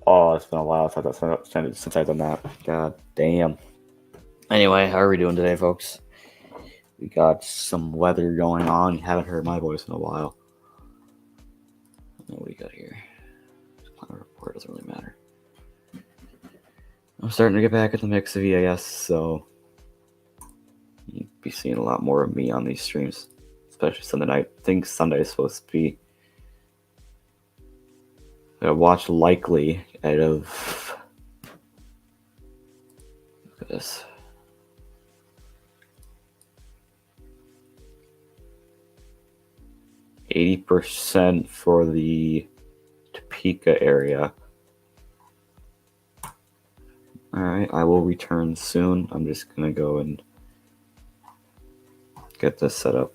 Oh, it's been a while since I've done that. God damn. Anyway, how are we doing today, folks? We got some weather going on. You haven't heard my voice in a while. What do we got here? Climate report doesn't really matter. I'm starting to get back at the mix of EAS, so you'll be seeing a lot more of me on these streams, especially Sunday night. I think Sunday is supposed to be. I watch likely out of. Look at this. %, for the Topeka area. Alright, I will return soon. I'm just gonna go and get this set up.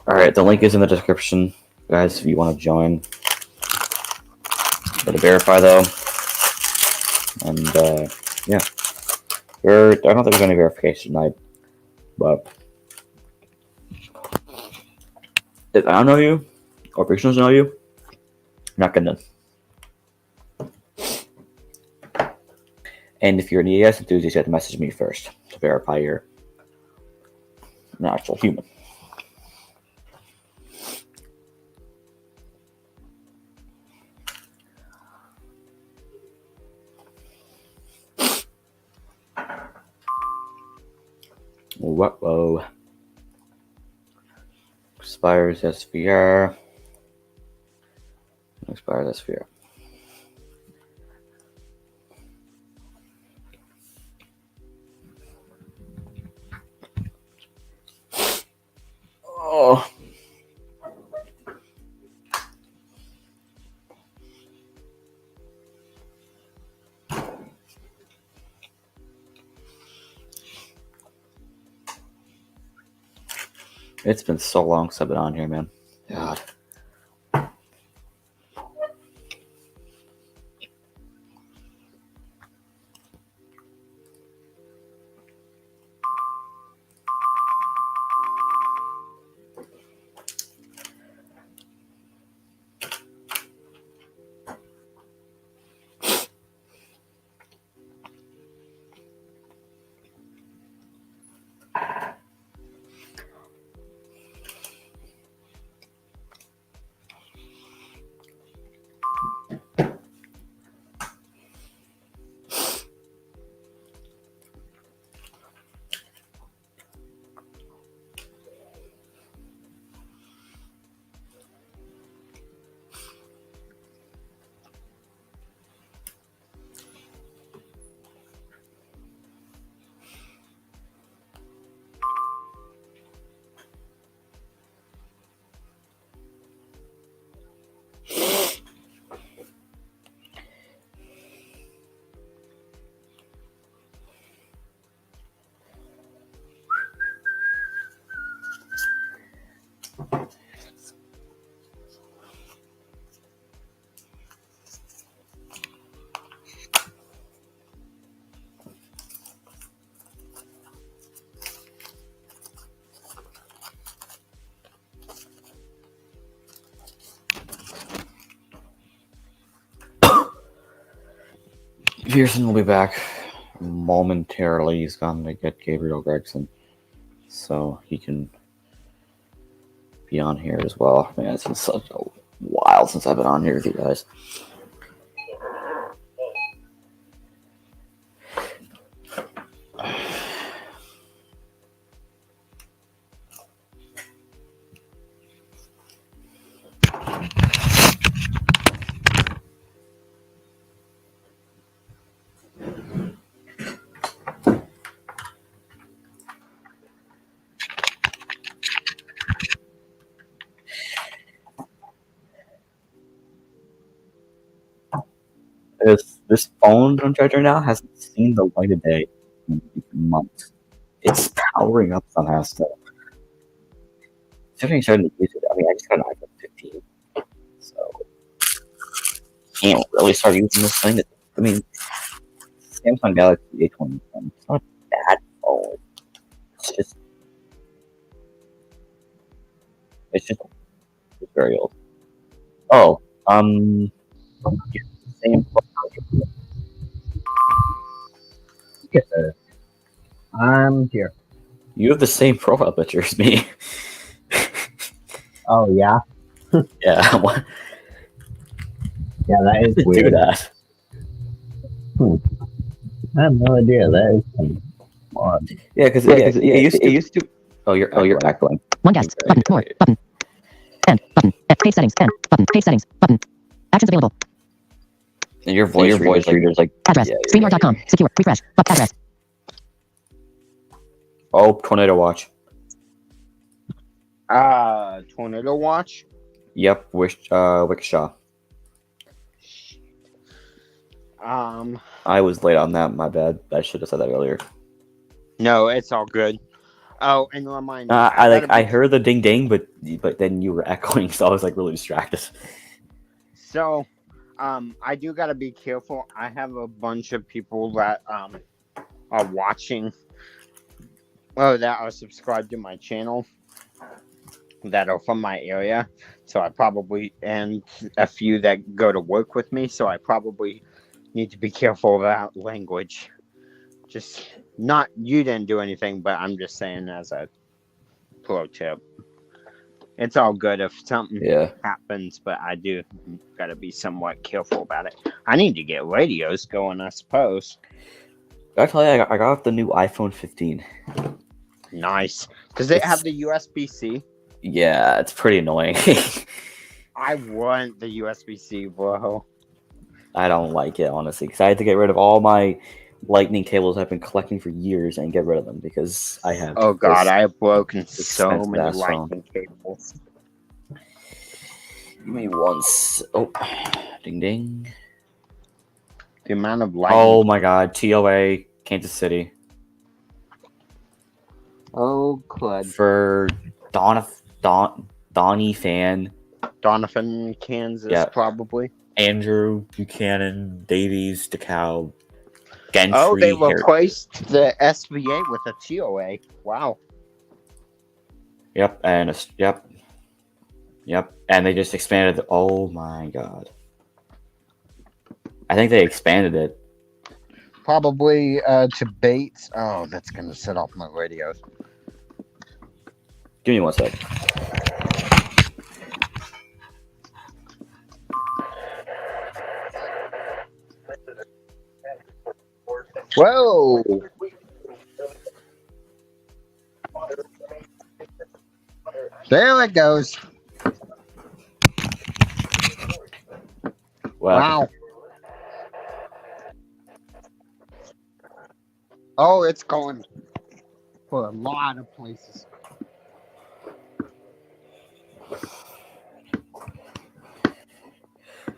Alright, the link is in the description, guys, if you want to join. Gotta verify, though. And, yeah. I don't think there's any verification tonight, but if I don't know you, or if doesn't know you, you're not getting in. And if you're an EAS enthusiast, you have to message me first to verify you're an actual human. Whoa. Expires SVR. Expires SVR. Oh. It's been so long since I've been on here, man. God. Pearson will be back momentarily. He's gone to get Gabriel Gregson, so he can be on here as well. Man, it's been such a while since I've been on here with you guys. This phone that I'm charging now hasn't seen the light of day in months. It's powering up somehow still. Considering starting to use it, I mean, I just got an iPhone 15, so can't really start using this thing. I mean, Samsung Galaxy A21. It's not a bad phone. It's just very old. Oh, same. Yes, I'm here. You have the same profile picture as me. Oh yeah, Yeah, what? yeah, that is Do weird. that. I have no idea. That is odd. Yeah, because it used to. Oh, you're echoing. One guest. Okay. Button. More. Button. End. Button. Page settings. End. Button. Page settings. Button. Actions available. And your voice reader's like Address. yeah, Streamyard.com. Secure. Refresh. Address. Oh, tornado watch. Tornado watch. Yep, Wickshaw. I I was late on that. My bad. I should have said that earlier. No, it's all good. Oh, and remind me. I heard the ding ding, but then you were echoing, so I was like really distracted. So, I do gotta be careful. I have a bunch of people that are watching. Oh, that are subscribed to my channel. That are from my area. So I probably and a few that go to work with me. So I probably need to be careful about language. Just not you didn't do anything, but I'm just saying as a pro tip. It's all good if something happens, but I do gotta be somewhat careful about it. I need to get radios going, I suppose. I tell you, I got the new iPhone 15. Nice. Does it have the USB-C? Yeah, it's pretty annoying. I want the USB-C, bro. I don't like it, honestly, because I had to get rid of all my lightning cables I've been collecting for years and get rid of them because I have. Oh god, I have broken so expensive many ass phone. lightning cables. Give me once. Oh, ding ding. The amount of lightning. Oh my god, TOA, Kansas City. Oh, crud. For Donnie Fan. Donovan, Kansas, Yeah. probably. Andrew Buchanan, Davies, DeKalb, Gentry. Oh, they replaced the SVA with a TOA. Wow. Yep, and yep, and they just expanded. Oh my god! I think they expanded it. Probably to Bates. Oh, that's gonna set off my radio. Give me 1 sec. Whoa! There it goes. Wow. Oh, it's going for a lot of places.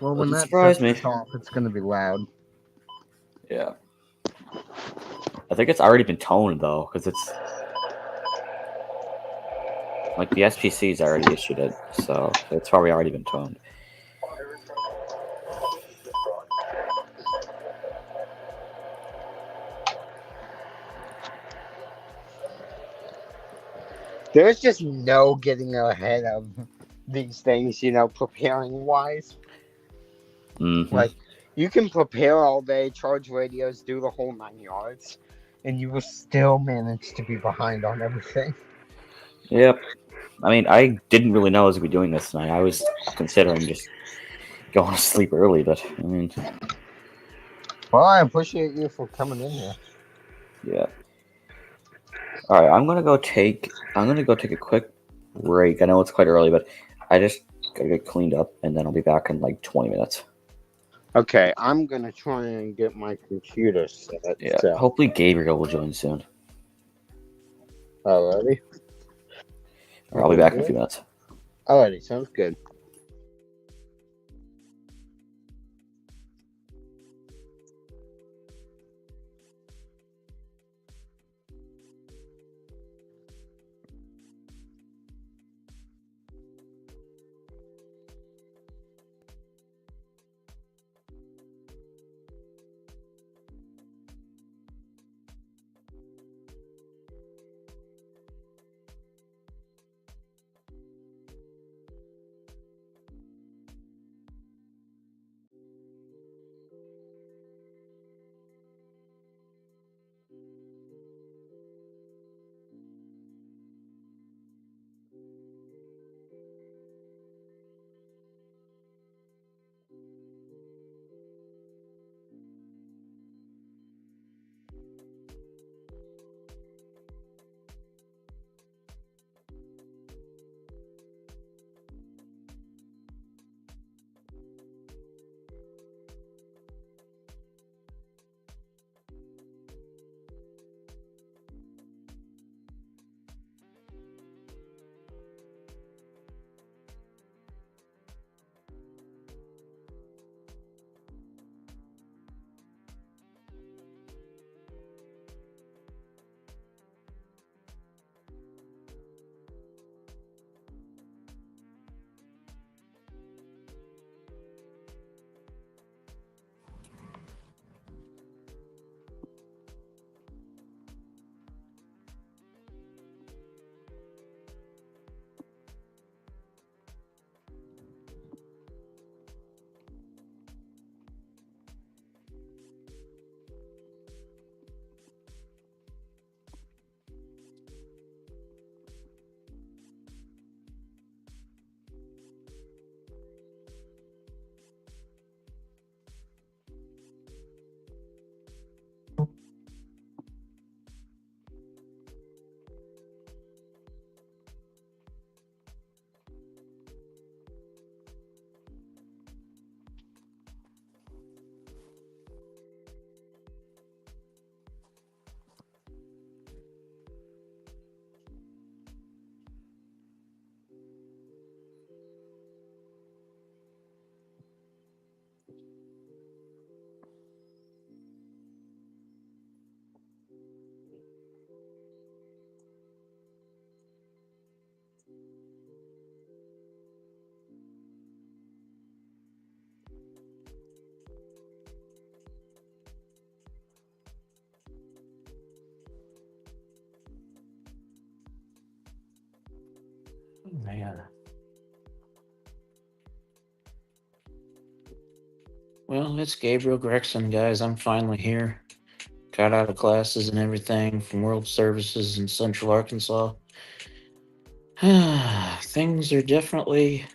Well, when that surprise me. sets off, it's going to be loud. Yeah. I think it's already been toned though, because it's like the SPC's already issued it, so it's probably already been toned. There's just no getting ahead of these things, preparing wise. Mm-hmm. Like, you can prepare all day, charge radios, do the whole 9 yards, and you will still manage to be behind on everything. Yep. I mean, I didn't really know I was going to be doing this tonight. I was considering just going to sleep early, but I mean... Well, I appreciate you for coming in here. Yeah. All right, I'm gonna go take a quick break. I know it's quite early, but I just gotta get cleaned up, and then I'll be back in like 20 minutes. Okay, I'm gonna try and get my computer set. Yeah. So. Hopefully Gabriel will join soon. Alrighty. Or I'll be back in a few minutes. Alrighty, sounds good. Man. Well, it's Gabriel Gregson, guys. I'm finally here. Got out of classes and everything from World Services in Central Arkansas. Things are definitely,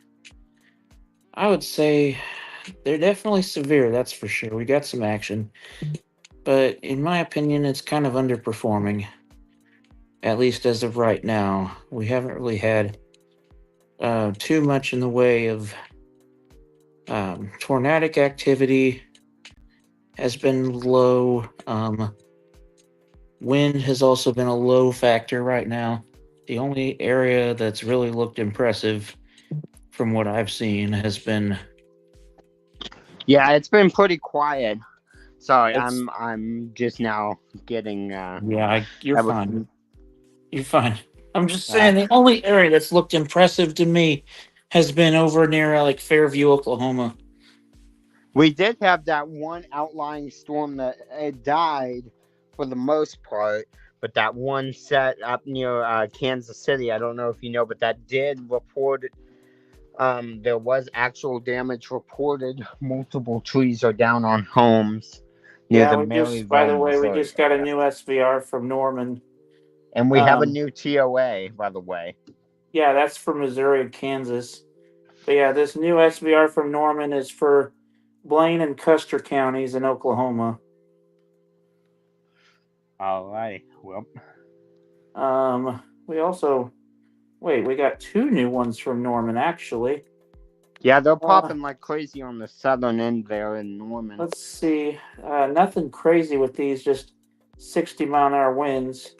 I would say, they're definitely severe, that's for sure. We got some action. But in my opinion, it's kind of underperforming. At least as of right now. We haven't really had too much in the way of tornadic activity has been low. Wind has also been a low factor right now. The only area that's really looked impressive from what I've seen has been. Yeah, it's been pretty quiet. Sorry, It's- I'm just now getting. You're that was- fine. You're fine. I'm just saying the only area that's looked impressive to me has been over near like Fairview, Oklahoma. We did have that one outlying storm that died for the most part, but that one set up near Kansas City, I don't know if you know, but that did report. There was actual damage reported. Multiple trees are down on homes near the Maryville. By the way, we Missouri just got a area. new SVR from Norman. And we have a new TOA, by the way. Yeah, that's for Missouri and Kansas. But yeah, this new SVR from Norman is for Blaine and Custer counties in Oklahoma. All right. Well, we also we got two new ones from Norman actually. yeah, they're popping like crazy on the southern end there in Norman. Let's see. Nothing crazy with these, just 60-mile-an-hour winds.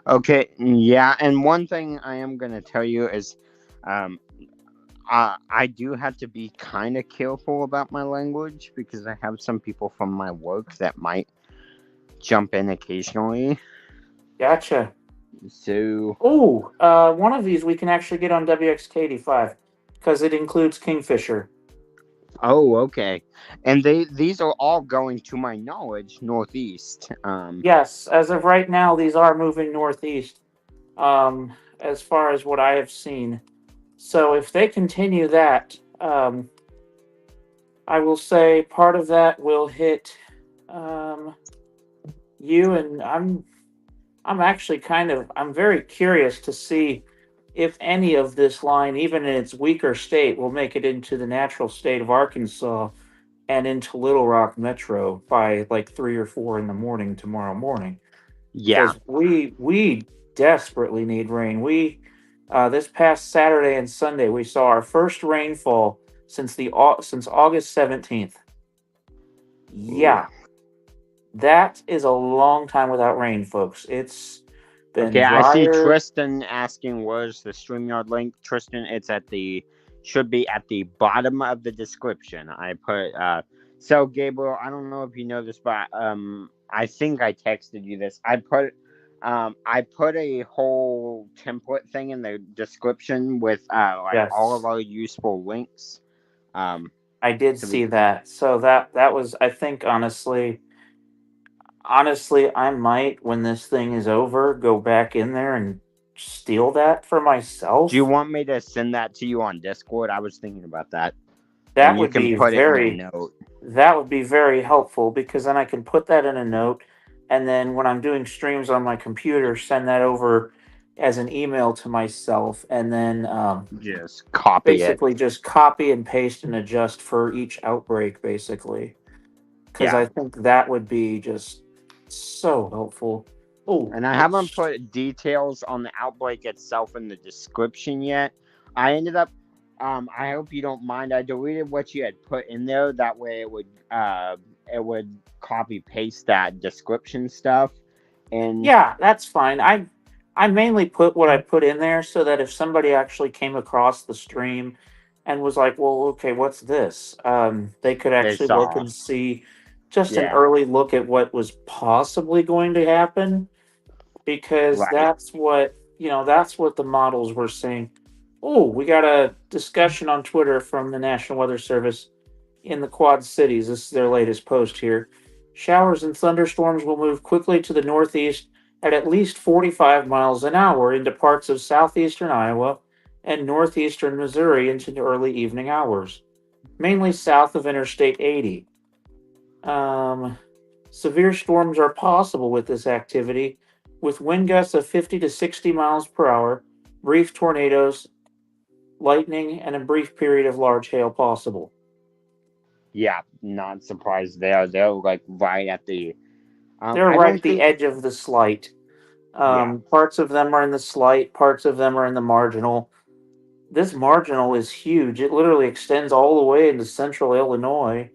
Okay, yeah, and one thing I am going to tell you is I do have to be kind of careful about my language because I have some people from my work that might jump in occasionally. Gotcha. So, one of these we can actually get on WXK85 because it includes Kingfisher. oh, okay. And these are all going, to my knowledge, northeast. Yes, as of right now, these are moving northeast, as far as what I have seen. So if they continue that, I will say part of that will hit you, and I'm actually I'm very curious to see if any of this line, even in its weaker state, will make it into the natural state of Arkansas and into Little Rock Metro by like 3 or 4 in the morning tomorrow morning. Yeah. Because we desperately need rain. We this past Saturday and Sunday we saw our first rainfall since August 17th. Yeah. That is a long time without rain, folks. It's been Okay, drier. I see Tristan asking where's the Streamyard link. Tristan, it's should be at the bottom of the description. I put so Gabriel, I don't know if you know this, but I think I texted you this. I put a whole template thing in the description with all of our useful links. I did see that. So that was, I think, honestly, I might, when this thing is over, go back in there and steal that for myself. Do you want me to send that to you on Discord? I was thinking about that. That would be put it in a note. That would be very helpful because then I can put that in a note, and then when I'm doing streams on my computer, send that over as an email to myself, and then just copy just copy and paste and adjust for each outbreak, basically. Because I think that would be just so helpful. Oh, and I haven't put details on the outbreak itself in the description yet. I ended up, I hope you don't mind, I deleted what you had put in there. That way it would copy paste that description stuff. And yeah, that's fine. I mainly put what I put in there so that if somebody actually came across the stream and was like, well, okay, what's this? They could actually look and see just an early look at what was possibly going to happen, because that's what the models were saying. Oh, we got a discussion on Twitter from the National Weather Service in the Quad Cities. This is their latest post here. Showers and thunderstorms will move quickly to the northeast at least 45 miles an hour into parts of southeastern Iowa, and northeastern Missouri into the early evening hours, mainly south of Interstate 80. Severe storms are possible with this activity, with wind gusts of 50 to 60 miles per hour, brief tornadoes, lightning, and a brief period of large hail possible. Yeah, not surprised there. They're like right at the. They're I right don't at the think. edge of the slight. Yeah. Parts of them are in the slight, parts of them are in the marginal. This marginal is huge. It literally extends all the way into central Illinois.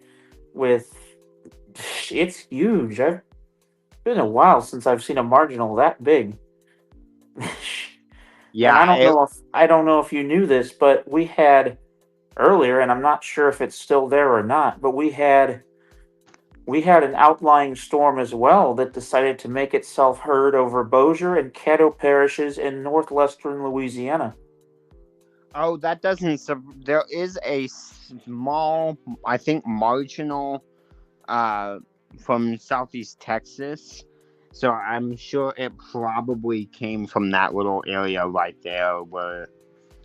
It's huge. It's been a while since I've seen a marginal that big. And Yeah. I don't know if you knew this, but we had earlier, and I'm not sure if it's still there or not, but we had an outlying storm as well that decided to make itself heard over Bossier and Caddo parishes in northwestern Louisiana. Oh, that doesn't. There is a small, I think, marginal, from southeast Texas. So I'm sure it probably came from that little area right there where.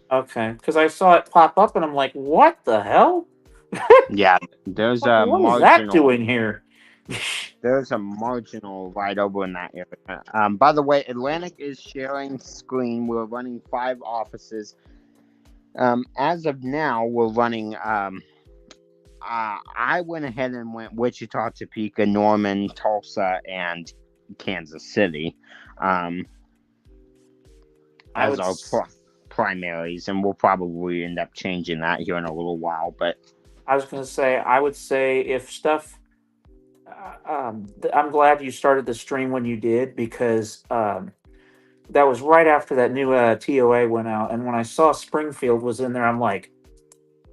Okay, because I saw it pop up and I'm like, what the hell? Yeah, there's a What is that marginal. doing here? There's a marginal right over in that area. By the way, Atlantic is sharing screen. We're running 5 offices. As of now, we're running. I went ahead and went Wichita, Topeka, Norman, Tulsa, and Kansas City. As our primaries, and we'll probably end up changing that here in a little while. But I was going to say, I would say if stuff. I'm glad you started the stream when you did, because that was right after that new TOA went out, and when I saw Springfield was in there, I'm like,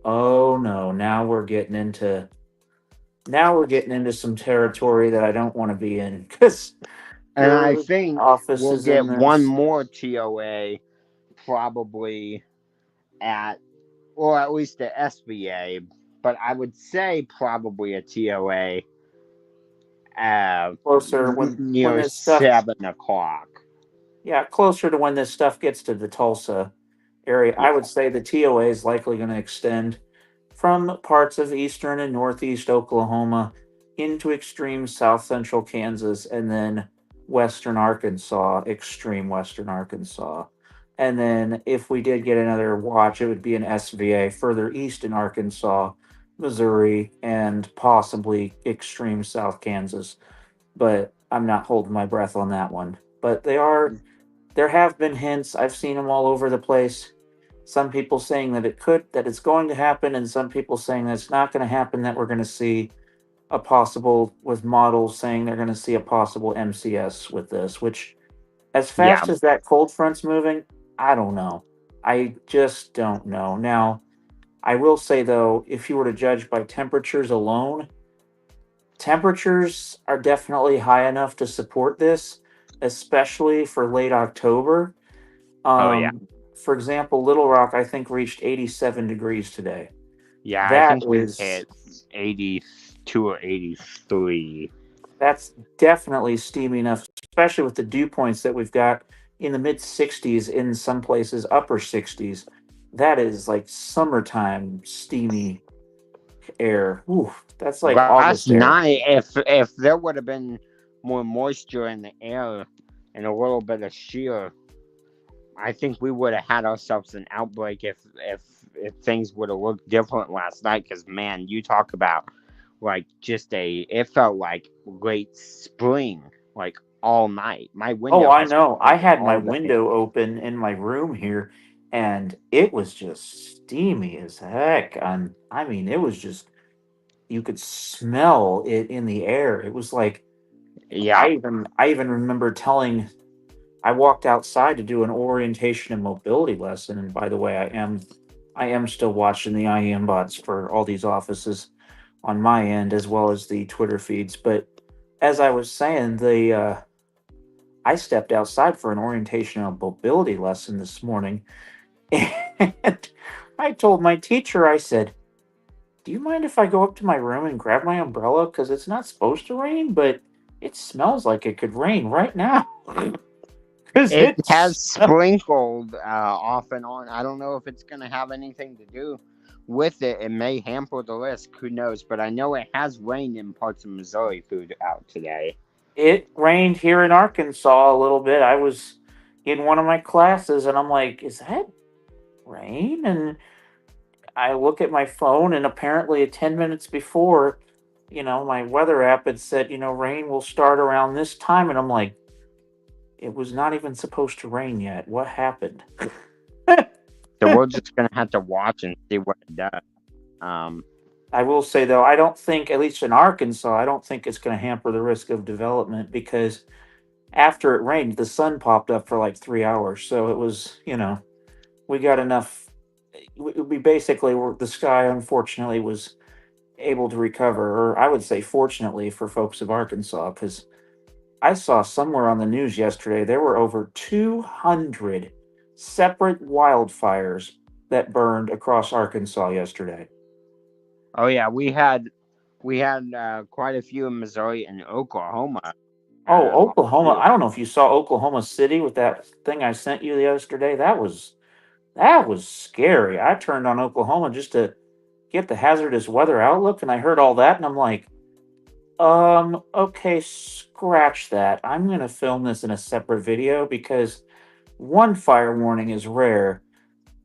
oh no, now we're getting into some territory that I don't want to be in, because. And I think we'll get one more TOA probably or at least the SBA, but I would say probably a TOA closer near 7 o'clock. Yeah, closer to when this stuff gets to the Tulsa area. Yeah. I would say the TOA is likely going to extend from parts of eastern and northeast Oklahoma into extreme south central Kansas, and then western Arkansas, extreme western Arkansas. And then if we did get another watch, it would be an SVA further east in Arkansas, Missouri, and possibly extreme south Kansas. But I'm not holding my breath on that one. But there have been hints. I've seen them all over the place. Some people saying that it's going to happen, and some people saying that it's not going to happen, that we're going to see a possible, with models saying they're going to see a possible MCS with this, which as fast as that cold front's moving, I don't know. I just don't know. Now, I will say, though, if you were to judge by temperatures alone, temperatures are definitely high enough to support this, especially for late October. For example, Little Rock, I think, reached 87 degrees today. Yeah, I think we hit 82 or 83. That's definitely steamy enough, especially with the dew points that we've got in the mid 60s, in some places upper 60s. That is like summertime steamy air. Ooh, that's like last night. If there would have been more moisture in the air and a little bit of shear, I think we would have had ourselves an outbreak if things would have looked different last night. Because man, you talk about like it felt like late spring, like all night. My window. Oh, I know. I had my window open in my room here, and it was just steamy as heck. I mean, it was just, you could smell it in the air. It was like, I even remember I walked outside to do an orientation and mobility lesson. And by the way, I am still watching the IM bots for all these offices on my end, as well as the Twitter feeds. But as I was saying, I stepped outside for an orientation and mobility lesson this morning, and I told my teacher, I said, do you mind if I go up to my room and grab my umbrella? Because it's not supposed to rain, but it smells like it could rain right now. It has sprinkled off and on. I don't know if it's going to have anything to do with it. It may hamper the risk. Who knows? But I know it has rained in parts of Missouri throughout today. It rained here in Arkansas a little bit. I was in one of my classes, and I'm like, is that rain? And I look at my phone, and apparently 10 minutes before, my weather app had said, rain will start around this time. And I'm like, it was not even supposed to rain yet. What happened? So we're just going to have to watch and see what it does. I will say, though, I don't think, at least in Arkansas, I don't think it's going to hamper the risk of development, because after it rained, the sun popped up for like 3 hours. So it was, we got enough. We basically were, the sky, unfortunately, was able to recover, or I would say fortunately for folks of Arkansas, because I saw somewhere on the news yesterday there were over 200 separate wildfires that burned across Arkansas yesterday. Oh yeah, we had quite a few in Missouri and Oklahoma. Oklahoma! I don't know if you saw Oklahoma City with that thing I sent you yesterday. That was scary. I turned on Oklahoma just to get the hazardous weather outlook, and I heard all that, and I'm like, okay, scratch that. I'm gonna film this in a separate video, because 1, fire warning is rare.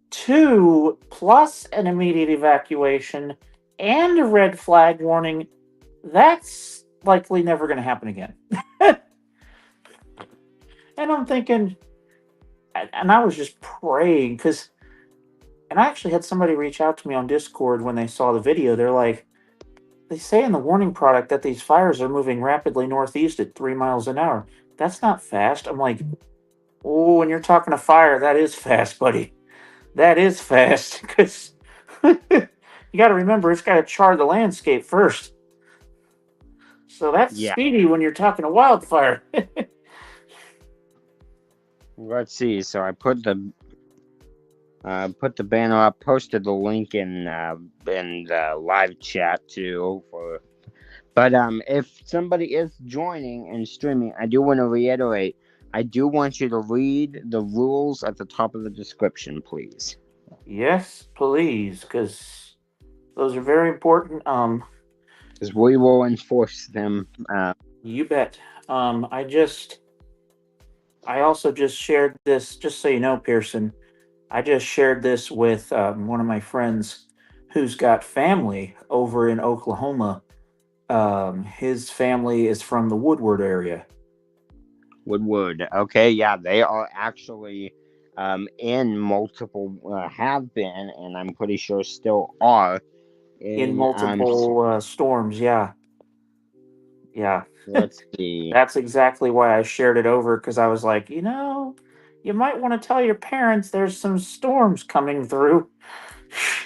2, plus an immediate evacuation and a red flag warning, that's likely never going to happen again. And I'm thinking, and I was just praying, and I actually had somebody reach out to me on Discord when they saw the video. They're like, they say in the warning product that these fires are moving rapidly northeast at 3 miles an hour. That's not fast. I'm like, oh, when you're talking a fire, that is fast, buddy. That is fast, because you got to remember, it's got to char the landscape first. So that's speedy when you're talking a wildfire. Let's see. So I put the banner up, posted the link in the live chat too. But if somebody is joining and streaming, I do want to reiterate, I do want you to read the rules at the top of the description, please. Yes, please, because those are very important. Because we will enforce them. You bet. I also just shared this, just so you know, Pearson. I just shared this with one of my friends who's got family over in Oklahoma. His family is from the Woodward area. Woodward. Okay, yeah, they are actually in multiple, have been, and I'm pretty sure still are. In multiple storms, yeah. Yeah. Let's see. That's exactly why I shared it over, because I was like, you might want to tell your parents there's some storms coming through.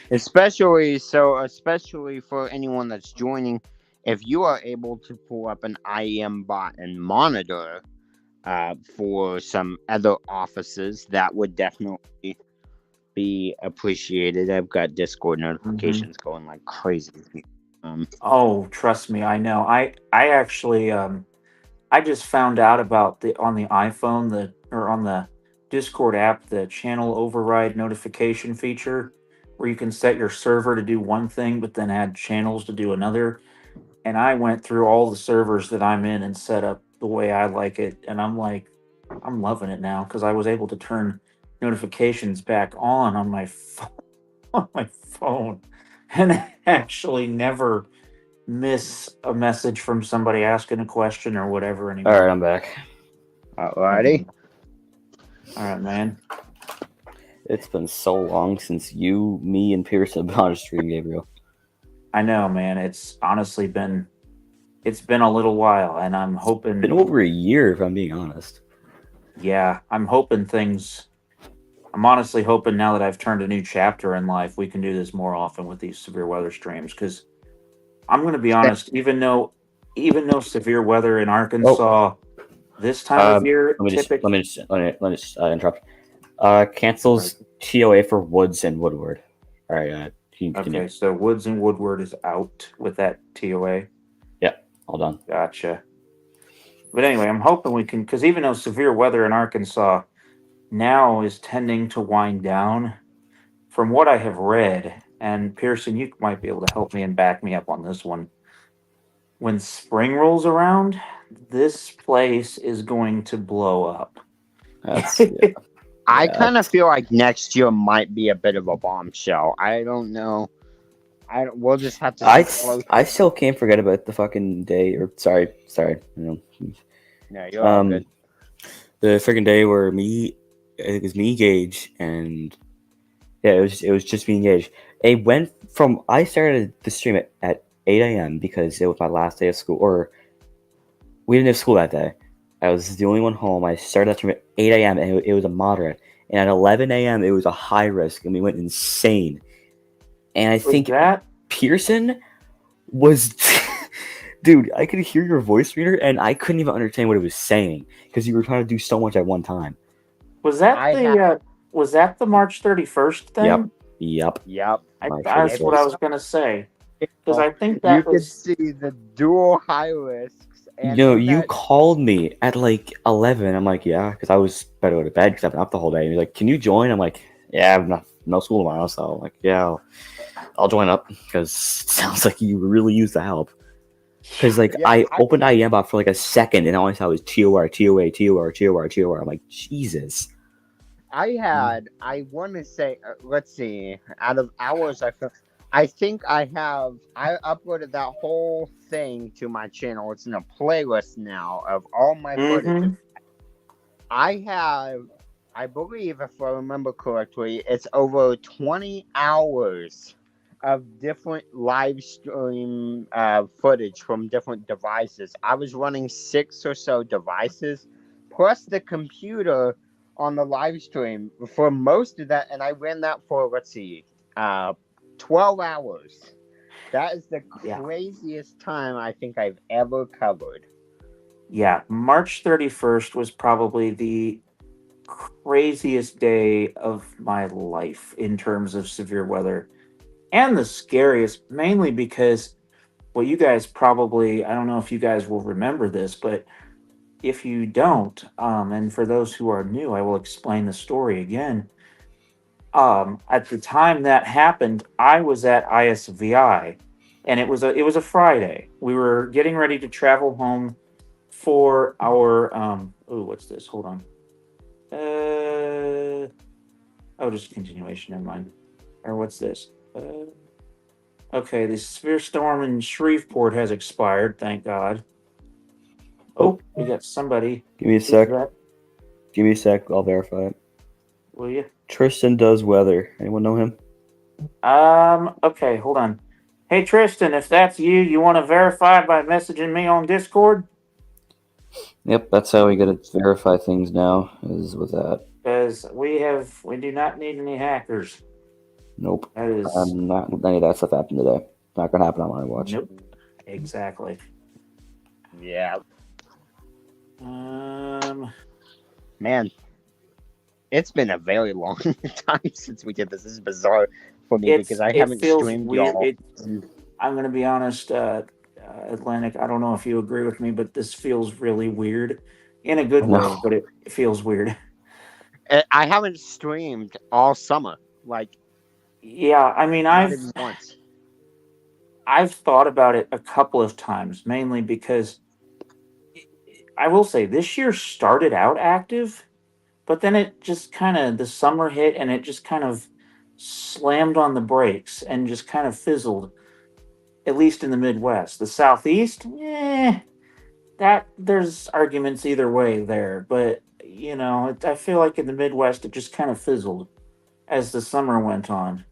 Especially for anyone that's joining, if you are able to pull up an IEM bot and monitor for some other offices, that would definitely be appreciated. I've got Discord notifications going like crazy. Oh, trust me, I know. I actually I just found out about on the iPhone, or on the Discord app, the channel override notification feature, where you can set your server to do one thing but then add channels to do another. And I went through all the servers that I'm in and set up the way I like it, and I'm like, I'm loving it now, because I was able to turn notifications back on my phone, and actually never miss a message from somebody asking a question or whatever anymore. All right, I'm back. Alrighty. All right, man. It's been so long since you, me, and Pierce have been on a stream, Gabriel. I know, man. It's honestly been a little while, and I'm hoping... It's been over a year, if I'm being honest. Yeah, I'm honestly hoping now that I've turned a new chapter in life, we can do this more often with these severe weather streams, because I'm going to be honest, even though severe weather in Arkansas this time of year, let me just interrupt. Cancels TOA for Woods and Woodward. All right. Okay, so Woods and Woodward is out with that TOA. Yeah, all done. Gotcha. But anyway, I'm hoping we can, because even though severe weather in Arkansas now is tending to wind down, from what I have read, and Pearson, you might be able to help me and back me up on this one. When spring rolls around, this place is going to blow up. That's yeah. I kind of feel like next year might be a bit of a bombshell. I don't know. We'll just have to. I still can't forget about the fucking day. Or sorry. You know, No, you're all good. The freaking day where it was me, Gage, and yeah, it was just me and Gage. It went from I started the stream at 8 a.m. because it was my last day of school, or we didn't have school that day. I was the only one home. I started that stream at 8 a.m. and it was a moderate, and at 11 a.m. it was a high risk, and we went insane. And I think that Pearson was, dude, I could hear your voice reader, and I couldn't even understand what it was saying because you were trying to do so much at one time. Was that was that the March 31st thing? Yep. That's what I was gonna say, because I think that you could see the dual high risks. And you called me at like 11. I'm like, yeah, because I was better go to bed because I've been up the whole day. And you're like, can you join? I'm like, yeah, I've no school tomorrow, so I'm like, yeah, I'll join up because it sounds like you really use the help. Because like I opened IEM up for like a second and all I saw was TOR. I'm like, Jesus. I want to say, let's see, out of hours I think I uploaded that whole thing to my channel. It's in a playlist now of all my footage. I believe, if I remember correctly, it's over 20 hours of different live stream footage from different devices. I was running 6 or so devices, plus the computer on the live stream for most of that, and I ran that for, 12 hours. That is the craziest time I think I've ever covered. Yeah, March 31st was probably the craziest day of my life in terms of severe weather, and the scariest, mainly because, well, you guys probably, I don't know if you guys will remember this, but if you don't, and for those who are new, I will explain the story again. At the time that happened, I was at ISVI, and it was a Friday. We were getting ready to travel home for our what's this? Hold on. Just a continuation. Never mind. Or what's this? Okay, the severe storm in Shreveport has expired. Thank God. Oh, we got somebody. Give me a sec. I'll verify it. Will you? Tristan does weather. Anyone know him? Okay, hold on. Hey, Tristan, if that's you want to verify by messaging me on Discord? Yep, that's how we get to verify things now, is with that. Because we do not need any hackers. Nope. That is... not any of that stuff happened today. Not going to happen on my watch. Nope. Exactly. Yeah. Man, it's been a very long time since we did this. This is bizarre for me because I haven't streamed y'all. I'm going to be honest, Atlantic, I don't know if you agree with me, but this feels really weird. In a good way, but it feels weird. I haven't streamed all summer. Yeah, I mean, I've thought about it a couple of times, mainly because I will say this year started out active, but then it just kind of, the summer hit and it just kind of slammed on the brakes and just kind of fizzled, at least in the Midwest. The Southeast, that there's arguments either way there, but I feel like in the Midwest it just kind of fizzled as the summer went on.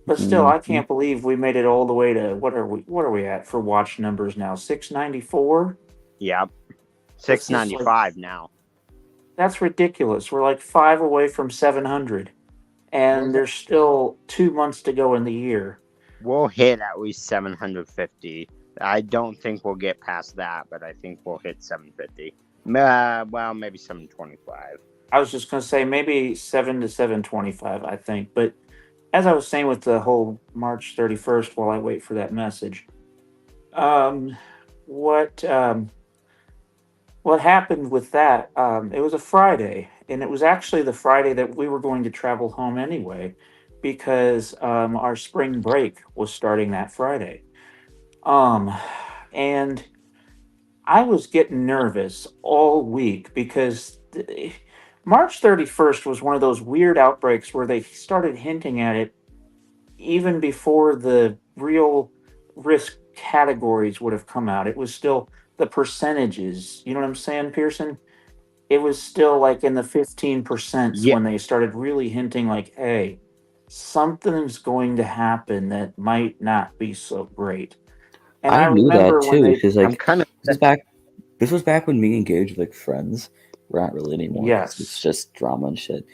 But still, I can't believe we made it all the way to what are we at for watch numbers now? 694? Yep. 695 now. That's ridiculous. We're like 5 away from 700. And there's still 2 months to go in the year. We'll hit at least 750. I don't think we'll get past that, but I think we'll hit 750. Well, maybe 725. I was just going to say maybe 7 to 725, I think. But as I was saying with the whole March 31st, while I wait for that message, what happened with that, it was a Friday, and it was actually the Friday that we were going to travel home anyway, because our spring break was starting that Friday. Um, and I was getting nervous all week because March 31st was one of those weird outbreaks where they started hinting at it even before the real risk categories would have come out. It was still the percentages. You know what I'm saying, Pearson? It was still like in the 15% Yeah, when they started really hinting, like, hey, something's going to happen that might not be so great. And I I knew that remember when too, they, because I'm like kind of. this was back when me and Gage were like friends. We're not really anymore because it's yes, just drama and shit.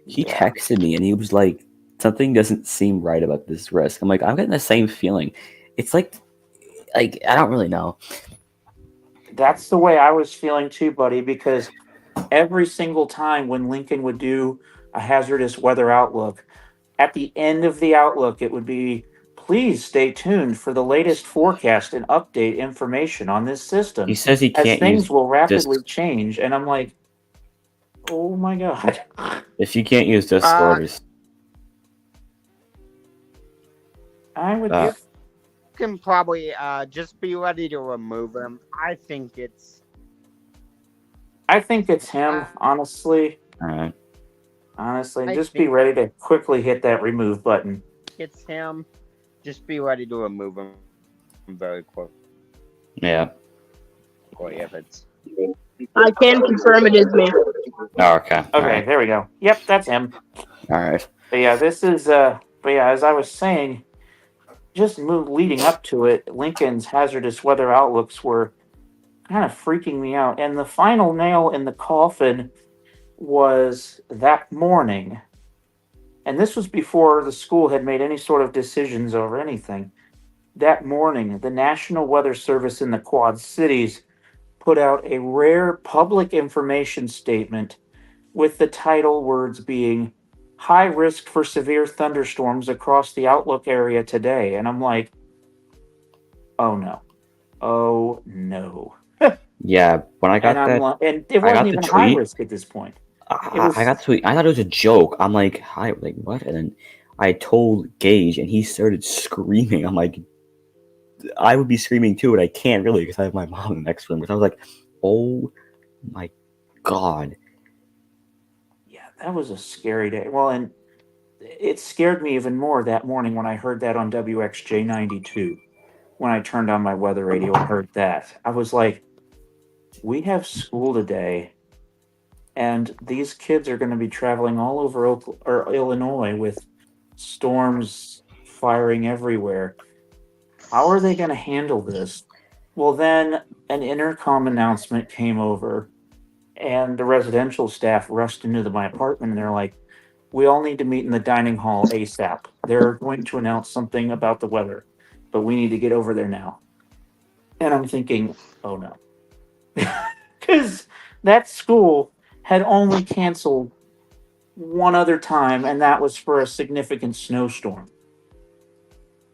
He yeah, texted me and he was like, "Something doesn't seem right about this risk." I'm like, "I'm getting the same feeling." It's like I don't really know. that's the way I was feeling too, buddy, because every single time when Lincoln would do a hazardous weather outlook, at the end of the outlook, it would be, please stay tuned for the latest forecast and update information on this He system says he as can't use things will rapidly disc change. And I'm like, oh my God. if you can't use Uh, Discord. I would, Uh, you can probably just be ready to remove him. I think it's him, Uh, honestly. all right. Honestly, I just be think ready to quickly hit that remove button. it's him. Just be ready to remove him very quickly Yeah. if it's. I can confirm it is me. Oh, okay. All Okay, right. there we go. Yep, that's him. All right. But yeah, this is, but yeah, as I was saying, just leading up to it, Lincoln's hazardous weather outlooks were kind of freaking me out. And the final nail in the coffin was that morning. And this was before the school had made any sort of decisions over anything. That morning, the National Weather Service in the Quad Cities put out a rare public information statement with the title words being high risk for severe thunderstorms across the outlook area today. And I'm like, oh no. Oh no. Yeah. When I And got I'm that, like, and it I wasn't got the even high tweet. risk at this point. It I got was, the tweet. I thought it was a joke. I'm like, hi, like what? And then I told Gage, and he started screaming. I'm like, I would be screaming too, but I can't really because I have my mom in the next room. Because I was like, oh my god. yeah, that was a scary day. Well, and it scared me even more that morning when I heard that on WXJ92. When I turned on my weather radio and heard that, I was like, we have school today, and these kids are going to be traveling all over Illinois with storms firing everywhere. How are they going to handle this? Well, then an intercom announcement came over, and the residential staff rushed into my apartment, and they're like, we all need to meet in the dining hall ASAP. They're going to announce something about the weather, but we need to get over there now. And I'm thinking, oh no. Because that school had only canceled one other time, and that was for a significant snowstorm.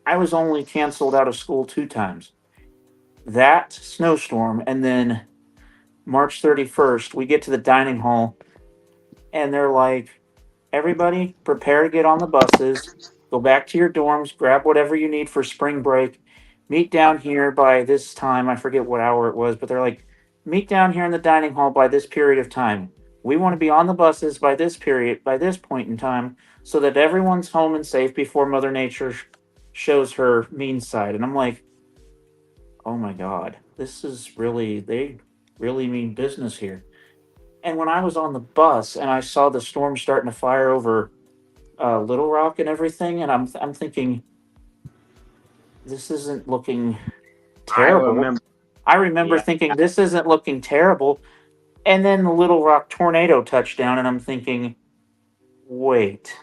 I was only canceled out of school 2 times. That snowstorm, and then March 31st, we get to the dining hall, and they're like, everybody, prepare to get on the buses, go back to your dorms, grab whatever you need for spring break, meet down here by this time. I forget what hour it was, but they're like, meet down here in the dining hall by this period of time. We want to be on the buses by this period, by this point in time, so that everyone's home and safe before Mother Nature shows her mean side. And I'm like, oh my God, this is really, they really mean business here. And when I was on the bus and I saw the storm starting to fire over Little Rock and everything, and I'm thinking, this isn't looking I terrible. remember. I remember Yeah. thinking this isn't looking terrible, and then the Little Rock tornado touchdown, and I'm thinking, wait,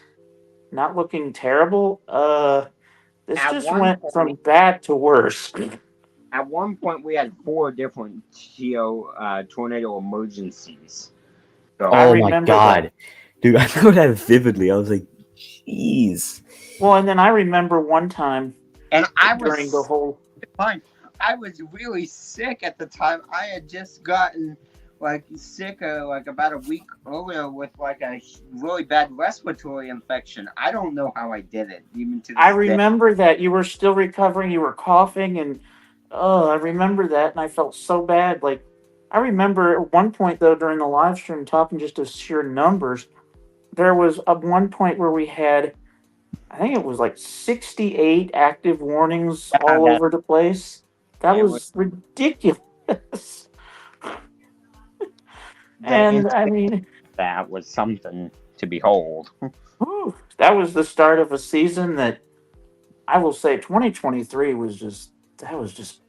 not looking terrible. This At just one went point, from bad to worse. at one point, we had 4 different tornado emergencies. So I Oh my remember that. god. Dude, I remember that vividly. I was like, jeez. Well, and then I remember one time and I during the was whole fine. I was really sick at the time. I had just gotten like sick like about a week earlier with like a really bad respiratory infection. I don't know how I did it, even to this I day. remember that you were still recovering. You were coughing, and oh, I remember that, and I felt so bad. Like, I remember at one point though during the live stream, talking just of sheer numbers. There was a one point where we had, I think it was like 68 active warnings all that, over the place. That it was ridiculous. the And I mean, that was something to behold. whew, that was the start of a season that I will say 2023 was just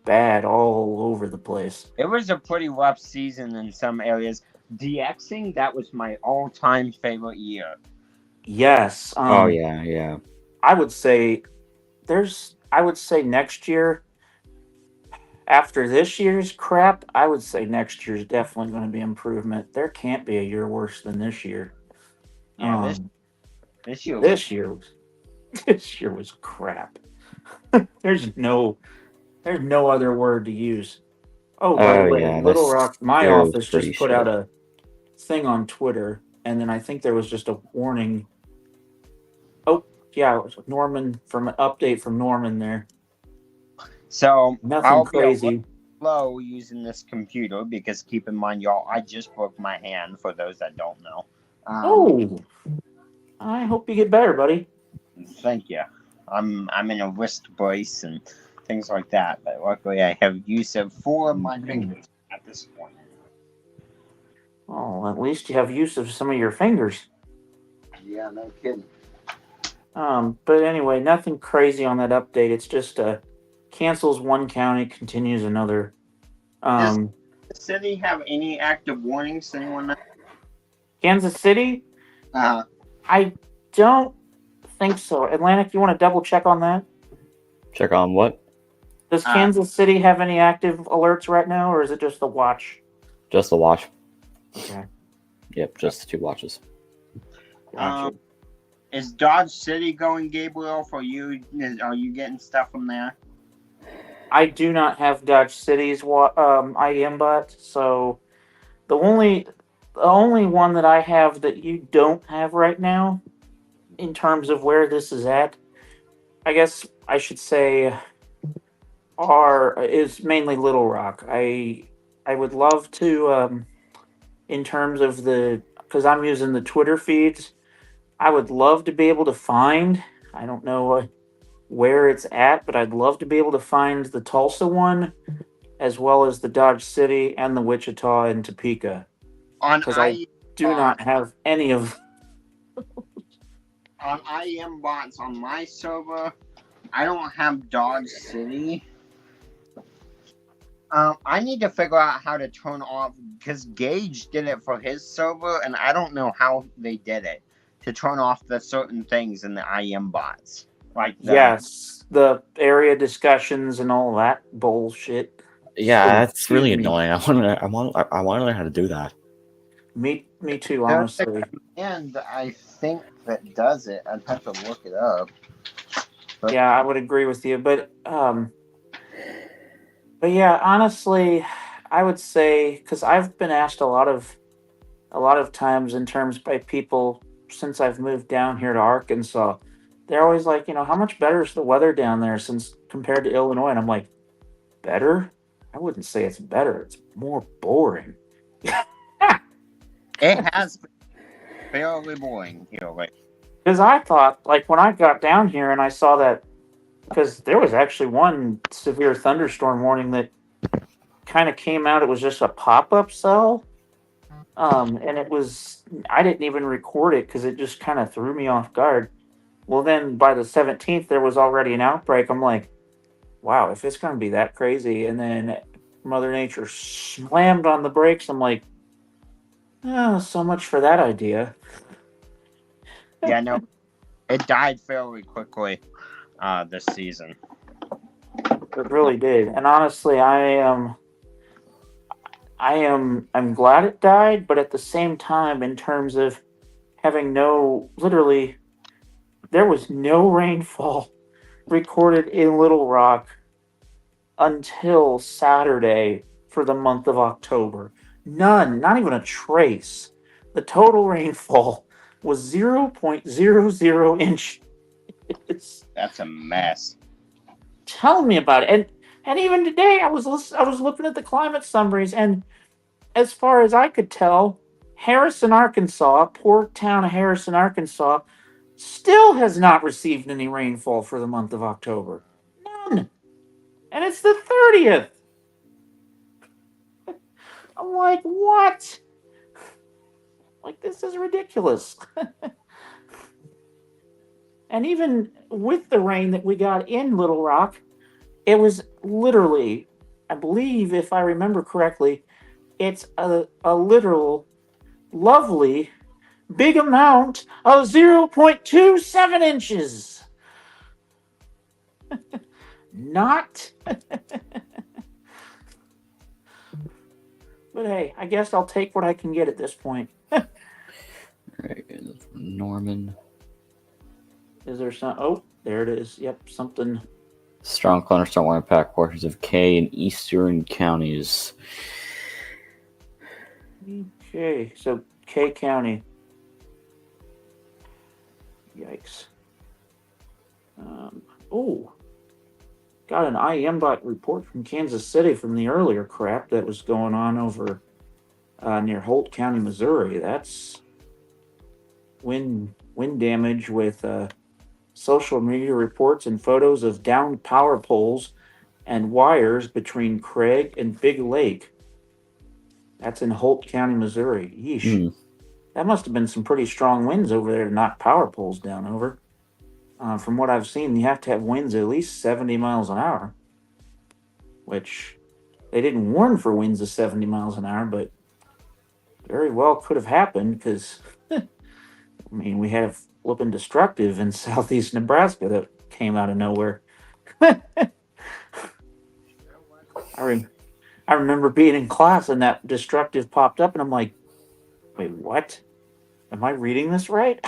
bad all over the place. It was a pretty rough season in some areas. DXing, that was my all-time favorite year. Yes. Oh yeah, yeah. I would say next year, after this year's crap, I would say next year's definitely going to be improvement. There can't be a year worse than this year. Yeah, this year this year was crap. there's no other word to use. Oh, by the way, yeah, Little Rock, my it was office pretty just put out shit. a thing on Twitter, and then I think there was just a warning. Oh, yeah, it was Norman from an update from Norman there. So Nothing I'll crazy. be a little slow using this computer because keep in mind, y'all, I just broke my hand. For those that don't know. Oh, I hope you get better, buddy. Thank you. I'm in a wrist brace and things like that, but luckily I have use of 4 of my fingers at this point. Oh, at least you have use of some of your fingers. Yeah, no kidding. But anyway, nothing crazy on that update. It's just cancels one county, continues another. Does the city have any active warnings? Anyone know? Kansas City? I don't think so. Atlantic, you want to double check on that? Check on what? Does Kansas City have any active alerts right now, or is it just the watch? Just the watch. Okay. Yep, just the 2 watches. Gotcha. Is Dodge City going, Gabriel? For you, are you getting stuff from there? I do not have Dodge City's IM bot, so the only one that I have that you don't have right now, in terms of where this is at, I guess I should say, is mainly Little Rock. I would love to, in terms of because I'm using the Twitter feeds, I would love to be able to find, I don't know where it's at, but I'd love to be able to find the Tulsa one, as well as the Dodge City and the Wichita and Topeka. Because I do not have any of. On IM bots on my server, I don't have Dodge City. I need to figure out how to turn off, because Gage did it for his server, and I don't know how they did it, to turn off the certain things in the IM bots. Like the area discussions and all that bullshit. Yeah, that's really annoying. I want to learn how to do that. Me too, honestly. And I think that does it. I'd have to look it up. But, yeah, I would agree with you, but yeah, honestly, I would say, because I've been asked a lot of times in terms by people since I've moved down here to Arkansas, they're always like, how much better is the weather down there since compared to Illinois? And I'm like, better? I wouldn't say it's better. It's more boring. It has been fairly boring here. Because I thought, like, when I got down here and I saw that, because there was actually one severe thunderstorm warning that kind of came out. It was just a pop-up cell. And I didn't even record it because it just kind of threw me off guard. Well, then by the 17th, there was already an outbreak. I'm like, wow, if it's going to be that crazy. And then Mother Nature slammed on the brakes. I'm like, oh, so much for that idea. Yeah, no, it died fairly quickly this season. It really did. And honestly, I'm glad it died, but at the same time, in terms of having there was no rainfall recorded in Little Rock until Saturday for the month of October. None, not even a trace. The total rainfall was 0.00 inches. That's a mess. Tell me about it. And even today, I was looking at the climate summaries, and as far as I could tell, Harrison, Arkansas, poor town of Harrison, Arkansas, still has not received any rainfall for the month of October. None. And it's the 30th. I'm like, what? Like, this is ridiculous. And even with the rain that we got in Little Rock, it was literally, I believe, if I remember correctly, it's a literal, lovely, big amount of 0.27 inches. Not. But hey, I guess I'll take what I can get at this point. Right, Norman. Is there some? Oh, there it is. Yep, something. Strong thunderstorm will impact portions of K and eastern counties. Okay, so K County. Yikes. Got an IMBot report from Kansas City from the earlier crap that was going on over near Holt County, Missouri. That's wind damage with social media reports and photos of downed power poles and wires between Craig and Big Lake. That's in Holt County, Missouri. Yeesh. That must have been some pretty strong winds over there to knock power poles down over. From what I've seen, you have to have winds at least 70 miles an hour, which they didn't warn for winds of 70 miles an hour, but very well could have happened because, I mean, we had a flipping destructive in southeast Nebraska that came out of nowhere. I remember being in class and that destructive popped up, and I'm like, wait, what? Am I reading this right?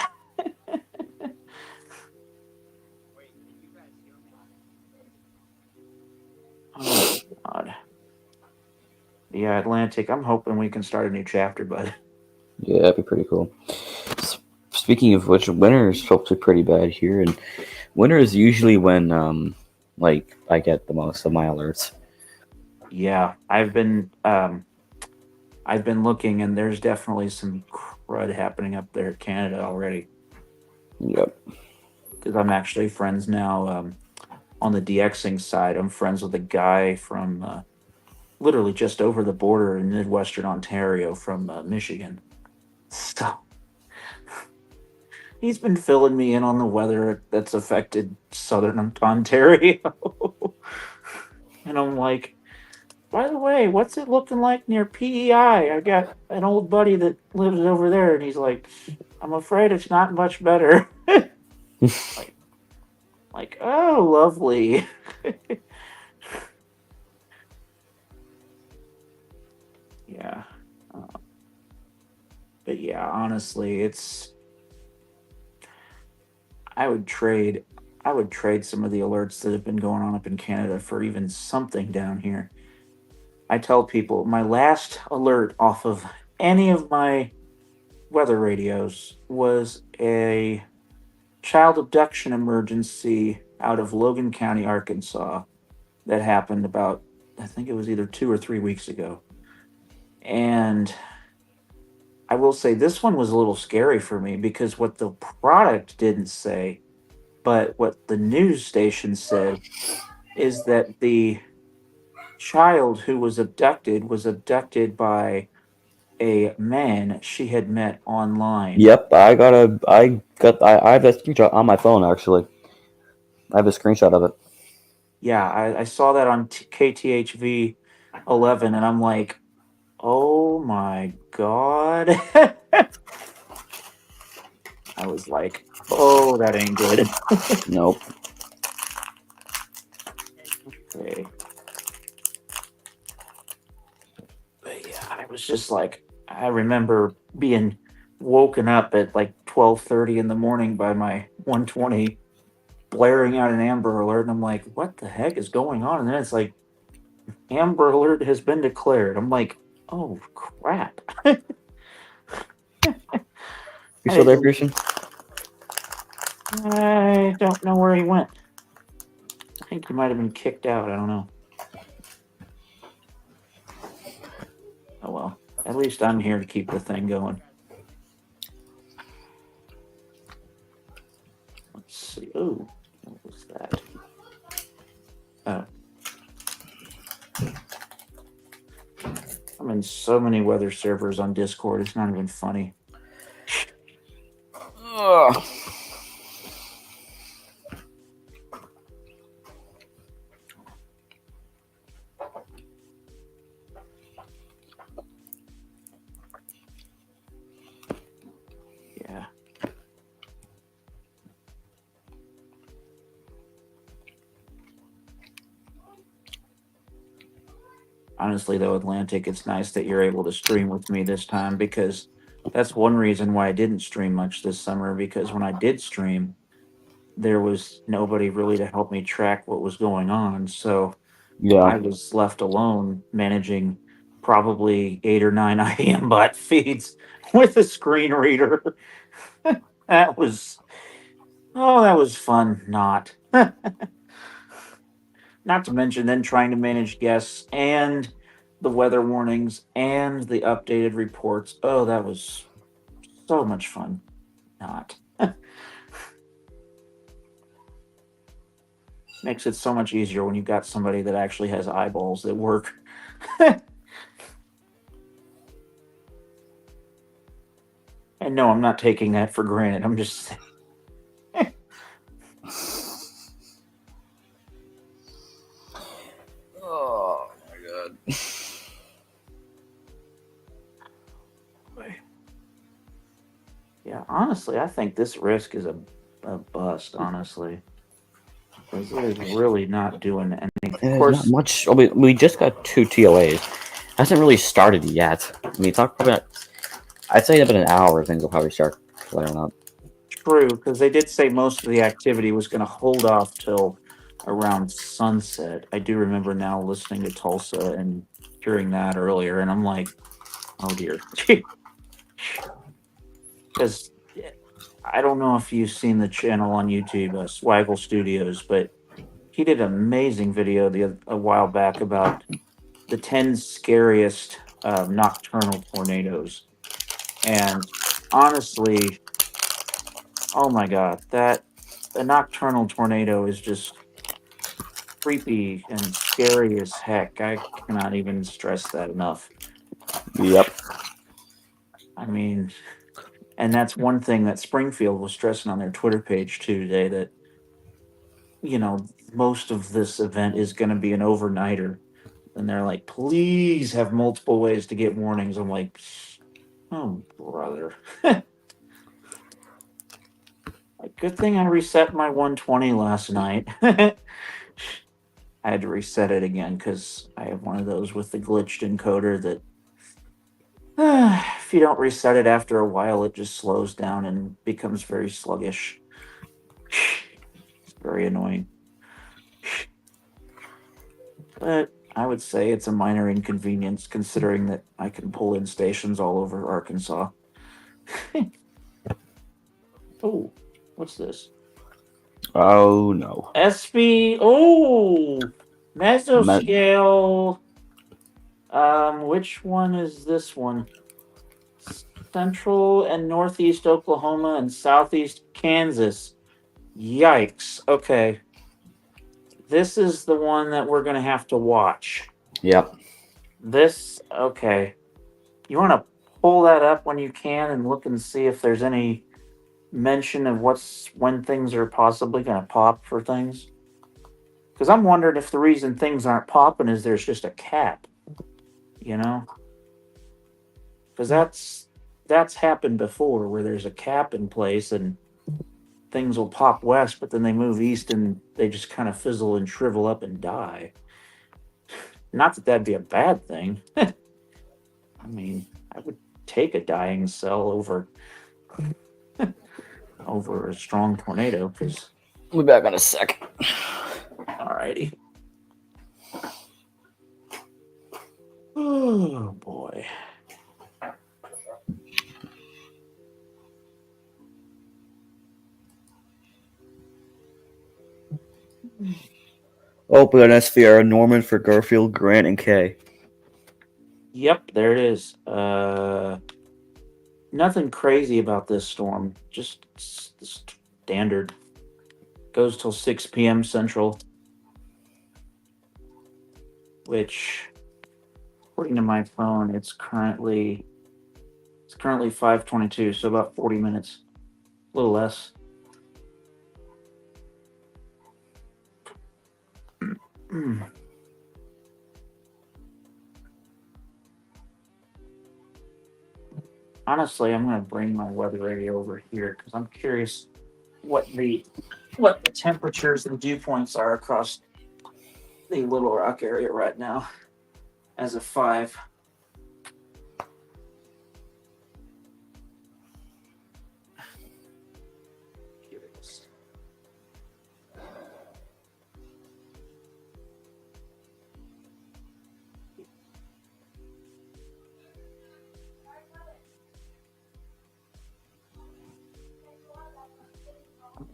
Oh, God. Yeah, Atlantic, I'm hoping we can start a new chapter, bud. Yeah, that'd be pretty cool. Speaking of which, winter is hopefully pretty bad here, and winter is usually when, I get the most of my alerts. Yeah, I've been looking, and there's definitely some crud happening up there in Canada already. Yep. Because I'm actually friends now on the DXing side. I'm friends with a guy from literally just over the border in Midwestern Ontario from Michigan. So he's been filling me in on the weather that's affected Southern Ontario. And I'm like, by the way, what's it looking like near PEI? I got an old buddy that lives over there, and he's like, I'm afraid it's not much better. like, oh, lovely. Yeah. But yeah, honestly, I would trade some of the alerts that have been going on up in Canada for even something down here. I tell people my last alert off of any of my weather radios was a child abduction emergency out of Logan County, Arkansas, that happened about, I think it was either 2 or 3 weeks ago. And I will say this one was a little scary for me because what the product didn't say, but what the news station said, is that the child who was abducted by a man she had met online. Yep, I have that screenshot on my phone, actually. I have a screenshot of it. Yeah, I saw that on KTHV 11, and I'm like, oh my God. I was like, oh, that ain't good. Nope. Okay. But yeah, I was just like, I remember being woken up at like 12:30 in the morning by my 120 blaring out an Amber Alert, and I'm like, what the heck is going on? And then it's like, Amber Alert has been declared. I'm like, Oh, crap. You still there, Christian? I don't know where he went. I think he might have been kicked out. I don't know. Oh, well. At least I'm here to keep the thing going. Let's see. Oh, what was that? Oh. I'm in so many weather servers on Discord. It's not even funny. Ugh. Yeah. Honestly, though, Atlantic, it's nice that you're able to stream with me this time, because that's one reason why I didn't stream much this summer, because when I did stream, there was nobody really to help me track what was going on. So Yeah. I was left alone managing probably 8 or 9 IM bot feeds with a screen reader. that was fun. Not to mention then trying to manage guests and the weather warnings and the updated reports. Oh, that was so much fun. Not. Makes it so much easier when you've got somebody that actually has eyeballs that work. And no, I'm not taking that for granted. I'm just saying. Oh my god. Yeah, honestly, I think this risk is a bust, honestly. Because it is really not doing anything. Of There's course, not much. Oh, we just got 2 TLAs. Hasn't really started yet. I mean, talk about. I'd say about an hour, things will probably start flaring up. true, because they did say most of the activity was going to hold off till around sunset. I do remember now listening to Tulsa and hearing that earlier, and I'm like, oh dear. Because I don't know if you've seen the channel on YouTube, Swaggle Studios, but he did an amazing video a while back about the 10 scariest nocturnal tornadoes. And honestly, oh my god, a nocturnal tornado is just creepy and scary as heck. I cannot even stress that enough. Yep. I mean, and that's one thing that Springfield was stressing on their Twitter page too today, that, most of this event is going to be an overnighter. And they're like, please have multiple ways to get warnings. I'm like, oh, brother. Good thing I reset my 120 last night. I had to reset it again because I have one of those with the glitched encoder that if you don't reset it after a while, it just slows down and becomes very sluggish. It's very annoying. But I would say it's a minor inconvenience considering that I can pull in stations all over Arkansas. Oh, what's this? Oh no. SB. Oh, mesoscale. Which one is this one? Central and Northeast Oklahoma and Southeast Kansas. Yikes. Okay. This is the one that we're going to have to watch. Yep. Okay. You want to pull that up when you can and look and see if there's any mention of when things are possibly going to pop for things? Because I'm wondering if the reason things aren't popping is there's just a cap, because that's happened before, where there's a cap in place and things will pop west, but then they move east and they just kind of fizzle and shrivel up and die. Not that that'd be a bad thing. I mean, I would take a dying cell over a strong tornado. Because We'll be back in a sec. Alrighty. Oh boy. Open an SVR Norman for Garfield, Grant, and Kay. Yep, there it is. Nothing crazy about this storm. Just standard. Goes till 6 p.m. Central. Which, according to my phone, it's currently 5:22, so about 40 minutes. A little less. Honestly, I'm gonna bring my weather radio over here because I'm curious what the temperatures and dew points are across the Little Rock area right now as of 5. Curious.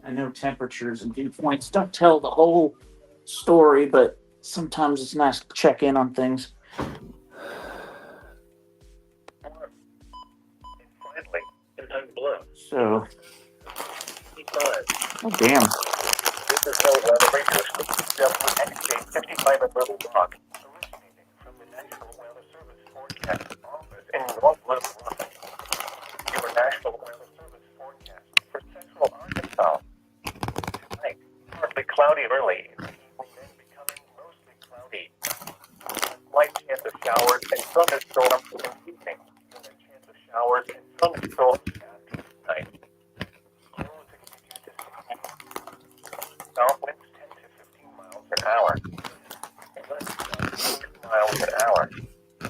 I know temperatures and dew points don't tell the whole story, but sometimes it's nice to check in on things. So, oh damn. This is held by the radio station WXK55 at Little Rock, originating from the National Weather Service Forecast Office in North Little Rock. Your National Weather Service forecast for central Arkansas. Tonight, partly cloudy early, and then becoming mostly cloudy. Slight chance of showers and thunderstorms in the evening, and a chance of showers and thunderstorms after midnight. South winds 10 to 15 miles an hour. West 6 miles an hour. The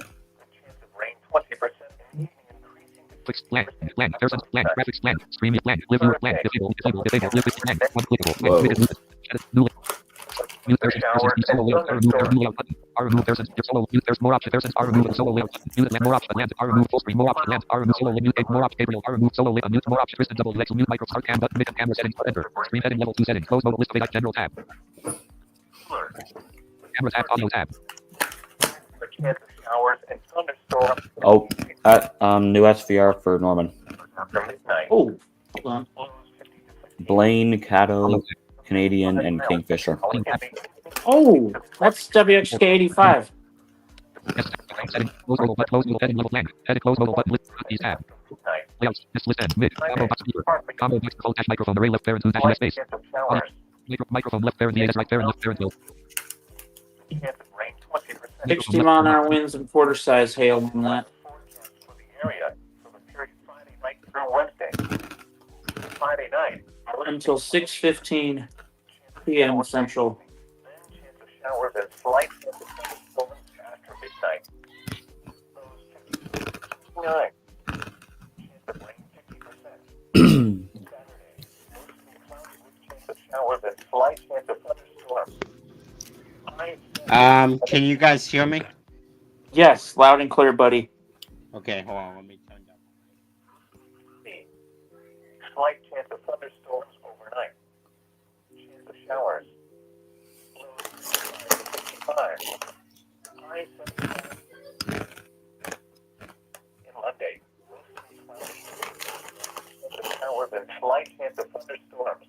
chance of rain 20% in the evening increasing to Blank, blank, person, blank, graphics, blank, streaming, blank, live viewer, blank, disable, blank, unclickable, blank, new, mute person, solo layout, remove layout button, remove persons, solo, mute, there's more options, persons, remove solo layout button, mute, more options, land, remove full screen, more options, land, remove solo, mute, more options, Gabriel, remove solo layout, mute, more options, Kristen, double, Lex, mute, micro, start cam, button, camera settings, enter, screen heading, level 2 settings, close mode, list of AI, general tab, camera tab, audio tab. the chance of showers and thunderstorms Oh, new SVR for Norman. after midnight. Oh, hold on. Blaine, Caddo, Canadian, and Kingfisher. Oh, that's WXK85. Setting, close mobile button, close middle heading level blank, edit close mobile button, list, these tab, layouts, list end, mid, combo box speaker, combo box, full dash microphone, array left parent, dash left space, Chance of showers. microphone left parent, the right parent, left parent, will, Chance of rain 20%. 60 mile an hour winds and quarter size hail on that. Forecast for the area for the period Friday night through Wednesday. Friday night. Until 6:15 p.m. Central. Then chance of showers and slight chance of thunderstorms after midnight. Lows 59. Chance of rain 50%. Saturday. Mostly cloudy with chance of showers and slight chance of thunderstorms. Can you guys hear me? Yes, loud and clear, buddy. Okay, hold on. Let me turn down. Slight chance of thunderstorms overnight. Chance of showers. Lows 55. High 75. In Monday, mostly cloudy. Chance of showers and slight chance of thunderstorms.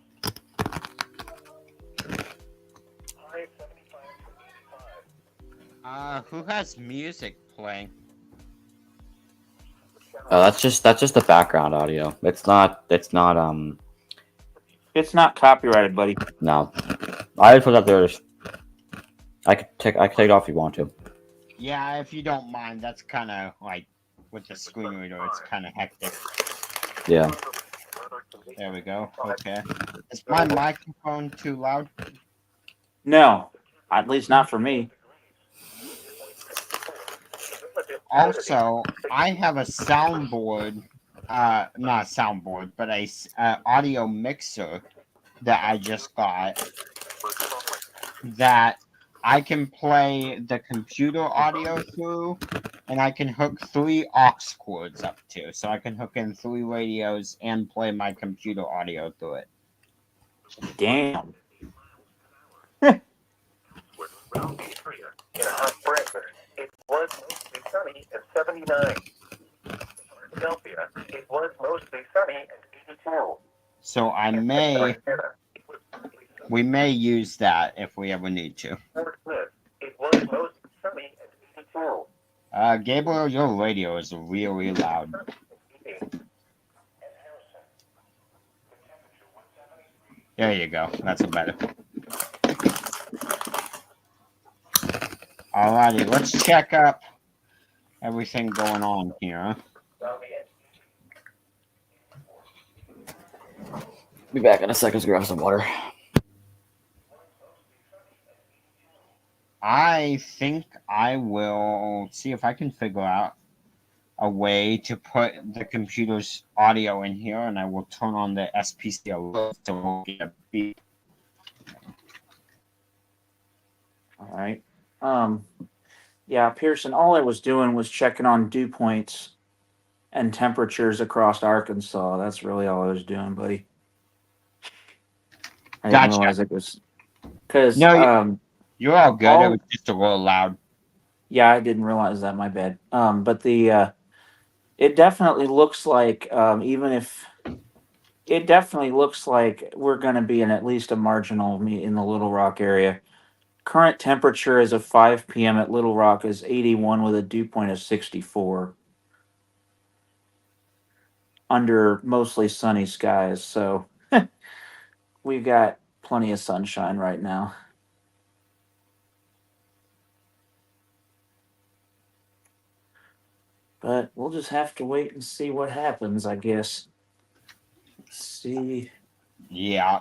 High 75 to 85. Who has music playing? That's just the background audio. It's not It's not copyrighted, buddy. no. I put up there. I could take it off if you want to. Yeah, if you don't mind, that's kind of like with the screen reader, it's kind of hectic. Yeah. There we go. Okay. Is my microphone too loud? No, at least not for me. Also, I have a soundboard, not a soundboard, but a audio mixer that I just got that I can play the computer audio through, and I can hook 3 aux cords up to. So I can hook in 3 radios and play my computer audio through it. Damn. Around the area in a hot breakfast. It was mostly sunny at 79. Philadelphia, it was mostly sunny at 82. So we may use that if we ever need to. Fort Smith, it was mostly sunny at 82. Gabriel, your radio is really loud. There you go. That's a better. Alrighty, let's check up everything going on here. Be back in a second to grab some water. I think I will see if I can figure out a way to put the computer's audio in here, and I will turn on the SPC alert so we'll get a beep. All right. Yeah, Pearson, all I was doing was checking on dew points and temperatures across Arkansas. That's really all I was doing, buddy. I didn't realize it was because you're all good. It was just a little loud. Yeah, I didn't realize that. My bad. But it definitely looks like it definitely looks like we're going to be in at least a marginal in the Little Rock area. Current temperature as of 5 p.m. at Little Rock is 81 with a dew point of 64 under mostly sunny skies. So we've got plenty of sunshine right now. But we'll just have to wait and see what happens, I guess. Let's see. Yeah.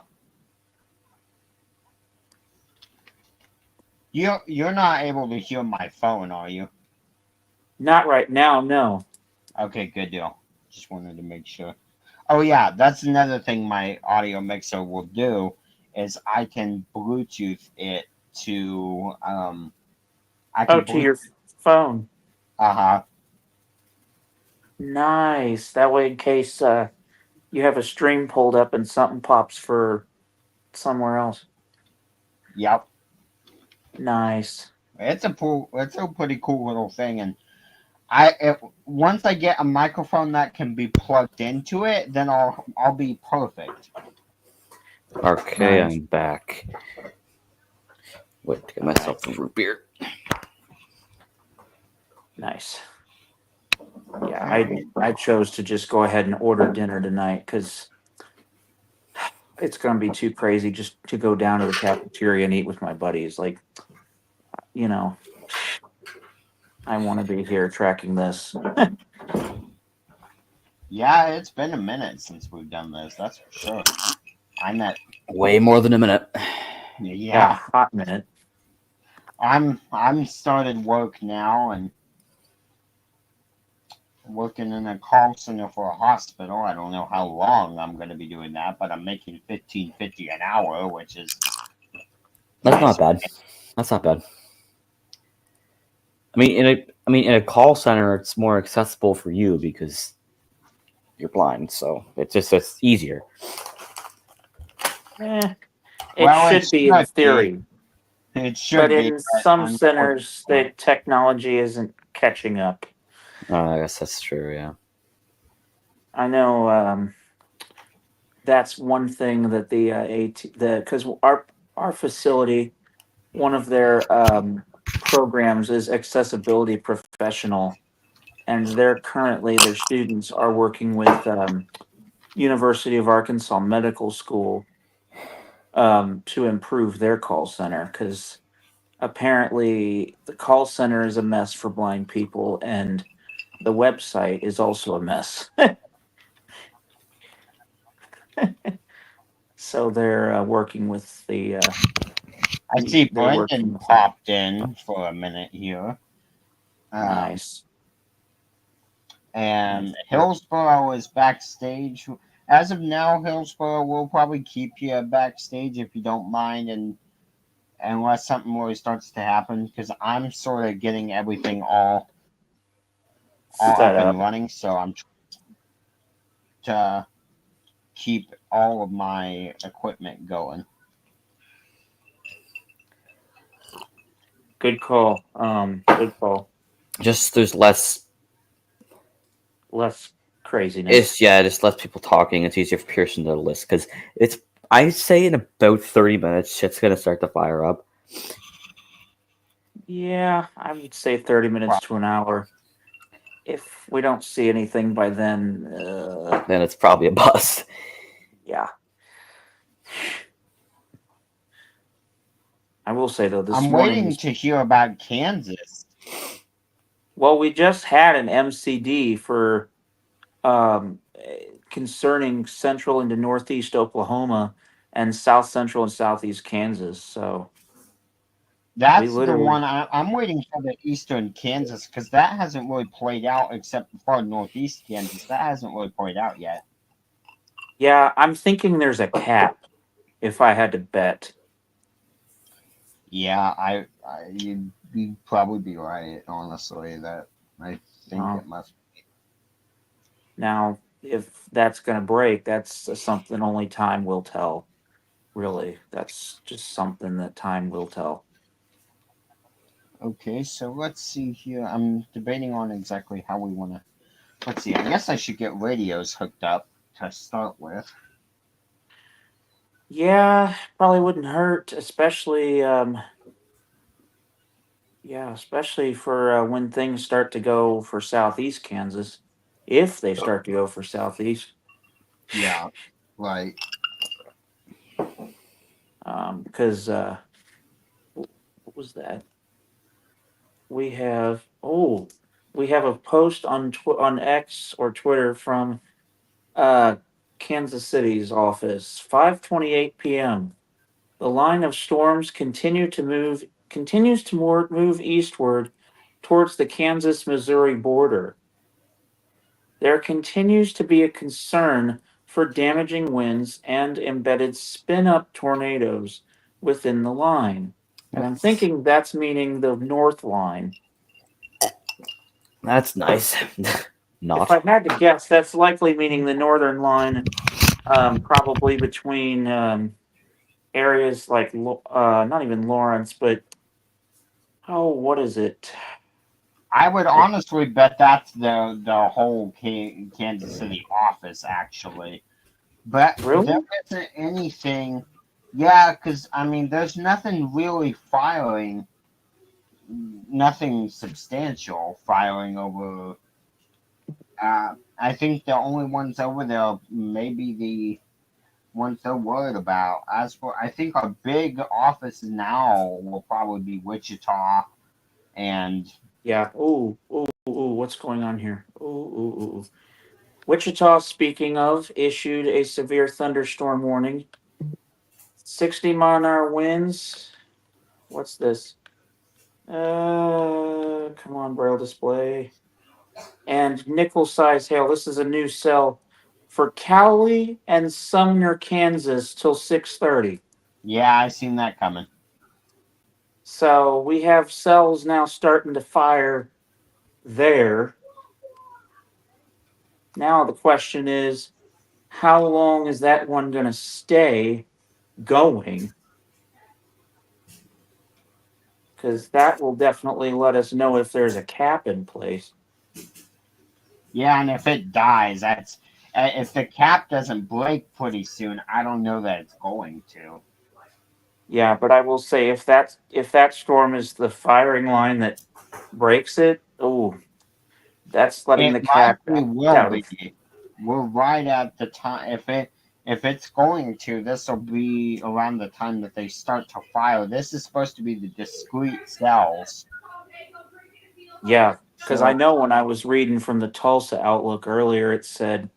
You're not able to hear my phone, are you? Not right now, no. Okay, good deal. Just wanted to make sure. Oh yeah, that's another thing my audio mixer will do is I can Bluetooth it to to your phone. Uh-huh. Nice. That way, in case you have a stream pulled up and something pops for somewhere else. Yep. Nice. It's a pretty cool little thing, and once I get a microphone that can be plugged into it, then I'll be perfect. Okay, Nice. I'm back. Wait to get myself some root beer. Nice. Yeah, I chose to just go ahead and order dinner tonight because it's going to be too crazy just to go down to the cafeteria and eat with my buddies. Like, you know, I want to be here tracking this. Yeah, it's been a minute since we've done this. That's for sure. I'm at Way more than a minute. yeah. Hot minute. I'm started work now and working in a call center for a hospital. I don't know how long I'm going to be doing that, but I'm making $15.50 an hour, which is That's not bad. That's not bad. I mean, in a call center, it's more accessible for you because you're blind, so it's easier. It Well, should be in theory. It should But be. in some centers, the technology isn't catching up. I guess that's true, yeah. I know that's one thing that because our facility, one of their programs is accessibility professional, and their students are working with University of Arkansas Medical School to improve their call center because apparently the call center is a mess for blind people and the website is also a mess. So they're working with the I see Brendan popped in for a minute here. Nice. And Hillsborough is backstage. As of now, Hillsborough will probably keep you backstage if you don't mind, and unless something really starts to happen, because I'm sort of getting everything all up Set and up. running, so I'm trying to keep all of my equipment going. Good call. Good call. Just there's less. Less craziness. Just less people talking. It's easier for Pearson to list because it's. I say in about 30 minutes, shit's gonna start to fire up. Yeah, I would say 30 minutes to an hour. If we don't see anything by then, Then it's probably a bust. yeah. I will say though, I'm waiting to hear about Kansas. Well, we just had an MCD for concerning central into northeast Oklahoma and south central and southeast Kansas. So that's the one I'm waiting for, the eastern Kansas, because that hasn't really played out except for northeast Kansas. That hasn't really played out yet. Yeah, I'm thinking there's a cap. If I had to bet. Yeah, you'd probably be right. Honestly, that I think it must be. Now, if that's going to break, that's something only time will tell. Really, that's just something that time will tell. Okay, so let's see here. I'm debating on exactly how we want to. Let's see. I guess I should get radios hooked up to start with. Yeah, probably wouldn't hurt, especially especially for when things start to go for southeast Kansas, if they start to go for southeast. Yeah, right. Because what was that? We have a post on X or Twitter from Kansas City's office, 5:28 p.m. The line of storms continues to move eastward towards the Kansas-Missouri border. There continues to be a concern for damaging winds and embedded spin-up tornadoes within the line. And I'm thinking that's meaning the north line. That's nice. Not. If I had to guess, that's likely meaning the northern line, probably between areas like not even Lawrence, but what is it? I would honestly bet that's the whole Kansas City office, actually. But really? There isn't anything. Yeah, because I mean, there's nothing really filing, nothing substantial filing over. I think the only ones over there maybe the ones they're worried about. As for, I think our big office now will probably be Wichita, and yeah. What's going on here? Wichita, speaking of, issued a severe thunderstorm warning. 60-mile-an-hour winds. What's this? Come on, Braille display. And nickel-size hail. This is a new cell for Cowley and Sumner, Kansas, till 6:30. Yeah, I seen that coming. So we have cells now starting to fire there. Now the question is, how long is that one going to stay going? Because that will definitely let us know if there's a cap in place. Yeah, and if it dies, that's if the cap doesn't break pretty soon, I don't know that it's going to. Yeah, but I will say if that storm is the firing line that breaks it, that's letting the cap will be. We're right at the time. If it's going to, this will be around the time that they start to fire. This is supposed to be the discrete cells. Yeah, because I know when I was reading from the Tulsa Outlook earlier, it said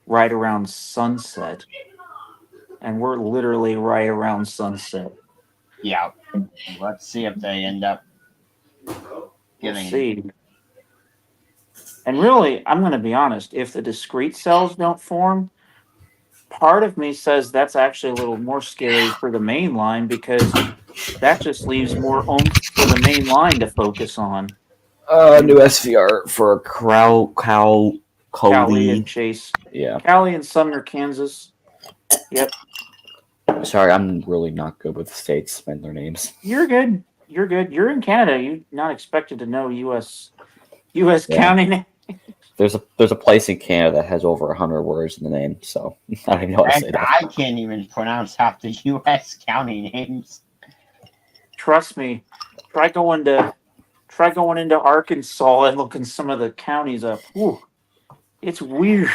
right around sunset. And we're literally right around sunset. Yeah. Let's see if they end up getting... We'll see. And really, I'm going to be honest, if the discrete cells don't form, part of me says that's actually a little more scary for the main line, because that just leaves more oomph for the main line to focus on. New SVR for Cali Coley. and Chase. Yeah. Cali and Sumner, Kansas. Yep. Sorry, I'm really not good with states and their names. You're good. You're good. You're in Canada. You're not expected to know U.S. Yeah. county name. There's a place in Canada that has over 100 words in the name, so I don't even know how to say And that. I can't even pronounce half the U.S. county names. Trust me. Try going into Arkansas and looking some of the counties up. Ooh, it's weird.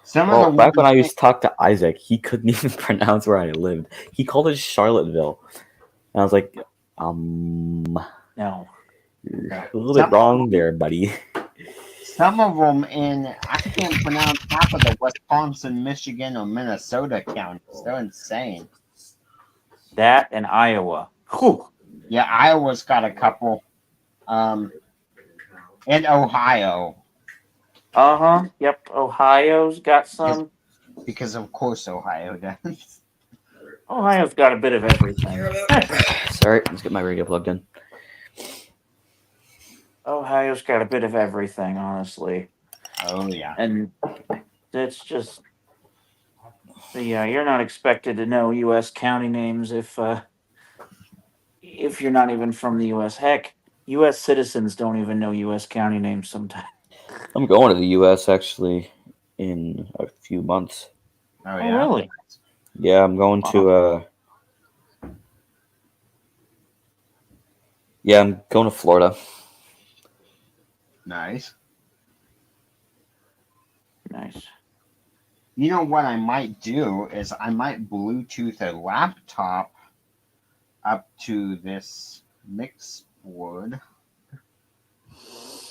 Some Well, of the back when I ones- used to talk to Isaac, he couldn't even pronounce where I lived. He called it Charlottesville. And I was like, No. you're a little bit wrong there, buddy. Some of them I can't pronounce half of the Wisconsin, Michigan, or Minnesota counties. They're insane. That and Iowa. Whew. Yeah, Iowa's got a couple. And Ohio. Uh-huh. Yep. Ohio's got some. Because of course Ohio does. Ohio's got a bit of everything. Sorry, let's get my radio plugged in. Ohio's got a bit of everything, honestly. Oh yeah. And it's just, yeah, you're not expected to know U.S. county names if you're not even from the U.S. Heck, U.S. citizens don't even know U.S. county names sometimes. I'm going to the U.S. actually in a few months. Oh Oh, yeah. really? Yeah, I'm going to I'm going to Florida. Nice. Nice. You know what I might do is I might Bluetooth a laptop up to this mix board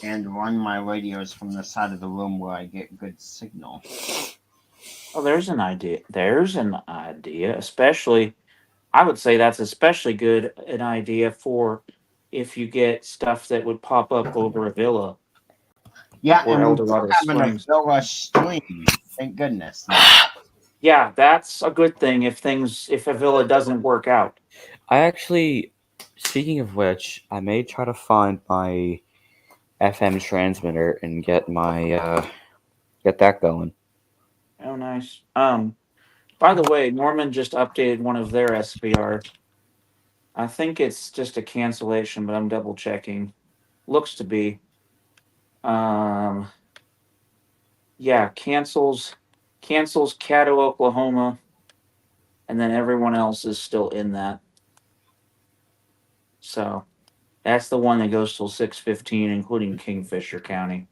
and run my radios from the side of the room where I get good signal. Oh, there's an idea. Especially, I would say that's especially good an idea for if you get stuff that would pop up over a villa. Yeah, Or and El we're Dorado having a Springs. villa stream. Thank goodness. Yeah, that's a good thing if a villa doesn't work out. I actually, speaking of which, I may try to find my FM transmitter and get that going. Oh, nice. By the way, Norman just updated one of their SVRs. I think it's just a cancellation, but I'm double checking. Looks to be. Yeah, cancels Caddo, Oklahoma, and then everyone else is still in that. So that's the one that goes till 6:15, including Kingfisher County.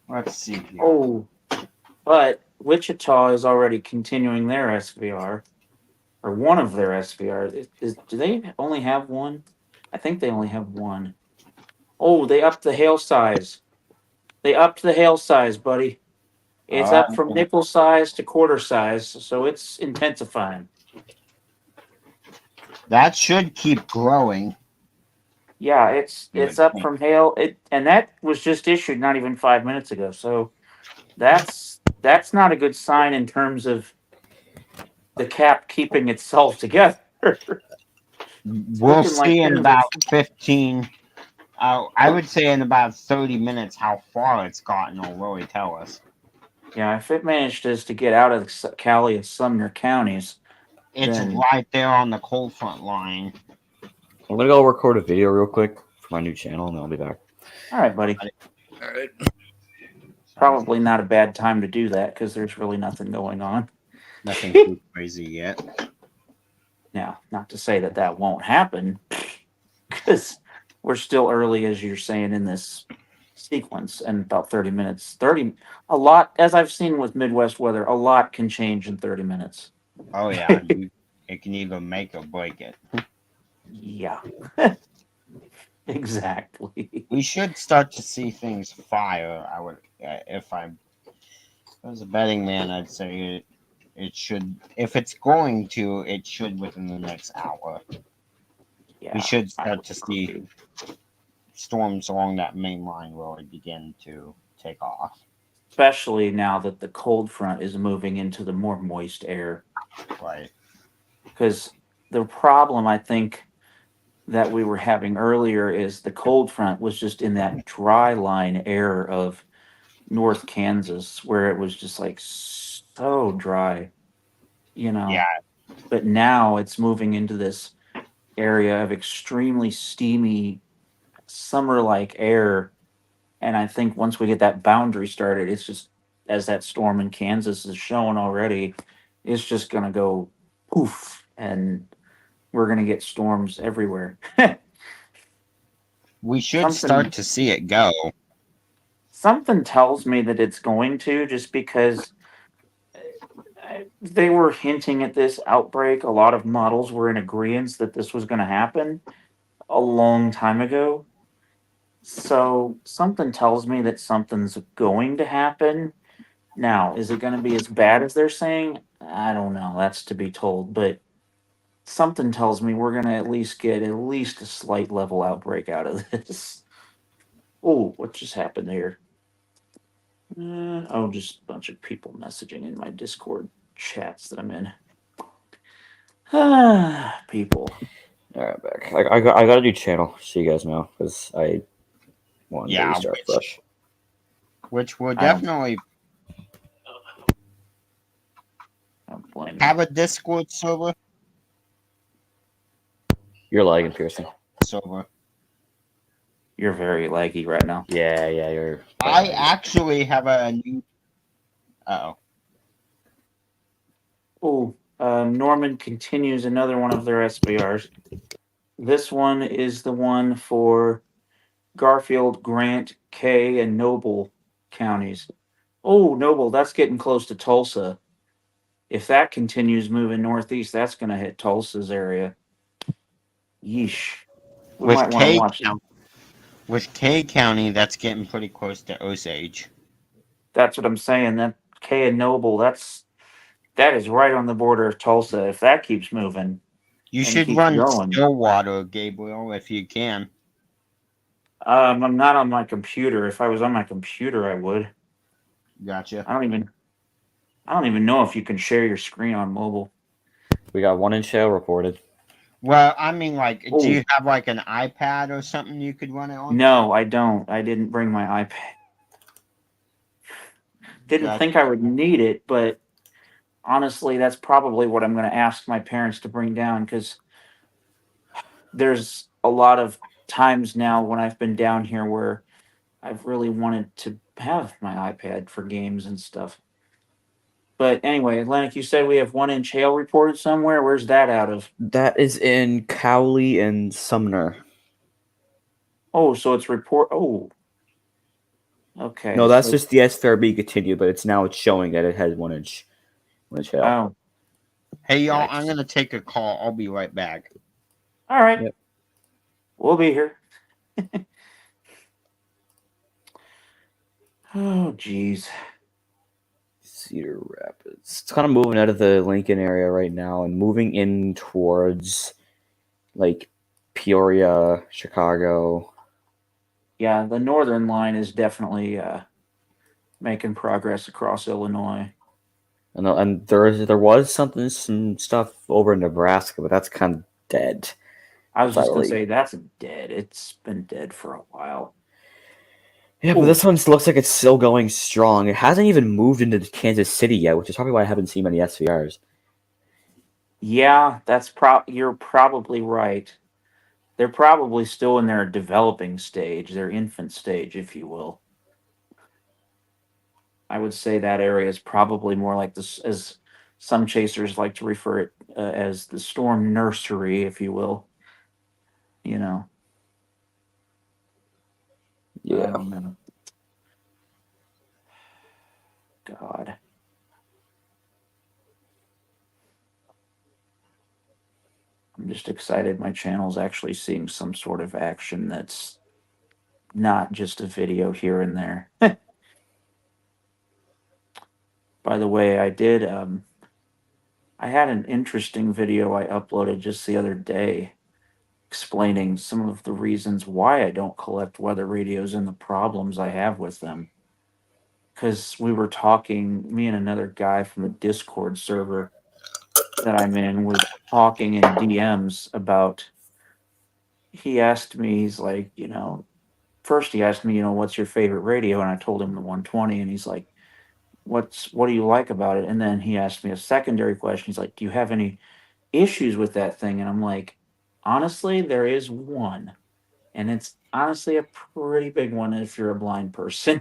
Let's see here. Oh, but Wichita is already continuing their SVR, or one of their SVRs. Do they only have one? I think they only have one. Oh, they upped the hail size. They upped the hail size, buddy. It's up from nickel size to quarter size, so it's intensifying. That should keep growing. Yeah, it's up from hail. And that was just issued not even 5 minutes ago. So that's not a good sign in terms of the cap keeping itself together. We'll see in about 15. I would say in about 30 minutes how far it's gotten will really tell us. Yeah, if it manages to get out of the Cali and Sumner counties, it's right there on the cold front line. I'm gonna go record a video real quick for my new channel, and then I'll be back. All right, buddy. All right. Probably not a bad time to do that because there's really nothing going on. Nothing too crazy yet. Now, not to say that won't happen, because we're still early, as you're saying, in this sequence, and about 30 minutes. A lot, as I've seen with Midwest weather, a lot can change in 30 minutes. Oh, yeah. It can either make or break it. Yeah. Exactly. We should start to see things fire. I would, if I was a betting man, I'd say it should. If it's going to, it should within the next hour. Yeah, we should start to see storms along that main line really begin to take off. Especially now that the cold front is moving into the more moist air. Right. Because the problem I think that we were having earlier is the cold front was just in that dry line air of North Kansas where it was just like so dry, you know. Yeah. But now it's moving into this area of extremely steamy summer-like air, and I think once we get that boundary started, it's just as that storm in Kansas is showing already, it's just gonna go poof, and we're gonna get storms everywhere. We should Something- start to see it go. Something tells me that it's going to, just because they were hinting at this outbreak. A lot of models were in agreement that this was going to happen a long time ago. So something tells me that something's going to happen. Now, is it going to be as bad as they're saying? I don't know. That's to be told. But something tells me we're going to at least get at least a slight level outbreak out of this. Oh, what just happened here? Just a bunch of people messaging in my Discord chats that I'm in. People. All right, back. I got a new channel, so you guys know, because I wanted to restart fresh. Which will definitely have a Discord server. You're lagging, Pearson. Server. You're very laggy right now. Yeah, you're. I actually have a new. Norman continues another one of their SBRs. This one is the one for Garfield, Grant, Kay, and Noble counties. Oh, Noble, that's getting close to Tulsa. If that continues moving northeast, that's going to hit Tulsa's area. Yeesh. We might want to watch them. With Kay County, that's getting pretty close to Osage. That's what I'm saying. That Kay and Noble, that is right on the border of Tulsa. If that keeps moving, you should run Stillwater, Gabriel, if you can. I'm not on my computer. If I was on my computer, I would. Gotcha. I don't even know if you can share your screen on mobile. We got one in shale reported. Well, I mean, do you have an iPad or something you could run it on? No, I don't. I didn't bring my iPad. Didn't think I would need it, but honestly, that's probably what I'm going to ask my parents to bring down, because there's a lot of times now when I've been down here where I've really wanted to have my iPad for games and stuff. But anyway, Atlantic, you said we have 1 inch hail reported somewhere. Where's that out of? That is in Cowley and Sumner. Oh, so it's report. Oh, okay. No, that's just the SFRB continued, but it's showing that it has 1 inch. 1 inch hail. Oh. Hey, y'all, I'm going to take a call. I'll be right back. All right. Yep. We'll be here. Oh, geez. Cedar Rapids. It's kind of moving out of the Lincoln area right now and moving in towards Peoria, Chicago. Yeah, the northern line is definitely making progress across Illinois. And there was some stuff over in Nebraska, but that's kind of dead. I was just going to say that's dead. It's been dead for a while. Yeah, but this one looks like it's still going strong. It hasn't even moved into Kansas City yet, which is probably why I haven't seen many SVRs. Yeah, you're probably right. They're probably still in their developing stage, their infant stage, if you will. I would say that area is probably more like this, as some chasers like to refer it as the storm nursery, if you will. You know. Yeah. God. I'm just excited my channel's actually seeing some sort of action that's not just a video here and there. By the way, I had an interesting video I uploaded just the other day explaining some of the reasons why I don't collect weather radios and the problems I have with them. Because we were talking, me and another guy from the Discord server that I'm in were talking in DMs about. He asked me, he's like, first he asked me, what's your favorite radio? And I told him the 120, and he's like, what do you like about it? And then he asked me a secondary question. He's like, do you have any issues with that thing? And I'm like, honestly, there is one. And it's honestly a pretty big one if you're a blind person.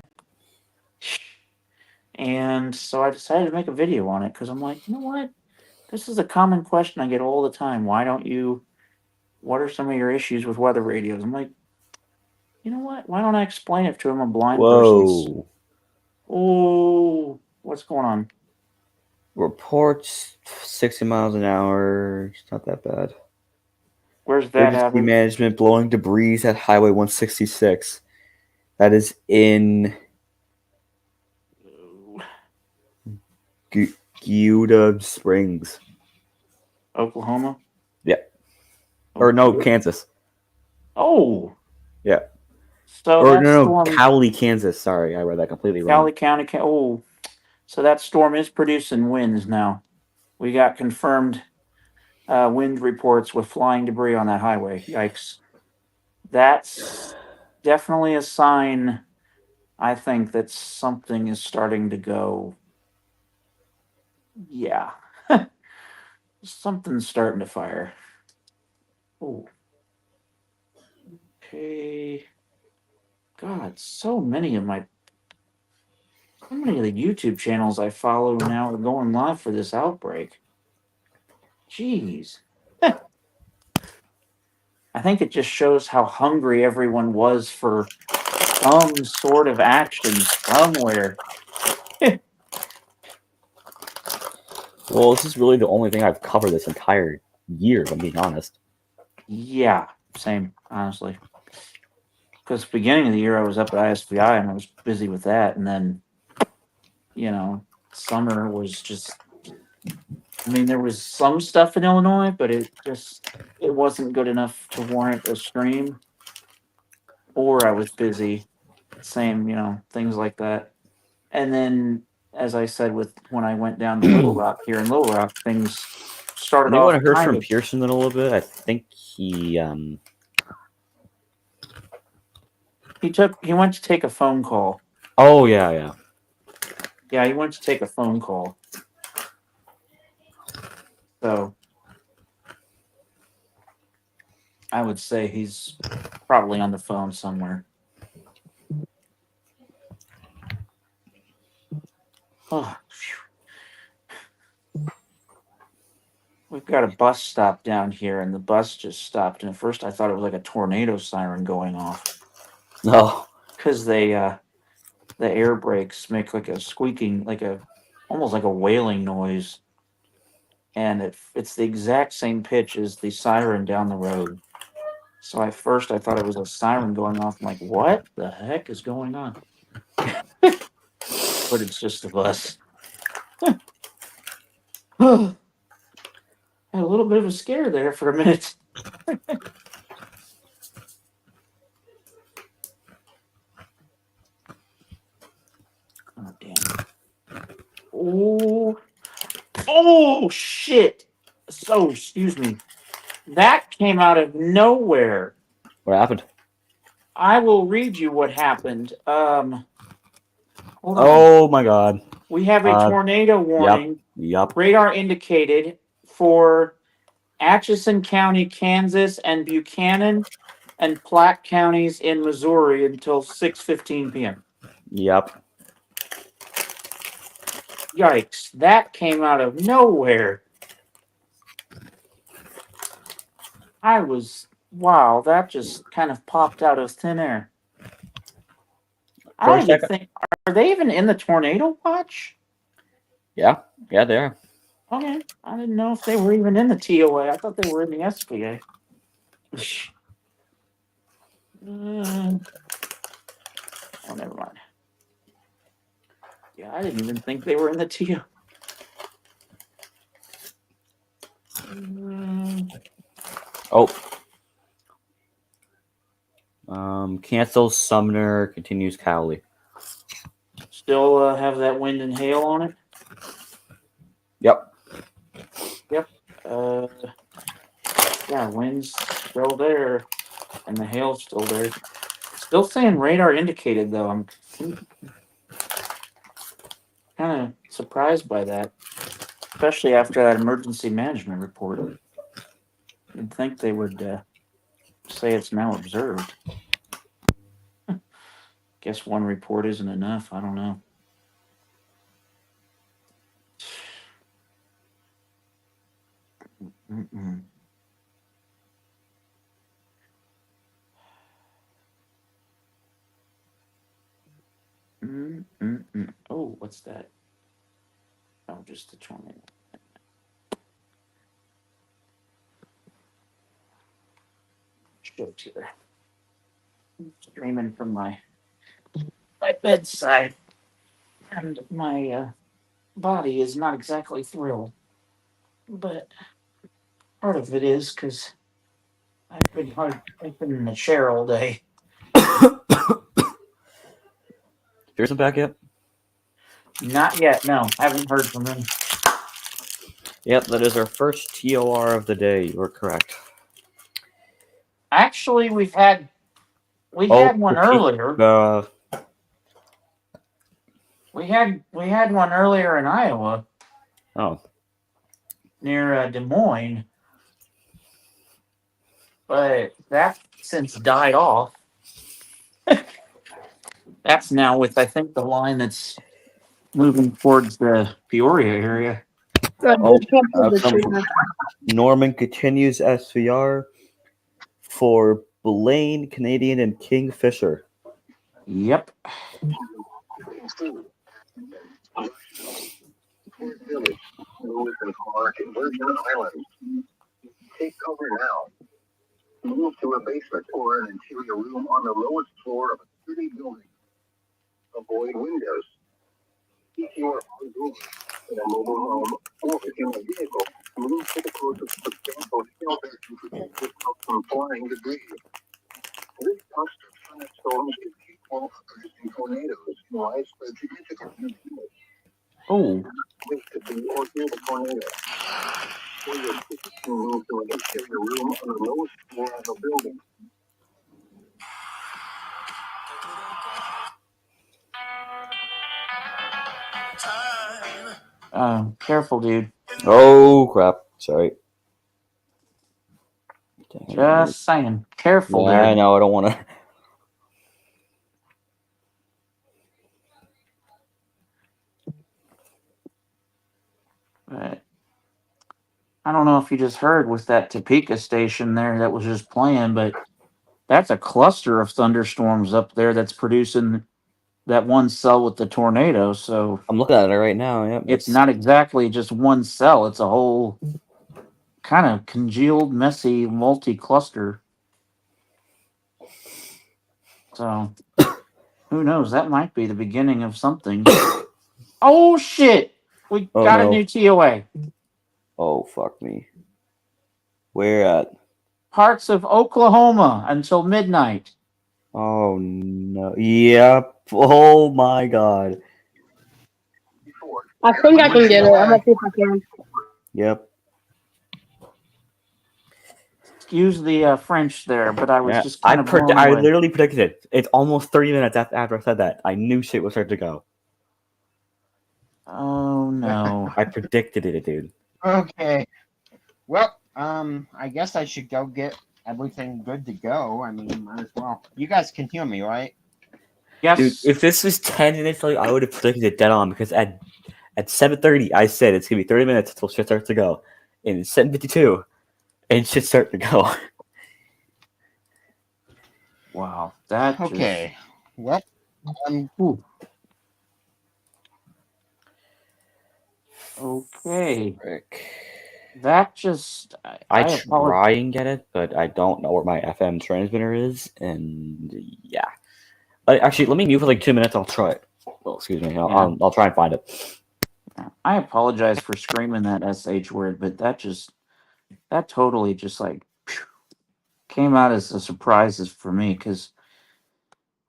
And so I decided to make a video on it because I'm like, you know what? This is a common question I get all the time. What are some of your issues with weather radios? I'm like, you know what? Why don't I explain it to him? A blind person. Oh, what's going on? Reports 60 miles an hour. It's not that bad. Where's that Emergency management blowing debris at Highway 166. That is in Gouda Springs, Oklahoma? Yeah. Or no, Kansas. Oh. Yeah. So or no, Cowley, Kansas. Sorry, I read that completely wrong. Cowley County. Oh. So that storm is producing winds now. We got confirmed wind reports with flying debris on that highway. Yikes. That's definitely a sign, I think, that something is starting to go. Yeah. Something's starting to fire. Oh. Okay. God, so many of the YouTube channels I follow now are going live for this outbreak. Jeez. I think it just shows how hungry everyone was for some sort of action somewhere. Well, this is really the only thing I've covered this entire year, if I'm being honest. Yeah, same, honestly. Because beginning of the year, I was up at ISVI and I was busy with that. And then, summer was just... I mean, there was some stuff in Illinois, but it wasn't good enough to warrant a stream. Or I was busy. Same, things like that. And then, as I said, when I went down to Little Rock here in Little Rock, things started off. Anyone heard from Pearson in a little bit? I think he went to take a phone call. Oh yeah. Yeah, he went to take a phone call. So I would say he's probably on the phone somewhere. Oh, phew. We've got a bus stop down here, and the bus just stopped. And at first I thought it was like a tornado siren going off. No. Because the air brakes make like a squeaking, almost like a wailing noise. And it's the exact same pitch as the siren down the road. So at first I thought it was a siren going off. I'm like, what the heck is going on? But it's just a bus. Had a little bit of a scare there for a minute. Oh, damn. Oh, shit. So, excuse me. That came out of nowhere. What happened? I will read you what happened. Hold on. Oh my God. We have a tornado warning. Yep. Radar indicated for Atchison County, Kansas, and Buchanan and Platte counties in Missouri until 6:15 p.m. Yep. Yikes. That came out of nowhere. Wow, that just kind of popped out of thin air. I don't even think, are they even in the tornado watch? Yeah, they are. Okay, I didn't know if they were even in the TOA. I thought they were in the SPA. Oh, never mind. Yeah, I didn't even think they were in the TOA. Cancel Sumner, continues Cowley. Still have that wind and hail on it? Yep. Yep. Yeah, wind's still there, and the hail's still there. Still saying radar indicated, though. I'm kind of surprised by that, especially after that emergency management report. You'd think they would say it's now observed. Guess one report isn't enough. I don't know. Mm-mm. Mm-mm-mm. Oh, what's that? Oh, just the tornado. Show here. Streaming from my bedside, and my body is not exactly thrilled, but part of it is because I've been in the chair all day. Pearson back yet? Not yet. No, haven't heard from him. Yep, that is our first TOR of the day. You were correct. Actually, we had one earlier. We had one earlier in Iowa. Oh. Near Des Moines, but that since died off. That's now with, I think, the line that's moving towards the Peoria area. Norman continues SVR for Blaine, Canadian, and Kingfisher. Yep. Village, Lewis Park, and Virgin Islands. Take cover now. Move to a basement or an interior room on the lowest floor of a city building. Avoid windows. If you are outdoors in a mobile home or in a vehicle, move to the closest substantial shelter to protect yourself from flying debris. This gust of thunderstorms is capable of producing tornadoes in widespread significance. Oh. Wait to see or hear the tornado. Or your position move to an interior room on the lowest floor of a building. Careful, dude. Oh crap! Sorry. Just saying. Careful, yeah, there. I know. I don't want to. But I don't know if you just heard with that Topeka station there that was just playing, but that's a cluster of thunderstorms up there that's producing that one cell with the tornado. So I'm looking at it right now. Yeah, it's not exactly just one cell. It's a whole kind of congealed, messy, multi-cluster. So who knows? That might be the beginning of something. Oh shit! We got a new TOA. Oh fuck me. Where at? Parts of Oklahoma until midnight. Oh no. Yep. Oh my god. I think I can get it. I'm gonna see if I can. Yep. Excuse the French there, but I was just kind of I literally predicted it. It's almost 30 minutes after I said that. I knew shit was starting to go. Oh no. I predicted it, dude. Okay. Well, I guess I should go get everything good to go. I mean, might as well. You guys can hear me, right? Yes. Dude, if this was 10 minutes late, I would have predicted it dead on because at 7:30 I said it's gonna be 30 minutes until shit starts to go. And it's 7:52 and shit starting to go. Wow. That okay. Well, okay. Frick. That just I try and get it, but I don't know where my FM transmitter is, and yeah. Actually, let me mute for like 2 minutes. I'll try it. Well, excuse me. I'll try and find it. I apologize for screaming that SH word, but that totally just like came out as a surprise for me because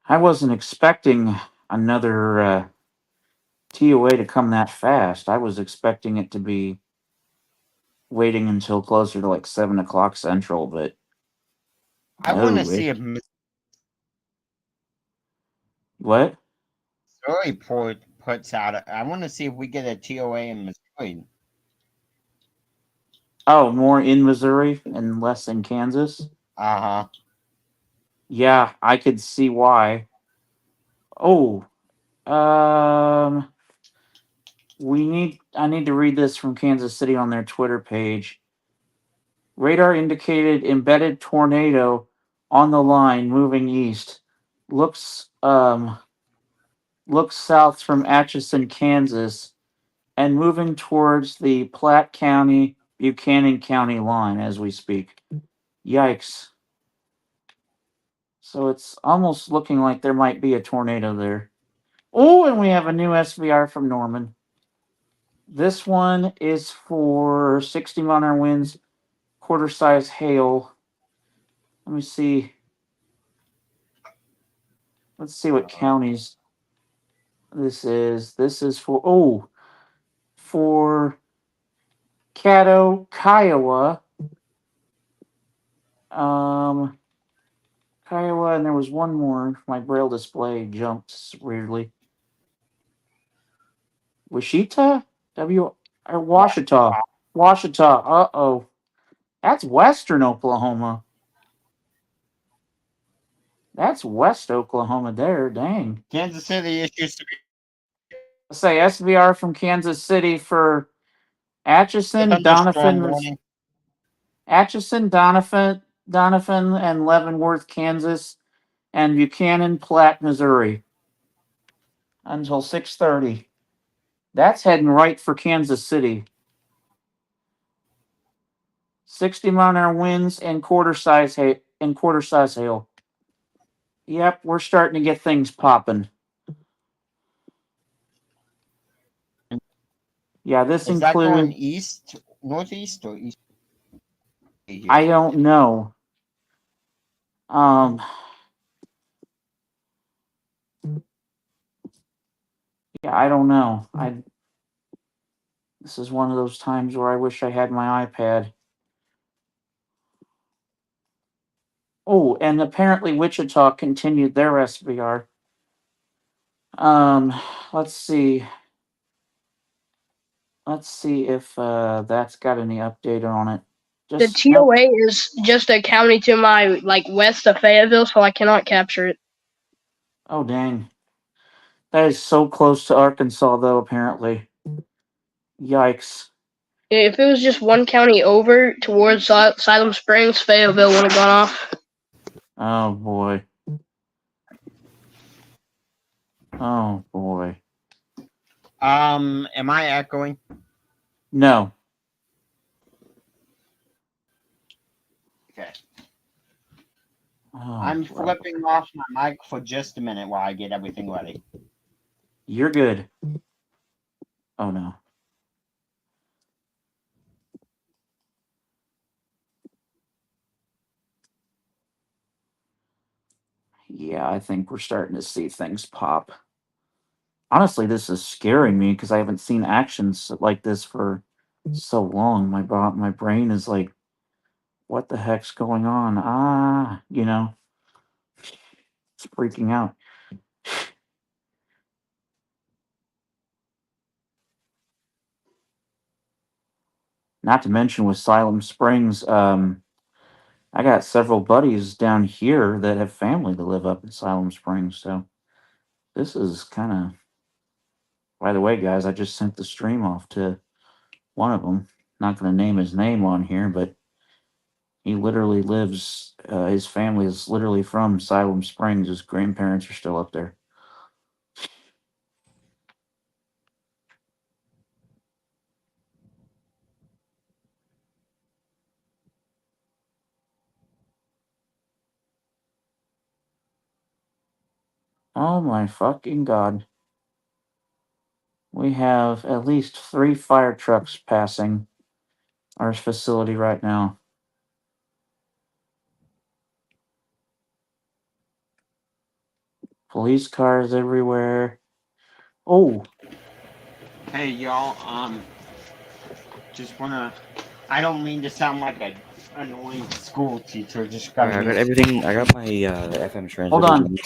I wasn't expecting another TOA to come that fast. I was expecting it to be waiting until closer to like 7 o'clock Central, but I want to no, see it, if what? Missouri puts out. I want to see if we get a TOA in Missouri. Oh, more in Missouri and less in Kansas? Uh-huh. Yeah, I could see why. Oh, um, I need to read this from Kansas City on their Twitter page. Radar indicated embedded tornado on the line moving east. Looks south from Atchison, Kansas, and moving towards the Platte County, Buchanan County line as we speak. Yikes. So it's almost looking like there might be a tornado there. Oh, and we have a new SVR from Norman. This one is for 60 mile an hour winds, quarter size hail. Let me see. Let's see what counties this is. This is for Caddo, Kiowa. Kiowa, and there was one more. My braille display jumped weirdly. Wichita? Washita. Washita. Uh-oh. That's western Oklahoma. That's West Oklahoma there. Dang. Kansas City issues to be. Let's say SVR from Kansas City for Atchison, Thunderstorm Donovan, warning. Donovan, and Leavenworth, Kansas, and Buchanan, Platte, Missouri, until 6:30. That's heading right for Kansas City. 60 mile an hour winds and quarter size hail. Yep, we're starting to get things popping. Yeah, this Is that going includes. east, northeast, or east? I don't know. Yeah, I don't know. This is one of those times where I wish I had my iPad. Oh, and apparently Wichita continued their SVR. Let's see. Let's see if that's got any update on it. The TOA is just a county to my west of Fayetteville, so I cannot capture it. Oh dang. That is so close to Arkansas though, apparently. Yikes. If it was just one county over towards Siloam Springs, Fayetteville would have gone off. Oh boy. Oh boy. Am I echoing? No. Okay. Oh, I'm flipping off my mic for just a minute while I get everything ready. You're good. Oh no. Yeah, I think we're starting to see things pop. Honestly, this is scaring me because I haven't seen actions like this for so long. My brain is like, what the heck's going on? It's freaking out. Not to mention with Siloam Springs, I got several buddies down here that have family that live up in Siloam Springs, so this is kind of. By the way, guys, I just sent the stream off to one of them. Not going to name his name on here, but he literally lives. His family is literally from Siloam Springs. His grandparents are still up there. Oh my fucking god. We have at least 3 fire trucks passing our facility right now. Police cars everywhere. Oh. Hey y'all, just wanna I don't mean to sound like an annoying school teacher. Just All gotta right, I be. got everything. I got my FM transmitter.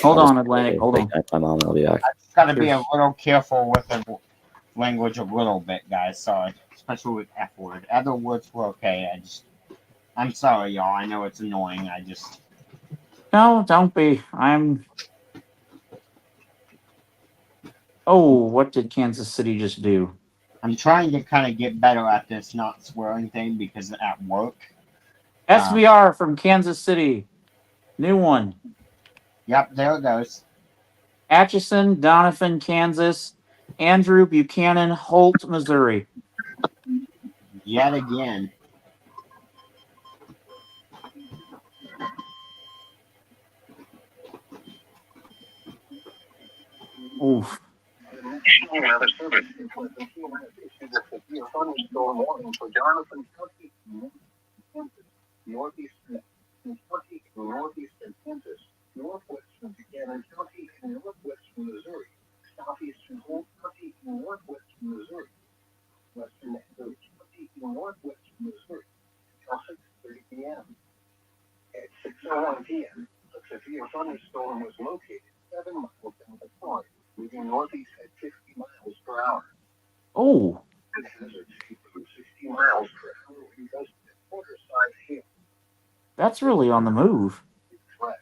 Hold on, Atlantic. Hold on. My mom will be back. I just gotta be a Here's- little careful with the language a little bit, guys. Sorry, especially with F word. Other words were okay. I'm sorry, y'all. I know it's annoying. No, don't be. Oh, what did Kansas City just do? I'm trying to kind of get better at this not swearing thing because at work. SVR from Kansas City. New one. Yep, there it goes. Atchison, Donovan, Kansas. Andrew, Buchanan, Holt, Missouri. Yet again. Oof. Northeastern Kansas, northwestern Buchanan County, and northwestern Missouri, southeastern Holt County, and northwestern Missouri, western Andrew County, and northwestern Missouri, until 6:30 p.m. At 6:01 p.m., a severe thunderstorm was located 7 miles down the coast, moving northeast at 50 miles per hour. Oh. It has a speed of 60 miles per hour and gusted at quarter-size hail. That's really on the move. Threat.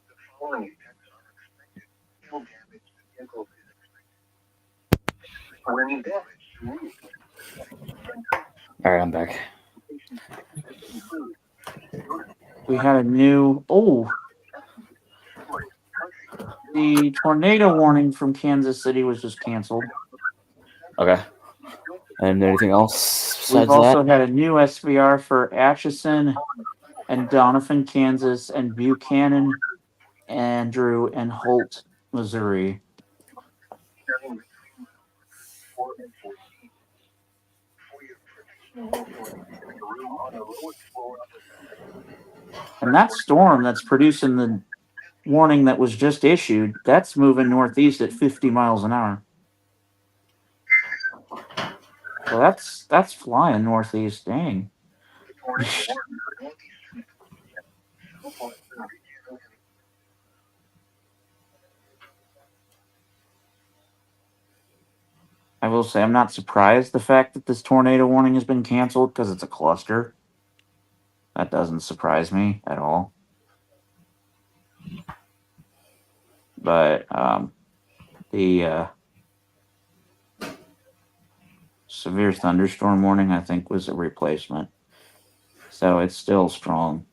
The following effects are expected. Hail damage to vehicles is expected. Wind damage to roofs. All right, I'm back. We had a new. Oh. The tornado warning from Kansas City was just canceled. Okay. And anything else We've besides also that? had a new SVR for Atchison and Donovan, Kansas, and Buchanan, Andrew, and Holt, Missouri. And that storm that's producing the warning that was just issued, that's moving northeast at 50 miles an hour. So that's flying northeast. Dang. I will say I'm not surprised the fact that this tornado warning has been canceled because it's a cluster. That doesn't surprise me at all. But the severe thunderstorm warning, I think, was a replacement. So it's still strong.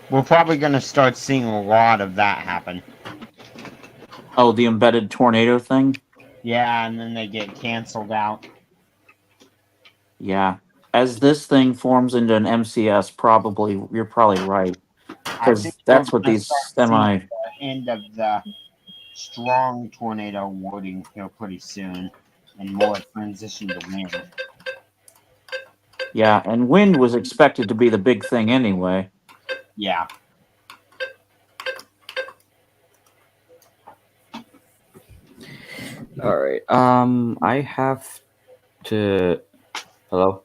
We're probably going to start seeing a lot of that happen. Oh, the embedded tornado thing? Yeah, and then they get canceled out. Yeah. As this thing forms into an MCS, you're probably right. Because that's what these semi. The end of the strong tornado warning here pretty soon, and more transition to wind. Yeah, and wind was expected to be the big thing anyway. Yeah. All right. I have to. Hello.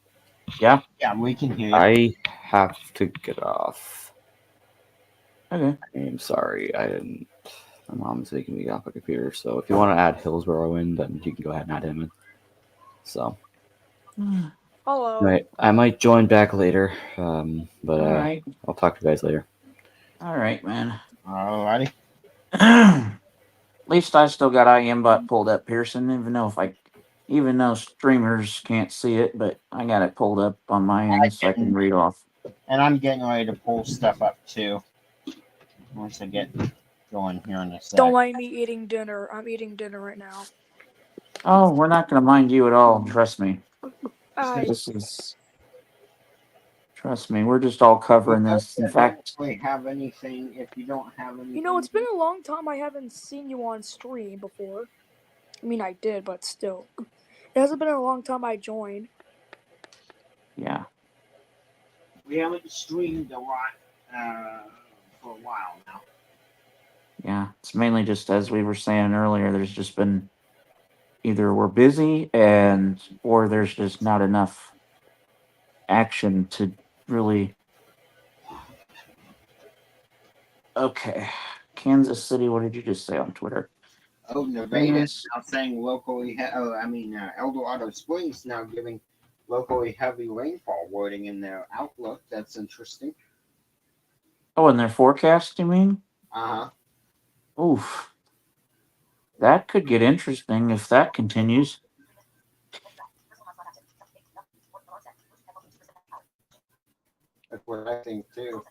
Yeah. Yeah, we can hear you. I have to get off. Okay. I'm sorry. I didn't. My mom's making me get off my computer. So if you want to add Hillsborough in, then you can go ahead and add him in. So. Hello. Right. I might join back later. But All right. I'll talk to you guys later. All right, man. Alrighty. At least I still got IMBot pulled up, Pearson. Even though streamers can't see it, but I got it pulled up on my end so I can read off. And I'm getting ready to pull stuff up too. Once I get going here in a sec. Don't mind me eating dinner. I'm eating dinner right now. Oh, we're not going to mind you at all. Trust me. Trust me. We're just all covering this. In fact, have anything if you don't have anything. You know, it's been a long time I haven't seen you on stream before. I mean, I did, but still. It hasn't been a long time I joined. Yeah. We haven't streamed a lot for a while now. Yeah, it's mainly just as we were saying earlier. There's just been either we're busy or there's just not enough action to really. Okay, Kansas City. What did you just say on Twitter? Oh, Nevada's now saying locally. El Dorado Springs now giving locally heavy rainfall warning in their outlook. That's interesting. Oh, in their forecast, you mean? Uh huh. Oof. That could get interesting if that continues. That's what I think too.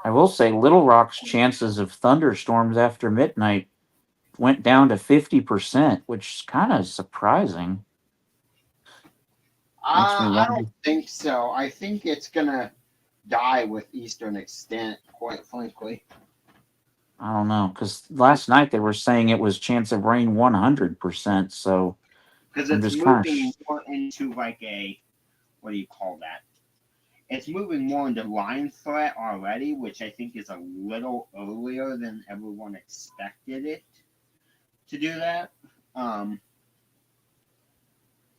I will say Little Rock's chances of thunderstorms after midnight went down to 50%, which is kind of surprising. I don't think so. I think it's gonna die with eastern extent, quite frankly. I don't know, because last night they were saying it was chance of rain 100%. So because it's moving more into like a, what do you call that? It's moving more into line threat already, which I think is a little earlier than everyone expected it to do that.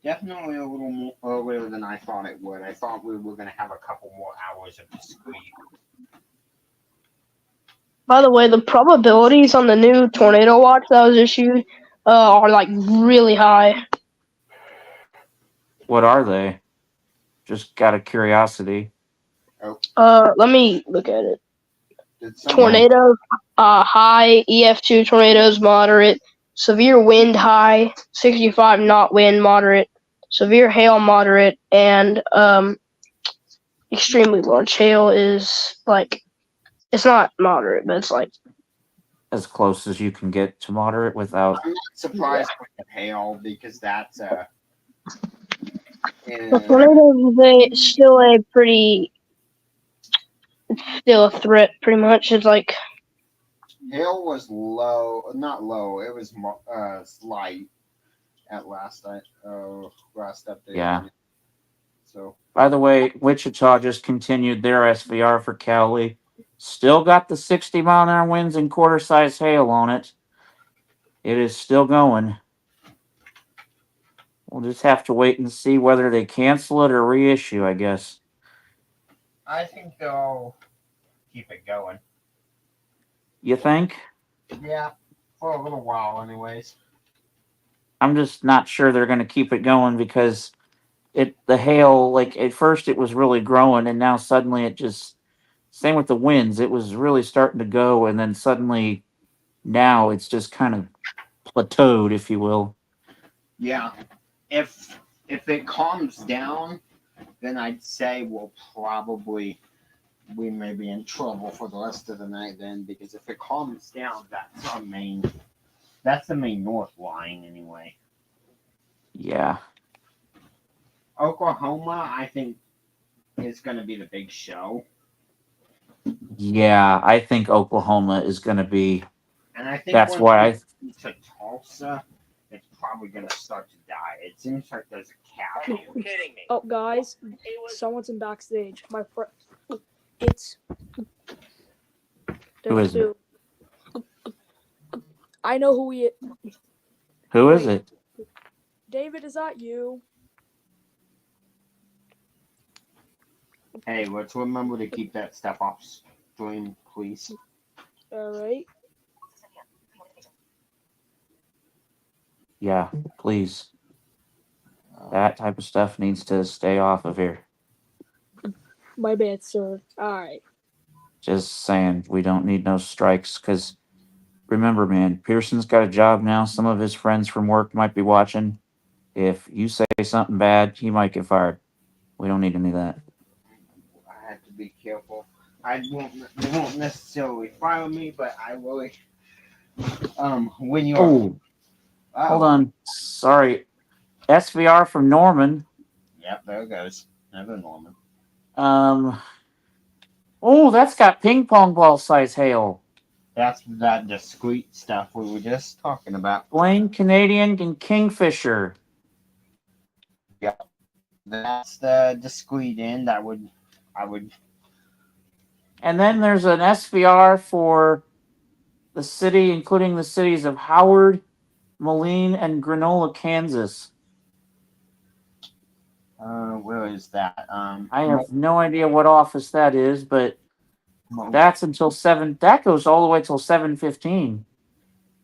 Definitely a little more earlier than I thought it would. I thought we were going to have a couple more hours of discrete. By the way, the probabilities on the new tornado watch that was issued are like really high. What are they? Just out of curiosity. Let me look at it. Tornadoes high, EF2 tornadoes moderate, severe wind high, 65 knot wind moderate, severe hail moderate, and extremely large hail is like, it's not moderate, but it's like as close as you can get to moderate without. I'm not surprised with the hail because that's the tornadoes still a threat pretty much. It's like hail was low, not low. It was slight at last update. Yeah. So. By the way, Wichita just continued their SVR for Cowley. Still got the 60-mile-an-hour winds and quarter-size hail on it. It is still going. We'll just have to wait and see whether they cancel it or reissue, I guess. I think they'll keep it going. You think? Yeah, for a little while anyways. I'm just not sure they're going to keep it going because the hail, like at first it was really growing and now suddenly it just, same with the winds, it was really starting to go and then suddenly now it's just kind of plateaued, if you will. Yeah. If it calms down, then I'd say we may be in trouble for the rest of the night then, because if it calms down, that's the main north line anyway. Yeah. Oklahoma, I think, is going to be the big show. Yeah, I think Oklahoma is going to be. And I think that's why to Tulsa, it's probably going to start to die. It seems like there's a cap. Are you kidding me? Oh, guys, someone's in backstage. My friend, it's. Who is it? I know who he is. Who is it? David, is that you? Hey, let's remember to keep that stuff off stream, please. All right. Yeah, please. That type of stuff needs to stay off of here. My bad, sir. All right. Just saying, we don't need no strikes because remember, man, Pearson's got a job now. Some of his friends from work might be watching. If you say something bad, he might get fired. We don't need any of that. I have to be careful. They won't necessarily fire me, but I will. When you're. Oh, hold on. Sorry. SVR from Norman. Yep, there it goes. Another Norman. Oh, that's got ping pong ball size hail. That's that discrete stuff we were just talking about. Blaine, Canadian, and Kingfisher. Yeah, that's the discrete end. I would And then there's an SVR for the city, including the cities of Howard, Moline, and Granola, Kansas. Where is that? I have no idea what office that is, but that's until 7. That goes all the way till 7:15.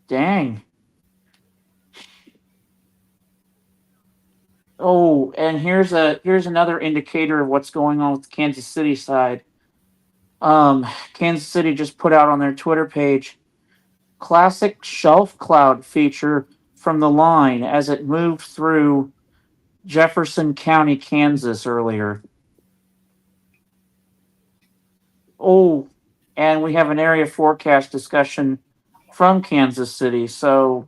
Dang. Oh, and here's another indicator of what's going on with the Kansas City side. Kansas City just put out on their Twitter page classic shelf cloud feature from the line as it moved through Jefferson County, Kansas earlier. Oh, and we have an area forecast discussion from Kansas City. So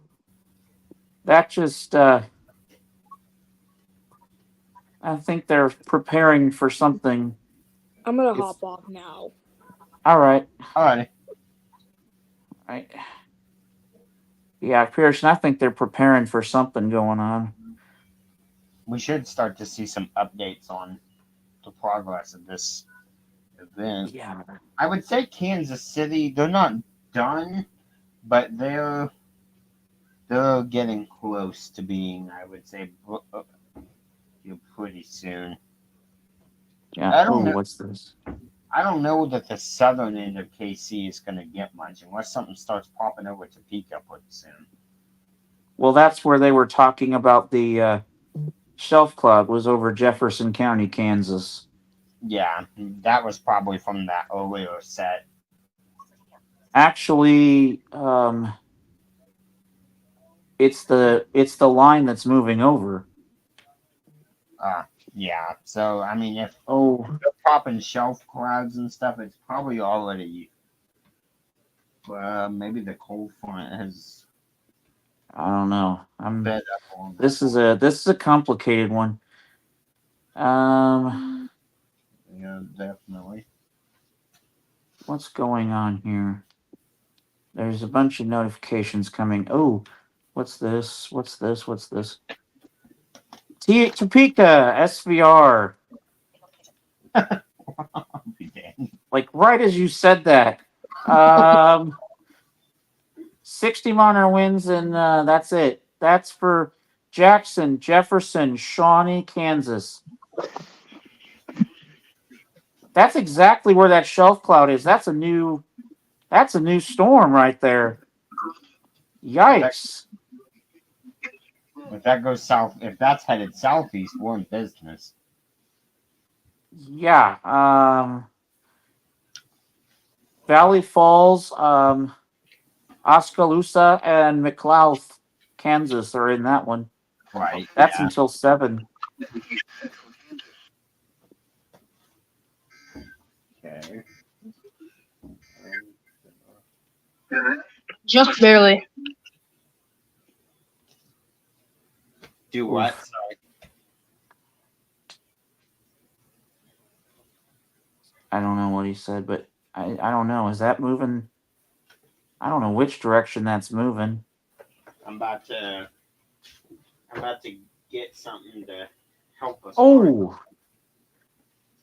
that just, I think they're preparing for something. I'm gonna hop off now. All right. All right. Right. Yeah, Pearson, I think they're preparing for something going on. We should start to see some updates on the progress of this event. Yeah. I would say Kansas City, they're not done, but they're getting close to being, I would say, pretty soon. Yeah. I don't know. What's this? I don't know that the southern end of KC is going to get much unless something starts popping over Topeka pretty soon. Well, that's where they were talking about the shelf cloud was over Jefferson County, Kansas. Yeah, that was probably from that earlier set. Actually, it's the line that's moving over. Yeah. So I mean, if they're popping shelf clouds and stuff, it's probably already. Maybe the cold front has. I don't know. This is that. a complicated one. Yeah, definitely. What's going on here? There's a bunch of notifications coming. Oh, what's this? Topeka SVR. Like right as you said that. 60 mile winds, and that's it. That's for Jackson, Jefferson, Shawnee, Kansas. That's exactly where that shelf cloud is. That's a new storm right there. Yikes. If that goes south, if that's headed southeast, we're in business. Yeah. Valley Falls, Oskaloosa, and McLouth, Kansas are in that one. Right. That's until 7. Okay. Just barely. Do what? Sorry. I don't know what he said, but I don't know. Is that moving? I don't know which direction that's moving. I'm about to get something to help us. Oh.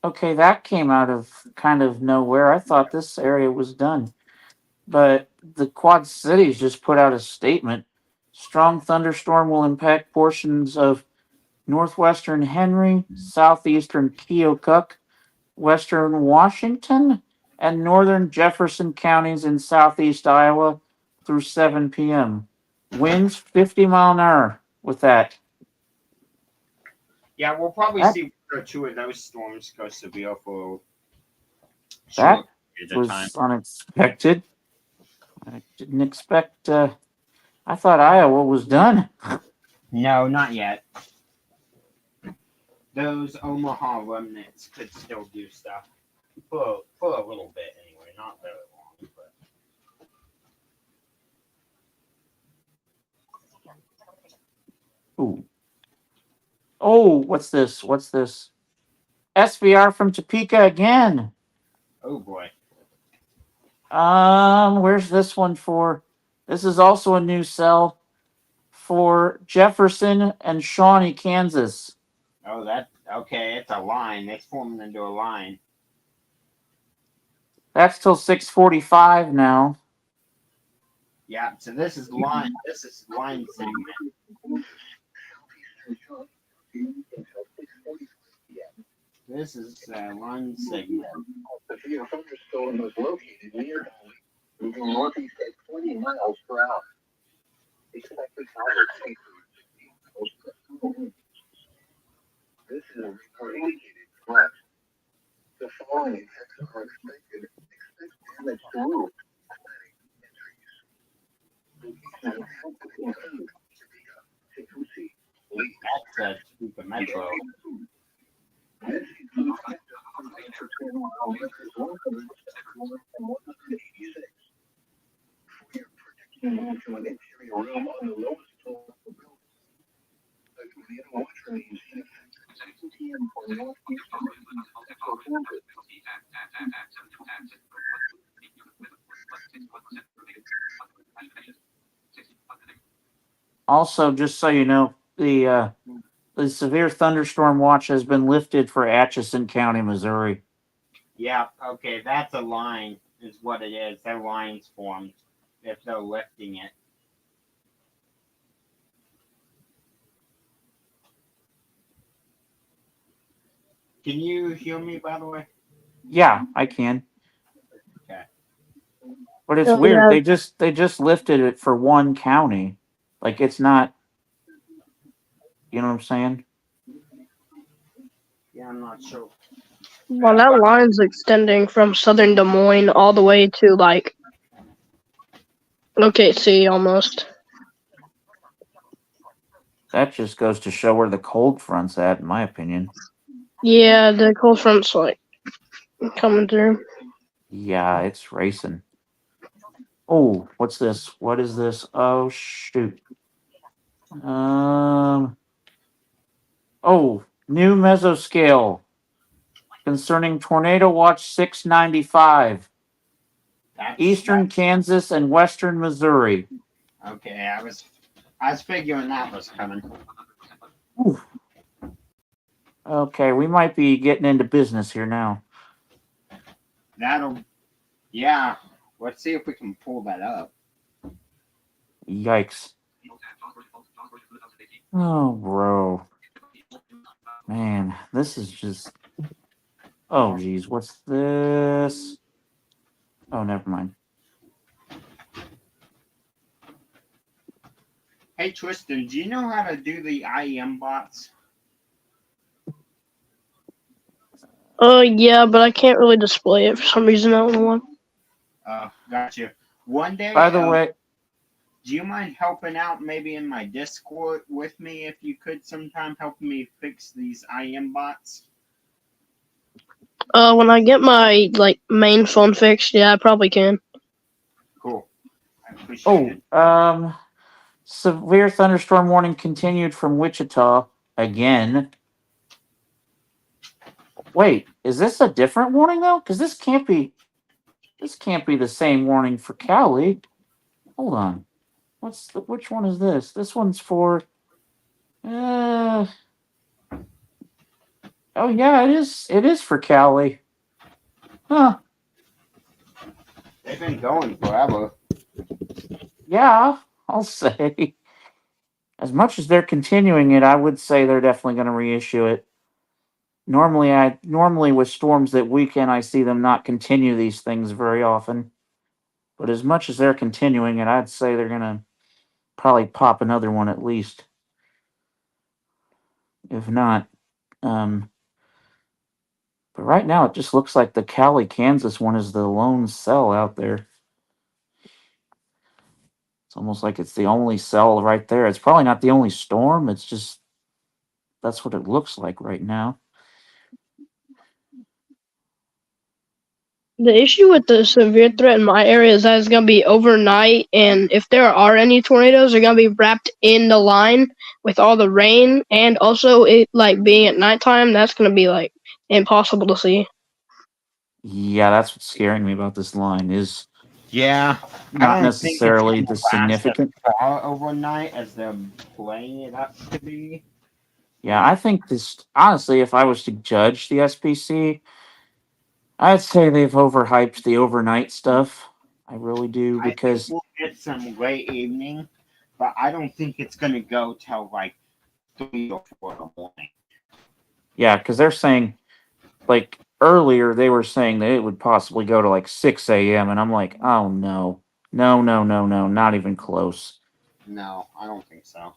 Okay, that came out of kind of nowhere. I thought this area was done. But the Quad Cities just put out a statement. Strong thunderstorm will impact portions of northwestern Henry, southeastern Keokuk, western Washington, and northern Jefferson counties in southeast Iowa through 7 p.m. Winds 50 mile an hour with that. Yeah, we'll probably see 1 or 2 of those storms go severe for that was time. Unexpected. I didn't expect. I thought Iowa was done. No, not yet. Those Omaha remnants could still do stuff for a little bit anyway, not very long. But... Ooh. Oh, what's this? SVR from Topeka again. Oh boy. Where's this one for? This is also a new cell for Jefferson and Shawnee, Kansas. Oh, okay. It's a line. It's forming into a line. That's till 6:45 now. Yeah, so this is line segment. This is line segment. The severe thunderstorm was located near moving northeast at 20 miles per hour. Expected power speed. This is a report indicated threat. The following effects are expected. Expect damage to roofs, That's Topeka Metro. Also, just so you know, the severe thunderstorm watch has been lifted for Atchison County, Missouri. Yeah, okay, that's a line, is what it is. Their line's formed if they're lifting it. Can you hear me, by the way? Yeah, I can. Okay. But it's weird. They just lifted it for one county. Like it's not. You know what I'm saying? Yeah, I'm not sure. Well, that line's extending from southern Des Moines all the way to like OKC almost. That just goes to show where the cold front's at, in my opinion. Yeah, the cold front's like coming through. Yeah, it's racing. Oh, what's this? What is this? Oh shoot. Oh, new mesoscale concerning tornado watch 695. Eastern Kansas and western Missouri. Okay, I was figuring that was coming. Ooh. Okay, we might be getting into business here now. Yeah. Let's see if we can pull that up. Yikes. Oh, bro. Man, this is just... Oh, geez, what's this? Oh, never mind. Hey, Tristan, do you know how to do the IEM bots? Yeah, but I can't really display it for some reason. I don't know why. Gotcha. One day. By the way, do you mind helping out maybe in my Discord with me if you could sometime help me fix these IM bots? When I get my like main phone fixed, yeah, I probably can. Cool. I appreciate it. Severe thunderstorm warning continued from Wichita again. Wait, is this a different warning though? Because this can't be the same warning for Cali. Hold on. Which one is this? This one's for oh yeah, it is for Cali. Huh. They've been going forever. Yeah, I'll say. As much as they're continuing it, I would say they're definitely going to reissue it. Normally with storms that weekend, I see them not continue these things very often. But as much as they're continuing it, I'd say they're going to probably pop another one at least. If not, but right now it just looks like the Cali, Kansas one is the lone cell out there. It's almost like it's the only cell right there. It's probably not the only storm. It's just that's what it looks like right now. The issue with the severe threat in my area is that it's going to be overnight, and if there are any tornadoes, they're going to be wrapped in the line with all the rain, and also it like being at nighttime, that's going to be like impossible to see. Yeah, that's what's scaring me about this line is not necessarily the significant far overnight as they're playing it up to be. Yeah, I think this honestly, if I was to judge the SPC, I'd say they've overhyped the overnight stuff. I really do, I think because we'll get some late evening, but I don't think it's gonna go till like 3 or 4 in the morning. yeah, because they're saying like earlier they were saying that it would possibly go to like 6 a.m. and I'm like, oh no, no, no, no, no, not even close. No, I don't think so.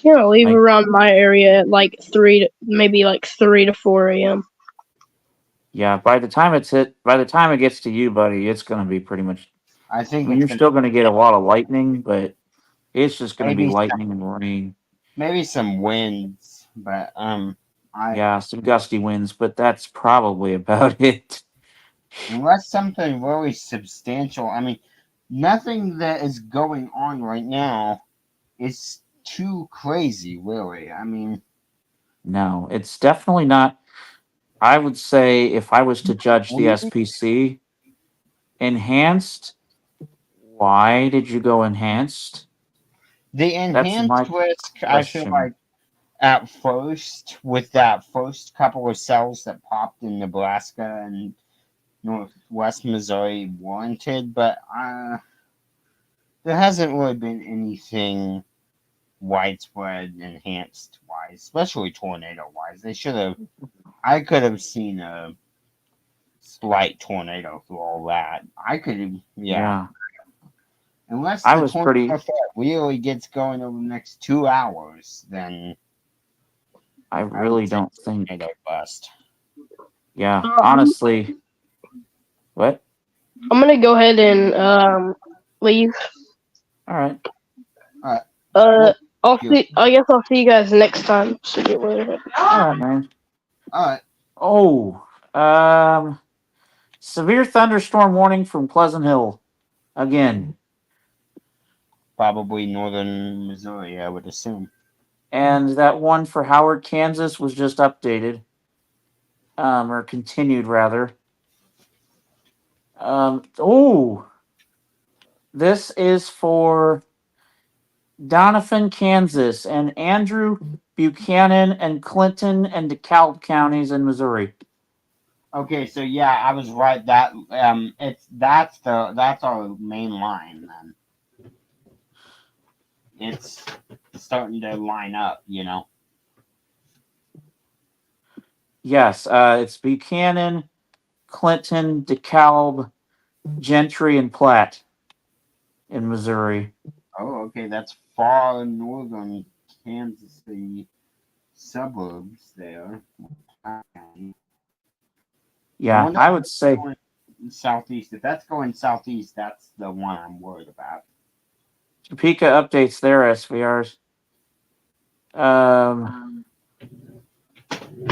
You know, leave Like, around my area at like 3 to 4 a.m. yeah, by the time it gets to you, buddy, it's gonna be pretty much. I I think mean, it's you're gonna still gonna get a lot of lightning, but it's just gonna be maybe lightning and rain. maybe some winds, but Yeah, some gusty winds, but that's probably about it. unless something really substantial. I mean, nothing that is going on right now is too crazy, really. I mean, No, it's definitely not. I would say if I was to judge the wind- SPC enhanced, why did you go enhanced? the That's my enhanced risk, I feel question. like at first, with that first couple of cells that popped in Nebraska and Northwest Missouri, warranted, but there hasn't really been anything widespread enhanced wise, especially tornado wise. They should have. I could have seen a slight tornado through all that. I could have, yeah. Yeah, Unless I the was tornado pretty. threat really gets going over the next 2 hours, then I I would really say don't think. tornado bust. Yeah, I'm honestly, what? gonna go ahead and leave. All right. Alright. Uh, Well, I guess I'll see you guys next time. See you later. All right, man. alright. Oh, severe thunderstorm warning from Pleasant Hill again, Probably northern Missouri, I would assume. and that one for Howard, Kansas, was just updated, or continued rather. This is for Donovan, Kansas, and Andrew, Buchanan, and Clinton, and DeKalb counties in Missouri. Okay, so yeah, I was right. That that's our main line then. It's starting to line up, you know. Yes, it's Buchanan, Clinton, DeKalb, Gentry, and Platte in Missouri. Oh, okay, that's far northern Kansas City suburbs there. Yeah, I would say. Going southeast. If that's going southeast, that's the one I'm worried about. Topeka updates their SVRs.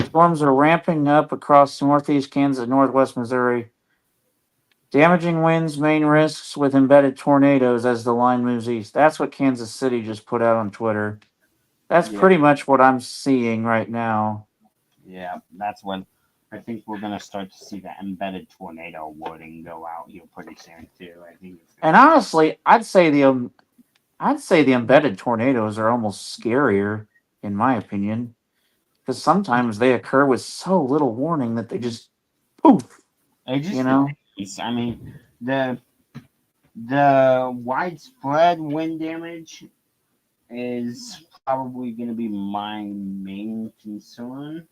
Storms are ramping up across northeast Kansas and northwest Missouri. Damaging winds, main risks with embedded tornadoes as the line moves east. That's what Kansas City just put out on Twitter. That's pretty much what I'm seeing right now. Yeah, that's when I think we're gonna start to see the embedded tornado wording go out here pretty soon too. I think. And honestly, I'd say the embedded tornadoes are almost scarier, in my opinion, because sometimes they occur with so little warning that they just poof. It just, you know. I mean, the widespread wind damage is probably going to be my main concern.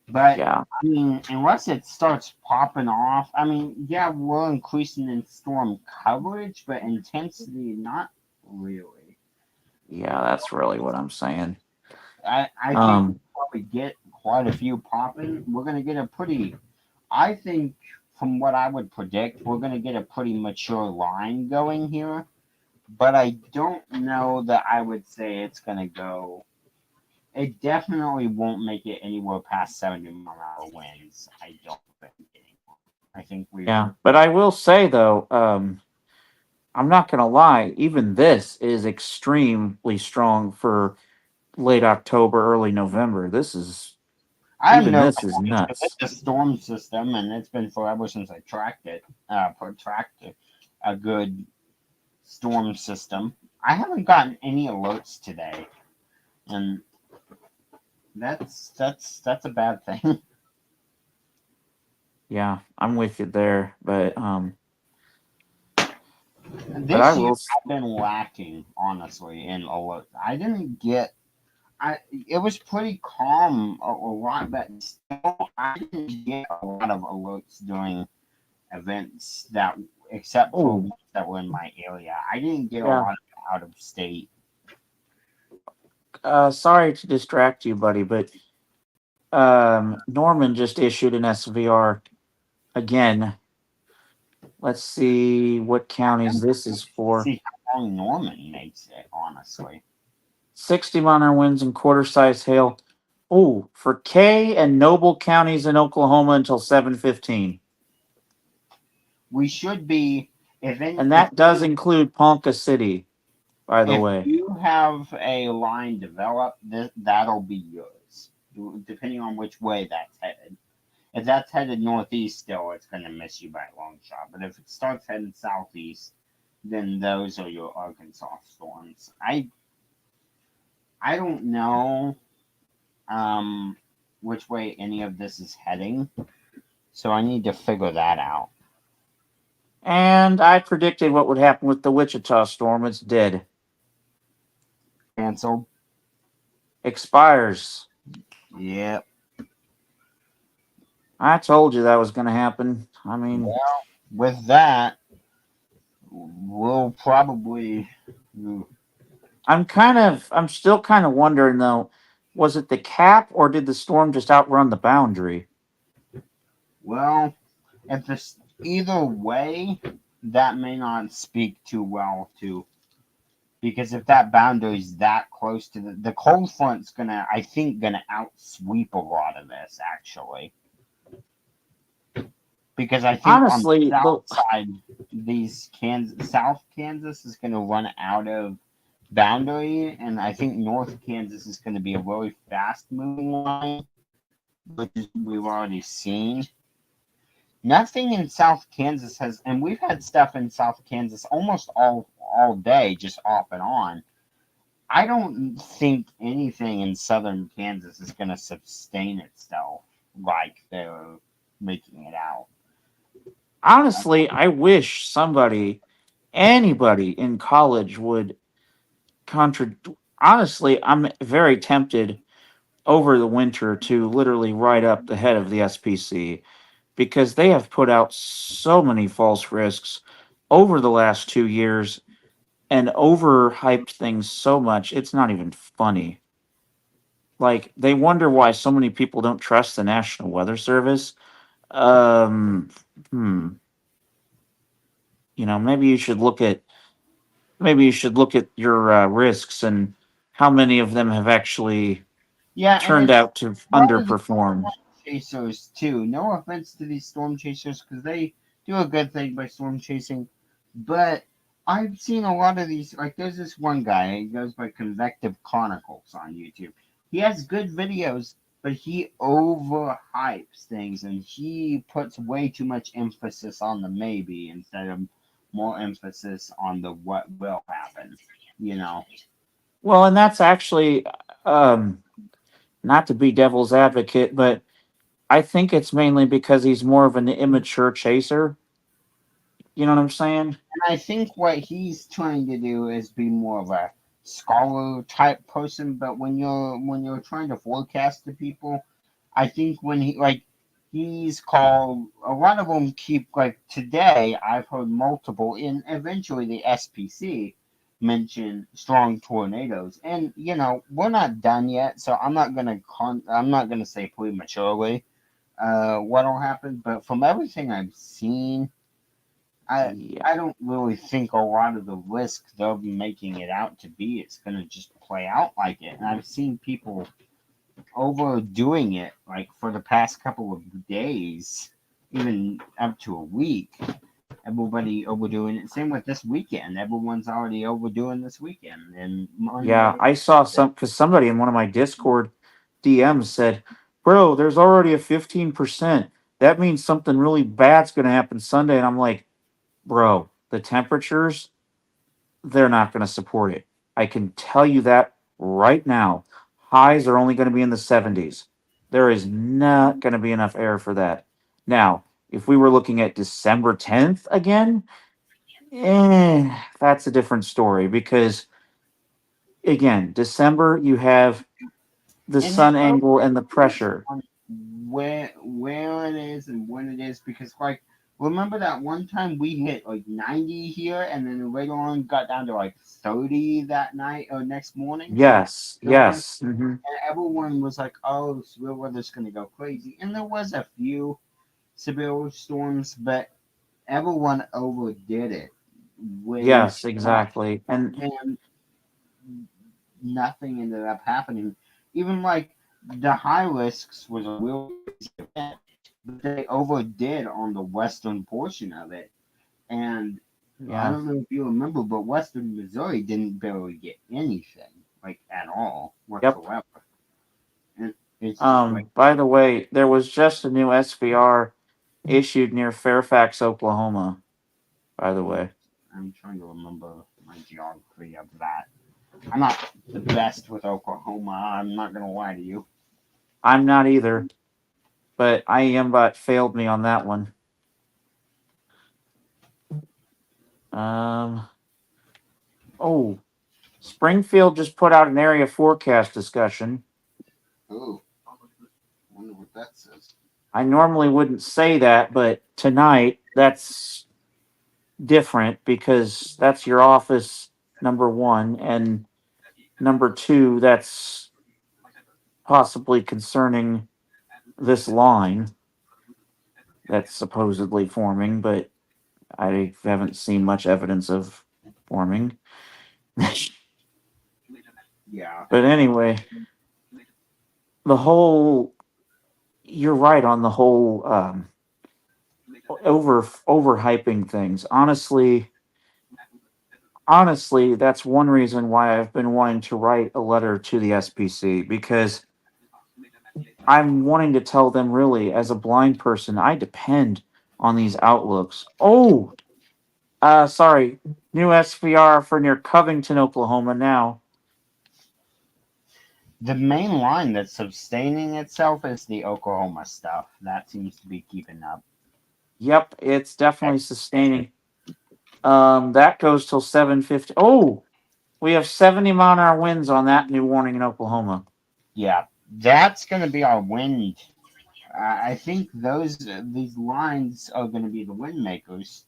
But yeah, I mean, unless it starts popping off, I mean, yeah, we're increasing in storm coverage, but intensity not really. Yeah, that's really what I'm saying. I think we'll probably get quite a few popping. We're going to get a pretty, I think, from what I would predict, we're going to get a pretty mature line going here. But I don't know that I would say it's going to go. It definitely won't make it anywhere past 70-mile-an-hour winds. I don't think anymore. I think we. Yeah, but I will say though, I'm not gonna lie. Even this is extremely strong for late October, early November. This is. This is nuts. It's a storm system, and it's been forever since I tracked it. A good storm system. I haven't gotten any alerts today, and that's a bad thing. Yeah, I'm with you there, but This year I've been lacking, honestly, in alerts. I didn't get. It was pretty calm a lot, but still, I didn't get a lot of alerts during events that, except for ones that were in my area. I didn't get a lot out of state. Sorry to distract you, buddy, but Norman just issued an SVR again. Let's see what counties this is for. See how long Norman makes it, honestly. 60-mile winds and quarter-size hail. Oh, for Kay and Noble counties in Oklahoma until 7:15. We should be, and that does include Ponca City, by the way. If you have a line developed, that'll be yours, depending on which way that's headed. If that's headed northeast still, it's going to miss you by a long shot. But if it starts heading southeast, then those are your Arkansas storms. I don't know which way any of this is heading, so I need to figure that out. And I predicted what would happen with the Wichita storm. It's dead. Canceled. Expires. Yep. I told you that was going to happen. I mean, well, with that, we'll probably. I'm still kind of wondering though, was it the cap or did the storm just outrun the boundary? Well, if this either way, that may not speak too well to, because if that boundary is that close to the cold front's gonna outsweep a lot of this actually. Because I think honestly, on the south side, South Kansas is going to run out of boundary, and I think North Kansas is going to be a really fast-moving line, which we've already seen. Nothing in South Kansas has, and we've had stuff in South Kansas almost all day, just off and on. I don't think anything in Southern Kansas is going to sustain itself like they're making it out. Honestly, I wish anybody in college would honestly, I'm very tempted over the winter to literally write up the head of the SPC because they have put out so many false risks over the last 2 years and overhyped things so much, it's not even funny. Like, they wonder why so many people don't trust the National Weather Service. You know, maybe you should look at your risks and how many of them have actually turned out to underperform. Chasers too. No offense to these storm chasers because they do a good thing by storm chasing, but I've seen a lot of these. Like, there's this one guy. He goes by Convective Chronicles on YouTube. He has good videos, but he overhypes things and he puts way too much emphasis on the maybe instead of more emphasis on the what will happen, you know. Well, and that's actually not to be devil's advocate, but I think it's mainly because he's more of an immature chaser. You know what I'm saying? And I think what he's trying to do is be more of a scholar type person, but when you're trying to forecast to people, I think when he's called, a lot of them keep, like today I've heard multiple, and eventually the SPC mention strong tornadoes, and you know we're not done yet, so I'm not gonna say prematurely what'll happen, but from everything I've seen, I don't really think a lot of the risk they'll be making it out to be it's gonna just play out like it, and I've seen people overdoing it like for the past couple of days, even up to a week. Everybody overdoing it. Same with this weekend. Everyone's already overdoing this weekend. And yeah, I saw because somebody in one of my Discord DMs said, "Bro, there's already a 15%. That means something really bad's going to happen Sunday." And I'm like, "Bro, the temperatures, they're not going to support it. I can tell you that right now. Highs are only going to be in the 70s. There is not going to be enough air for that. Now, If we were looking at December 10th again, that's a different story because, again, December, you have the And sun it angle and the pressure. on where it is and when it is, because like remember that one time we hit like 90 here and then later on got down to like 30 that night or next morning. Yes, Remember? yes. Mm-hmm. And everyone was like, "Oh, severe weather's gonna go crazy," and there was a few severe storms, but everyone overdid it. Way Yes, too much. exactly. And And nothing ended up happening. Even like the high risks was a real crazy event, but they overdid on the western portion of it. And I yeah. don't know if you remember, but Western Missouri didn't barely get anything, like at all whatsoever. And it's just like, By the way, there was just a new SVR issued near Fairfax, Oklahoma. By the way. I'm trying to remember my geography of that. I'm not the best with Oklahoma. I'm not gonna lie to you. I'm not either. But IEMBot failed me on that one. Oh, Springfield just put out an area forecast discussion. Oh, I wonder what that says. I normally wouldn't say that, but tonight that's different because that's your office, number one, and number two, that's possibly concerning this line that's supposedly forming, but I haven't seen much evidence of forming. Yeah. But anyway, you're right on the whole overhyping things. Honestly, that's one reason why I've been wanting to write a letter to the SPC because I'm wanting to tell them really, as a blind person, I depend on these outlooks. Oh, sorry, new SVR for near Covington, Oklahoma now. The main line that's sustaining itself is the Oklahoma stuff. That seems to be keeping up. Yep, it's definitely sustaining. That goes till 7:50. Oh, we have 70-mile-an-hour winds on that new warning in Oklahoma. Yeah, that's going to be our wind. I think these lines are going to be the wind makers.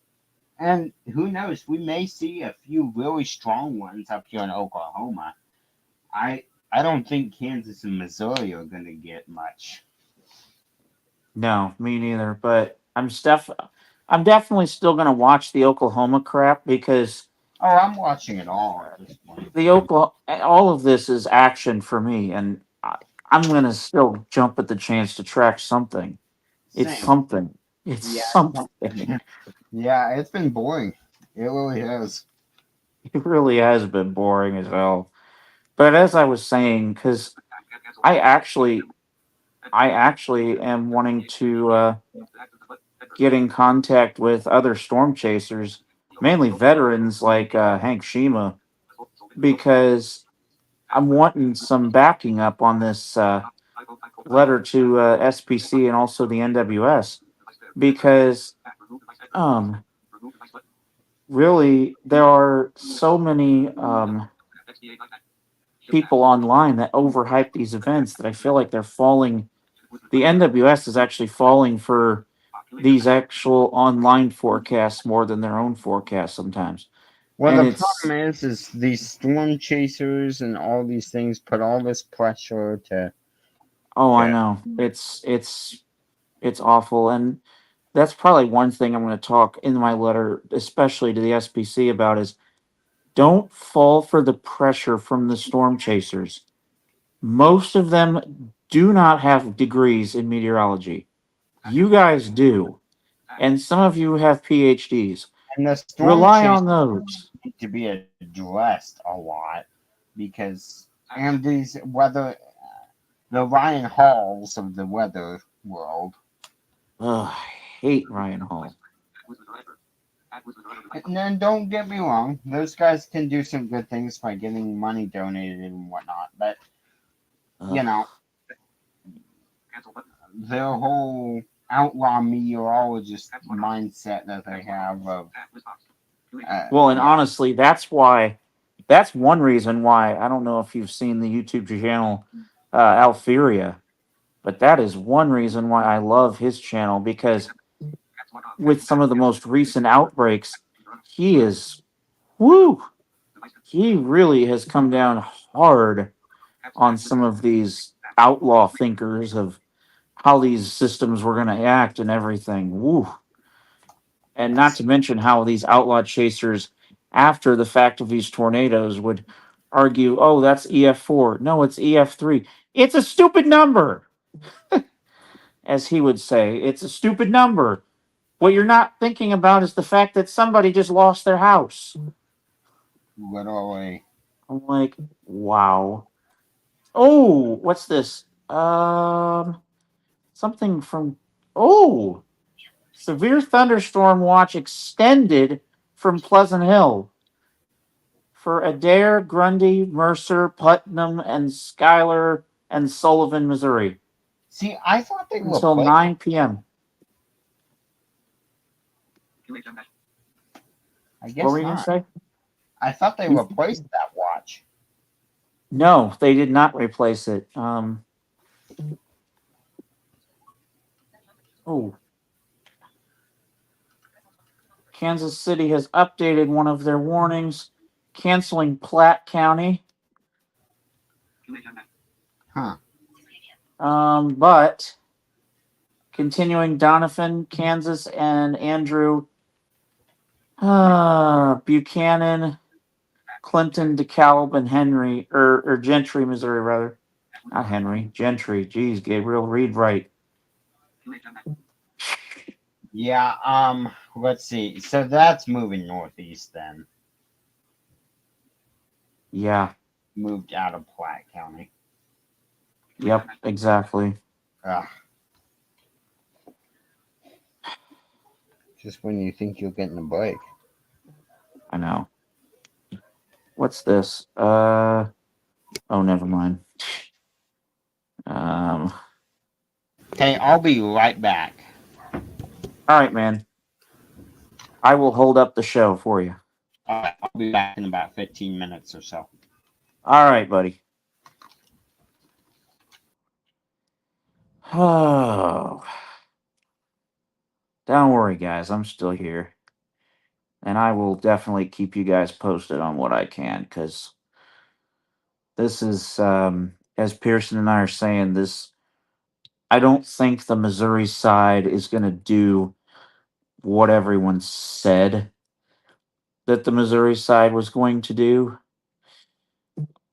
And who knows? We may see a few really strong ones up here in Oklahoma. I don't think Kansas and Missouri are going to get much. No, me neither. But I'm definitely still gonna watch the Oklahoma crap because Oh, I'm watching it all at this point. all of this is action for me, and I'm gonna still jump at the chance to track something. It's Same. something. It's Yeah. something. Yeah, it's been boring. It really has. It really has been boring as hell. But as I was saying, because I actually am wanting to get in contact with other storm chasers, mainly veterans like Hank Shima, because I'm wanting some backing up on this letter to SPC and also the NWS, because really there are so many people online that overhype these events that I feel like they're falling. The NWS is actually falling for these actual online forecasts more than their own forecasts sometimes. Well, And the it's problem is these storm chasers and all these things put all this pressure to. I Yeah. know it's awful, and that's probably one thing I'm going to talk in my letter, especially to the SPC, about is don't fall for the pressure from the storm chasers. Most of them do not have degrees in meteorology. You guys do, and some of you have PhDs. And the storm Rely chasers on those. need to be addressed a lot because, and these weather, the Ryan Halls of the weather world. Ugh, I hate Ryan Hall. And then don't get me wrong, those guys can do some good things by getting money donated and whatnot, but you know, their whole outlaw meteorologist mindset that they have of. Well, and honestly, that's one reason why I don't know if you've seen the YouTube channel Alferia, but that is one reason why I love his channel, because with some of the most recent outbreaks, he really has come down hard on some of these outlaw thinkers of how these systems were going to act and everything. Woo. And not to mention how these outlaw chasers, after the fact of these tornadoes, would argue, oh, that's EF4. No, it's EF3. It's a stupid number. As he would say, it's a stupid number. What you're not thinking about is the fact that somebody just lost their house. Literally. I'm like, wow. Oh, what's this? Something from. Oh, severe thunderstorm watch extended from Pleasant Hill for Adair, Grundy, Mercer, Putnam, and Schuyler and Sullivan, Missouri. See, I thought they were until 9 p.m. I guess What were you not. going to say? I thought they replaced that watch. No, they did not replace it. Kansas City has updated one of their warnings, canceling Platte County. Huh. But continuing Donovan, Kansas, and Andrew, Buchanan, Clinton, DeKalb, and Henry, or Gentry, Missouri, rather. Not Henry, Gentry. Jeez, Gabriel, read right. Yeah, let's see. So that's moving northeast then. Yeah. Moved out of Platte County. Yep, exactly. Just when you think you're getting a break. I know. What's this? Oh, never mind. Okay, I'll be right back. All right, man. I will hold up the show for you. All right, I'll be back in about 15 minutes or so. All right, buddy. Oh. Don't worry, guys. I'm still here. And I will definitely keep you guys posted on what I can, because this is, as Pearson and I are saying, I don't think the Missouri side is going to do what everyone said that the Missouri side was going to do.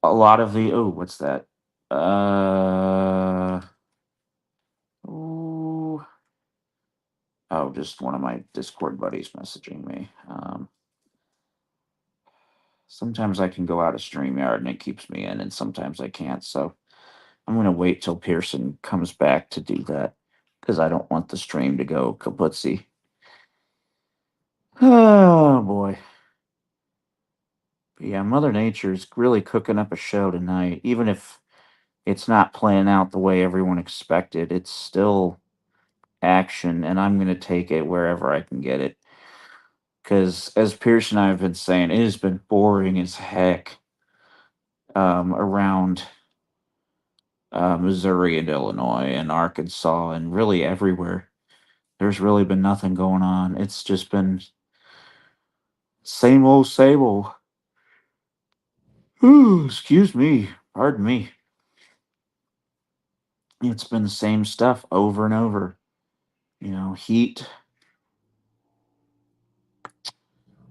A lot of the what's that? Just one of my Discord buddies messaging me. Sometimes I can go out of Streamyard and it keeps me in, and sometimes I can't. So I'm going to wait till Pearson comes back to do that, because I don't want the stream to go kaputzi. Oh, boy. But yeah, Mother Nature's really cooking up a show tonight. Even if it's not playing out the way everyone expected, it's still action, and I'm going to take it wherever I can get it. Because as Pierce and I have been saying, it has been boring as heck around Missouri and Illinois and Arkansas and really everywhere. There's really been nothing going on. It's just been same old, same old. Ooh, excuse me. Pardon me. It's been the same stuff over and over. Heat.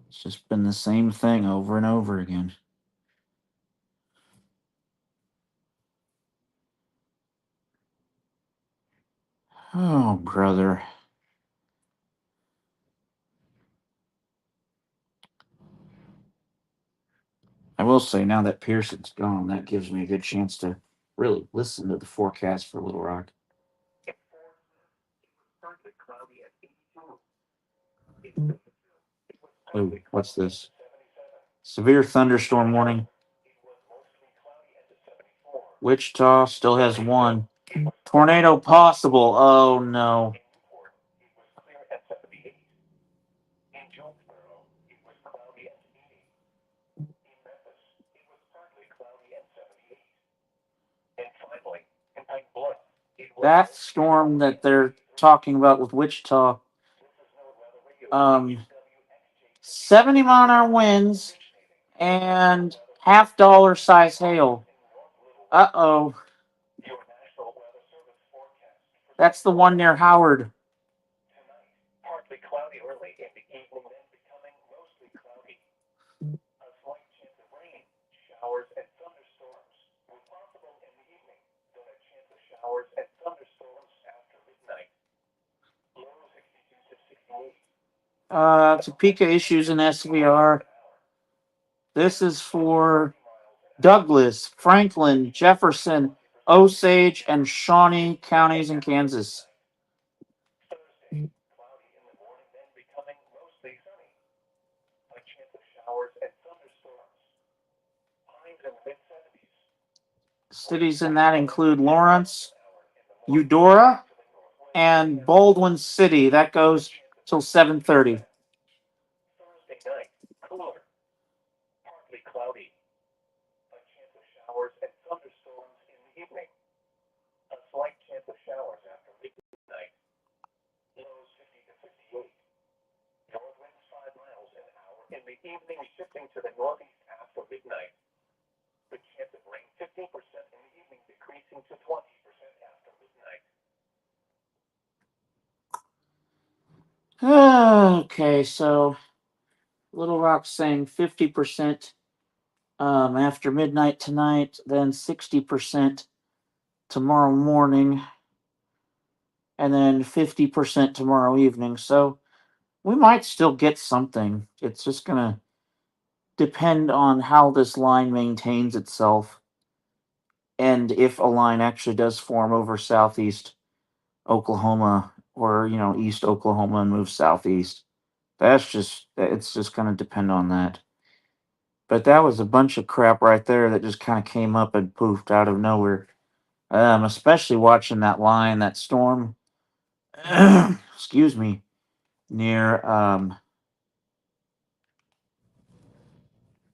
It's just been the same thing over and over again. Oh, brother. I will say, now that Pearson's gone, that gives me a good chance to really listen to the forecast for Little Rock. Oh, what's this? Severe thunderstorm warning. Wichita still has one. Tornado possible. Oh, no. that storm that they're talking about with Wichita, 70 mile an hour winds and $half size hail. Uh-oh. That's the one near Howard. Partly cloudy early in the evening, then becoming mostly cloudy. A slight chance of rain, showers, and thunderstorms were possible in the evening, then a chance of showers and thunderstorms after midnight. Low 62 to 68. Topeka issues in SVR. This is for Douglas, Franklin, Jefferson, Osage, and Shawnee counties in Kansas. Thursday, cloudy in the morning, then becoming mostly sunny. A chance of showers and thunderstorms. Highs in the mid-70s. Cities in that include Lawrence, Eudora, and Baldwin City. That goes till 7:30. Thursday night, cooler. Partly cloudy. A chance of showers and thunderstorms in the evening. A slight chance of showers after midnight. Lows 50 to 58. North winds 5 miles an hour in the evening, shifting to the northeast after midnight. The chance of rain 15% in the evening, decreasing to 20% after midnight. Okay, so Little Rock's saying 50% after midnight tonight, then 60% tomorrow morning, and then 50% tomorrow evening. So we might still get something. It's just going to depend on how this line maintains itself and if a line actually does form over southeast Oklahoma or, east Oklahoma and move southeast. It's just going to depend on that. But that was a bunch of crap right there that just kind of came up and poofed out of nowhere. Especially watching that line, that storm, excuse me, near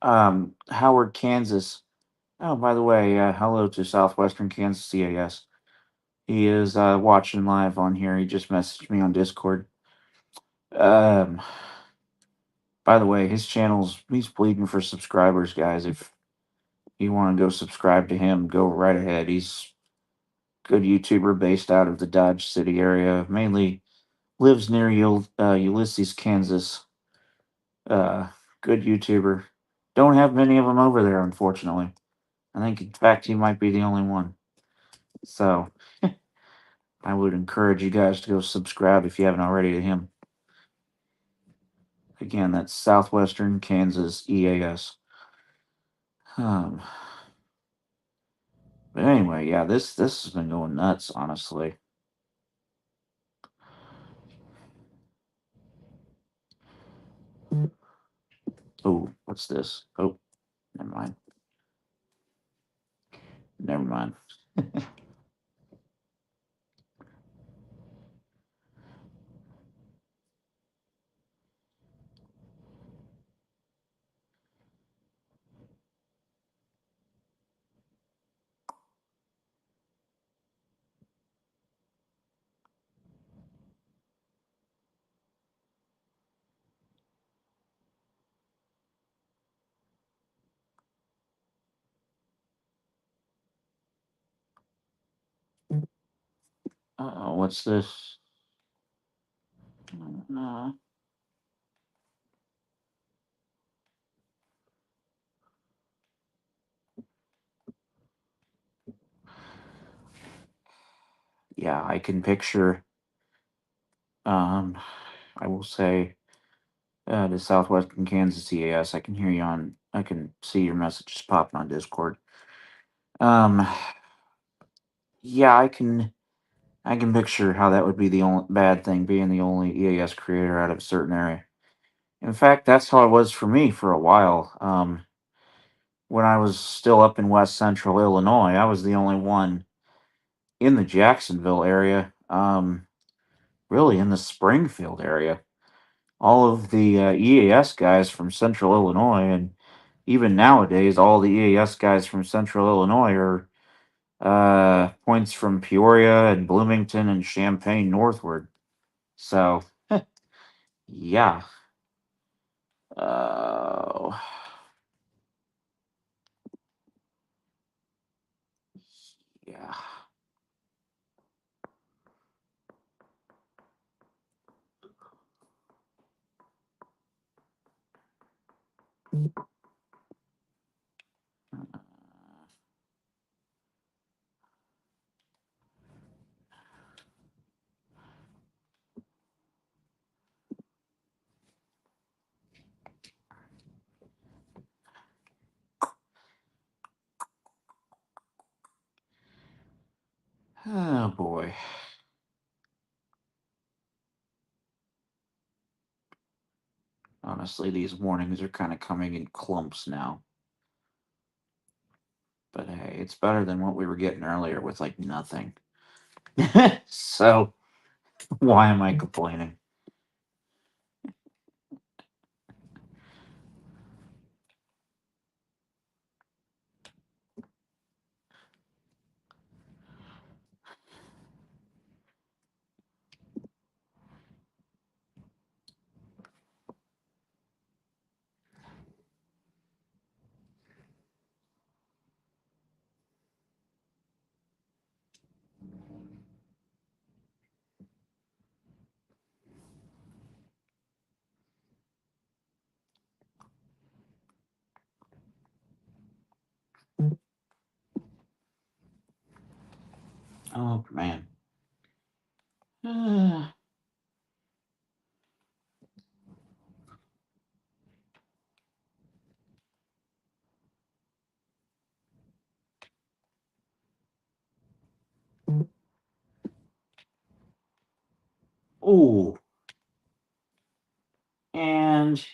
Howard, Kansas. Oh, by the way, hello to Southwestern Kansas CAS. He is watching live on here. He just messaged me on Discord. By the way, he's bleeding for subscribers, guys. If you want to go subscribe to him, go right ahead. He's a good YouTuber based out of the Dodge City area. Mainly lives near Ulysses, Kansas. Good YouTuber. Don't have many of them over there, unfortunately. I think, in fact, he might be the only one. So, I would encourage you guys to go subscribe if you haven't already to him. Again, that's Southwestern Kansas EAS. But anyway, yeah, this has been going nuts, honestly. Oh, what's this? Oh, never mind. Never mind. Uh-oh, what's this? Yeah, I can picture, I will say, the Southwestern Kansas CAS. I can hear you I can see your messages popping on Discord. Yeah, I can picture how that would be the only bad thing, being the only EAS creator out of a certain area. In fact, that's how it was for me for a while. When I was still up in West Central Illinois, I was the only one in the Jacksonville area. Really in the Springfield area. All of the EAS guys from Central Illinois, and even nowadays, all the EAS guys from Central Illinois are points from Peoria and Bloomington and Champaign northward. So, yeah. Yeah. Oh boy. Honestly, these warnings are kind of coming in clumps now. But hey, it's better than what we were getting earlier with like nothing. So, why am I complaining? Oh man. Oh. And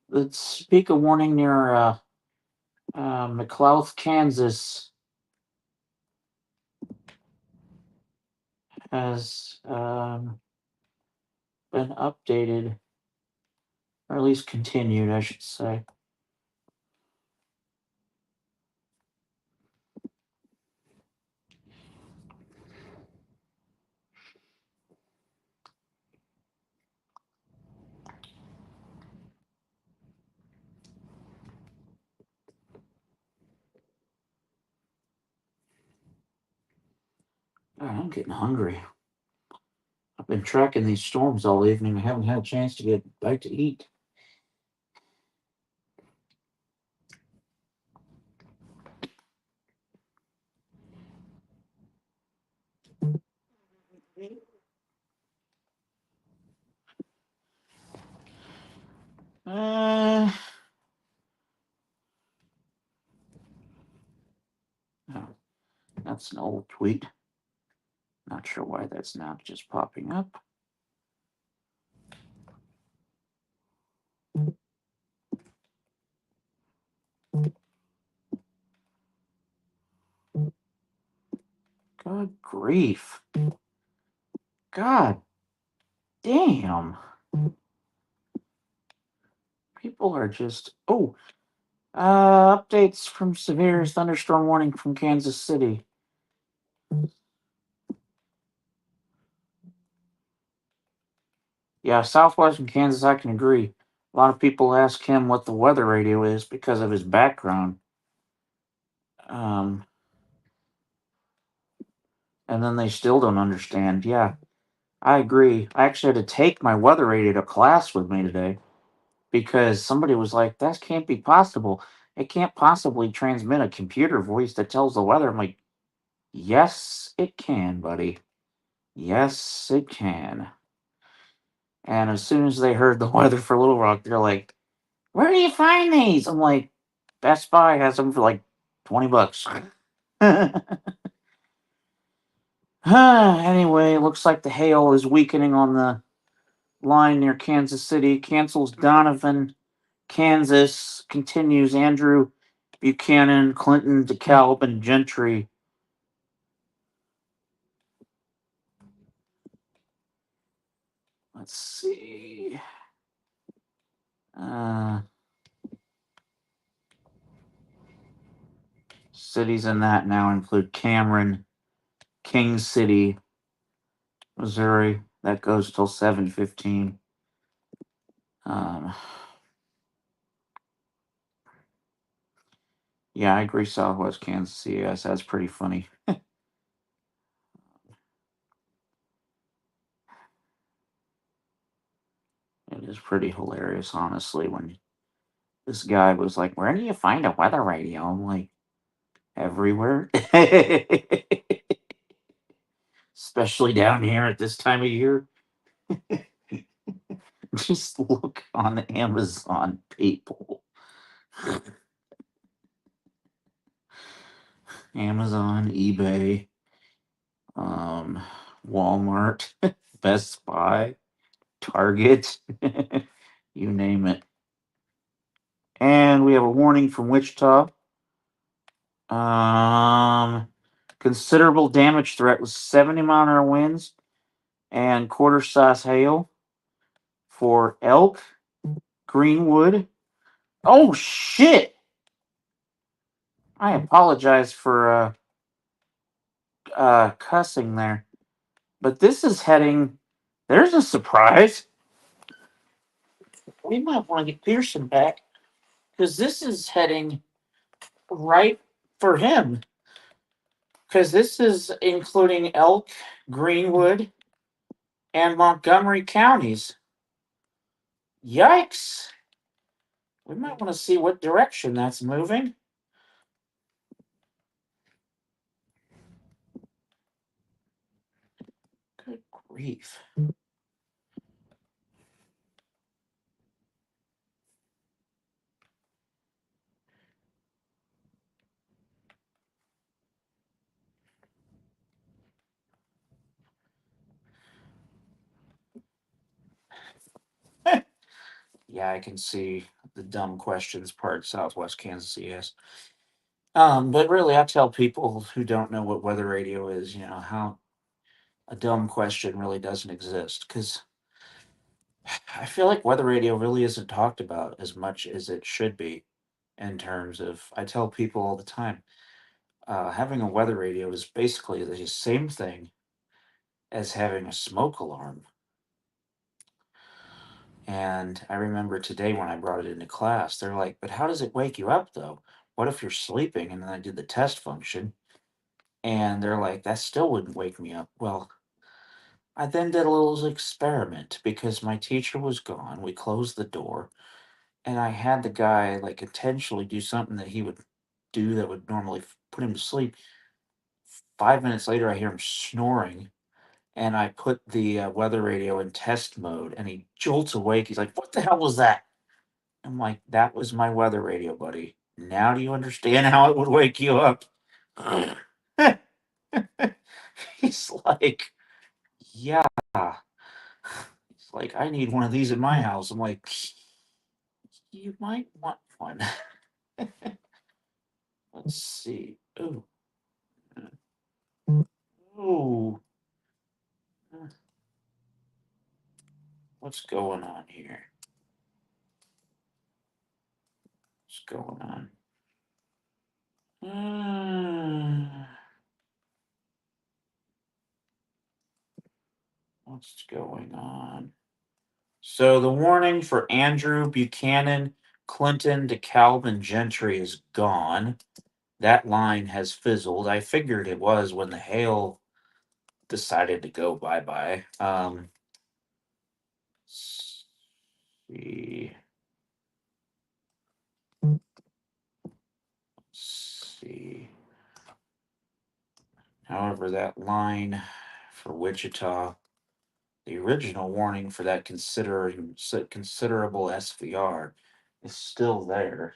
let's speak a warning near McLouth, Kansas has been updated, or at least continued, I should say. God, I'm getting hungry. I've been tracking these storms all evening. I haven't had a chance to get a bite to eat. Oh, that's an old tweet. Not sure why that's not just popping up. God grief. God damn. People are just. Oh, updates from severe thunderstorm warning from Kansas City. Yeah, southwestern Kansas, I can agree. A lot of people ask him what the weather radio is because of his background. And then they still don't understand. Yeah, I agree. I actually had to take my weather radio to class with me today because somebody was like, that can't be possible. It can't possibly transmit a computer voice that tells the weather. I'm like, yes, it can, buddy. Yes, it can. And as soon as they heard the weather for Little Rock, they're like, where do you find these? I'm like, Best Buy has them for like $20. Anyway, looks like the hail is weakening on the line near Kansas City. Cancels Donovan, Kansas. Continues Andrew, Buchanan, Clinton, DeKalb, and Gentry. Let's see. Cities in that now include Cameron, King City, Missouri. That goes till 7:15. Yeah, I agree. Southwest Kansas City. Yes, that's pretty funny. It is pretty hilarious, honestly, when this guy was like, "Where do you find a weather radio?" I'm like, everywhere. Especially down here at this time of year. Just look on Amazon, people. Amazon, eBay, Walmart, Best Buy, Target, you name it. And we have a warning from Wichita. Considerable damage threat with 70-mile-an-hour winds and quarter-size hail for Elk, Greenwood. Oh shit! I apologize for cussing there, but this is heading. There's a surprise. We might want to get Pearson back because this is heading right for him. Because this is including Elk, Greenwood, and Montgomery counties. Yikes! We might want to see what direction that's moving. Good grief. Yeah, I can see the dumb questions part, Southwest Kansas, yes. But really, I tell people who don't know what weather radio is, how a dumb question really doesn't exist. Because I feel like weather radio really isn't talked about as much as it should be in terms of, I tell people all the time, having a weather radio is basically the same thing as having a smoke alarm. And I remember today when I brought it into class, they're like, but how does it wake you up though? What if you're sleeping? And then I did the test function, and they're like, that still wouldn't wake me up. Well, I then did a little experiment because my teacher was gone. We closed the door, and I had the guy like intentionally do something that he would do that would normally put him to sleep. 5 minutes later, I hear him snoring, and I put the weather radio in test mode, and he jolts awake. He's like, "What the hell was that?" I'm like, "That was my weather radio, buddy. Now do you understand how it would wake you up?" He's like, "Yeah." He's like, "I need one of these in my house." I'm like, "You might want one." Let's see. Ooh. Ooh. What's going on here? What's going on? What's going on? So the warning for Andrew, Buchanan, Clinton, DeKalb, and Gentry is gone. That line has fizzled. I figured it was when the hail decided to go bye-bye. Let's see. Let's see. However, that line for Wichita, the original warning for that considerable SVR is still there.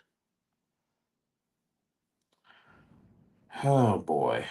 Oh boy.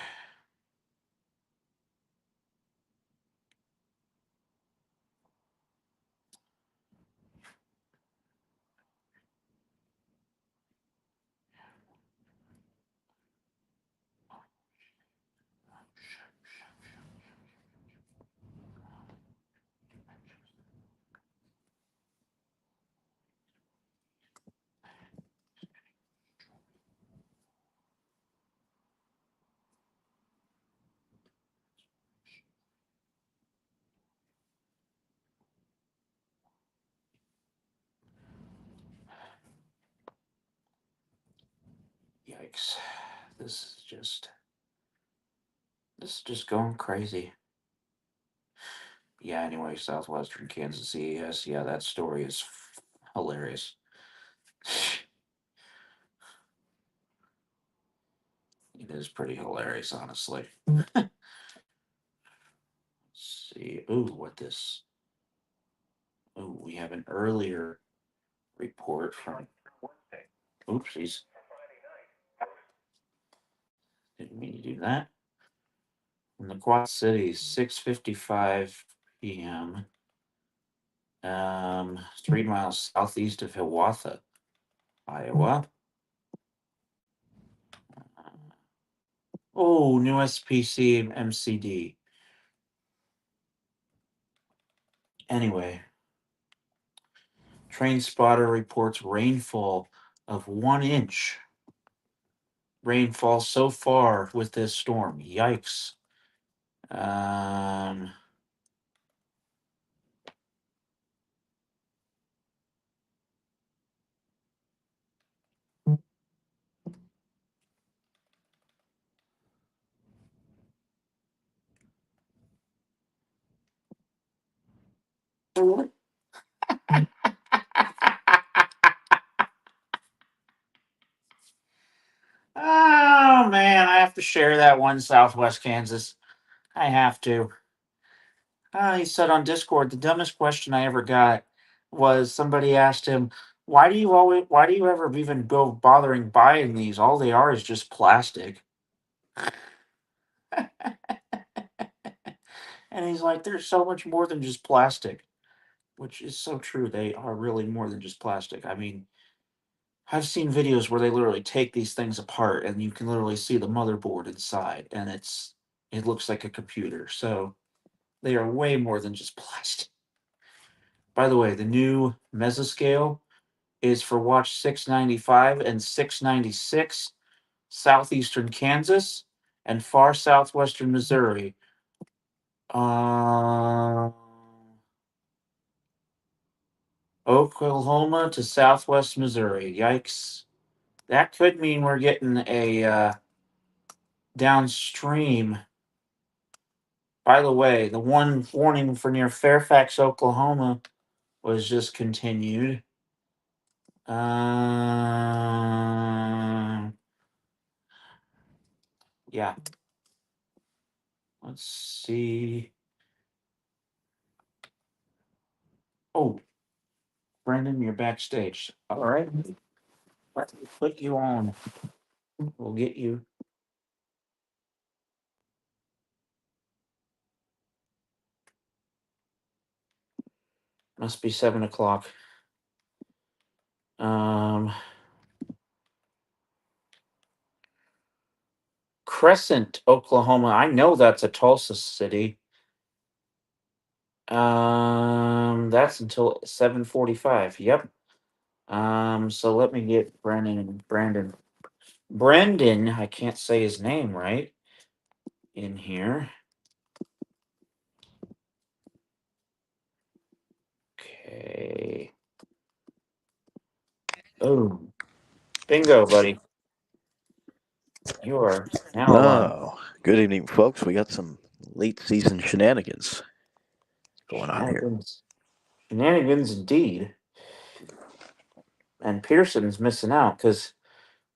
Yikes. This is just going crazy. Yeah, anyway, Southwestern Kansas CES. Yeah, that story is hilarious. It is pretty hilarious, honestly. Let's see. Ooh, what this? Ooh, we have an earlier report from. Oopsies. Didn't mean to do that. In the Quad Cities, 6:55 p.m. 3 miles southeast of Hiawatha, Iowa. Oh, new SPC and MCD. Anyway, Train Spotter reports rainfall of 1 inch. Rainfall so far with this storm. Yikes. Oh man, I have to share that one, Southwest Kansas. I have to. He said on Discord, the dumbest question I ever got was somebody asked him, why do you ever even go bothering buying these? All they are is just plastic. And he's like, there's so much more than just plastic, which is so true. They are really more than just plastic. I mean, I've seen videos where they literally take these things apart and you can literally see the motherboard inside, and it looks like a computer. So they are way more than just plastic. By the way, the new mesoscale is for watch 695 and 696, southeastern Kansas and far southwestern Missouri. Oklahoma to southwest Missouri. Yikes. That could mean we're getting a downstream. By the way, the one warning for near Fairfax, Oklahoma was just continued. Yeah. Let's see. Oh, Brendan, you're backstage. All right. Let's put you on. We'll get you. Must be 7:00. Crescent, Oklahoma. I know that's a Tulsa city. That's until 7:45. Yep. So let me get Brandon. Brendan, I can't say his name right in here. Okay. Oh, bingo, buddy. You are now Oh, good evening, folks. We got some late season shenanigans going on here. Shenanigans indeed. And Pearson's missing out because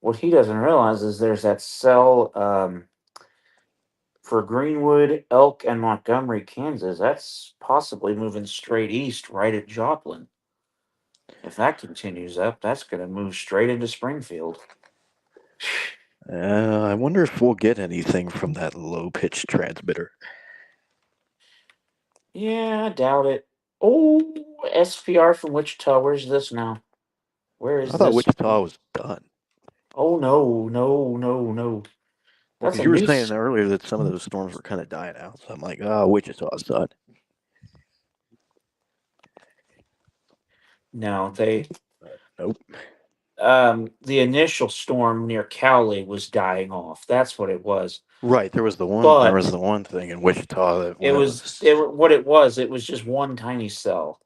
what he doesn't realize is there's that cell for Greenwood, Elk, and Montgomery, Kansas. That's possibly moving straight east right at Joplin. If that continues up, that's going to move straight into Springfield. I wonder if we'll get anything from that low pitch transmitter. Yeah, I doubt it. Oh, SPR from Wichita. Where's this now? Where is I thought this? Wichita was done. Oh, no. Well, That's because a you were new saying earlier that some of those storms were kind of dying out. So I'm like, Wichita's done. No, Nope. the initial storm near Cowley was dying off. That's what it was. Right. There was the one. But there was the one thing in Wichita that it was what it was. It was just one tiny cell.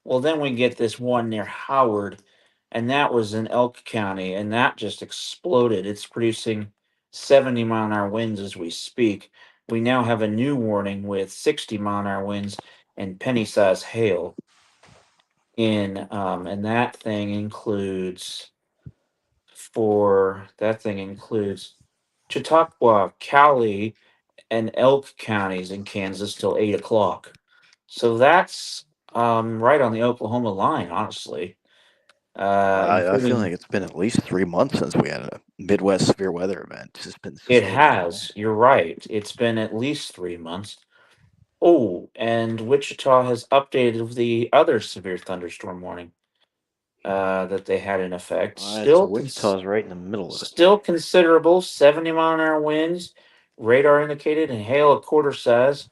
Well, then we get this one near Howard, and that was in Elk County, and that just exploded. It's producing 70-mile-an-hour winds as we speak. We now have a new warning with 60-mile-an-hour winds and penny-sized hail. And that thing includes Chautauqua, Cowley, and Elk counties in Kansas till 8 o'clock. So that's right on the Oklahoma line, honestly. I feel like Including it's been at least 3 months since we had a Midwest severe weather event. It's been it so damn long. has. You're right. It's been at least 3 months. Oh, and Wichita has updated the other severe thunderstorm warning that they had in effect. All right, so Wichita's right in the middle of it. Still considerable 70-mile-an-hour winds, radar indicated, and hail a quarter size,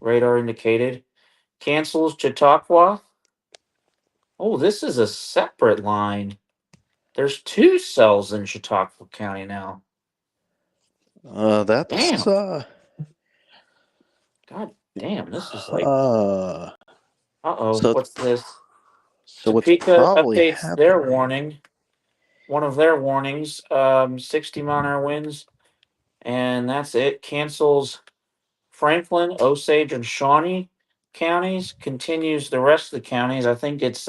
radar indicated. Cancels Chautauqua. Oh, this is a separate line. There's 2 cells in Chautauqua County now. That's Damn. God damn, this is like. so What's this? So what's Topeka probably updates their happening? warning. One of their warnings, 60-mile-an-hour winds, and that's it. Cancels Franklin, Osage, and Shawnee counties. Continues the rest of the counties. I think it's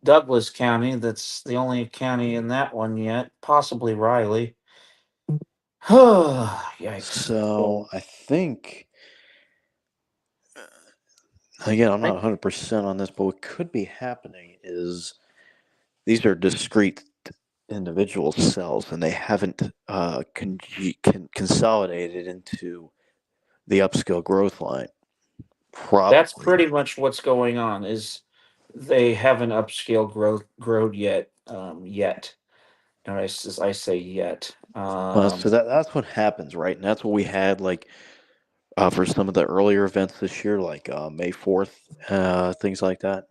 Douglas County. That's the only county in that one yet. Possibly Riley. Yikes. So I think, again, I'm not 100% on this, but what could be happening is these are discrete individual cells, and they haven't consolidated into the upscale growth line. Probably. That's pretty much what's going on. Is they haven't upscale growth yet. And I say yet. So that's what happens, right? And that's what we had like for some of the earlier events this year, like May 4th, things like that.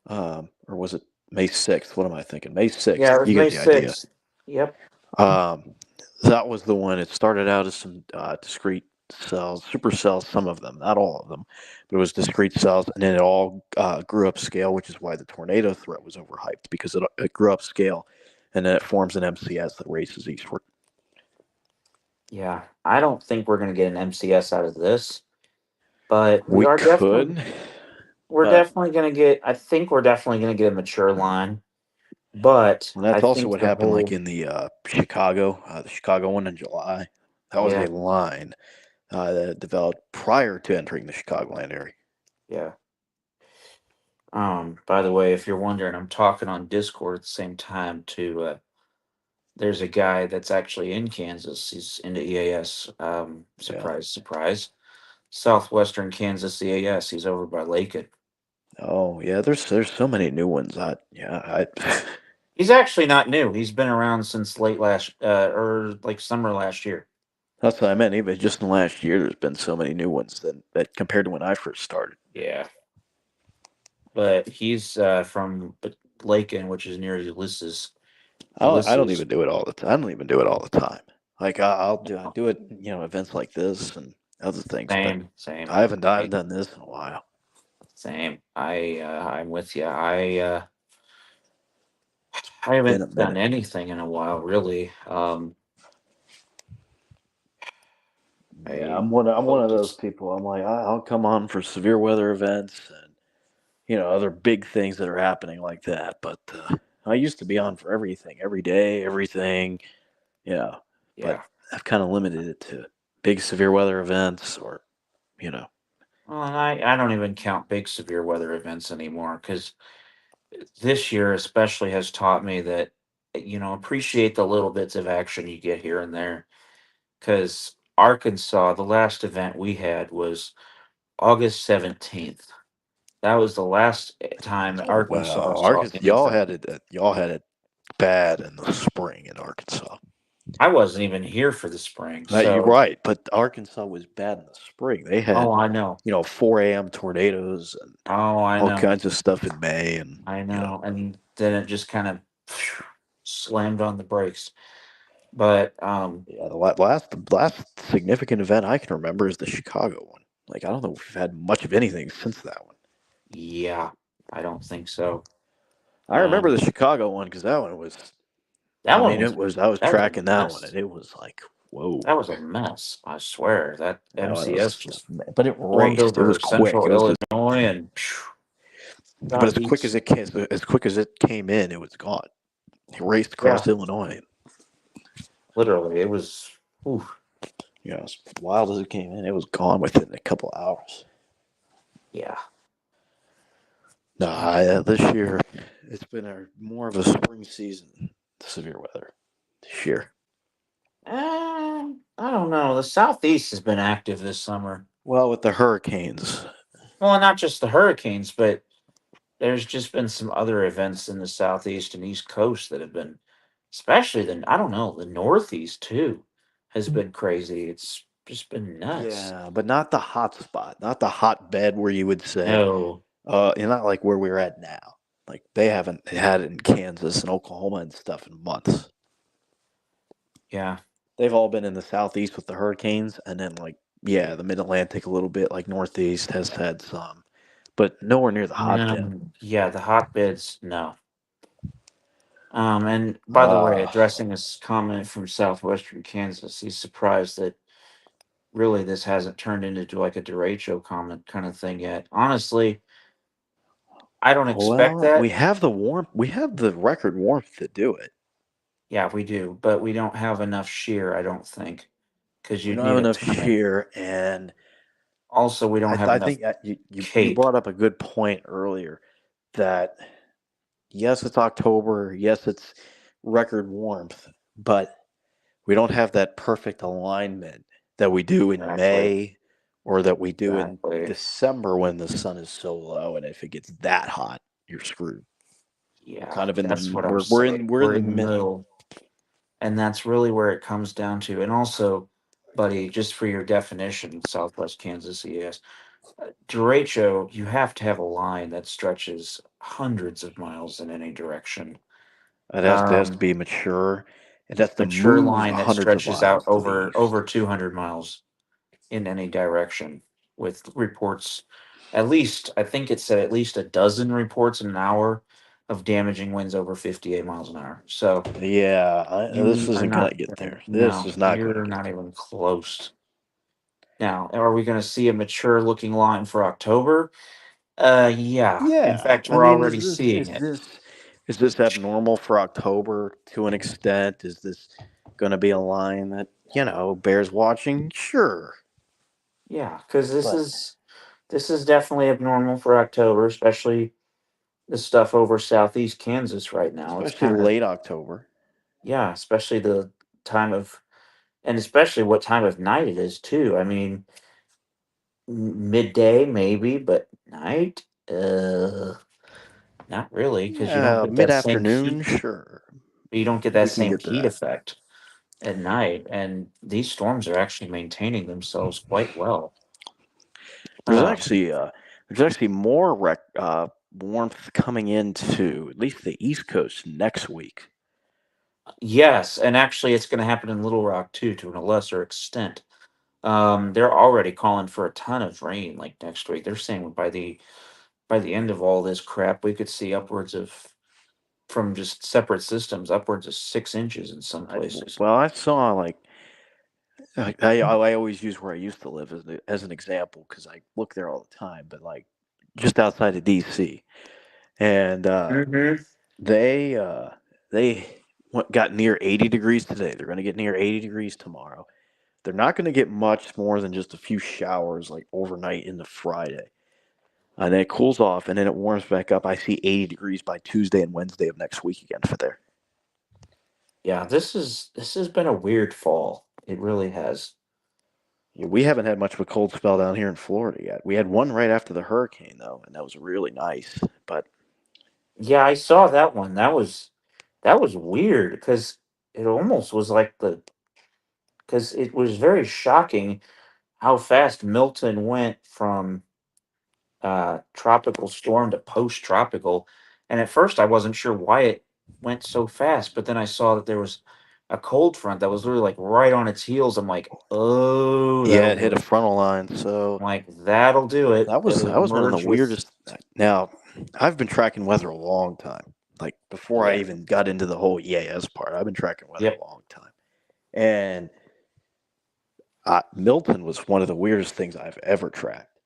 Or was it May 6th? What am I thinking? May 6th. Yeah, it was you May get the idea. 6th. Yep. That was the one. It started out as some discrete cells, supercells, some of them, not all of them, but it was discrete cells, and then it all grew up scale, which is why the tornado threat was overhyped, because it grew up scale, and then it forms an MCS that races eastward. Yeah, I don't think we're going to get an MCS out of this, but we are could. Definitely going to get. I think we're definitely going to get a mature line, but that's also what happened, like in the Chicago one in July. That was a line that developed prior to entering the Chicagoland area. Yeah. By the way, if you're wondering, I'm talking on Discord at the same time to. There's a guy that's actually in Kansas. He's into EAS. Surprise. Southwestern Kansas EAS. He's over by Lakewood. Oh yeah, there's so many new ones. He's actually not new. He's been around since late last or like summer last year. That's what I meant. Even just in the last year, there's been so many new ones that compared to when I first started. Yeah. But he's from Lakewood, which is near Ulysses. I don't even do it all the time. I don't even do it all the time. Like I'll do it, events like this and other things. Same. I haven't done this in a while. Same. I'm with you. I haven't done anything in a while, really. I'm one of those people. I'm like, I'll come on for severe weather events and other big things that are happening like that. But I used to be on for everything, every day, everything. Yeah. But I've kind of limited it to big severe weather events, or Well, and I don't even count big severe weather events anymore, because this year especially has taught me that appreciate the little bits of action you get here and there. Because Arkansas, the last event we had was August 17th. That was the last time Arkansas. Y'all had it bad in the spring in Arkansas. I wasn't even here for the spring. You're right, but Arkansas was bad in the spring. They had, I know, 4 a.m. tornadoes and all kinds of stuff in May, and I know, and then it just kind of slammed on the brakes. But the last significant event I can remember is the Chicago one. Like, I don't know if we've had much of anything since that one. Yeah, I don't think so. I remember the Chicago one because that one was. That I one mean, was it was. I was that was a tracking that one, mess. and it was like, whoa. That was a mess. I swear that That one MCS was, just but it stormed raced. It was over quick. Central It was just, Illinois and but as quick as it came in, it was gone. It raced across Illinois. Literally, it was. Ooh. Yeah, as wild as it came in, it was gone within a couple hours. Yeah. Nah, this year it's been more of a spring season, severe weather this year. I don't know. The Southeast has been active this summer. Well, with the hurricanes. Well, not just the hurricanes, but there's just been some other events in the Southeast and East Coast that have been, especially I don't know, the Northeast too has been crazy. It's just been nuts. Yeah, but not the hot spot, not the hotbed where you would say, No. not like where we're at now. Like they haven't had it in Kansas and Oklahoma and stuff in months. Yeah. They've all been in the Southeast with the hurricanes, and then the Mid-Atlantic a little bit, like Northeast has had some, but nowhere near the hotbed. Yeah, the hotbeds, no. And by the way, addressing this comment from southwestern Kansas, he's surprised that really this hasn't turned into like a derecho comment kind of thing yet. Honestly, I don't expect that. We have the warmth. We have the record warmth to do it. Yeah, we do, but we don't have enough shear, I don't think, because you don't have enough shear, and also we don't have I enough. think you brought up a good point earlier that yes, it's October, yes, it's record warmth, but we don't have that perfect alignment that we do in May or that we do in December when the sun is so low, and if it gets that hot, you're screwed. Yeah, kind of in that's what I'm we're saying. we're in the middle. And that's really where it comes down to. And also, buddy, just for your definition, Southwest Kansas, yes, derecho, you have to have a line that stretches hundreds of miles in any direction. It has to be mature. It has to mature move line that hundreds of stretches miles out over 200 miles in any direction, with reports. At least, I think it said at least a dozen reports in an hour of damaging winds over 58 miles an hour. So this isn't going to get there. This is not going to get not even close. Now, are we going to see a mature looking line for October? Yeah. In fact, we're already seeing it. Is this abnormal for October to an extent? Is this going to be a line that, bears watching? Sure. Yeah, because this is definitely abnormal for October, especially the stuff over southeast Kansas right now. Especially late October. Yeah, especially the time of, and especially what time of night it is too. I mean, midday maybe, but night, not really, because you don't get mid-afternoon, sure. You don't get that same heat effect at night, and these storms are actually maintaining themselves quite well. There's actually more warmth coming into at least the East Coast next week. Yes, and actually, it's going to happen in Little Rock too, to a lesser extent. They're already calling for a ton of rain like next week. They're saying by the end of all this crap, we could see upwards of, from just separate systems, upwards of 6 inches in some places. Well, I saw I always use where I used to live as an example because I look there all the time, but just outside of DC, and they got near 80 degrees today. They're going to get near 80 degrees tomorrow. They're not going to get much more than just a few showers overnight into Friday. And then it cools off, and then it warms back up. I see 80 degrees by Tuesday and Wednesday of next week again for there. Yeah, this has been a weird fall. It really has. Yeah, we haven't had much of a cold spell down here in Florida yet. We had one right after the hurricane, though, and that was really nice. But yeah, I saw that one. That was weird because it almost was because it was very shocking how fast Milton went from tropical storm to post-tropical. And at first I wasn't sure why it went so fast, but then I saw that there was a cold front that was literally right on its heels. I'm like, oh yeah, it hit a frontal line, so I'm that'll do it. That was one of the weirdest. Now, I've been tracking weather a long time. like before I Yeah. even got into the whole EAS part. I've been tracking weather Yep. a long time, and Milton was one of the weirdest things I've ever tracked.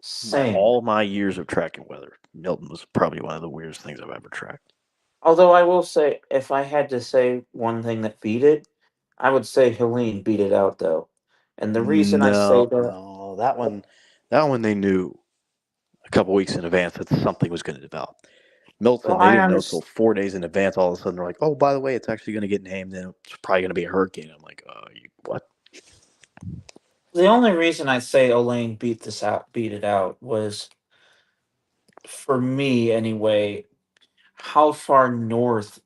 Same. All my years of tracking weather, Milton was probably one of the weirdest things I've ever tracked. Although I will say, if I had to say one thing that beat it, I would say Helene beat it out, though. And the reason I say that, No, that one they knew a couple weeks in advance that something was going to develop. Milton, well, they I didn't know understand. till 4 days in advance. All of a sudden, they're like, "Oh, by the way, it's actually going to get named, and it's probably going to be a hurricane." I'm like, what?" The only reason I say Elaine beat it out, was, for me anyway, how far north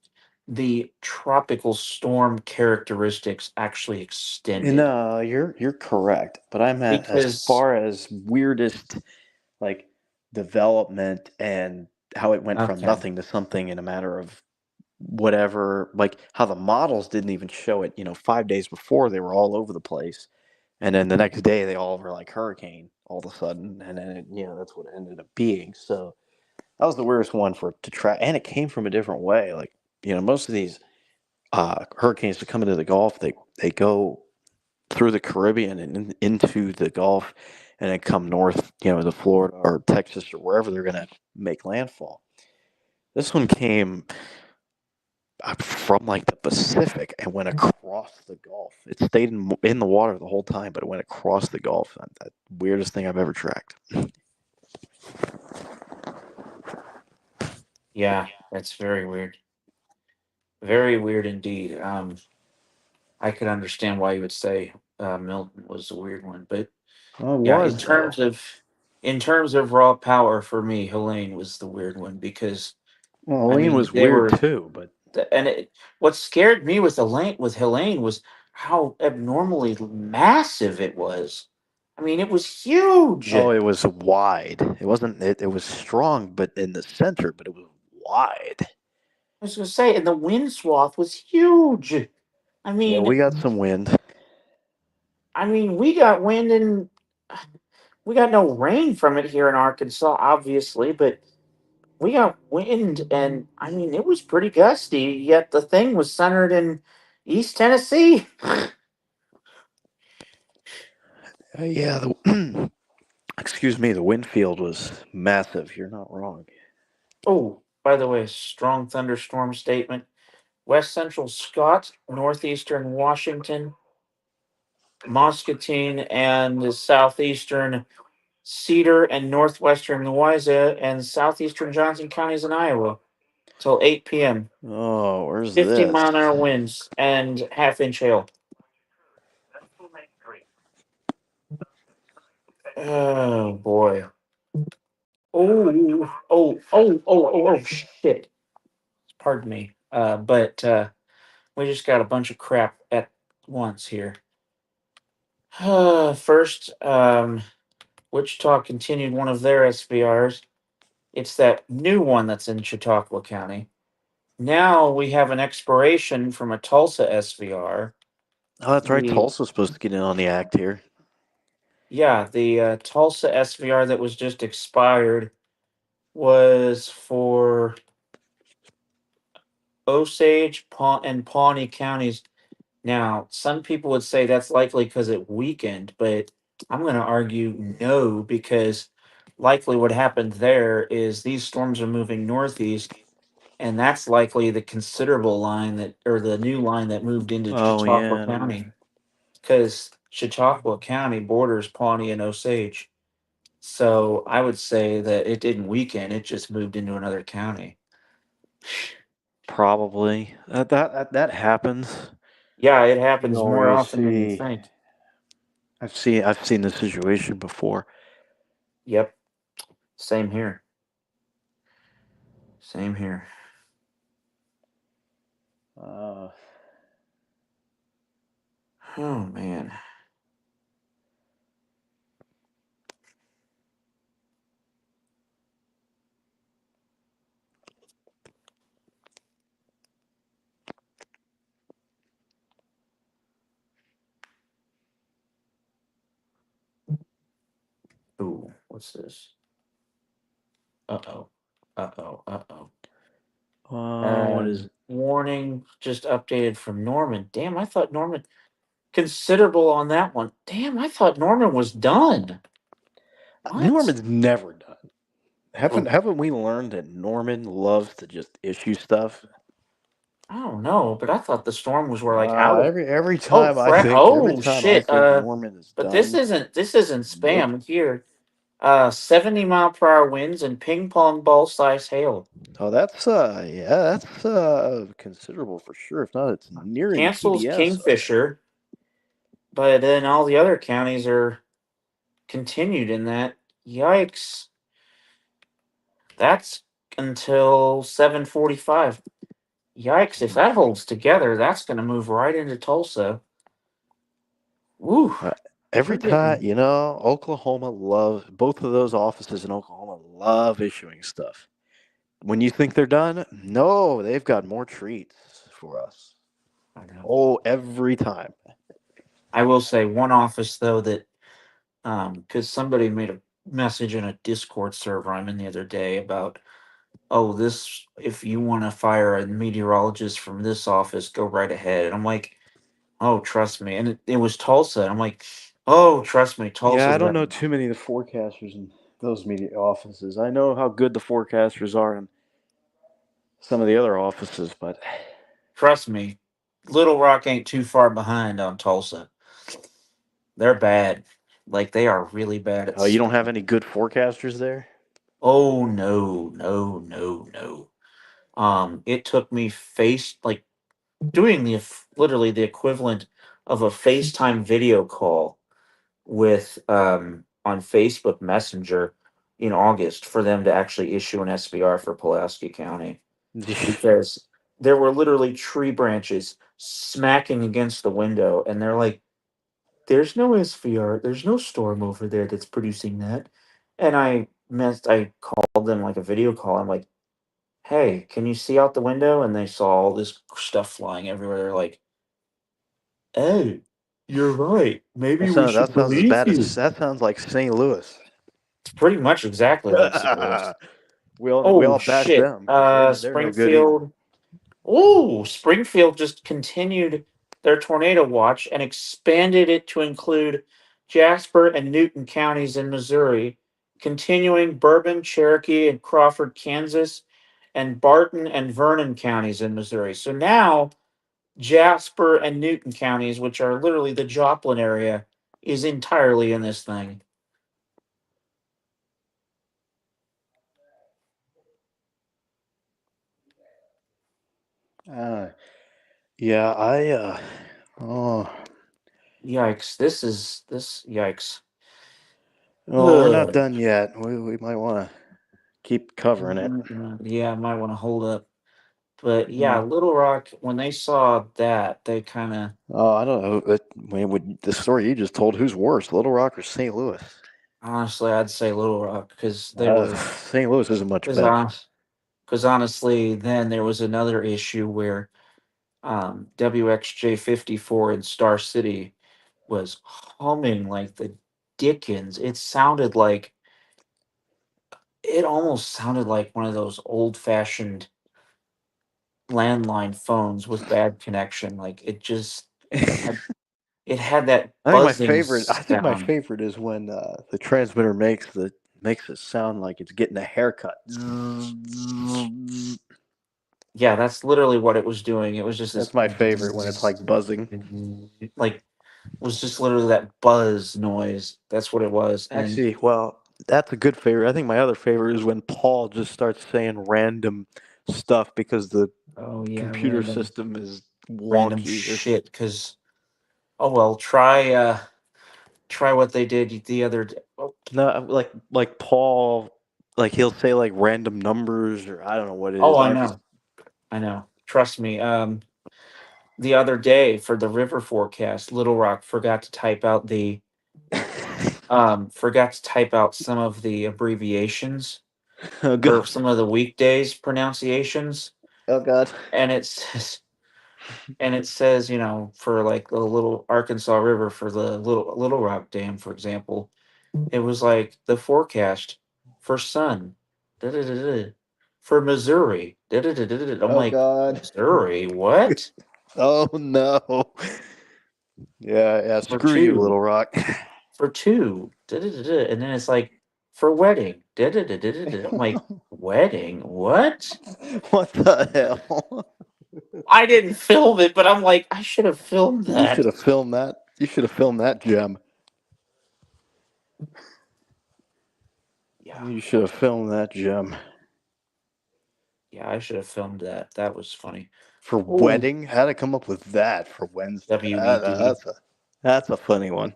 the tropical storm characteristics actually extended. No, you're correct, but I meant as Because far as weirdest like development and how it went from okay, nothing to something in a matter of whatever, like how the models didn't even show it. 5 days before they were all over the place, and then the next day they all were like hurricane all of a sudden, and then that's what it ended up being. So that was the weirdest one for to track, and it came from a different way. Like most of these hurricanes that come into the Gulf, they go through the Caribbean and into the Gulf, and then come north, to Florida or Texas or wherever they're going to make landfall. This one came from like the Pacific and went across the Gulf. It stayed in the water the whole time, but it went across the Gulf. That weirdest thing I've ever tracked. yeah, that's very weird. Very weird indeed. I could understand why you would say Milton was a weird one, but Well, it yeah, was though. in terms of raw power, for me, Helene was the weird one because Well, I Elaine mean was they weird were, too, but what scared me with Helene was how abnormally massive it was. I mean, it was huge. oh, it was wide. It wasn't. It was strong, but in the center, but it was wide. I was going to say, and the wind swath was huge. I Yeah, mean, we got some wind. we got wind and we got no rain from it here in Arkansas, obviously, but we got wind, and it was pretty gusty. Yet the thing was centered in East Tennessee. Yeah, the excuse me, the wind field was massive. You're not wrong. Oh, by the way, strong thunderstorm statement. West Central Scott, northeastern Washington, Muscatine, and southeastern Cedar, and northwestern Louisa, and southeastern Johnson counties in Iowa till 8 p.m. Oh, where's 50 this? mile an hour winds and half-inch hail. Oh boy. Oh, shit. Pardon me. But we just got a bunch of crap at once here. First, Wichita continued one of their SVRs. It's that new one that's in Chautauqua County. Now we have an expiration from a Tulsa SVR. Oh, that's right. The Tulsa's supposed to get in on the act here. the Tulsa SVR that was just expired was for Osage, and Pawnee counties. Now, some people would say that's likely because it weakened, but I'm going to argue no, because likely what happened there is these storms are moving northeast, and that's likely the considerable line or the new line that moved into Oh Chautauqua yeah. County, because Chautauqua County borders Pawnee and Osage. So I would say that it didn't weaken; it just moved into another county. Probably. That happens. Yeah, it happens Where more you often than you see, think. I've seen this situation before. Yep, same here. Same here. Uh, Oh man. Ooh, what's this? Uh oh. Uh oh. Uh oh. What is it? Warning just updated from Norman. Damn, I thought Norman considerable on that one. Damn, I thought Norman was done. What? Norman's never done. Haven't we learned that Norman loves to just issue stuff? I don't know, but I thought the storm was where like out. Every Oh time I crap! think Oh shit! Norman is But done. this isn't spam here. 70-mile-per-hour winds and ping pong ball size hail. Oh, that's considerable for sure. If not, it's nearing Cancels TDS. Kingfisher, but then all the other counties are continued in that. Yikes! That's until 7:45. Yikes! If that holds together, that's going to move right into Tulsa. Woo! Every time, Oklahoma loves, both of those offices in Oklahoma love issuing stuff. When you think they're done, no, they've got more treats for us. I know. Oh, every time. I will say one office though that, because somebody made a message in a Discord server I'm in the other day about, this if you want to fire a meteorologist from this office, go right ahead. And I'm like, oh, trust me. And it was Tulsa. And I'm like, oh, trust me, Tulsa. Yeah, I don't know too many of the forecasters in those media offices. I know how good the forecasters are in some of the other offices, but trust me, Little Rock ain't too far behind on Tulsa. They're bad. Like they are really bad at. You don't have any good forecasters there? Oh no, no, no, no. It took me doing literally the equivalent of a FaceTime video call with on Facebook Messenger in August for them to actually issue an SBR for Pulaski County because there were literally tree branches smacking against the window, and they're like, "There's no SVR. There's no storm over there that's producing that." And I called them like a video call. I'm like, "Hey, can you see out the window?" And they saw all this stuff flying everywhere. They're like, "Oh, you're right. Maybe we should believe you." That sounds like St. Louis. It's pretty much exactly like St. Louis. we all bash Shit. them. They're no good either. Springfield just continued their tornado watch and expanded it to include Jasper and Newton counties in Missouri, continuing Bourbon, Cherokee, and Crawford, Kansas, and Barton and Vernon counties in Missouri. So now Jasper and Newton counties, which are literally the Joplin area, is entirely in this thing. Yikes. Yikes. Oh, we're not done yet. We might want to keep covering it. Yeah, I might want to hold up. But yeah, Little Rock, when they saw that, they kind of. Oh, I don't know. The story you just told, who's worse, Little Rock or St. Louis? Honestly, I'd say Little Rock because they were. St. Louis isn't much better. Because honestly, then there was another issue where WXJ54 in Star City was humming like the Dickens. It almost sounded like one of those old-fashioned landline phones with bad connection. Like it just, it had that. I think my favorite is when the transmitter makes it sound like it's getting a haircut. Yeah, that's literally what it was doing. It was just. That's my favorite when it's like buzzing. Like, it was just literally that buzz noise. That's what it was. Actually, well, that's a good favorite. I think my other favorite is when Paul just starts saying random stuff because the computer system is random wonky. Shit. Because, try what they did the other day. Oh. No, like Paul, like he'll say like random numbers or I don't know what it is. Oh, I know. Trust me. The other day for the river forecast, Little Rock forgot to type out some of the abbreviations for some of the weekdays pronunciations. Oh God. And it says, for like the Little Arkansas River for the Little Rock Dam, for example, it was like the forecast for sun, for Missouri. I'm Oh like, God. Missouri, what? Oh no. Yeah. For Screw you, two. Little Rock. For two. And then it's like, for wedding. I'm like, wedding? What? What the hell? I didn't film it, but I'm like, I should have filmed You should that. have filmed that. You should have filmed that gem. Yeah. You should have filmed that gem. Yeah, I should have filmed that. That was funny. For wedding? How'd I come up with that for Wednesday? WED. That's a funny one.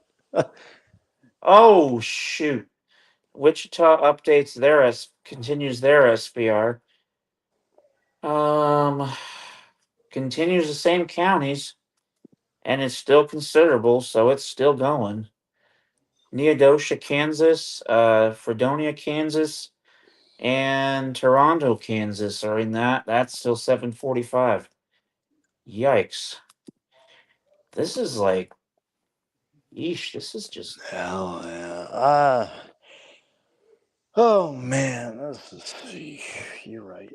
Oh shoot. Wichita updates their continues their SBR. Continues the same counties, and it's still considerable, so it's still going. Neodosha, Kansas, Fredonia, Kansas, and Toronto, Kansas are in that. That's still 745. Yikes. This is like, yeesh, this is just. Hell yeah. Oh man, this is. You're right.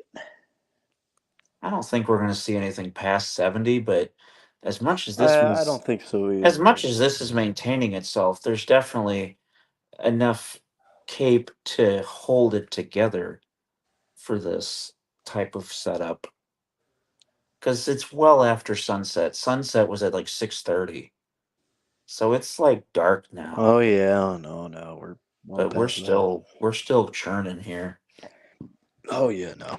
I don't think we're going to see anything past 70, but as much as I don't think so either. as much as this is maintaining itself, there's definitely enough cape to hold it together for this type of setup. Because it's well after sunset. Sunset was at like 6:30, so it's like dark now. Oh yeah, no, we're. But we're still churning here. Oh yeah, no.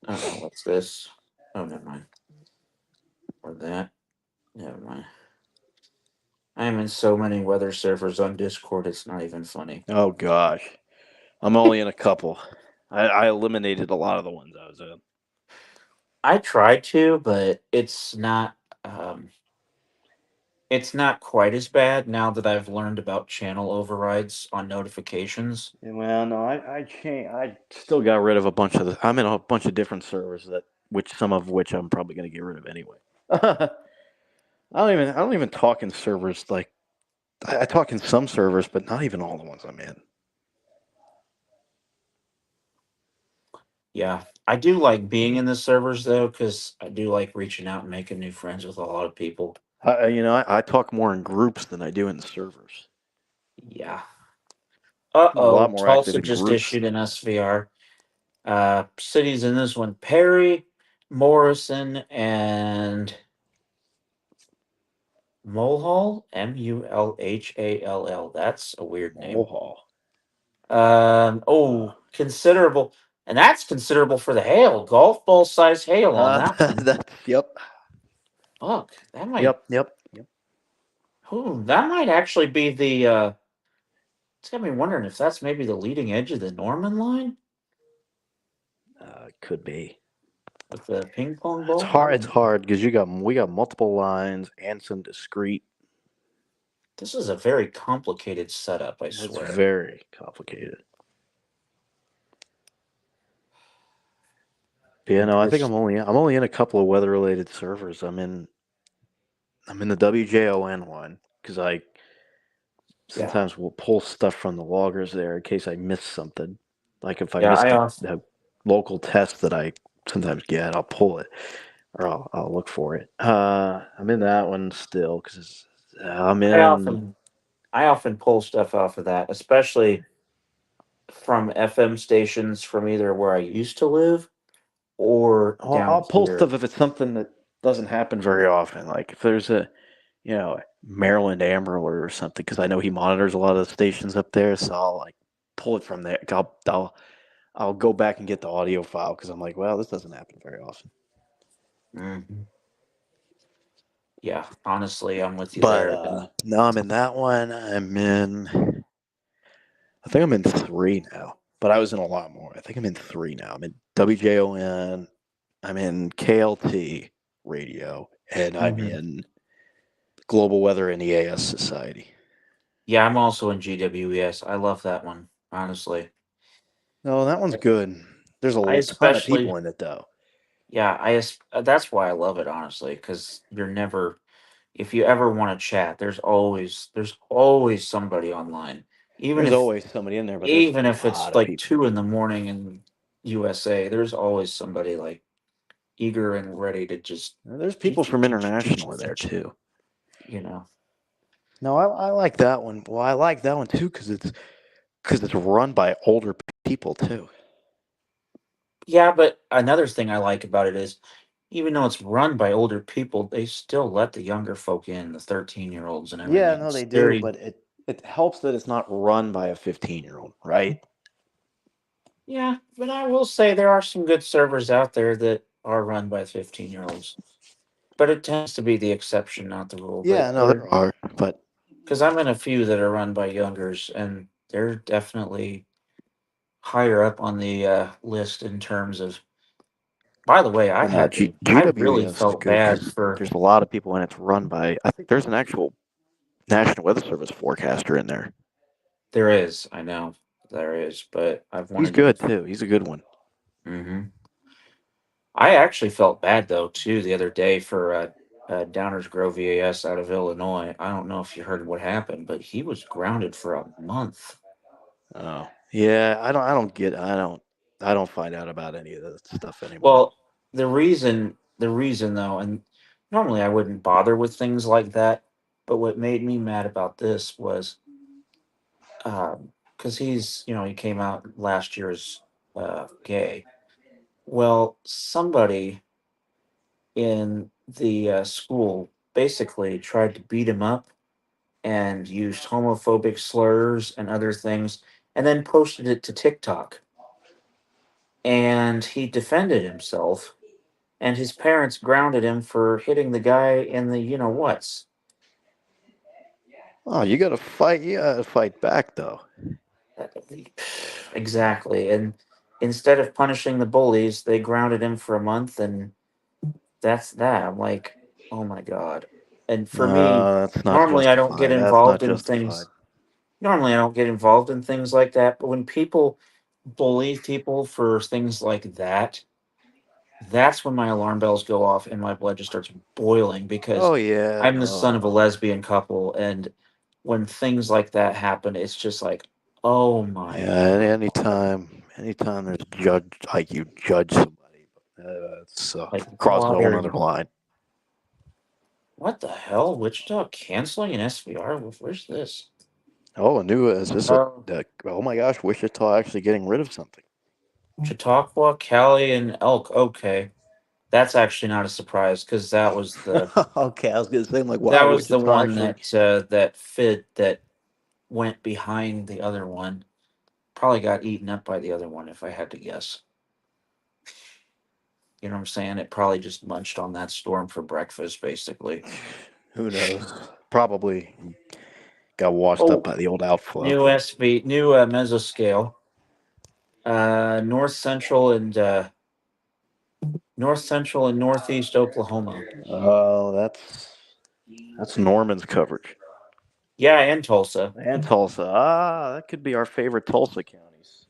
Oh, what's this? Oh, never mind. Or that. Never mind. I am in so many weather servers on Discord, it's not even funny. Oh gosh, I'm only in a couple. I eliminated a lot of the ones I was in. I tried to, but it's not quite as bad now that I've learned about channel overrides on notifications. Well, no, I changed. I still got rid of a bunch of I'm in a bunch of different servers some of which I'm probably going to get rid of anyway. I don't even talk in servers like I talk in some servers, but not even all the ones I'm in. Yeah, I do like being in the servers though, because I do like reaching out and making new friends with a lot of people. I talk more in groups than I do in the servers. Yeah. A lot more active Tulsa in just groups. issued an SVR. Cities in this one: Perry, Morrison, and Mulhall. Mulhall. That's a weird name. Mulhall. Considerable, and that's considerable for the hail. Golf ball size hail on that. Yep. Fuck, that might. Yep. Ooh, that might actually be the. It's got me wondering if that's maybe the leading edge of the Norman line. Could be. With the ping pong ball. It's hard because we got multiple lines and some discrete. This is a very complicated setup, I swear. It's very complicated. Yeah, no, I think I'm only in a couple of weather related servers. I'm in the WJON one because I sometimes will pull stuff from the loggers there in case I miss something. Like if I miss a local test that I sometimes get, I'll pull it or I'll look for it. I'm in that one still because I often pull stuff off of that, especially from FM stations from either where I used to live or down I'll pull here. stuff if it's something that doesn't happen very often. Like if there's a Maryland Amarillo or something, because I know he monitors a lot of the stations up there, so I'll like pull it from there. I'll go back and get the audio file because I'm like, well, this doesn't happen very often. Mm-hmm. Yeah, honestly, I'm with you there. No, I'm in that one. I think I'm in 3 now, but I was in a lot more. I think I'm in 3 now. I'm in WJON, I'm in KLT radio, and I'm in Global Weather and EAS Society. Yeah, I'm also in GWES. I love that one, honestly. No, that one's good. There's a ton of people in it, though. Yeah, that's why I love it, honestly, because if you ever want to chat, there's always somebody online. Even There's if always somebody in there, but there's a it's lot of like people. 2 a.m. in USA, there's always somebody like eager and ready to just. There's people from international in there too. You know. No, I like that one. Well, I like that one too because it's run by older people too. Yeah, but another thing I like about it is, even though it's run by older people, they still let the younger folk in, the 13-year-olds and everything. Yeah, no, they do, but it helps that it's not run by a 15-year-old, right? Yeah, but I will say there are some good servers out there that are run by 15-year-olds. But it tends to be the exception, not the rule. Yeah, no, there are, but because I'm in a few that are run by youngers, and they're definitely higher up on the list in terms of. By the way, I really GWES is felt good bad 'cause for. there's a lot of people and it's run by. I think there's an actual National Weather Service forecaster in there. There is, I know there is, but I've wanted. He's good too. He's a good one. Mm-hmm. I actually felt bad though too the other day for Downers Grove VAS out of Illinois. I don't know if you heard what happened, but he was grounded for a month. Oh, yeah. I don't find out about any of that stuff anymore. Well, the reason though, and normally I wouldn't bother with things like that, but what made me mad about this was because he came out last year as gay. Well, somebody in the school basically tried to beat him up and used homophobic slurs and other things, and then posted it to TikTok. And he defended himself, and his parents grounded him for hitting the guy in the you know what's. Oh, you got to fight. You got to fight back, though. Exactly. And instead of punishing the bullies, they grounded him for a month, and that's that. I'm like, oh my God. And for me, That's not normally I don't get justified. That's not involved in justified. things. Normally I don't get involved in things like that, but when people bully people for things like that, that's when my alarm bells go off and my blood just starts boiling because Oh yeah, I'm the no. son of a lesbian couple, and when things like that happen, it's just like, oh my. Yeah, anytime there's you judge somebody, it's crossing a whole other line. What the hell? Wichita canceling an SVR? Where's this? Oh, oh my gosh, Wichita actually getting rid of something. Chautauqua, Cali, and Elk. Okay. That's actually not a surprise because that was the. Okay, I was gonna say, wow, that was the Wichita one actually... that went behind the other one. Probably got eaten up by the other one, if I had to guess. You know what I'm saying? It probably just munched on that storm for breakfast, basically. Who knows? Probably got washed up by the old outflow. New mesoscale. North Central and Northeast Oklahoma. Oh, that's Norman's coverage. Yeah, and Tulsa. That could be our favorite Tulsa counties.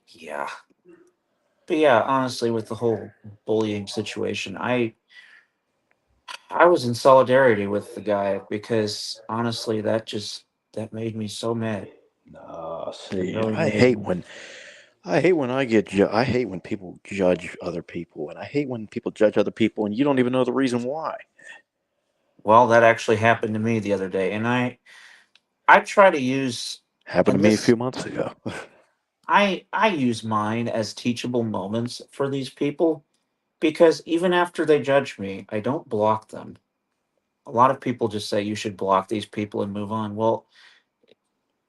Yeah. But yeah, honestly, with the whole bullying situation, I was in solidarity with the guy because honestly, that made me so mad. See, I hate when I hate when people judge other people, and I hate when people judge other people and you don't even know the reason why. Well, that actually happened to me the other day, and I try to use. Happened to me a few months ago. I use mine as teachable moments for these people because even after they judge me, I don't block them. A lot of people just say you should block these people and move on. Well,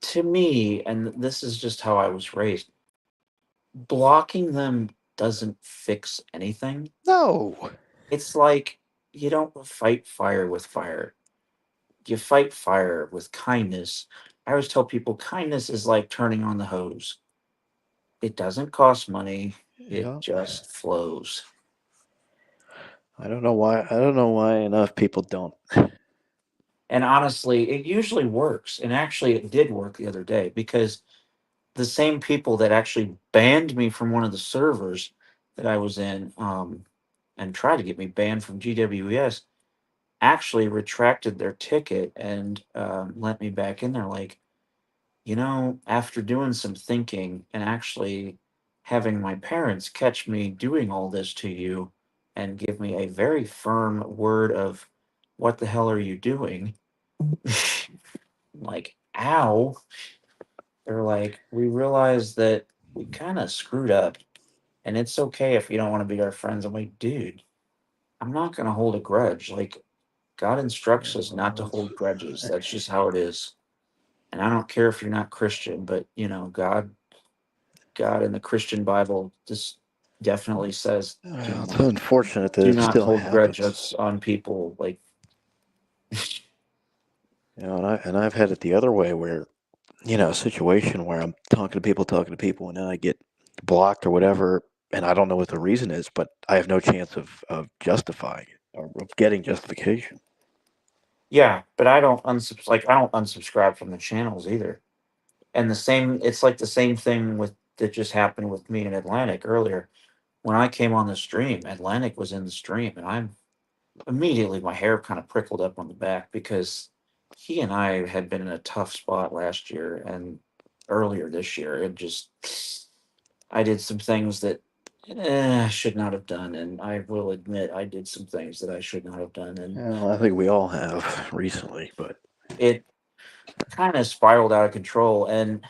to me, and this is just how I was raised, blocking them doesn't fix anything. No. It's like you don't fight fire with fire. You fight fire with kindness. I always tell people kindness is like turning on the hose. It doesn't cost money. It just flows. I don't know why enough people don't. And honestly, it usually works. And actually, it did work the other day because the same people that actually banned me from one of the servers that I was in and tried to get me banned from GWES actually retracted their ticket and let me back in there. Like, after doing some thinking and actually having my parents catch me doing all this to you and give me a very firm word of what the hell are you doing? Like, ow. They're like, we realize that we kind of screwed up and it's okay if you don't want to be our friends. I'm like, dude, I'm not going to hold a grudge. Like, God instructs us not to hold grudges. That's just how it is. And I don't care if you're not Christian, but God in the Christian Bible just definitely says It's unfortunate that do it not still hold happens. grudges on people. Like, And I've had it the other way where, a situation where I'm talking to people, and then I get blocked or whatever, and I don't know what the reason is, but I have no chance of justifying it or of getting justification. yeah, but I don't unsubscribe from the channels either. And it's like the same thing that just happened with me and Atlantic earlier. When I came on the stream, Atlantic was in the stream, and I'm immediately my hair kind of prickled up on the back because he and I had been in a tough spot last year and earlier this year. I did some things that I should not have done, and I will admit I did some things that I should not have done, and Well, I think we all have recently, but it kind of spiraled out of control. And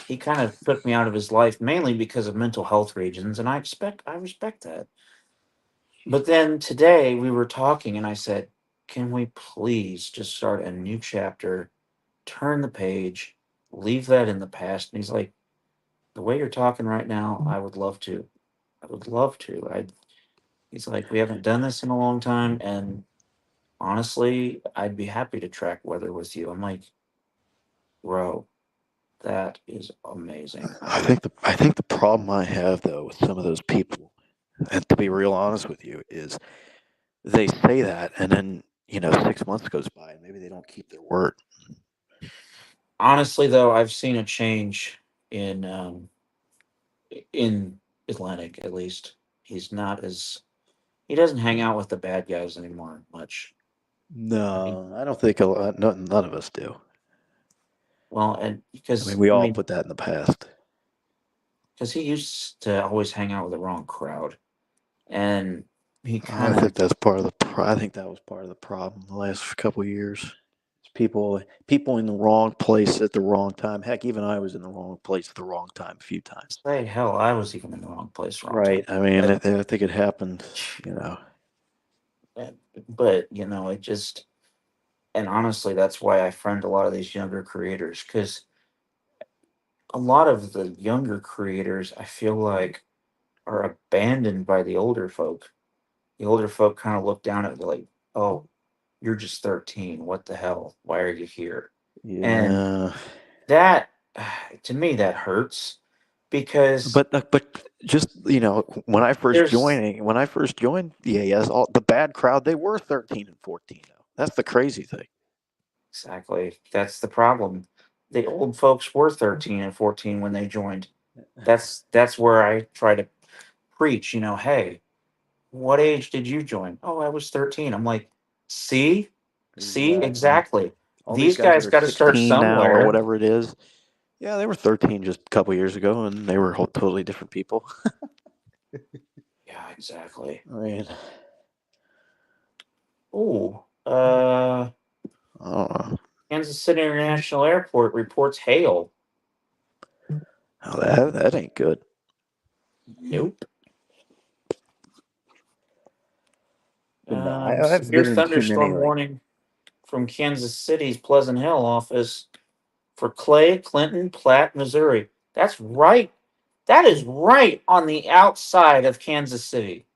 he kind of took me out of his life mainly because of mental health reasons, and I respect that. But then today we were talking, and I said, "Can we please just start a new chapter, turn the page, leave that in the past?" And he's like, "The way you're talking right now, I would love to. I would love to." He's like, "We haven't done this in a long time, and honestly, I'd be happy to track weather with you." I'm like, "Bro, that is amazing." I think the problem I have though with some of those people, and to be real honest with you, is they say that, and then 6 months goes by, and maybe they don't keep their word. Honestly, though, I've seen a change in Atlantic. At least he doesn't hang out with the bad guys anymore much. No, I don't think a lot. None of us do. Well, and We all put that in the past. because he used to always hang out with the wrong crowd, and he I kind think of that's part of the. I think that was part of the problem the last couple of years. It's people in the wrong place at the wrong time. Heck, even I was in the wrong place at the wrong time a few times. say, hell, I was even in the wrong place, wrong Right. time. I mean, I think it happened. But it just, and honestly, that's why I friend a lot of these younger creators, because a lot of the younger creators, I feel like, are abandoned by the older folk. The older folk kind of look down at me like, "Oh, you're just 13. What the hell? Why are you here?" And Yeah. that, to me, that hurts because But just when I first there's joined the AS, all the bad crowd, they were 13 and 14 though. That's the crazy thing. exactly, that's the problem. The old folks were 13 and 14 when they joined. That's where I try to preach, hey, what age did you join? Oh, I was 13. I'm like, see exactly. All These guys guys that are got to start 16 now or somewhere. whatever it is. Yeah, they were 13 just a couple years ago, and they were totally different people. Yeah, exactly. I mean, Oh, I don't know. Kansas City International Airport reports hail. Oh, that ain't good. Nope. I've Severe been in too many. thunderstorm warning from Kansas City's Pleasant Hill office for Clay, Clinton, Platte, Missouri. That's right. That is right on the outside of Kansas City.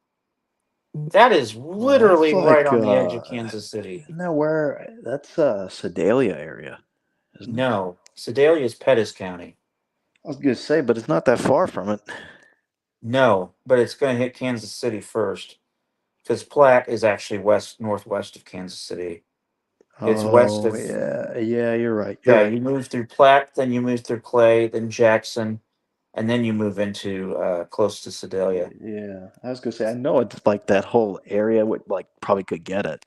That is literally right on the edge of Kansas City. No, where that's Sedalia area, isn't it? No, Sedalia is Pettis County. I was gonna say, but it's not that far from it. No, but it's going to hit Kansas City first because Platte is actually northwest of Kansas City. It's west of. Yeah, you're right. You move through Platte, then you move through Clay, then Jackson, and then you move into close to Sedalia. Yeah, I was gonna say, I know it's like that whole area would probably could get it.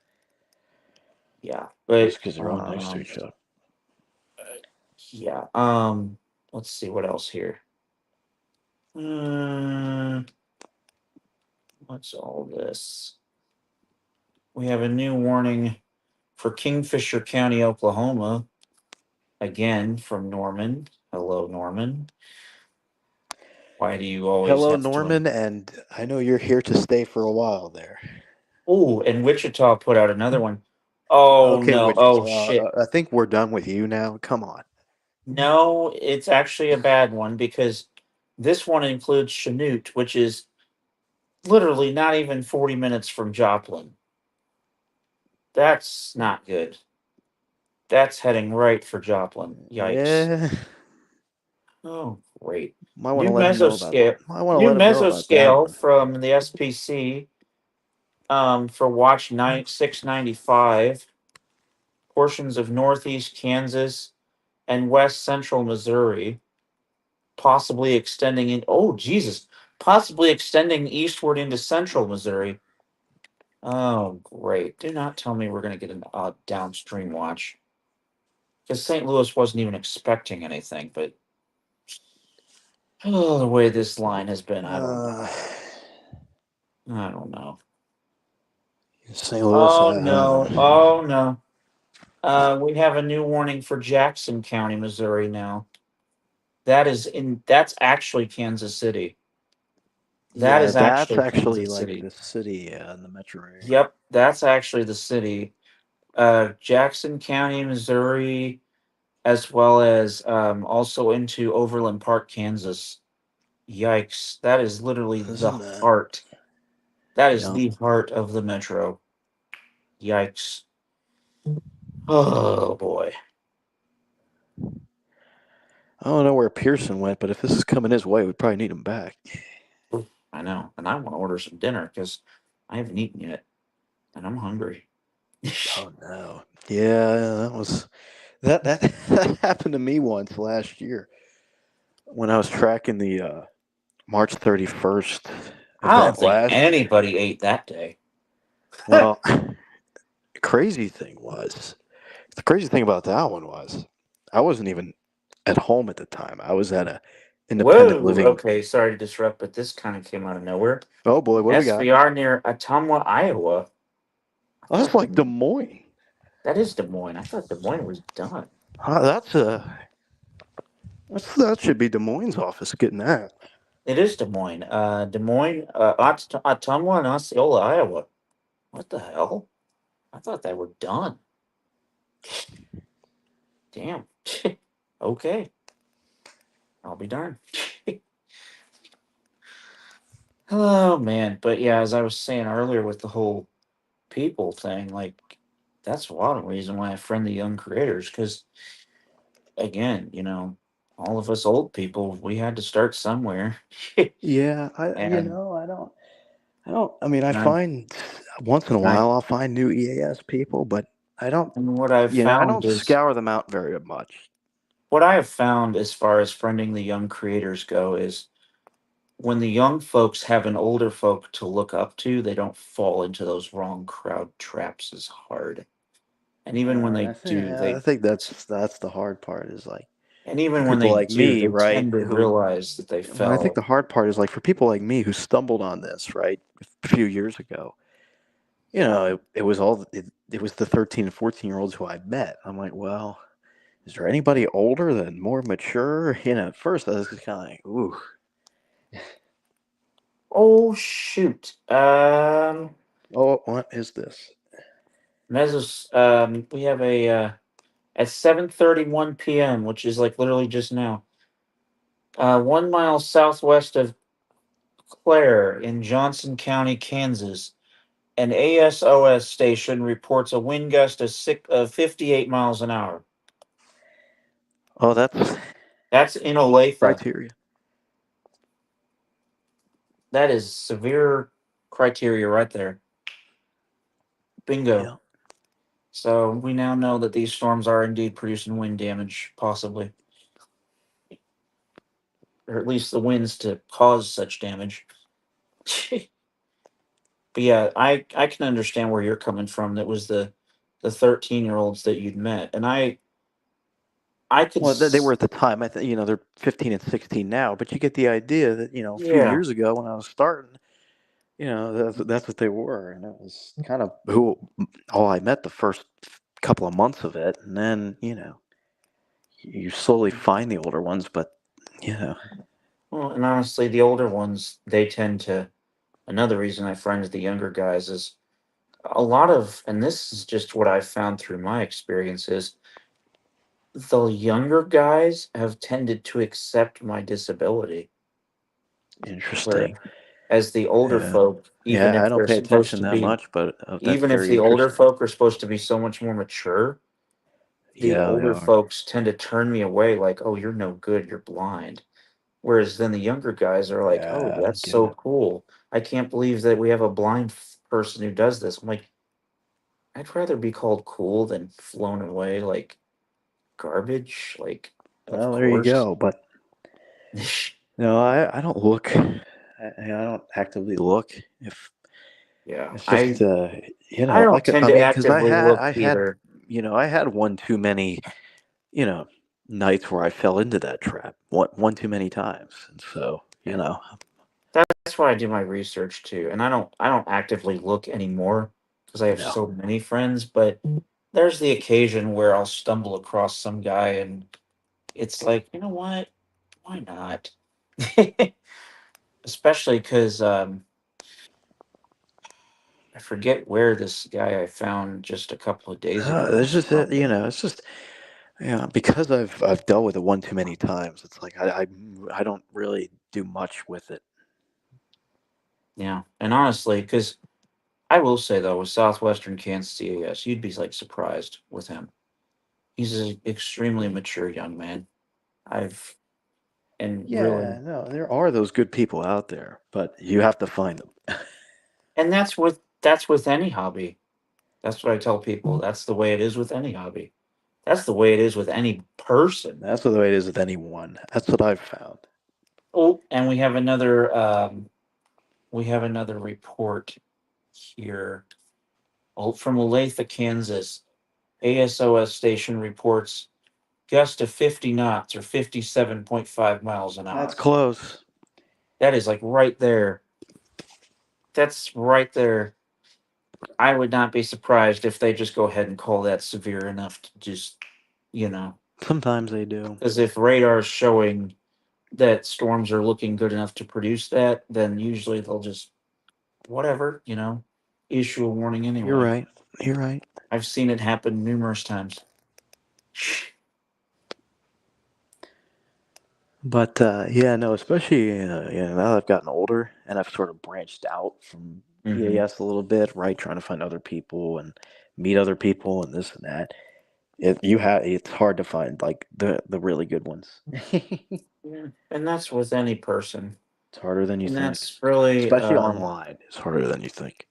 Yeah, but Just because they're all next to each other. Yeah. Let's see what else here. What's all this? We have a new warning for Kingfisher County, Oklahoma. Again from Norman. Hello, Norman. Why do you always Hello, have Norman, and I know you're here to stay for a while there. Oh, and Wichita put out another one. Oh Okay, no! Oh Wichita, shit! I think we're done with you now. Come on. No, it's actually a bad one because this one includes Chanute, which is literally not even 40 minutes from Joplin. That's not good. That's heading right for Joplin. Yikes. Yeah, Oh, great. might want to New let him know about. mesoscale. Might want to New let him know about that mesoscale one. from the SPC for watch 695. Portions of northeast Kansas and west central Missouri, possibly extending in. Oh, Jesus. Possibly extending eastward into central Missouri. Oh, great. Do not tell me we're going to get a downstream watch. Because St. Louis wasn't even expecting anything, but oh, the way this line has been, I don't know. I don't know. St. Louis. Oh, no. Oh, no. We have a new warning for Jackson County, Missouri now. That's actually Kansas City. That Yeah, is that's actually actually Kansas like City. the city in the metro area. Yep, that's actually the city. Jackson County, Missouri, as well as also into Overland Park, Kansas. Yikes. That is literally the Isn't that? heart. That is Yeah. the heart of the metro. Yikes. Oh, boy. I don't know where Pearson went, but if this is coming his way, we probably need him back. I know. And I want to order some dinner because I haven't eaten yet. And I'm hungry. Oh no. Yeah, that that happened to me once last year when I was tracking the March 31st I don't event think last year. anybody ate that day. Well, the crazy thing about that one was I wasn't even at home at the time. I was at a independent Whoa. living. Okay, sorry to disrupt, but this kind of came out of nowhere. Oh boy, what do we got? SVR near Ottumwa, Iowa. Oh, that's like Des Moines. That is Des Moines. I thought Des Moines was done. That should be Des Moines' office getting that. It is Des Moines. Des Moines, Ottumwa, and Osceola, Iowa. What the hell? I thought they were done. Damn. Okay. I'll be darned. Oh man, but yeah, as I was saying earlier with the whole people thing, like that's one reason why I friend the young creators, because again, all of us old people, we had to start somewhere. Yeah, And I mean, I and, I'm, find once in a and I while I'll find new EAS people, but I don't, and what I've I found don't is scour them out very much. what I have found as far as friending the young creators go is when the young folks have an older folk to look up to, they don't fall into those wrong crowd traps as hard. And even when they do, I think that's the hard part is like and even for when people they like do, me, they right? tend to Who realize that they Well, I think fell. the hard part is like for people like me who stumbled on this, right, a few years ago. It was it was the 13 and 14-year-olds who I met. I'm like, well, is there anybody older than more mature? At first I was just kind of like, ooh. Oh shoot. Oh, what is this? Mesos. We have a at 7:31 p.m., which is like literally just now. 1 mile southwest of Clare in Johnson County, Kansas. An ASOS station reports a wind gust of 58 miles an hour. Oh, that's That's in Olathe. criteria. That is severe criteria right there. Bingo. Yeah. So we now know that these storms are indeed producing wind damage, possibly. Or at least the winds to cause such damage. But yeah, I can understand where you're coming from. That was the 13-year-olds that you'd met. And I could. Well, they were at the time. I think they're 15 and 16 now, but you get the idea that a few Yeah. years ago when I was starting, that's what they were, and it was kind of who all I met the first couple of months of it, and then you slowly find the older ones, but Well, and honestly, the older ones, they tend to. Another reason I friend the younger guys is a lot of, and this is just what I've found through my experiences. The younger guys have tended to accept my disability, where interesting. as the older Yeah, folk, even yeah. I if don't they're pay supposed attention to that be, much, but that's even if very the older interesting. folk are supposed to be so much more mature, the Yeah, they older are. folks tend to turn me away like, "Oh, you're no good, you're blind." Whereas then the younger guys are like, "Oh, Yeah, I that's get so it. cool. I can't believe that we have a blind person who does this." I'm like, I'd rather be called cool than flown away like garbage. Like, of Well, there you course. go. But no, I don't look. I don't actively look. If Yeah, it's just I don't like tend I to mean, because actively look either. I had one too many you know nights where I fell into that trap one too many times, and so Yeah. That's why I do my research too. And I don't actively look anymore because I have no. so many friends, but there's the occasion where I'll stumble across some guy and it's like, you know what? Why not? Especially because I forget where this guy I found just a couple of days ago It's was just from. it's just because I've dealt with it one too many times. It's like I don't really do much with it. Yeah. And honestly, because I will say though, with Southwestern Kansas CAS, you'd be like surprised with him. He's an extremely mature young man. I've and really Yeah, no, there are those good people out there, but you have to find them. and that's with any hobby. That's what I tell people. That's the way it is with any hobby. That's the way it is with any person. That's the way it is with anyone. That's what I've found. Oh, and we have another report here. Oh, from Olathe, Kansas. ASOS station reports gust of 50 knots or 57.5 miles an That's hour. close. That is like right there. That's right there. I would not be surprised if they just go ahead and call that severe enough to just, you know, Sometimes they do. because if radar's showing that storms are looking good enough to produce that, then usually they'll just, whatever, issue a warning You're anyway. right. You're right. I've seen it happen numerous times. But yeah, no, especially now that I've gotten older and I've sort of branched out from Hmm. EAS a little bit, right? Trying to find other people and meet other people and this and that. It's hard to find like the really good ones. It's Yeah. And that's with any person. harder than you And think, that's really, especially online. It's harder than you think.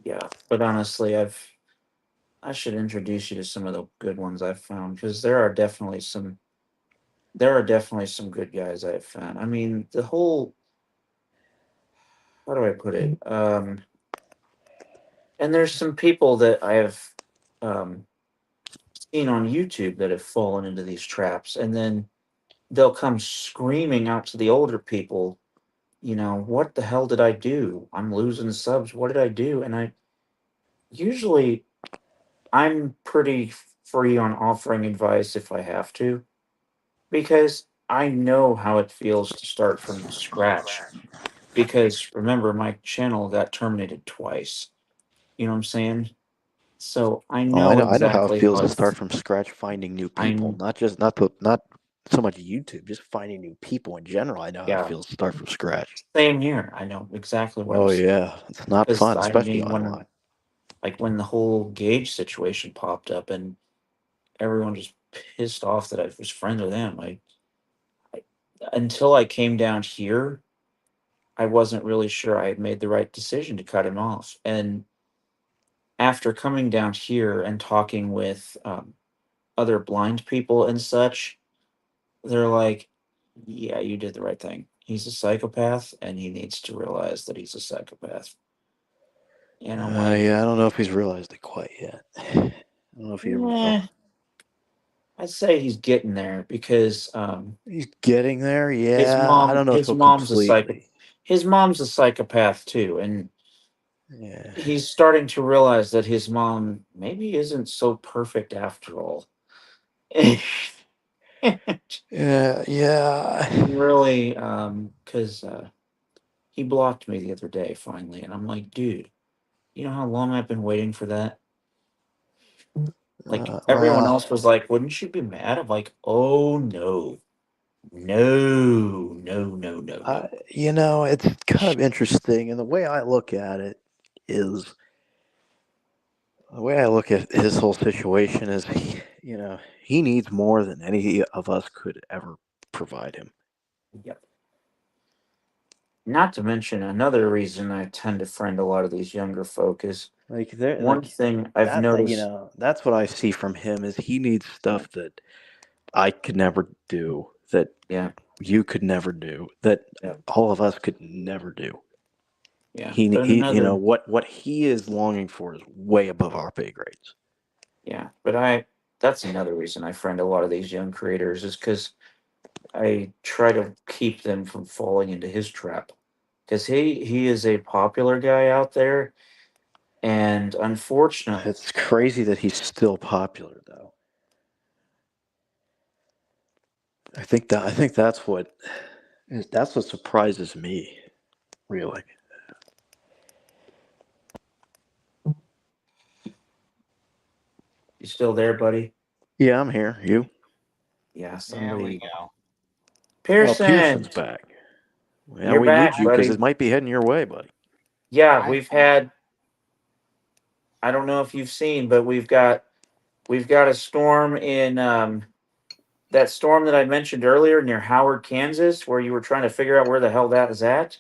yeah. But honestly, I should introduce you to some of the good ones I've found because there are definitely some good guys I've found. I mean, the whole, how do I put it? And there's some people that I have um, seen on YouTube that have fallen into these traps, and then they'll come screaming out to the older people, what the hell did I do? I'm losing subs. What did I do? And usually I'm pretty free on offering advice if I have to, because I know how it feels to start from scratch. Because remember, my channel got terminated twice. You know what I'm saying? So I Oh, know I know how it exactly feels how to it. start from scratch, finding new people. I'm Not so much YouTube, just finding new people in general. I know how it Yeah, feels to start from scratch. same here. I know exactly what I'm Oh saying. yeah, it's not Because fun, I especially mean, when online. like when the whole Gage situation popped up and everyone just pissed off that I was friends with him, I until I came down here, I wasn't really sure I had made the right decision to cut him off. And after coming down here and talking with other blind people and such, they're like, "Yeah, you did the right thing. He's a psychopath, and he needs to realize that he's a psychopath." And I'm like, Yeah, I don't know if he's realized it quite yet. I don't know if he ever "Nah." felt. I'd say he's getting there because He's getting there. his Yeah, I mom don't know his so mom's a completely. his mom's a psychopath too, and Yeah. he's starting to realize that his mom maybe isn't so perfect after all. Yeah, yeah. Really, because he blocked me the other day finally, and I'm like, dude, you know how long I've been waiting for that? Like everyone Well, else was like, wouldn't you be mad? I'm like, oh no, no, no, no, no, no. it's kind of interesting, and the way I look at it is the way I look at his whole situation is he needs more than any of us could ever provide him. Yep. Not to mention another reason I tend to friend a lot of these younger folk is Like one thing I've that thing, noticed. that's what I see from him is he needs stuff that I could never do, that Yeah, you could never do, that yeah, all of us could never do. yeah. But He another, what he is longing for is way above our pay grades. yeah, that's another reason I friend a lot of these young creators is because I try to keep them from falling into his trap. Because he is a popular guy out there, and unfortunately, It's crazy that he's still popular though. I think that's what surprises me, really. you still there, buddy? Yeah, I'm here. You? Yeah, There we somebody. go. Oh, Pearson, Pearson's back. Yeah, you're we need back, you because buddy. it might be heading your way, buddy. Yeah, I we've had. I don't know if you've seen, but we've got a storm in that storm that I mentioned earlier near Howard, Kansas, where you were trying to figure out where the hell that is at.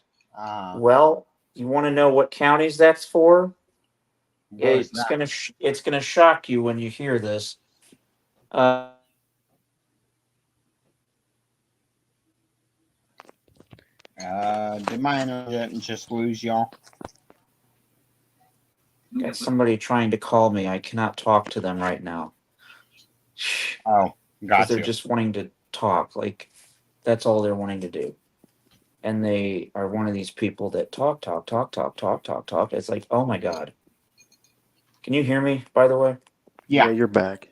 Well, you want to know what counties that's for? what was that? It's gonna shock you when you hear this. Uh, Did my internet just lose y'all? got somebody trying to call me. I cannot talk to them right now Oh, because got they're you. just wanting to talk. Like that's all they're wanting to do. And they are one of these people that talk, talk, talk, talk, talk, talk, talk. It's like, oh my god. Can you hear me? By the way, Yeah, Yeah. you're back.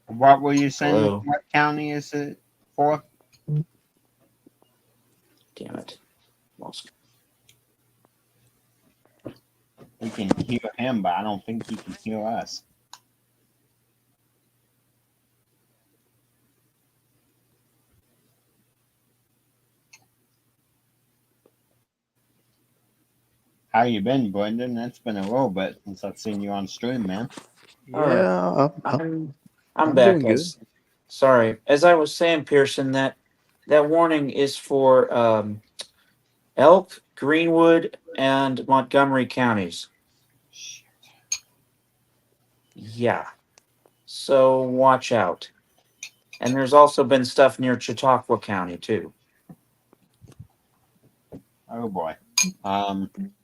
What were you saying? hello. What county is it for? Damn it, lost. We can hear him, but I don't think he can hear us. How you been, Brendan? It's been a little bit since I've seen you on stream, man. All right, Yeah, I'm I'm back, doing good. guys. Sorry, as I was saying, Pearson, that warning is for Elk, Greenwood, and Montgomery counties. Yeah, so watch out. And there's also been stuff near Chautauqua County too. Oh boy.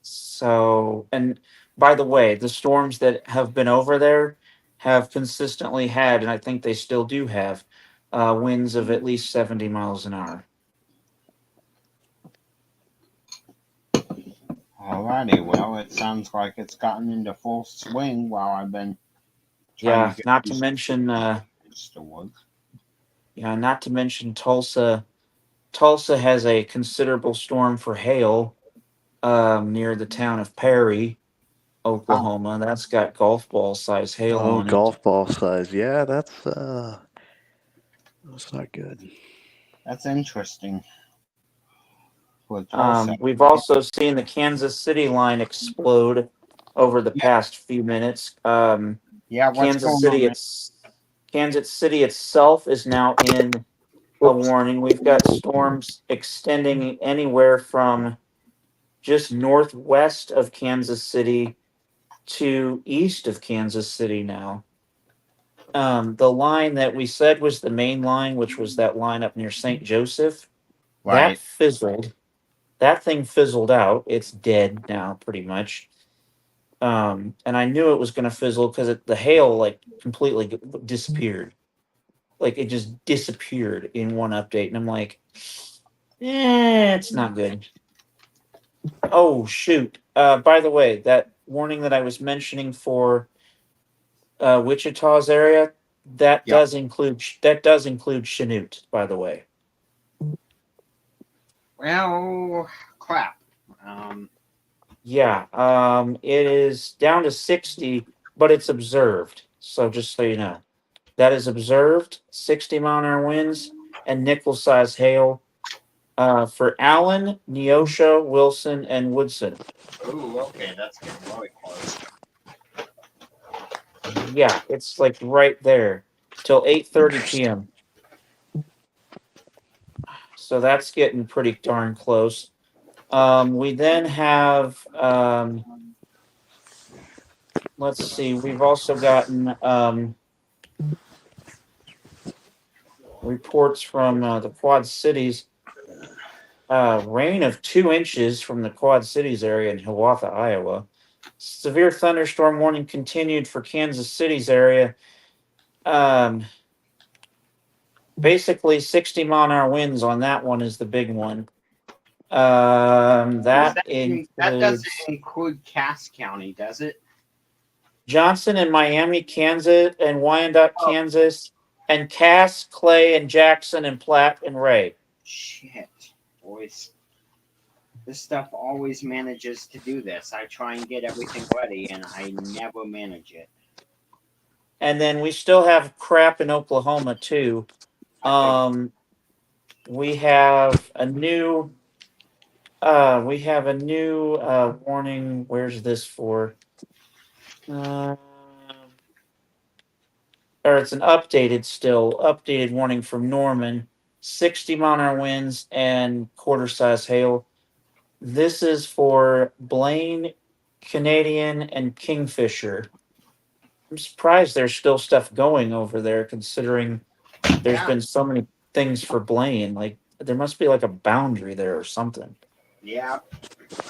So, and by the way, the storms that have been over there have consistently had, and I think they still do have, winds of at least 70 miles an hour. Alrighty, well, it sounds like it's gotten into full swing while I've been trying Yeah, to get not to these mention, to work. not to mention Tulsa. Tulsa has a considerable storm for hail near the town of Perry, Oh, Oklahoma. That's got golf ball size hail Oh, on it. golf ball size. Yeah, that's not good. that's interesting. For Tulsa. We've also seen the Kansas City line explode over the past few minutes. Yeah, what's Kansas going on City, there? Kansas City itself is now in a warning. We've got storms extending anywhere from just northwest of Kansas City to east of Kansas City now. The line that we said was the main line, which was that line up near St. Joseph, that Right. fizzled. That thing fizzled out. It's dead now, pretty much. And I knew it was going to fizzle because the hail like completely disappeared. Like it just disappeared in one update, and I'm like, it's not good. Oh shoot! By the way, that warning that I was mentioning for Wichita's area, that does include Chanute, by the way. Well, crap. Yeah, it is down to 60, but it's observed. So just so you know, that is observed. 60-mile-an-hour winds and nickel-sized hail for Allen, Neosho, Wilson, and Woodson. Ooh, okay, that's getting really close. Yeah, it's like right there till 8:30 p.m. So that's getting pretty darn close. We then have, let's see, we've also gotten reports from the Quad Cities. Rain of 2 inches from the Quad Cities area in Hiawatha, Iowa. Severe thunderstorm warning continued for Kansas City's area. Basically 60-mile-an-hour winds on that one is the big one. That doesn't include Cass County, does it? Johnson and Miami, Kansas, and Wyandotte, Kansas, and Cass, Clay, and Jackson, and Platte, and Ray. Shit, boys. This stuff always manages to do this. I try and get everything ready, and I never manage it. And then we still have crap in Oklahoma, too. We have a new warning. Where's this for? Or it's an updated warning from Norman. 60-mile-an-hour winds and quarter-size hail. This is for Blaine, Canadian, and Kingfisher. I'm surprised there's still stuff going over there, considering there's been so many things for Blaine. Like, there must be like a boundary there or something. Yeah,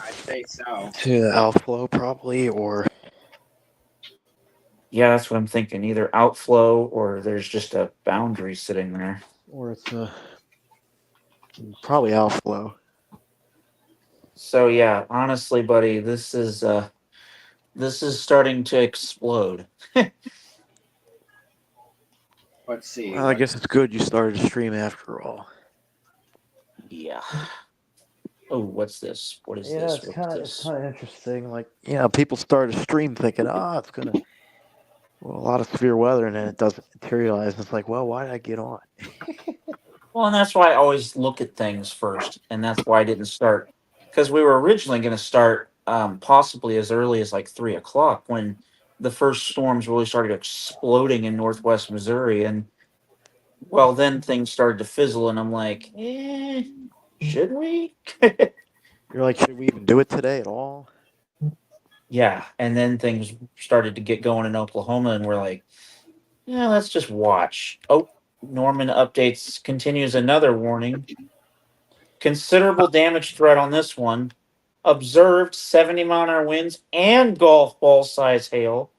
I'd say so. To the outflow, probably, or yeah, that's what I'm thinking. Either outflow or there's just a boundary sitting there, or it's probably outflow. So yeah, honestly, buddy, this is starting to explode. Let's see. Well, I guess it's good you started to stream after all. Yeah. Oh, what's this? What is this? Yeah, it's kind of interesting. Like, people started to stream thinking, it's gonna a lot of severe weather, and then it doesn't materialize. It's like, well, why did I get on? Well, and that's why I always look at things first, and that's why I didn't start, because we were originally going to start possibly as early as like 3:00 when the first storms really started exploding in northwest Missouri, and well, then things started to fizzle, and I'm like, should we? You're like, should we even do it today at all? Yeah, and then things started to get going in Oklahoma, and we're like, yeah, let's just watch. Oh, Norman updates continues another warning. Considerable damage threat on this one. Observed 70-mile-an-hour winds and golf ball size hail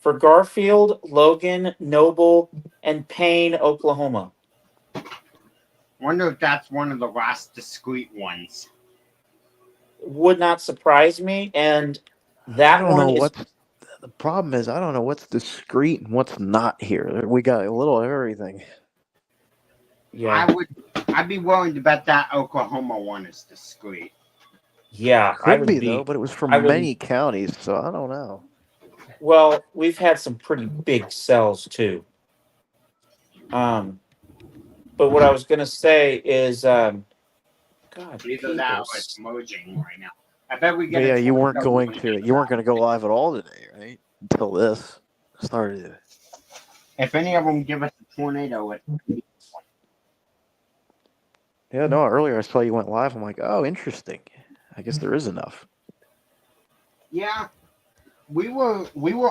for Garfield, Logan, Noble, and Payne, Oklahoma. Wonder if that's one of the last discrete ones. Would not surprise me, and that the problem is I don't know what's discrete and what's not here. We got a little of everything. Yeah, I'd be willing to bet that Oklahoma one is discrete. Yeah, could be though, but it was from many counties, so I don't know. Well, we've had some pretty big cells too. But what I was gonna say is, God, either that or it's merging right now. I bet we get. Yeah, you weren't going to go live at all today, right? Until this started. If any of them give us a tornado, Yeah, no. Earlier I saw you went live. I'm like, oh, interesting. I guess there is enough. Yeah, we were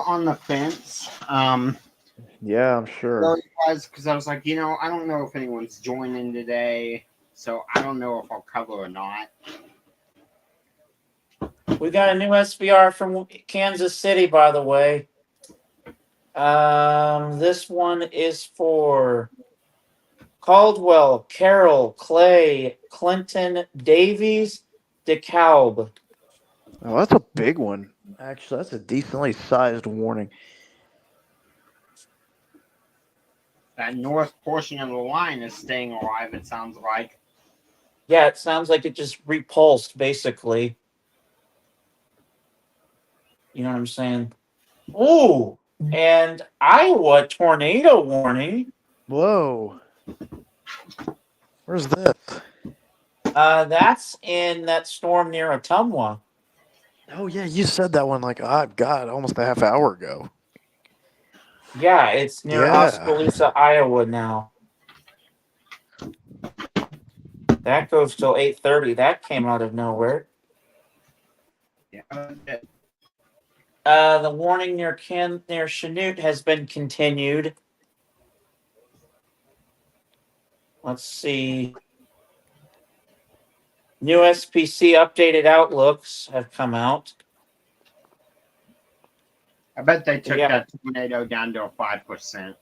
on the fence. Yeah, I'm sure. Because I was like, I don't know if anyone's joining today, so I don't know if I'll cover or not. We got a new SVR from Kansas City, by the way. This one is for Caldwell, Carroll, Clay, Clinton, Davies, DeKalb. Oh, that's a big one. Actually, that's a decently sized warning. That north portion of the line is staying alive, it sounds like. Yeah, it sounds like it just repulsed, basically. You know what I'm saying? Ooh, and Iowa tornado warning. Whoa. Where's this? That's in that storm near Ottumwa. Oh, yeah, you said that one like, God, almost a half hour ago. Yeah, it's near Oskaloosa, Iowa now. That goes till 8:30. That came out of nowhere. Yeah. The warning near Chanute has been continued. Let's see. New SPC updated outlooks have come out. I bet they took that tornado down to a 5%.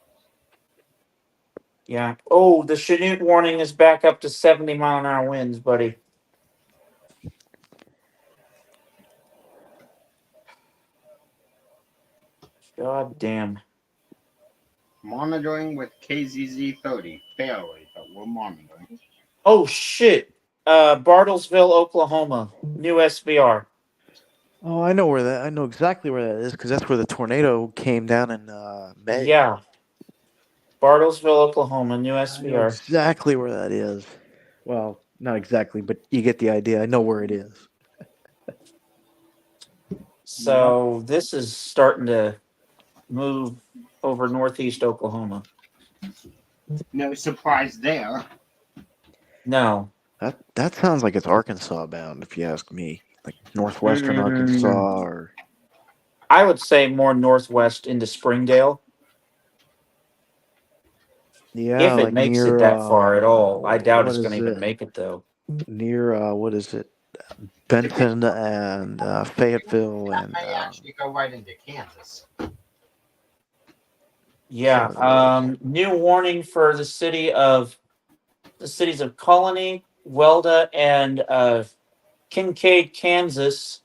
Yeah. Oh, the Chanute warning is back up to 70-mile-an-hour winds, buddy. God damn. Monitoring with KZZ30. Barely, but we're monitoring. Oh, shit. Bartlesville, Oklahoma. New SVR. Oh, I know exactly where that is because that's where the tornado came down in May. Yeah. Bartlesville, Oklahoma. New SVR. I know exactly where that is. Well, not exactly, but you get the idea. I know where it is. So this is starting to move over northeast Oklahoma. No surprise there. No. That sounds like it's Arkansas bound, if you ask me. Like northwestern Arkansas or... I would say more northwest into Springdale. Yeah, if it like makes near, it that far at all. I doubt it's what going to is even it? make it, though. Near, what is it? Benton and Fayetteville That and... may actually go right into Kansas. Yeah. New warning for the cities of Colony, Welda, and Kincaid, Kansas,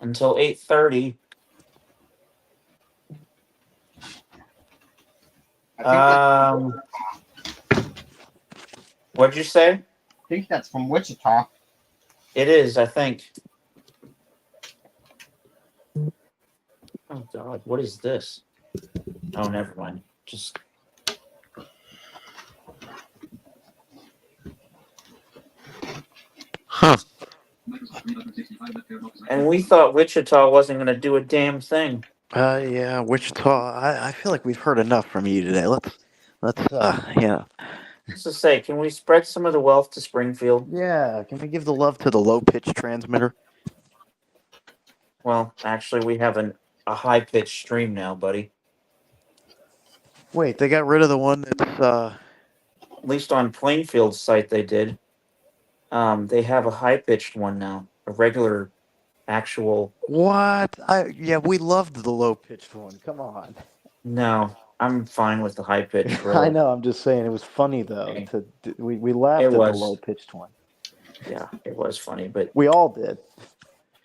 until 8:30. What'd you say? I think that's from Wichita. It is, I think. Oh God, what is this? Oh, never mind. Just. Huh. And we thought Wichita wasn't going to do a damn thing. Yeah, Wichita. I feel like we've heard enough from you today. Let's yeah. Just to say, can we spread some of the wealth to Springfield? Yeah, can we give the love to the low pitch transmitter? Well, actually, we have a high pitched stream now, buddy. Wait, they got rid of the one that's At least on Plainfield's site, they did. They have a high pitched one now, a regular, actual. What? Yeah, we loved the low pitched one. Come on. No, I'm fine with the high pitched. I know. I'm just saying it was funny though. Okay. We laughed at the low pitched one. Yeah, it was funny, but we all did.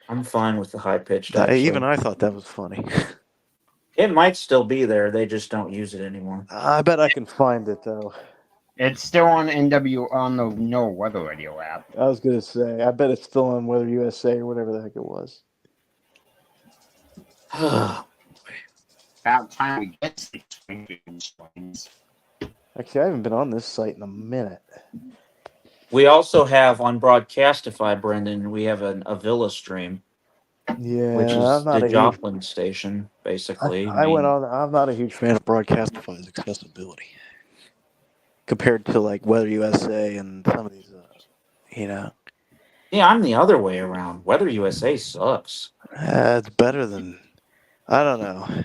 I'm fine with the high pitched. Even I thought that was funny. It might still be there. They just don't use it anymore. I bet I can find it though. It's still on NW on the No Weather Radio app. I was gonna say, I bet it's still on Weather USA or whatever the heck it was. About time we get some streams. Actually, I haven't been on this site in a minute. We also have on Broadcastify, Brendan. We have a Villa stream. Yeah, which is I'm not the a Joplin station, basically. I went on. I'm not a huge fan of Broadcastify's accessibility compared to like Weather USA and some of these, Yeah, I'm the other way around. Weather USA sucks. It's better than, I don't know.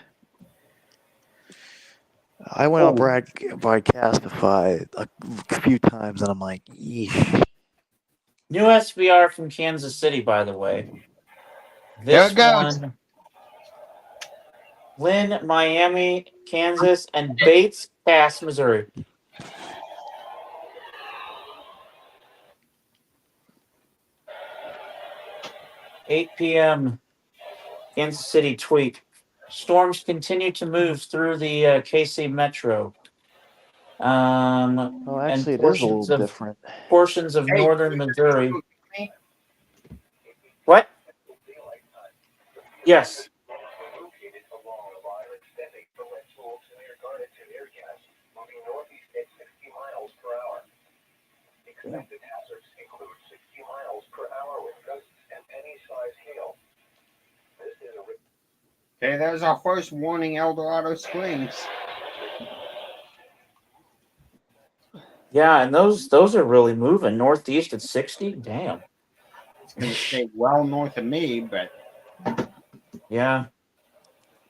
I went on Broadcastify a few times and I'm like, yeesh. New SVR from Kansas City, by the way. There This it goes. one, Lynn, Miami, Kansas, and Bates Pass, Missouri. $8 p.m. Kansas City tweet. Storms continue to move through the KC Metro. Well, And actually, it is a little different. portions of Hey, northern Missouri. What? Yes. Okay, there's our first warning, Eldorado Springs. Yeah, and those are really moving. Northeast at 60. Damn. It's going to stay well north of me, but Yeah.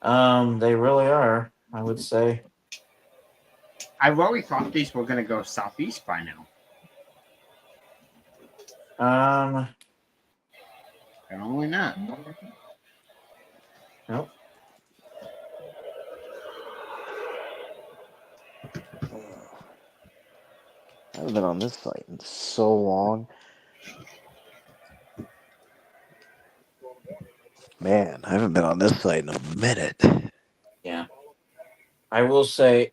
They really are, I would say. I really thought these were going to go southeast by now. Apparently not. Nope. I haven't been on this site in so long. Man, I haven't been on this site in a minute. Yeah. I will say,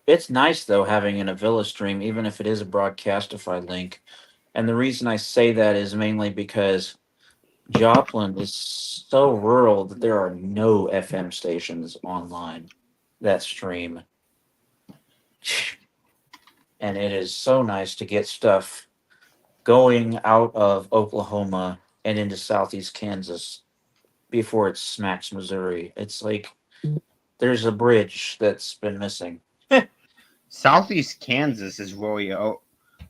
it's nice though having an Avila stream, even if it is a broadcastify link. And the reason I say that is mainly because Joplin is so rural that there are no FM stations online that stream. And it is so nice to get stuff going out of Oklahoma and into southeast Kansas before it smacks Missouri. It's like there's a bridge that's been missing. Southeast Kansas is really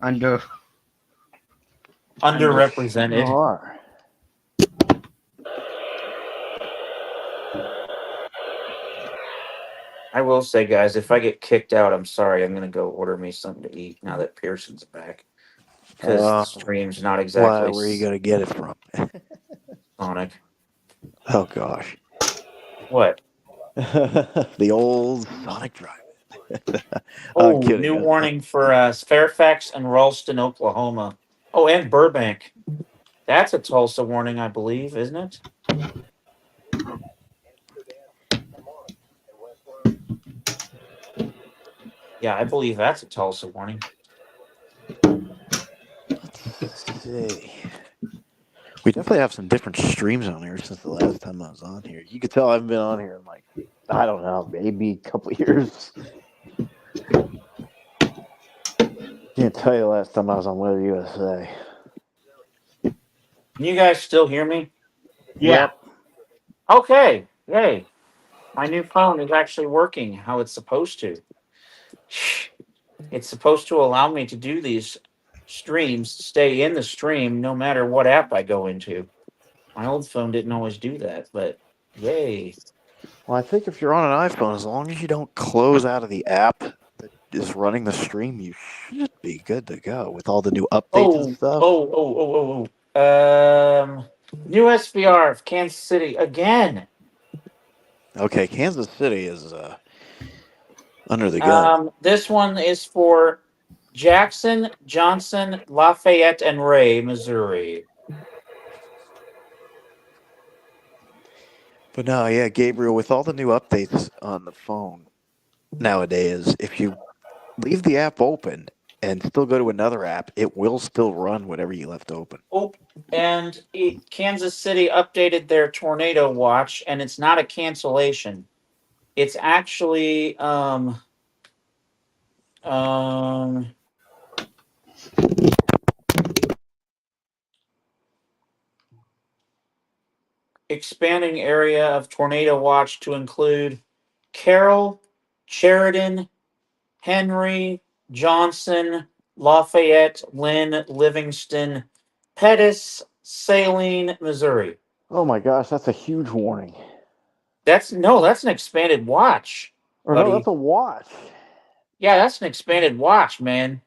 Underrepresented. Are. I will say, guys, if I get kicked out, I'm sorry. I'm going to go order me something to eat now that Pearson's back. Because the stream's not exactly Where are you going to get it from? Sonic. Oh, gosh. What? The old Sonic Drive. Oh, new warning for Fairfax and Ralston, Oklahoma. Oh, and Burbank. That's a Tulsa warning, I believe, isn't it? Yeah, I believe that's a Tulsa warning. Let's see. We definitely have some different streams on here since the last time I was on here. You could tell I haven't been on here in, like, I don't know, maybe a couple of years. Can't tell you the last time I was on Weather USA. Can you guys still hear me? Yeah. Okay. Yay. My new phone is actually working how it's supposed to. It's supposed to allow me to do these streams, stay in the stream no matter what app I go into. My old phone didn't always do that, but yay. Well, I think if you're on an iPhone, as long as you don't close out of the app that is running the stream, you should be good to go with all the new updates and stuff. New SVR of Kansas City again. Okay, Kansas City is under the gun. This one is for Jackson, Johnson, Lafayette, and Ray, Missouri. But no, yeah, Gabriel, with all the new updates on the phone nowadays, if you leave the app open and still go to another app, it will still run whatever you left open. Oh, and Kansas City updated their tornado watch, and it's not a cancellation. It's actually expanding area of tornado watch to include Carroll, Sheridan, Henry, Johnson, Lafayette, Lynn, Livingston, Pettis, Saline, Missouri. Oh my gosh, that's a huge warning. That's an expanded watch. Or buddy. no, that's a watch. Yeah, that's an expanded watch, man.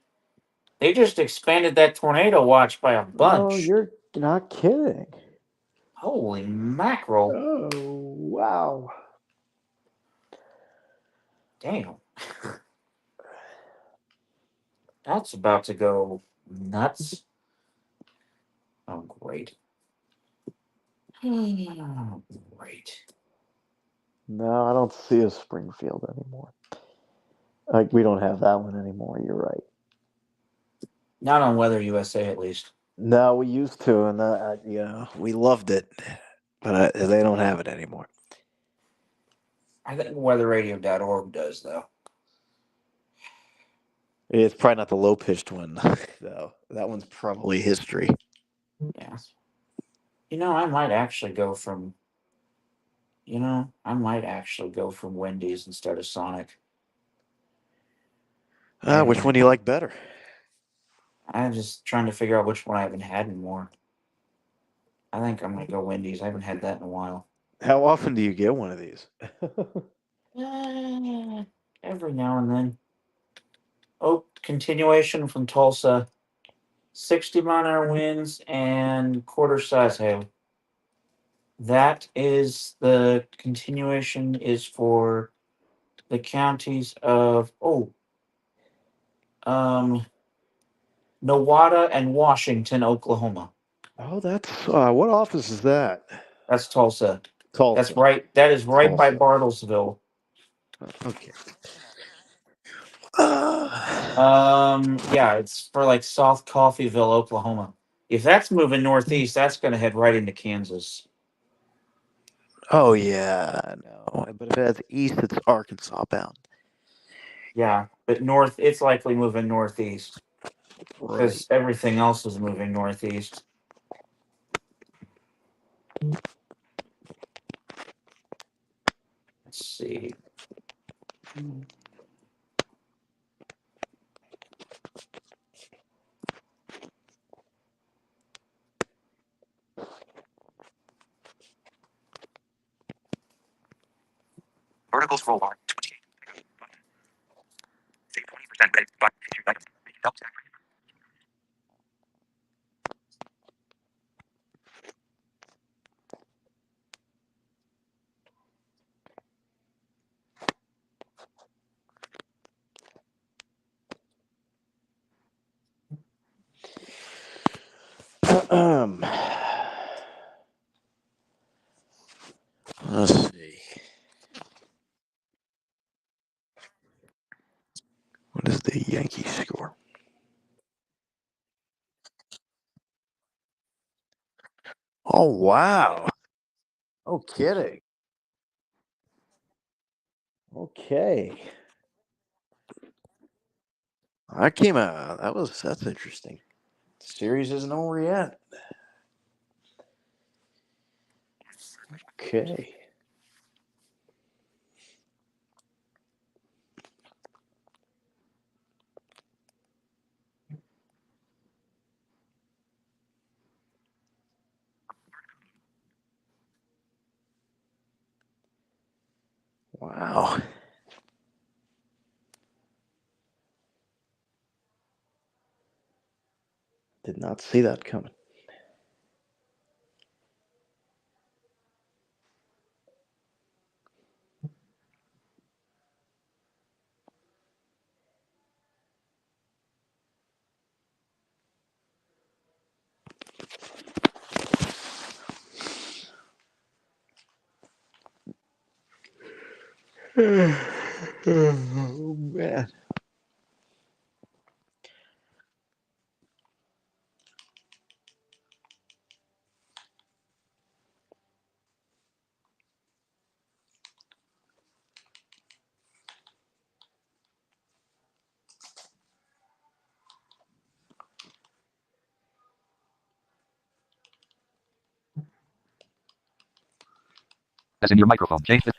They just expanded that tornado watch by a bunch. Oh, you're not kidding. Holy mackerel. Oh, wow. Damn. That's about to go nuts. Oh, great. Oh, great. No, I don't see a Springfield anymore. Like, we don't have that one anymore. You're right. Not on Weather USA, at least. No, we used to, and we loved it, but they don't have it anymore. I think weatherradio.org does, though. It's probably not the low pitched one, though. That one's probably history. Yeah. I might actually go from. Wendy's instead of Sonic. Which one do you like better? I'm just trying to figure out which one I haven't had anymore. I think I'm going to go Wendy's. I haven't had that in a while. How often do you get one of these? Every now and then. Oh, continuation from Tulsa. 60-mile-an-hour winds and quarter-size hail. That is the continuation is for the counties of Nowata and Washington, Oklahoma. Oh, that's what office is that? That's Tulsa. Tulsa. That's right. That is right by Bartlesville. Okay. Yeah, it's for like South Coffeyville, Oklahoma. If that's moving northeast, that's going to head right into Kansas. Oh yeah, I know. But if it's east, it's Arkansas bound. Yeah, but it's likely moving northeast because everything else is moving northeast. Let's see. Vertical scroll bar. 28. Button. Save 20% credit. Button. Featured items. Help stack. Let's see. What is the Yankees score? Oh wow! No kidding. Okay. That's interesting. The series isn't over yet. Okay. Wow. Did not see that coming. Oh man. As in your microphone. Change this.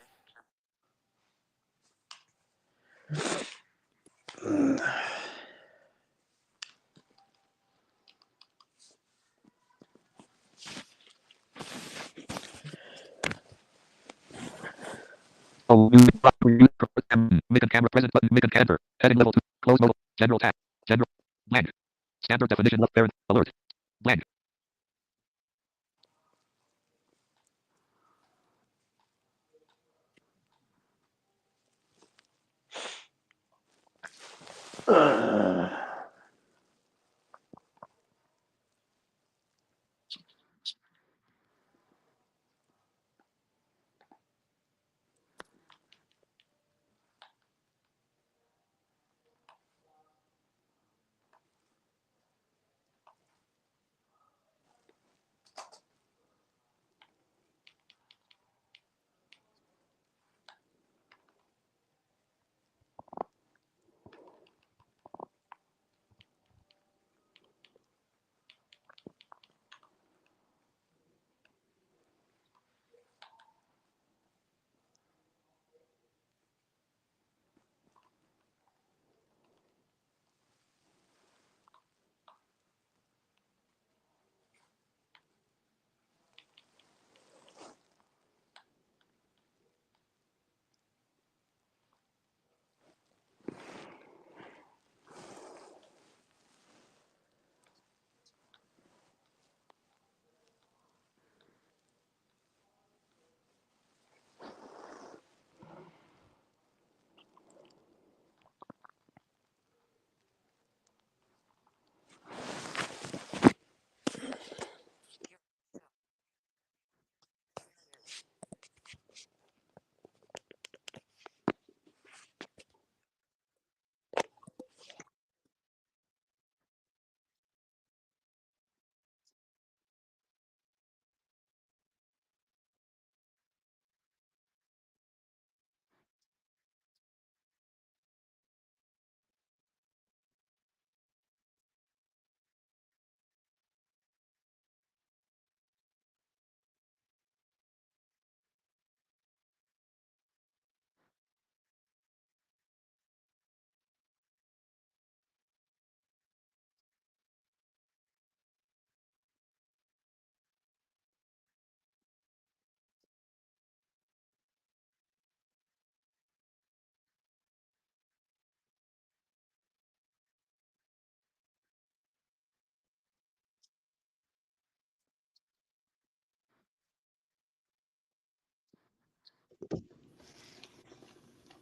Oh, make a camera present button. Make a camera. Heading level 2. Close mobile. General tab. General. Blank. Standard definition left parent. Alert. Blank.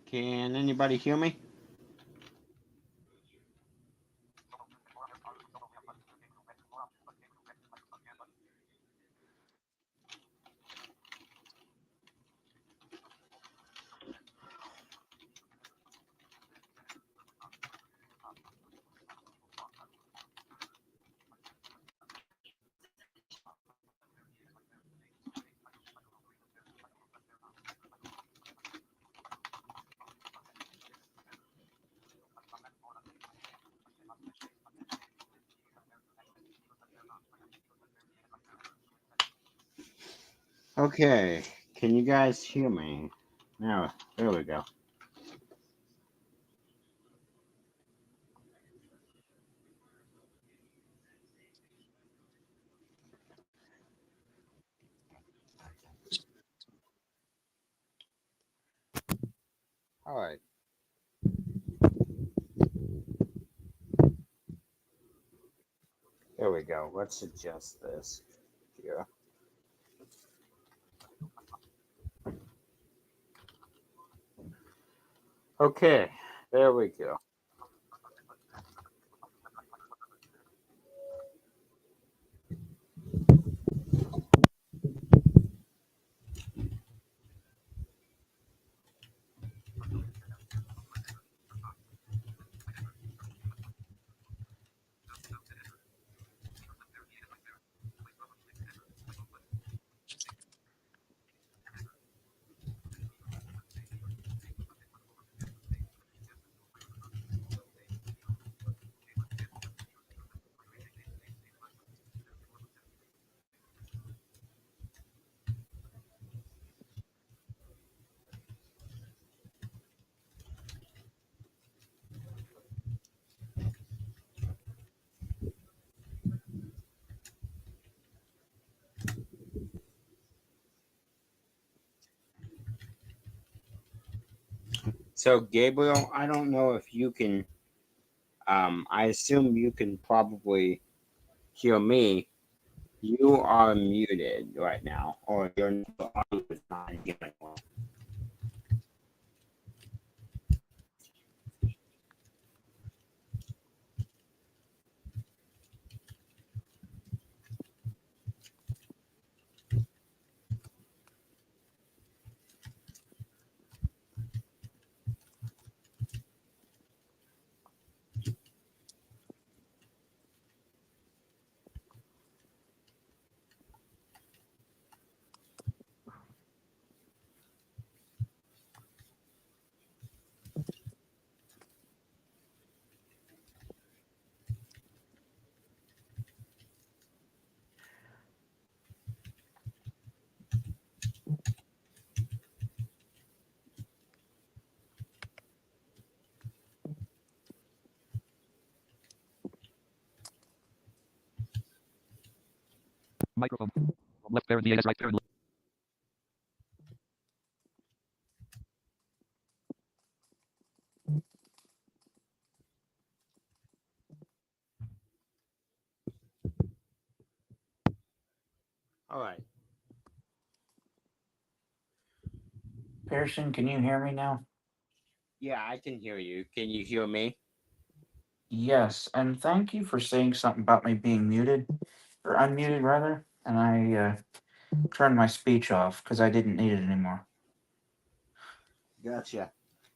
Can anybody hear me? Okay, can you guys hear me? Now, there we go. All right. There we go. Let's adjust this here. Okay, there we go. So, Gabriel, I don't know if you can, I assume you can probably hear me. You are muted right now, or your audio is not getting well. Microphone. Left parent DAS, right parent. All right. Pearson, can you hear me now? Yeah, I can hear you. Can you hear me? Yes, and thank you for saying something about me being muted, or unmuted rather, and I turned my speech off because I didn't need it anymore. Gotcha.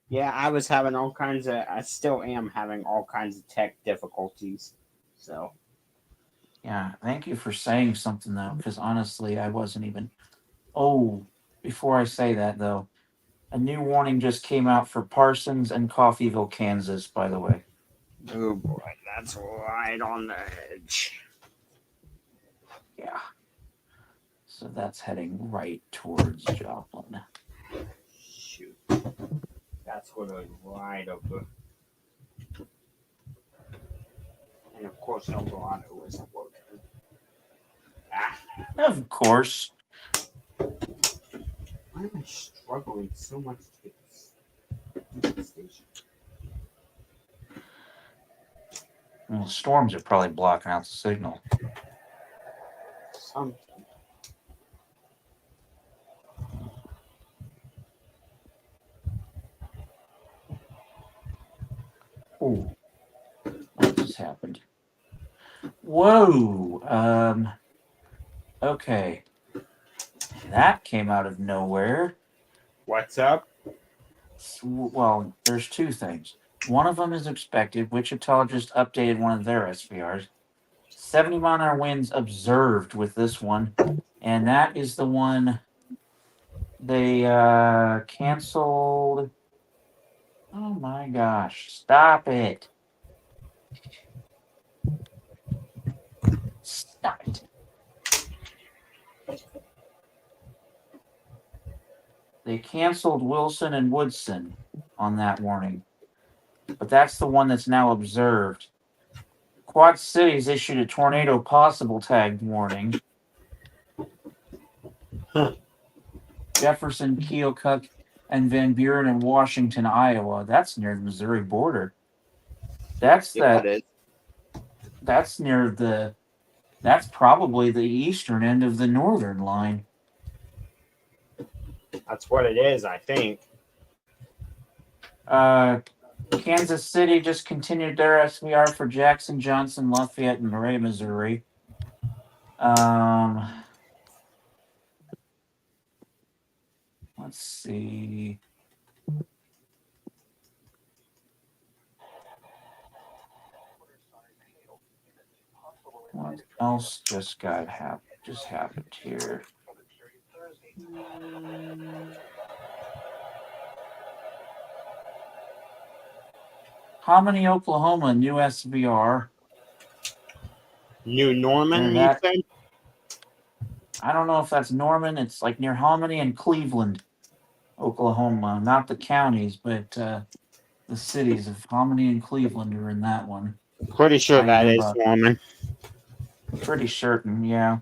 Yeah, I was having all kinds of. I still am having all kinds of tech difficulties. So. Yeah, thank you for saying something though, because honestly, I wasn't even. Oh, before I say that though, a new warning just came out for Parsons and Coffeyville, Kansas, by the way. Oh boy, that's right on the edge. Yeah. So that's heading right towards Joplin. Shoot. That's what I right over. And of course, Eldorado isn't working. Of course. Why am I struggling so much to get this station? Well, storms are probably blocking out the signal. Something. Oh, what just happened? Whoa. Okay. That came out of nowhere. What's up? Well, there's two things. One of them is expected. Wichita just updated one of their SVRs. 70-mile-an-hour winds observed with this one. And that is the one they canceled. Oh my gosh. Stop it. Stop it. They canceled Wilson and Woodson on that warning. But that's the one that's now observed. Quad Cities issued a tornado possible tagged warning. Huh. Jefferson, Keokuk, and Van Buren in Washington, Iowa. That's near the Missouri border. That's near the. That's probably the eastern end of the northern line. That's what it is, I think. Kansas City just continued their SVR for Jackson, Johnson, Lafayette, and Murray, Missouri. Let's see. What else just happened here? Hominy, Oklahoma, new SVR. New Norman, you said? I don't know if that's Norman. It's like near Hominy and Cleveland, Oklahoma. Not the counties, but the cities of Hominy and Cleveland are in that one. Pretty sure that is Norman. Pretty certain, yeah.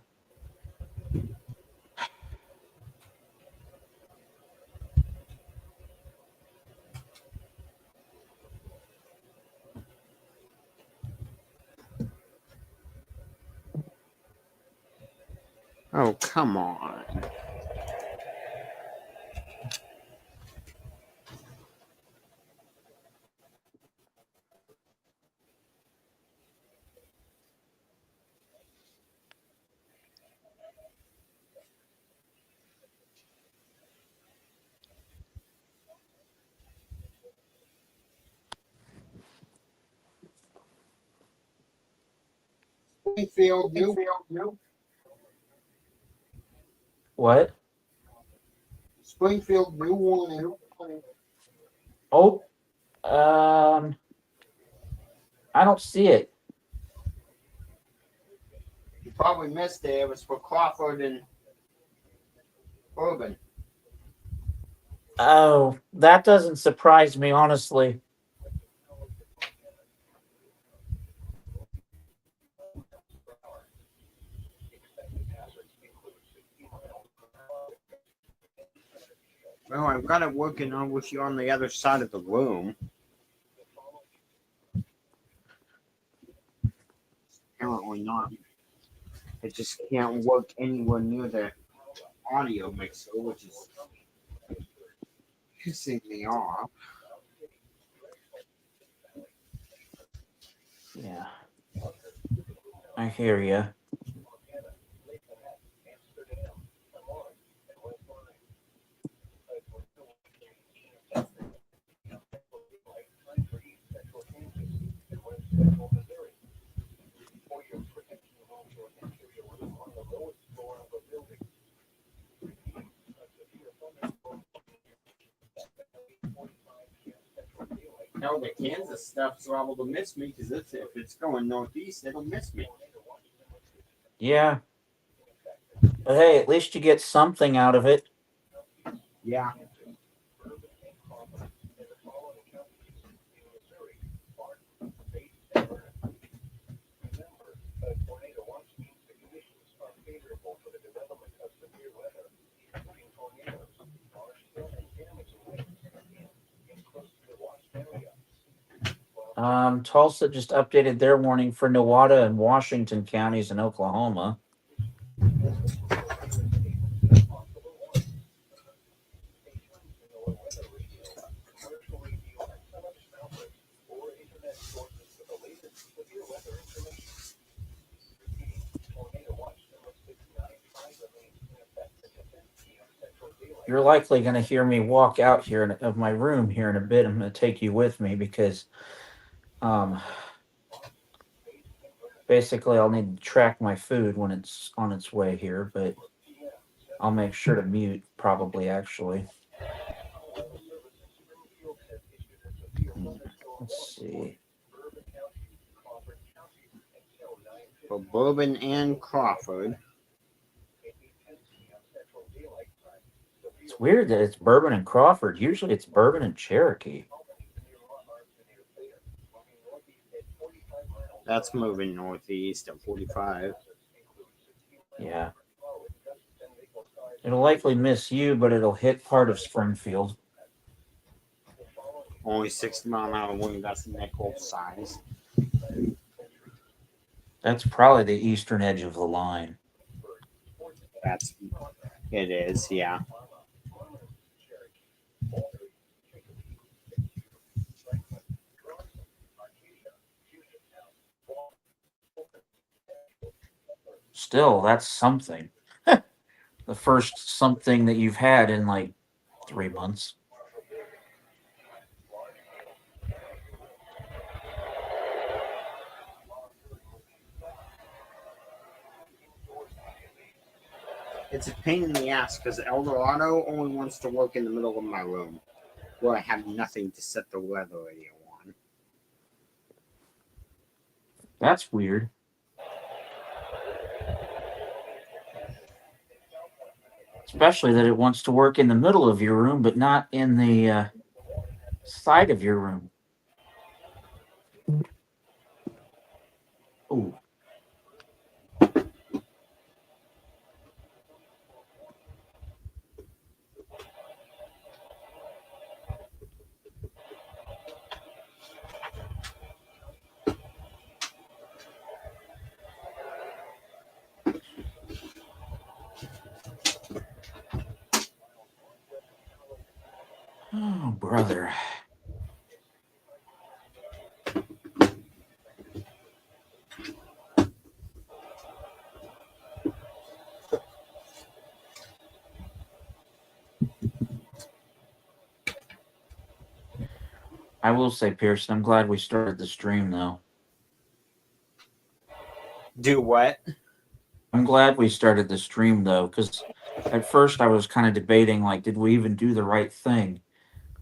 Oh, come on. Springfield, new. What? Springfield, new warning. Oh, I don't see it. You probably missed it. It was for Crawford and Urban. Oh, that doesn't surprise me, honestly. Well, I've got it working on with you on the other side of the room. Apparently not. It just can't work anywhere near the audio mixer, which is pissing me off. Yeah. I hear you. Hell, the Kansas stuff's liable to miss me because if it's going northeast, it'll miss me. Yeah. But hey, at least you get something out of it. Yeah. Tulsa just updated their warning for Nowata and Washington counties in Oklahoma. You're likely going to hear me walk out here of my room here in a bit. I'm going to take you with me because basically I'll need to track my food when it's on its way here, but I'll make sure to mute probably actually. Let's see. For Bourbon and Crawford. It's weird that it's Bourbon and Crawford. Usually it's Bourbon and Cherokee. That's moving northeast at 45. Yeah. It'll likely miss you, but it'll hit part of Springfield. Only 60 mile an hour wind, that's nickel size. That's probably the eastern edge of the line. It is, yeah. Still, that's something. The first something that you've had in like 3 months. It's a pain in the ass because Eldorado only wants to work in the middle of my room where I have nothing to set the weather radio on. That's weird. Especially that it wants to work in the middle of your room, but not in the side of your room. Ooh. Oh, brother. I will say, Pearson, I'm glad we started the stream, though. Do what? I'm glad we started the stream, though, because at first I was kind of debating, like, did we even do the right thing?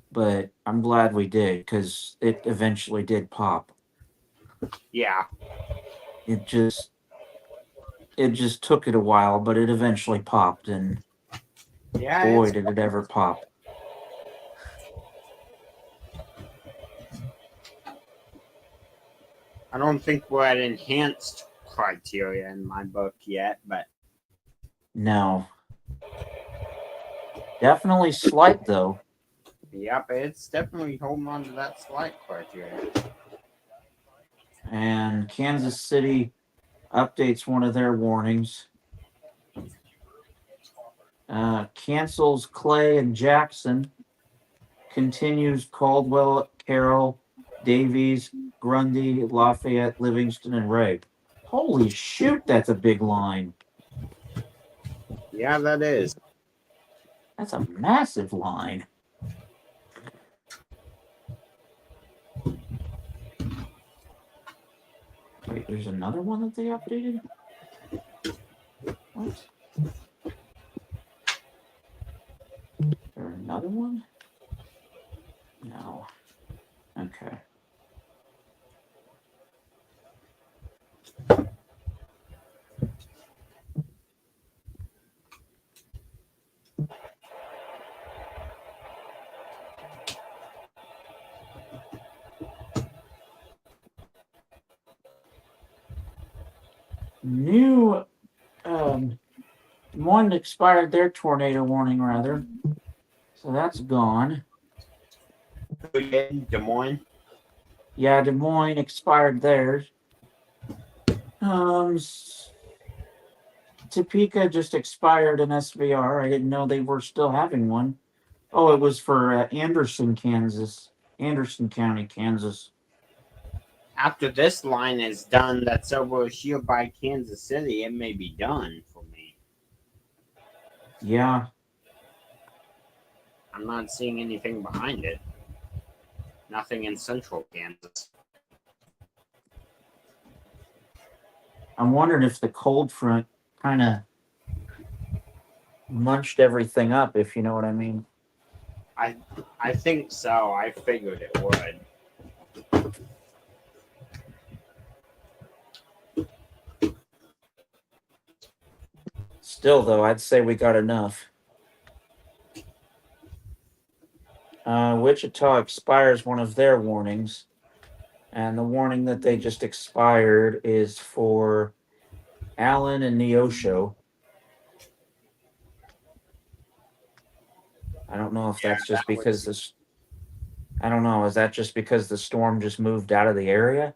But I'm glad we did, because it eventually did pop. Yeah. It just took it a while, but it eventually popped, and yeah, boy, did it ever pop. I don't think we're at enhanced criteria in my book yet, but No. Definitely slight though. Yep, it's definitely holding on to that slight criteria. And Kansas City updates one of their warnings. Cancels Clay and Jackson. Continues Caldwell, Carroll, Davies, Grundy, Lafayette, Livingston, and Ray. Holy shoot, that's a big line. Yeah, that is. That's a massive line. Wait, there's another one that they updated? What? Is there another one? No. Okay. New one expired their tornado warning rather. So that's gone. Who did? Des Moines? Yeah, Des Moines expired theirs. Topeka just expired an SVR. I didn't know they were still having one. Oh, it was for Anderson, Kansas. Anderson County, Kansas. After this line is done, that's over here by Kansas City, it may be done for me. Yeah. I'm not seeing anything behind it. Nothing in central Kansas. I'm wondering if the cold front kind of munched everything up, if you know what I mean. I think so. I figured it would. Still, though, I'd say we got enough. Wichita expires one of their warnings. And the warning that they just expired is for Allen and Neosho. I don't know if that's just because this. I don't know. Is that just because the storm just moved out of the area?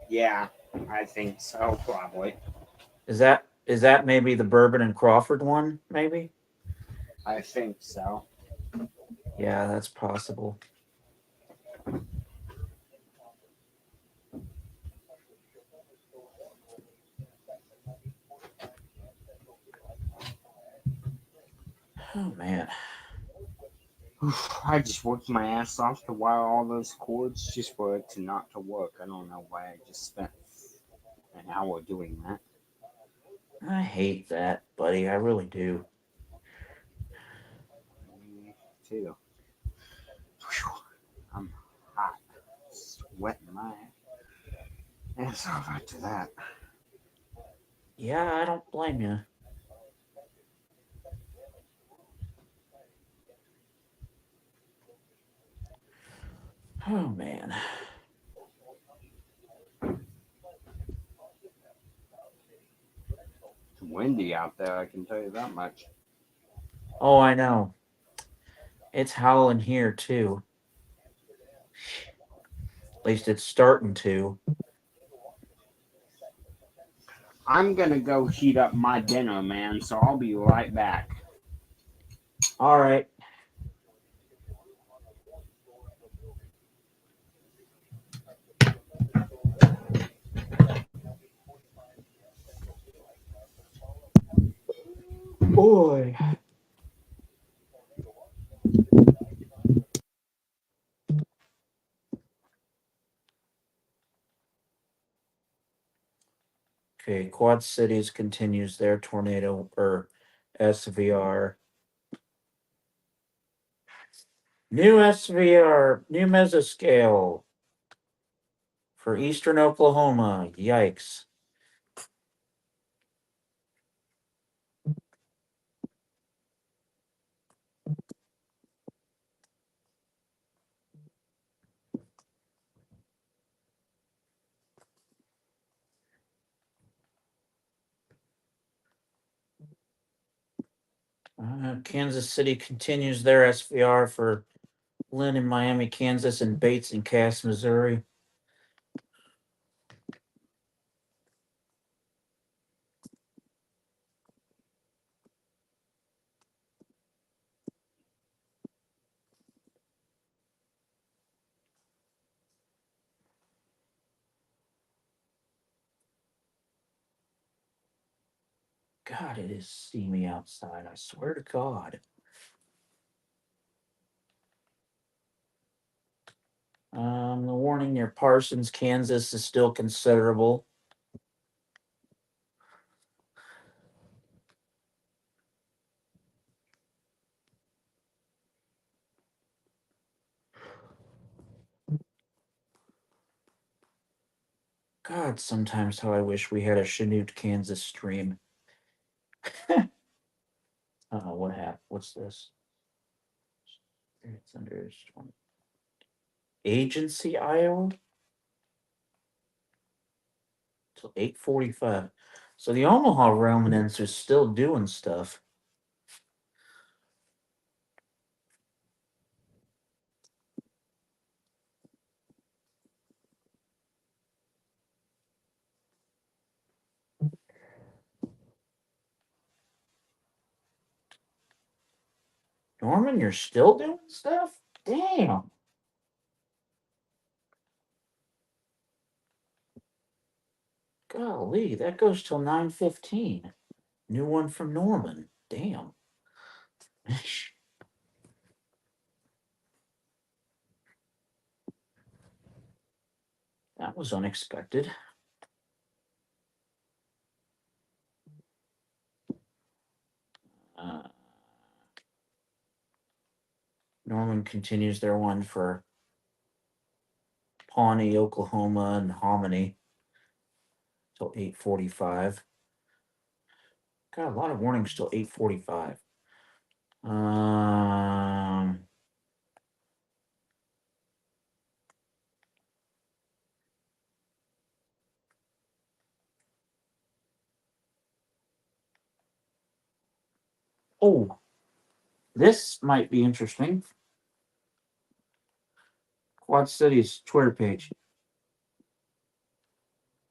Yeah, I think so, probably. Is that maybe the Bourbon and Crawford one? Maybe. I think so. Yeah, that's possible. Oh man. I just worked my ass off to wire all those cords just for it to not to work. I don't know why I just spent an hour doing that. I hate that, buddy. I really do. Me too. Whew. I'm hot. Sweating my ass off after that. Yeah, I don't blame you. Oh man. It's windy out there, I can tell you that much. Oh, I know. It's howling here too. At least it's starting to. I'm gonna go heat up my dinner, man, so I'll be right back. All right. Boy. Okay, Quad Cities continues their tornado or SVR. New SVR, new mesoscale for Eastern Oklahoma. Yikes. Kansas City continues their SVR for Lynn in Miami, Kansas, and Bates in Cass, Missouri. God, it is steamy outside. I swear to God. The warning near Parsons, Kansas is still considerable. God, sometimes how I wish we had a Chanute, Kansas stream. What happened? What's this? It's under Agency, Iowa? Till 8:45. So the Omaha Romanents are still doing stuff. Norman, you're still doing stuff? Damn. Golly, that goes till 9:15. New one from Norman. Damn. That was unexpected. Norman continues their one for Pawnee, Oklahoma, and Hominy till 8:45. Got a lot of warnings till 8:45. Oh, this might be interesting. Quad Cities Twitter page.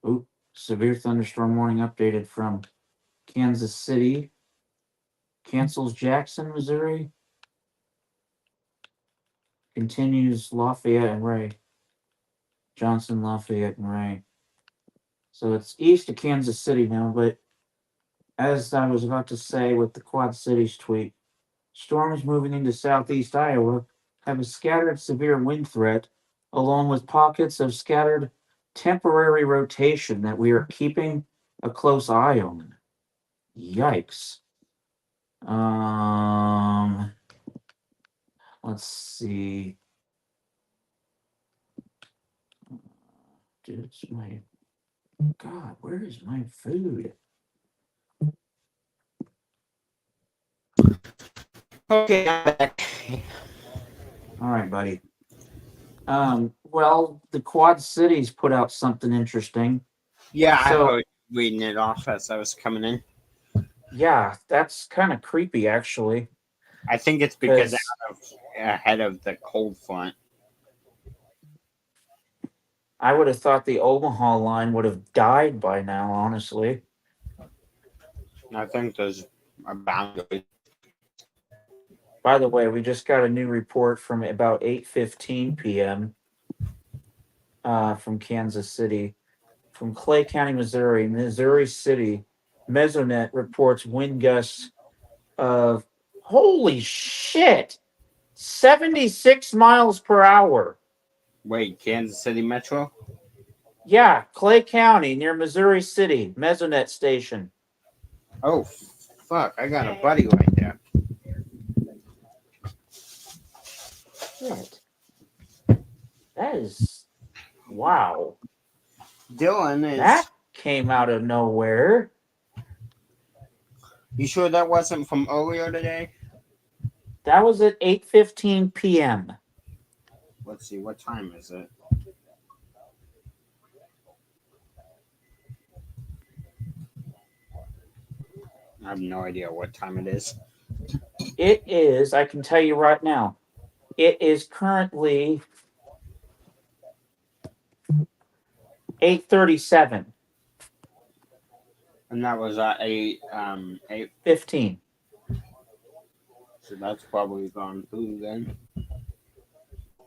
Ooh, severe thunderstorm warning updated from Kansas City. Cancels Jackson, Missouri. Continues Lafayette and Ray. Johnson, Lafayette, and Ray. So it's east of Kansas City now, but as I was about to say with the Quad Cities tweet, storms moving into southeast Iowa have a scattered severe wind threat, along with pockets of scattered temporary rotation that we are keeping a close eye on. Yikes. Let's see. Dude, it's my God, where is my food? Okay, I'm back. All right, buddy. Well, the Quad Cities put out something interesting. Yeah, I was reading it off as I was coming in. Yeah, that's kind of creepy, actually. I think it's because ahead of the cold front. I would have thought the Omaha line would have died by now, honestly. I think there's a boundary. By the way, we just got a new report from about 8:15 p.m. From Kansas City. From Clay County, Missouri, Missouri City, Mesonet reports wind gusts of, holy shit, 76 miles per hour. Wait, Kansas City Metro? Yeah, Clay County near Missouri City, Mesonet station. Oh, fuck, I got a buddy right there. Shit. That is, wow. Dylan is... That came out of nowhere. You sure that wasn't from earlier today? That was at 8:15 p.m. Let's see, what time is it? I have no idea what time it is. It is, I can tell you right now, it is currently 8:37. And that was at 15. So that's probably gone through then.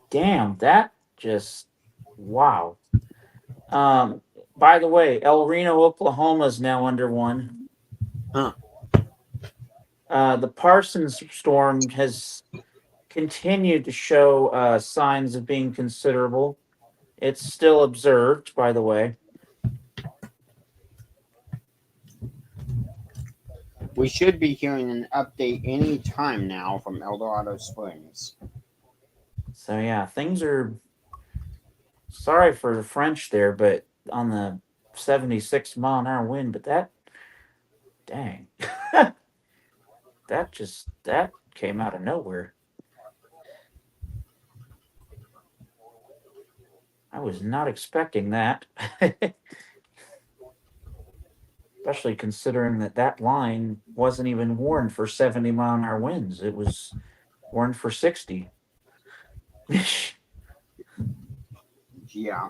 Damn, that just wow. By the way, El Reno, Oklahoma is now under one. Huh. The Parsons storm has continued to show signs of being considerable. It's still observed, by the way. We should be hearing an update any time now from Eldorado Springs. So yeah, things are. Sorry for the French there, but on the 76-mile-an-hour wind, but that, dang, that came out of nowhere. I was not expecting that. Especially considering that line wasn't even warned for 70-mile-an-hour winds. It was warned for 60. Yeah.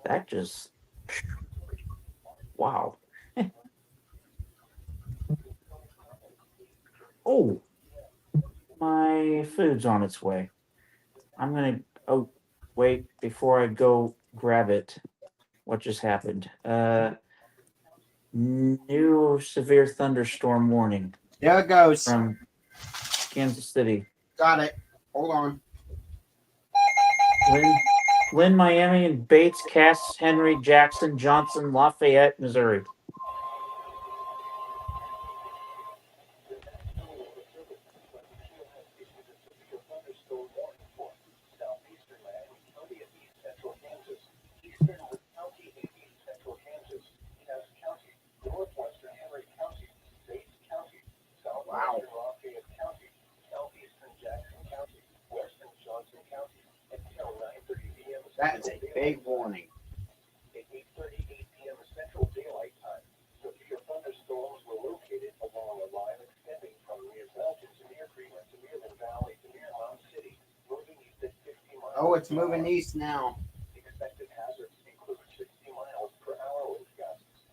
That just, wow. Oh, my food's on its way. I'm going to, oh, wait, before I go grab it. What just happened? New severe thunderstorm warning There it goes. from Kansas City. Got it. Hold on. Lynn, Miami, and Bates, Cass, Henry, Jackson, Johnson, Lafayette, Missouri. Wow. That is a big warning. At 8:38 p.m. Central Daylight Time, severe thunderstorms were located along a line extending from near Belgium to near Fremont to near the Valley to near Mound City, moving east at 50 miles. Oh, it's moving east now. Expected hazards include 60 miles per hour wind gusts.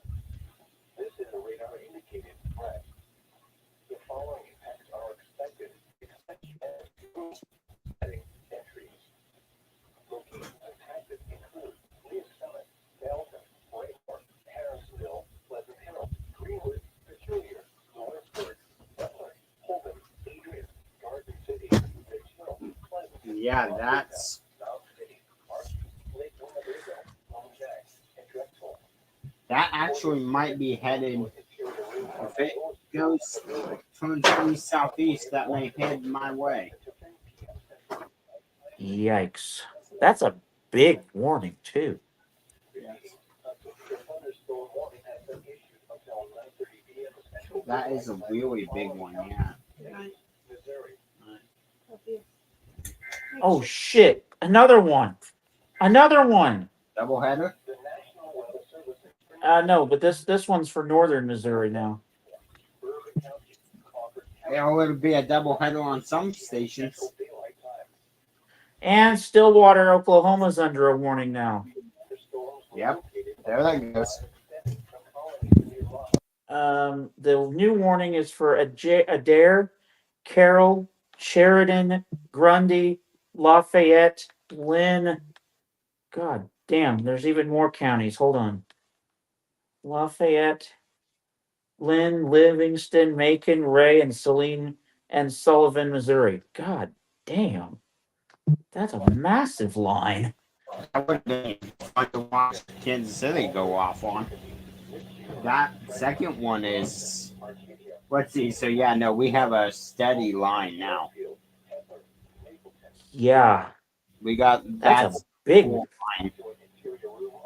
This is a radar indicated threat. The following impacts are expected. Setting entries. Locations impacted include Leaf Summit, Belton, Whitehorse, Harrisville, Pleasant Hill, Greenwood, Peculiar, Lawrenceburg, Butler, Holden, Adrian, Garden City, Richmond, Pleasant. Yeah, that's. South City, Archie, Lake Winnebago, Long Jack, and Drexel. That actually might be headed. If it goes turns east southeast, that may head my way. Yikes. That's a big warning, too. That is a really big one, yeah. Oh, shit. Another one. Another one. Doubleheader? No, but this one's for northern Missouri now. Yeah, it'll be a doubleheader on some stations. And Stillwater, Oklahoma's under a warning now. Yep, there that goes. The new warning is for Adair, Carroll, Sheridan, Grundy, Lafayette, Lynn. God damn, there's even more counties. Hold on. Lafayette, Lynn, Livingston, Macon, Ray, and Saline and Sullivan, Missouri. God damn. That's a massive line. I would like to watch Kansas City go off on. That second one is. Let's see. So, yeah, no, we have a steady line now. Yeah. We got That's a big line.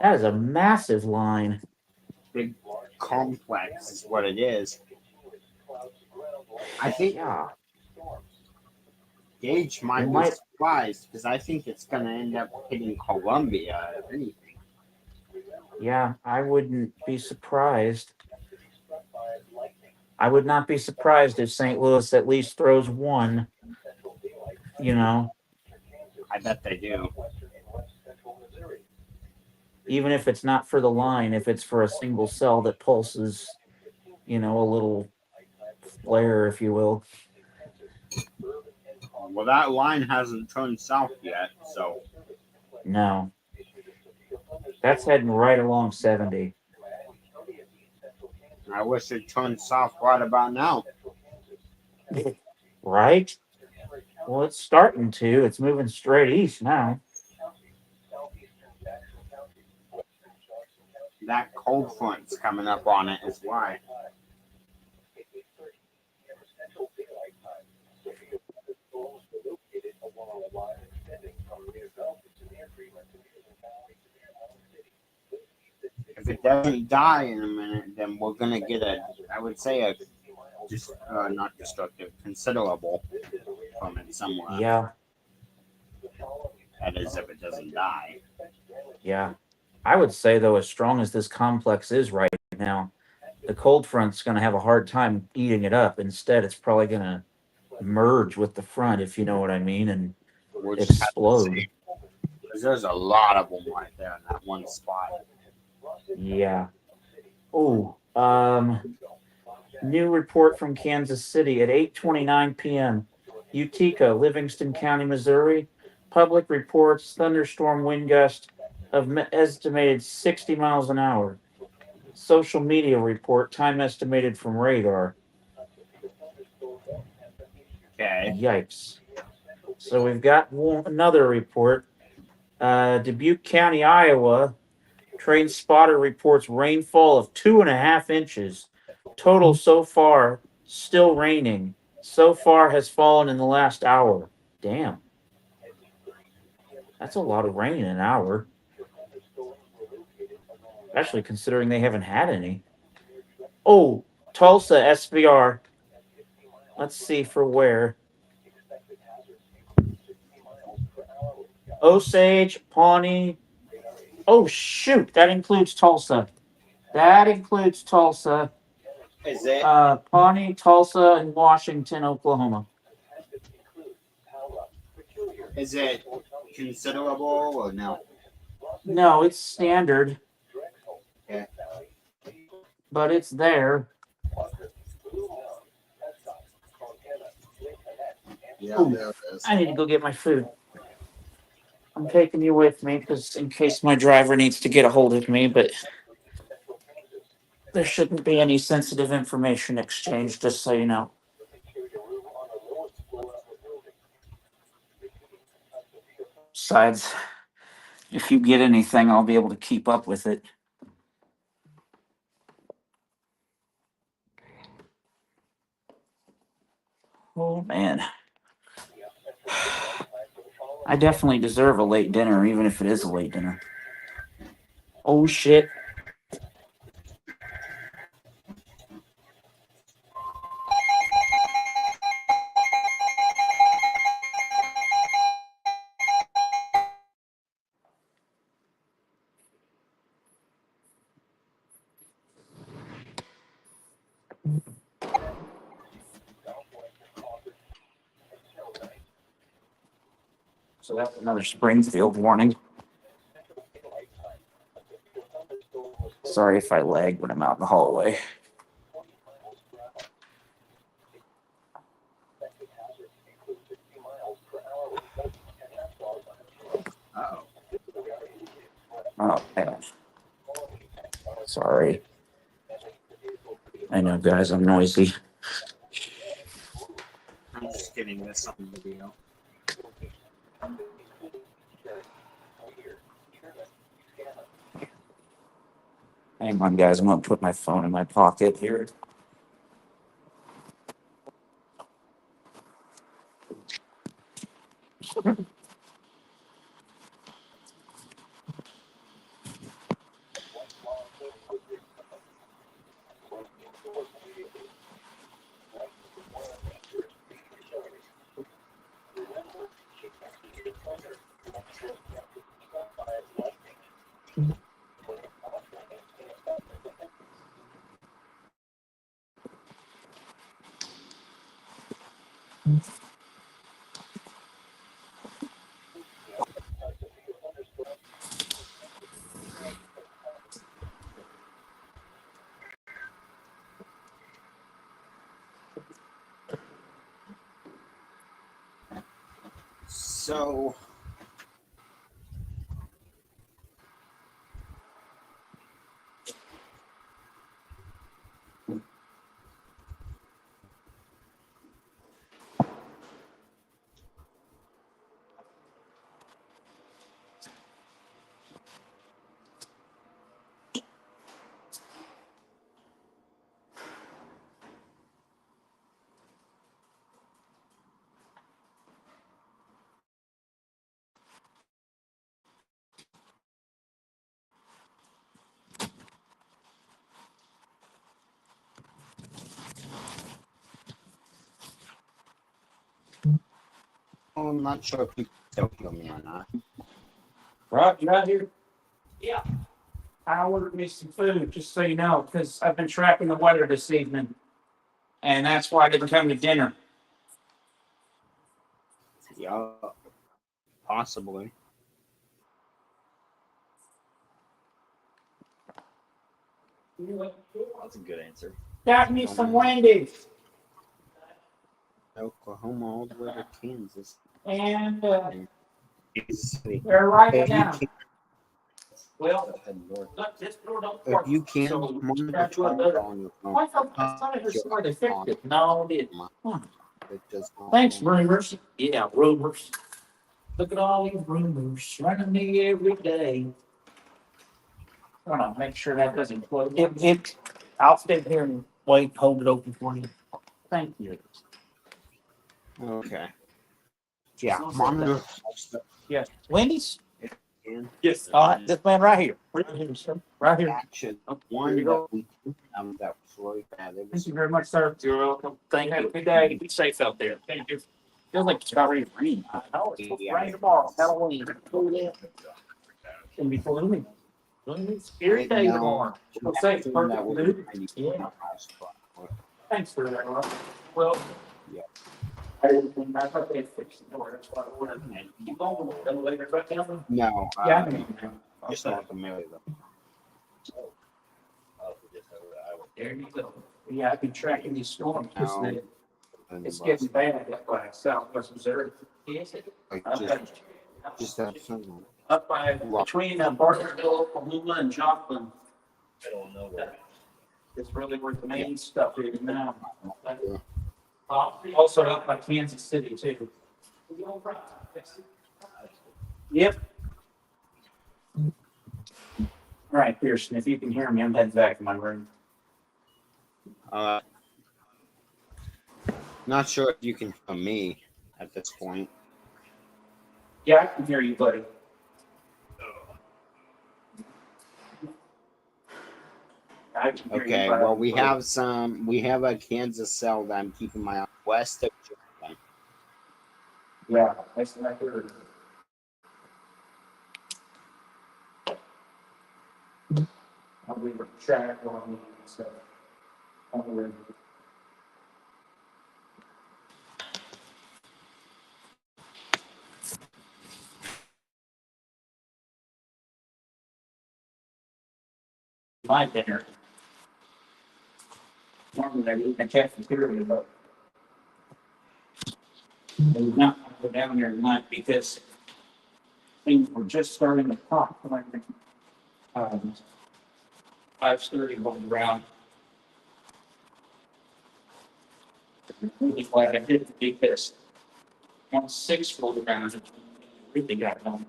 That is a massive line. Big complex is what it is. I think Gage might be surprised because I think it's going to end up hitting Columbia, if anything. Yeah, I wouldn't be surprised. I would not be surprised if St. Louis at least throws one. You know, I bet they do. even if it's not for the line, if it's for a single cell that pulses, a little flare, if you will. Well, that line hasn't turned south yet, so. No. That's heading right along 70. I wish it turned south right about now. Right? Well, it's starting to. It's moving straight east now. That cold front's coming up on it is why. If it doesn't die in a minute, then we're gonna get I would say not destructive, considerable from it somewhere. Yeah. That is, if it doesn't die. Yeah. I would say, though, as strong as this complex is right now, the cold front's going to have a hard time eating it up. Instead, it's probably going to merge with the front, if you know what I mean, and explode. Because there's a lot of them right there in that one spot. Yeah. Oh, new report from Kansas City at 8:29 p.m. Utica, Livingston County, Missouri. Public reports thunderstorm wind gust of estimated 60 miles an hour. Social media report time estimated from radar. Okay. Yikes. So we've got another report. Dubuque County, Iowa. Train spotter reports rainfall of 2.5 inches. Total so far, still raining. So far has fallen in the last hour. Damn. That's a lot of rain in an hour. Especially considering they haven't had any. Oh, Tulsa, SVR. Let's see for where. Osage, Pawnee. Oh, shoot. That includes Tulsa. Is it? Pawnee, Tulsa, and Washington, Oklahoma. Is it considerable or no? No, it's standard. Yeah. But it's there. Yeah, Ooh, there it is. I need to go get my food. I'm taking you with me because in case my driver needs to get a hold of me, but there shouldn't be any sensitive information exchanged, just so you know. Besides, if you get anything, I'll be able to keep up with it. Oh, man. I definitely deserve a late dinner, even if it is a late dinner. Oh, shit. So that's another Springfield warning. Sorry if I lag when I'm out in the hallway. Uh-oh. Oh, man. Sorry. I know, guys, I'm noisy. I'm just getting this on video. Hang on, guys. I'm going to put my phone in my pocket here. So I'm not sure if you can still hear me or not. Right, you right here? Yeah. I ordered me some food, just so you know, because I've been tracking the weather this evening. And that's why I didn't come to dinner. Yeah, possibly. That's a good answer. Got me some Wendy's. Oklahoma all the way to Kansas. And Kansas City. they're right If you down. can't, Well, look, this door don't work. if you can't, So, come on the that's what phone the- on your phone. I thought I heard somebody they fixed it. No, it didn't. It does not Thanks, work. rumors. Yeah, rumors. Look at all these rumors running me every day. I want to make sure that doesn't close. I'll stay here and wait, hold it open for you. Thank you. Okay. Yeah, monitor. Yeah. Wendy's? And Yes. All right, this man right here. Right here, sir. Right here. action. Oh, One here you go. that we that was really bad. It Thank was you very much, sir. You're welcome. Thank you. Have a good day. Be safe out there. Thank you. Feels like it's about ready to rain. I know. It's supposed to rain tomorrow. Halloween. It's gonna be gloomy. Gloomy, scary day tomorrow. We'll say it's perfect that mood. was Yeah. Thanks for that, Rob. Well. Yeah. I thought they had fixed the door. That's why I ordered it. Keep going with the elevator back down. No, Yeah, I know. just not the mail though. There you go. Yeah, I've been tracking these storms. No. It's getting bad up by Southwest Missouri. Is it? Like Okay. just that someone. Up by between Bartonville, Oklahoma, and Joplin. I don't know where. It's really where the main stuff is now. Also up by Kansas City too. Yep. All right, Pearson, if you can hear me, I'm heading back to my room. Not sure if you can hear me at this point. Yeah, I can hear you, buddy. I can hear Okay, you, buddy. well we have a Kansas cell that I'm keeping my eye west of Joplin. Yeah, that's what I heard. I'll leave a track on me, so. I'll leave. My dinner. Normally I eat in the cafeteria, but I did not want to go down there tonight because things were just starting to pop. Like, 5:30 going around. I'm really glad I didn't because once 6 rolled around, it really got going.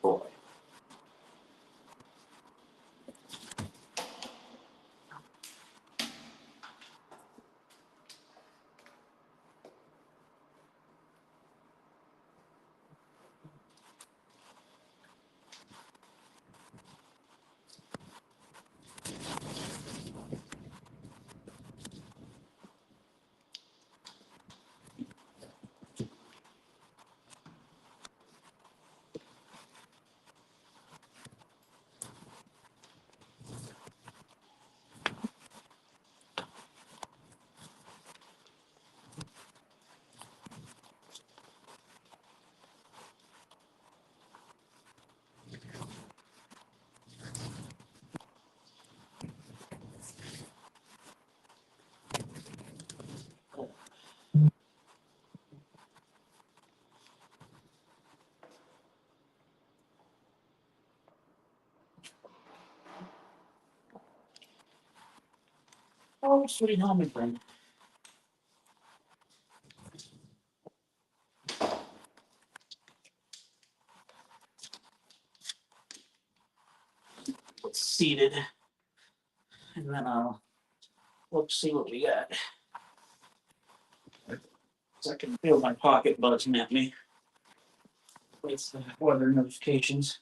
Boy. Oh, sweet home again. It's seated. And then I'll look, see what we got. So I can feel my pocket buzzing at me. With the weather notifications.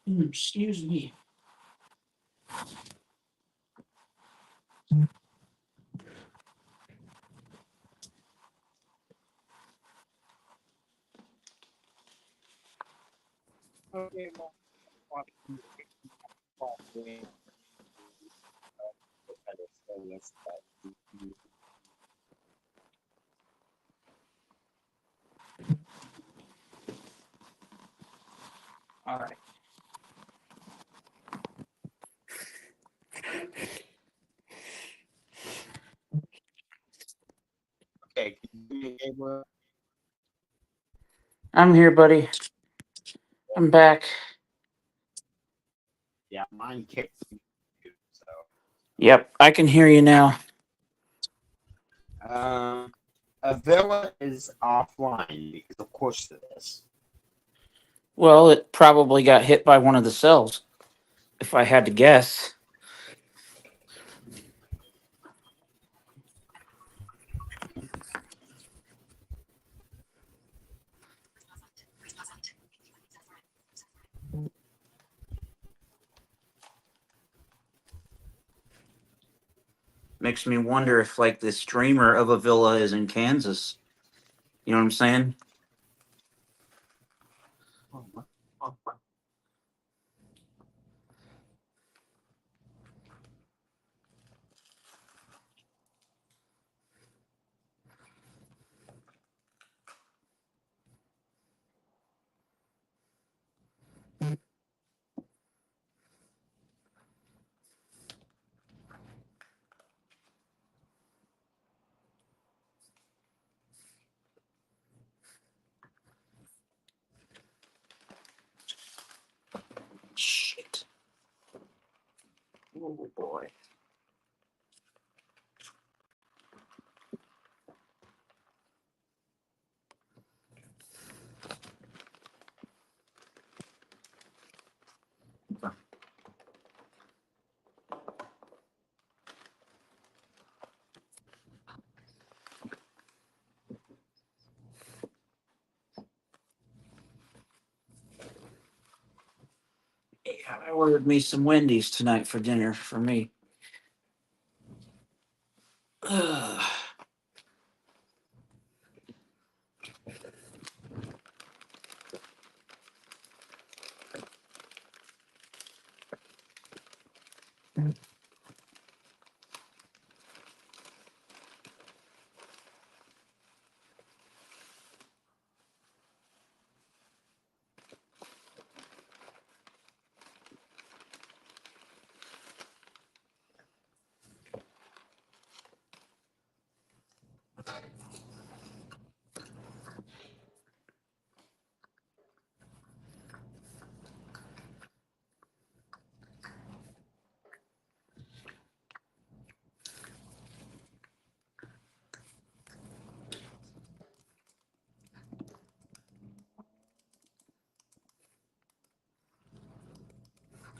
Excuse me. Okay, well, All right. okay, can you hear me, Gabriel? I'm here, buddy. I'm back. Yeah, mine kicked. So, Yep, I can hear you now. a villa is offline because, of course, it is. Well, it probably got hit by one of the cells, if I had to guess. Makes me wonder if, like, the streamer of a villa is in Kansas. You know what I'm saying? Shit. Oh, boy. Yeah, I ordered me some Wendy's tonight for dinner for me. Ugh.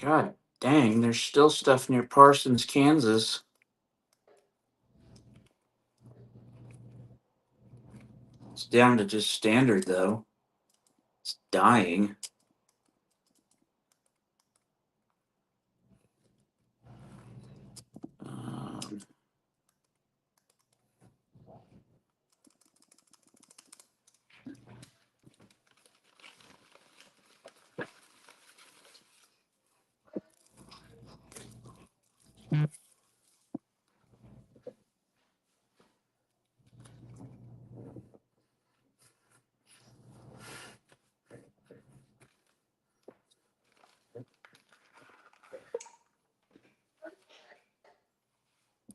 God dang, there's still stuff near Parsons, Kansas. It's down to just standard, though. It's dying. Um,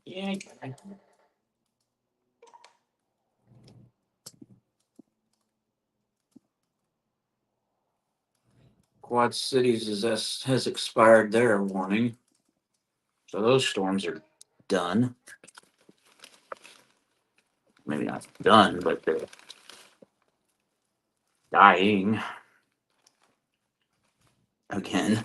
yeah. Quad Cities has expired their warning. So those storms are done. Maybe not done, but they're dying again.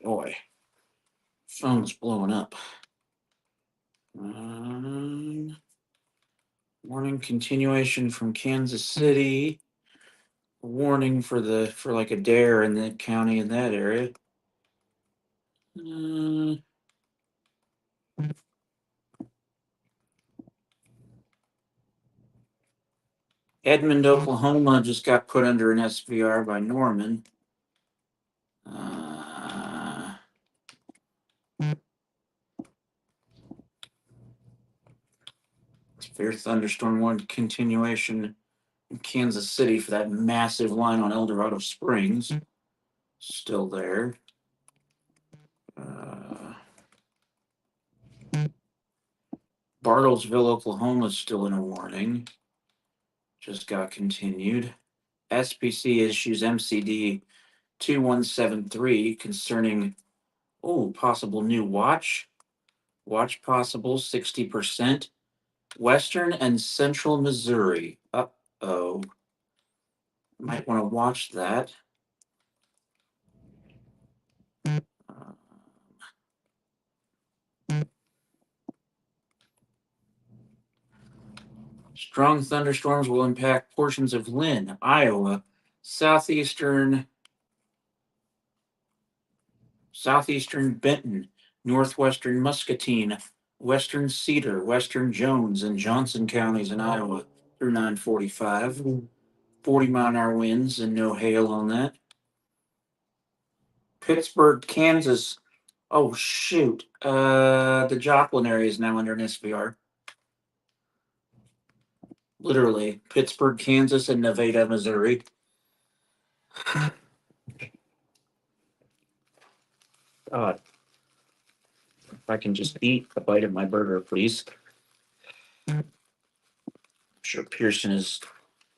Boy, phone's blowing up. Warning continuation from Kansas City. Warning for like a dare in the county in that area. Edmond, Oklahoma just got put under an SVR by Norman. Severe thunderstorm warning continuation in Kansas City for that massive line on El Dorado Springs. Still there. Bartlesville, Oklahoma is still in a warning. Just got continued. SPC issues MCD 2173 concerning possible new watch. Watch possible 60%. Western and Central Missouri. Uh-oh. Might want to watch that. Strong thunderstorms will impact portions of Lynn, Iowa, southeastern Benton, northwestern Muscatine, western Cedar, western Jones, and Johnson counties in Iowa through 9:45. 40-mile-an-hour winds and no hail on that. Pittsburgh, Kansas. Oh, shoot. The Joplin area is now under an SVR. Literally. Pittsburgh, Kansas, and Nevada, Missouri. God. If I can just eat a bite of my burger, please. I'm sure Pearson is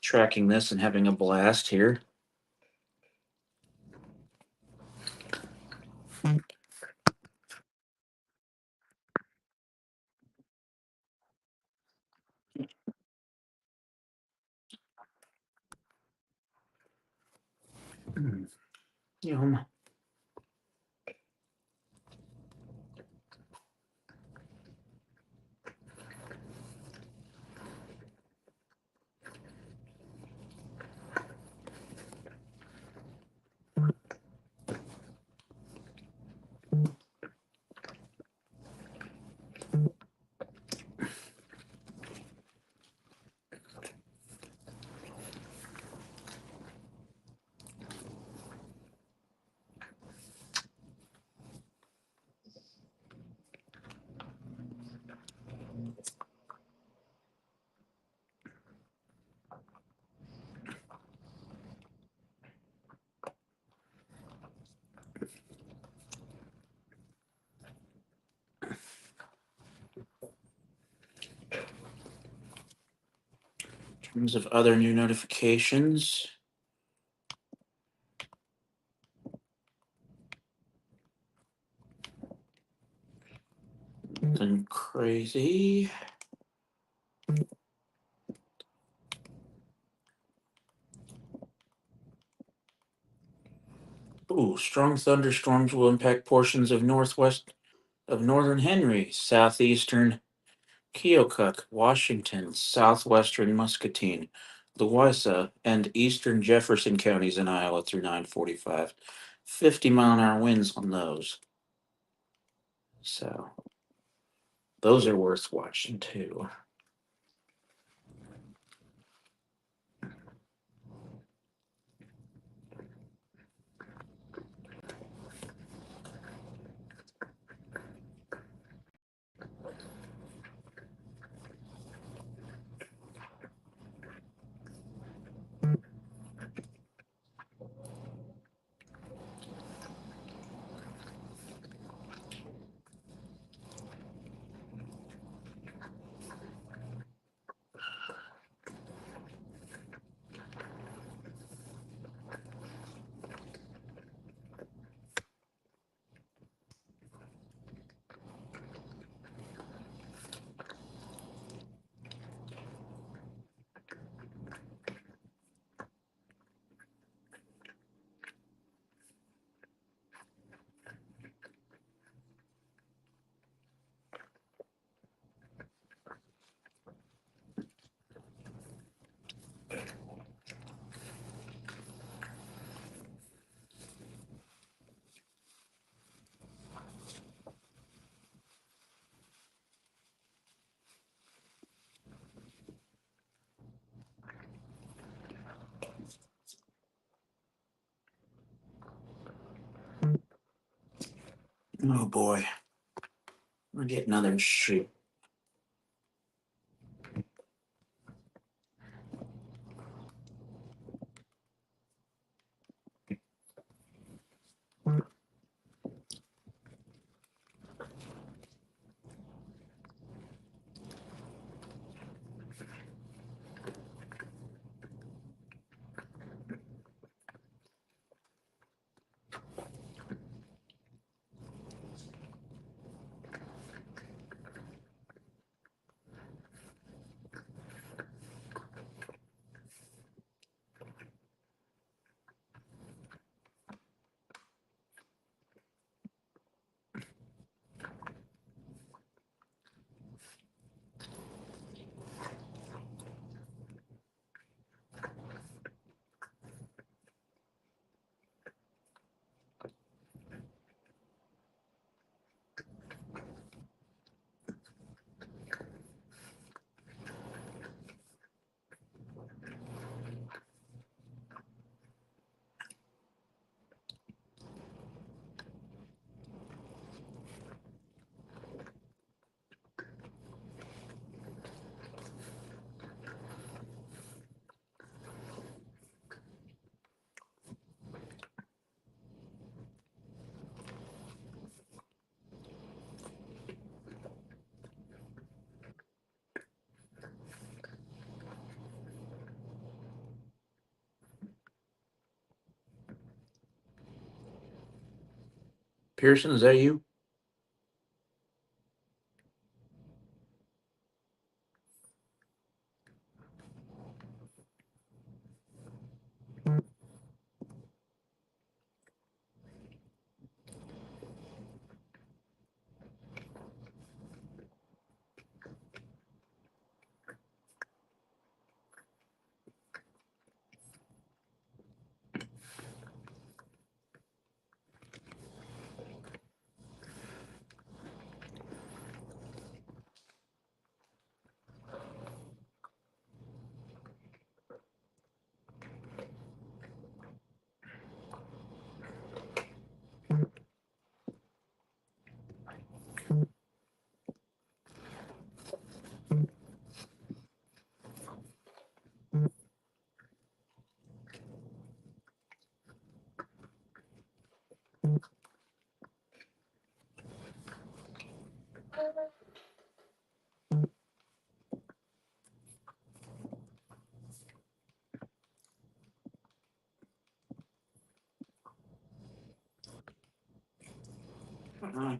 tracking this and having a blast here. Yum. In terms of other new notifications. Nothing crazy. Ooh, strong thunderstorms will impact portions of northern Henry, southeastern Keokuk, Washington, southwestern Muscatine, Louisa, and eastern Jefferson counties in Iowa through 9:45. 50-mile-an-hour winds on those. So those are worth watching too. Oh boy. We're getting another shoot. Pearson, is that you?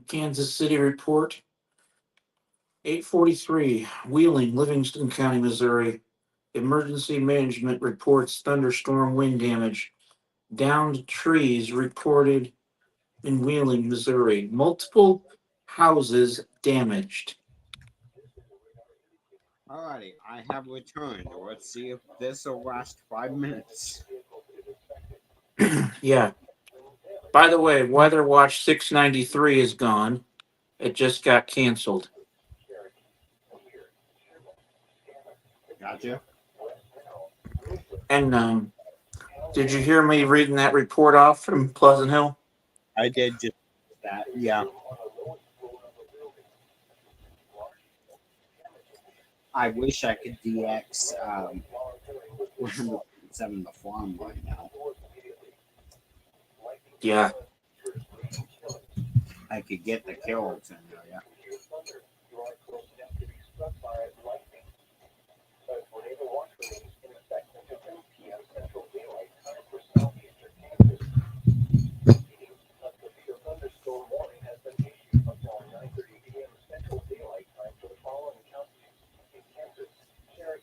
Kansas City report. 8:43, Wheeling, Livingston County, Missouri. Emergency management reports thunderstorm wind damage. downed trees reported in Wheeling, Missouri. Multiple houses damaged. Alrighty, I have returned. Let's see if this will last 5 minutes. Yeah. By the way, Weather Watch 693 is gone. It just got canceled. Gotcha. And did you hear me reading that report off from Pleasant Hill? I did just that, yeah. I wish I could DX 107 the farm right now. Yeah. I could get the kills in there, yeah.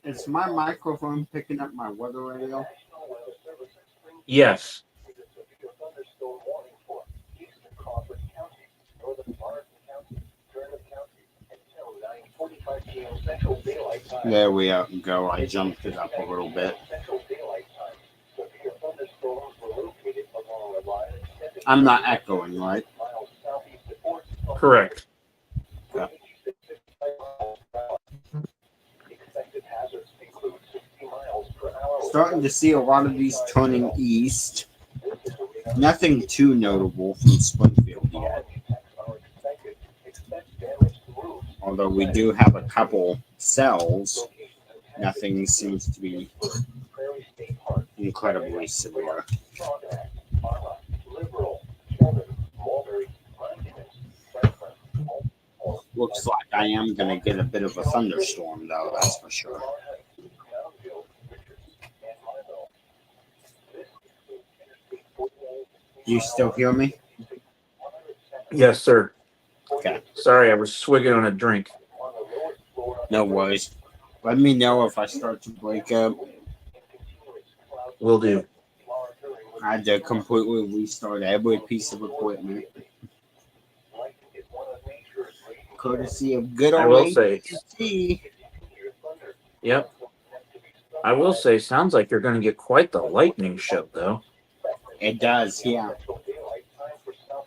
Is my microphone picking up my weather radio? Yes. There we go. I jumped it up a little bit. I'm not echoing, right? Correct. Yeah. Starting to see a lot of these turning east. Nothing too notable from Springfield yet. Although we do have a couple cells, nothing seems to be incredibly severe. Looks like I am going to get a bit of a thunderstorm, though, that's for sure. You still hear me? Yes, sir. Okay. Sorry, I was swigging on a drink. No worries. Let me know if I start to break up. Will do. I had to completely restart every piece of equipment. Courtesy of good I old will say. AT&T. Yep. I will say, sounds like you're going to get quite the lightning show, though. It does, yeah.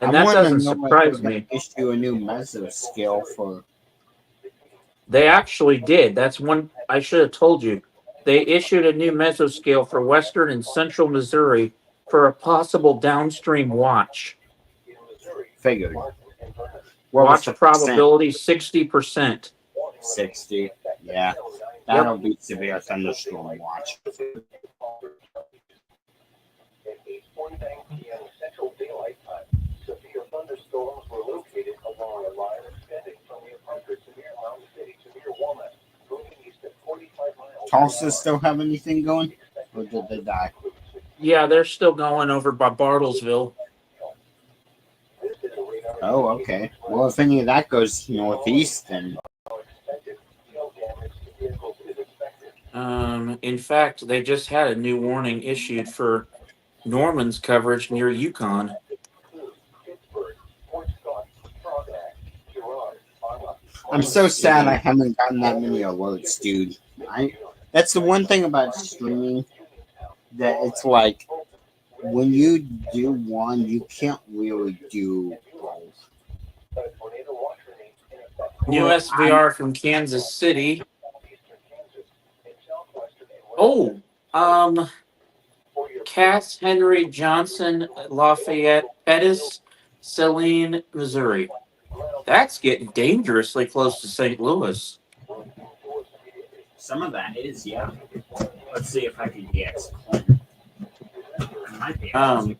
And that doesn't surprise me. Issue a new mesoscale for. They actually did. That's one I should have told you. They issued a new mesoscale for western and central Missouri for a possible downstream watch. Figured. Watch probability 60%. 60. Yeah. That'll be severe thunderstorm watch. Tulsa still have anything going? Or did they die? Yeah, they're still going over by Bartlesville. Oh, okay. Well, if any of that goes northeast, then. In fact, they just had a new warning issued for Norman's coverage near Yukon. I'm so sad I haven't gotten that many alerts, dude. That's the one thing about streaming, that it's like when you do one, you can't really do both. New SVR from Kansas City. Oh, Cass Henry Johnson, Lafayette, Pettis, Saline, Missouri. That's getting dangerously close to St. Louis. Some of that is, yeah. Let's see if I can get. I might be able to.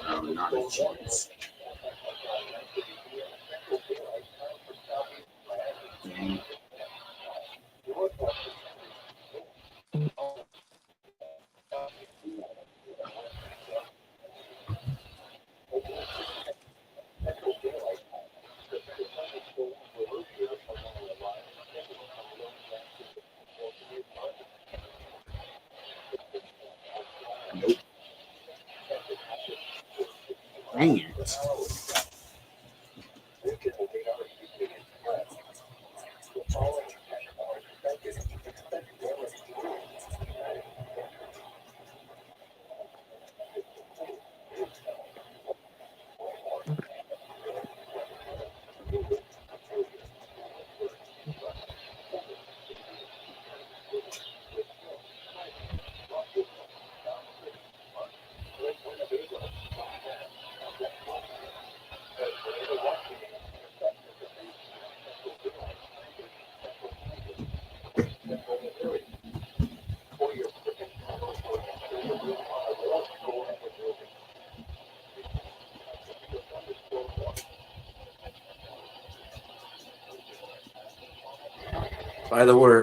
Oh, not a chance. Dang. Dang it.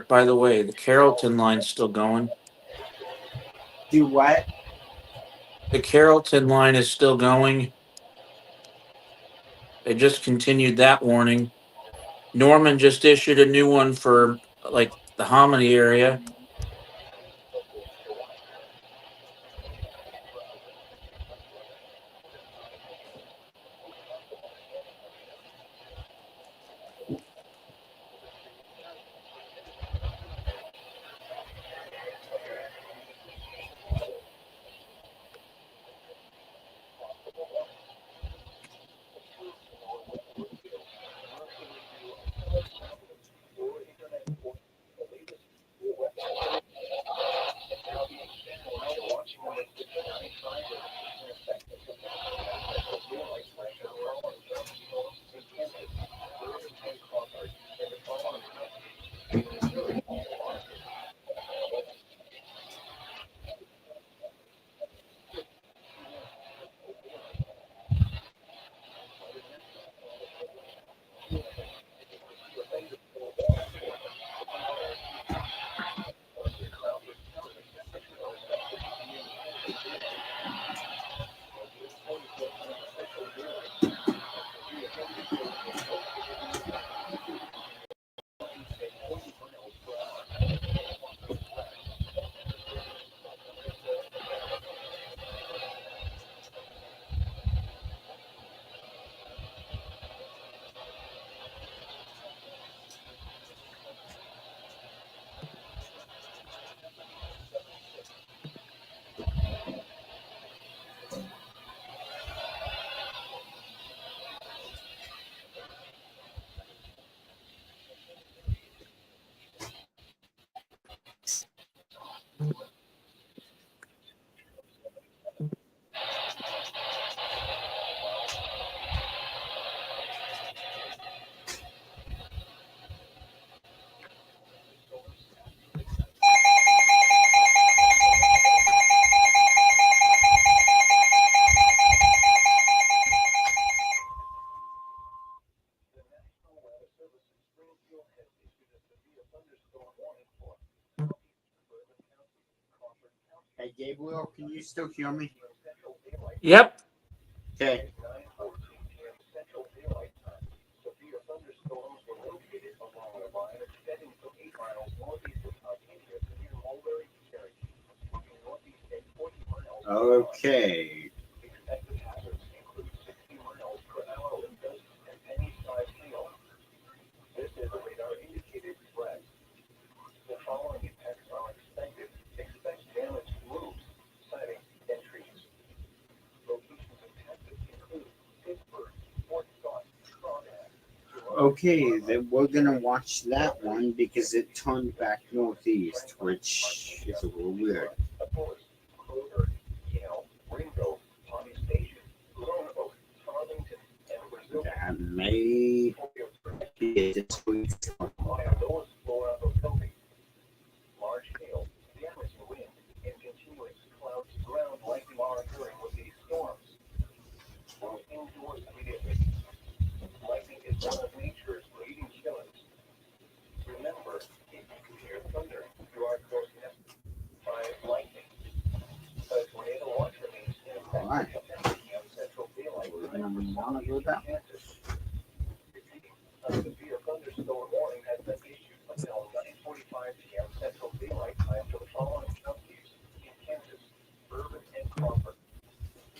By the way, the Carrollton line's still going. Do what? The Carrollton line is still going. They just continued that warning. Norman just issued a new one for like the Hominy area. Hey, Gabriel, can you still hear me? Yep. Okay. Okay. Okay, then we're gonna watch that one because it turned back northeast, which is a little weird. That may be this week's one. All right. We're gonna monitor that.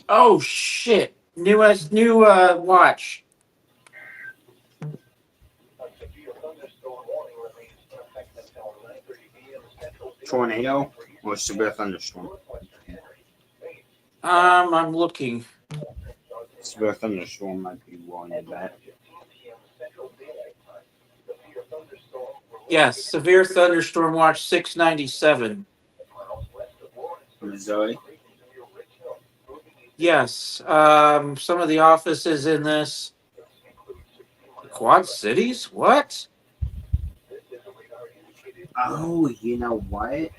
Oh shit! New watch. Tornado or severe thunderstorm? I'm looking. Severe thunderstorm might be one of that. Yes, severe thunderstorm watch 697. Missouri. Yes. Some of the offices in this. Quad Cities? What? Oh, you know what?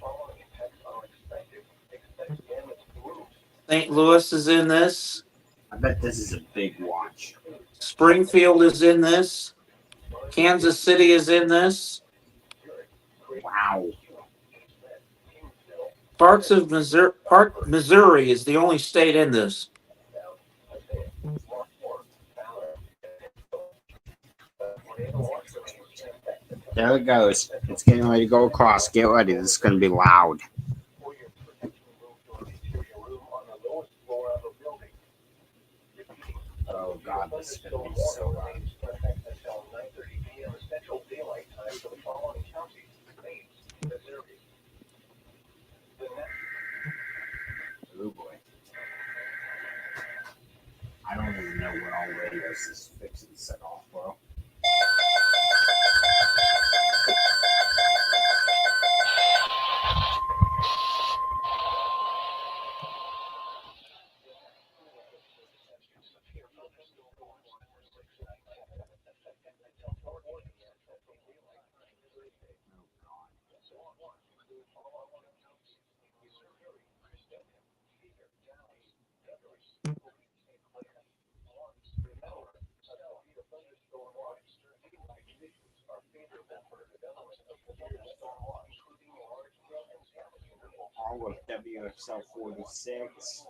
St. Louis is in this. I bet this is a big watch. Springfield is in this. Kansas City is in this. Wow. Parts of Missouri is the only state in this. There it goes. It's getting ready to go across. Get ready. This is going to be loud. Oh, God. This is going to be so loud. Oh, boy. I don't even know what all radios this fixing set off, bro. All of WXL 46.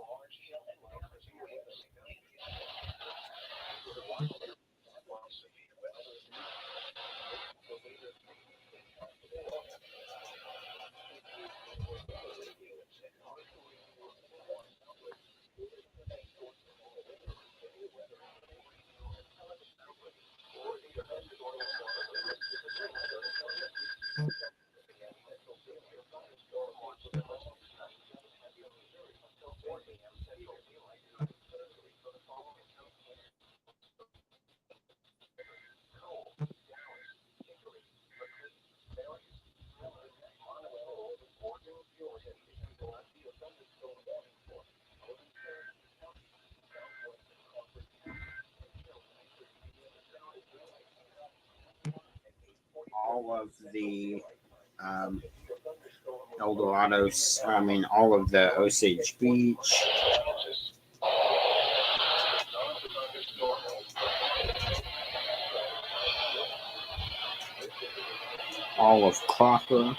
All of the Eldorados, all of the Osage Beach. All of Crocker.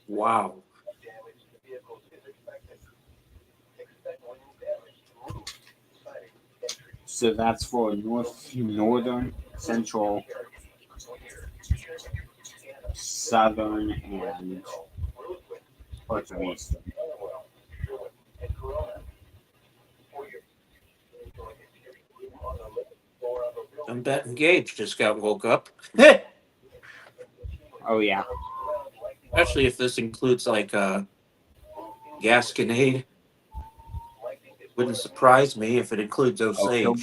Wow. So that's for northern, central, southern, and parts of eastern. I'm betting Gage just got woke up. Oh, yeah. Especially if this includes like Gasconade. Wouldn't surprise me if it includes Osage. Oh,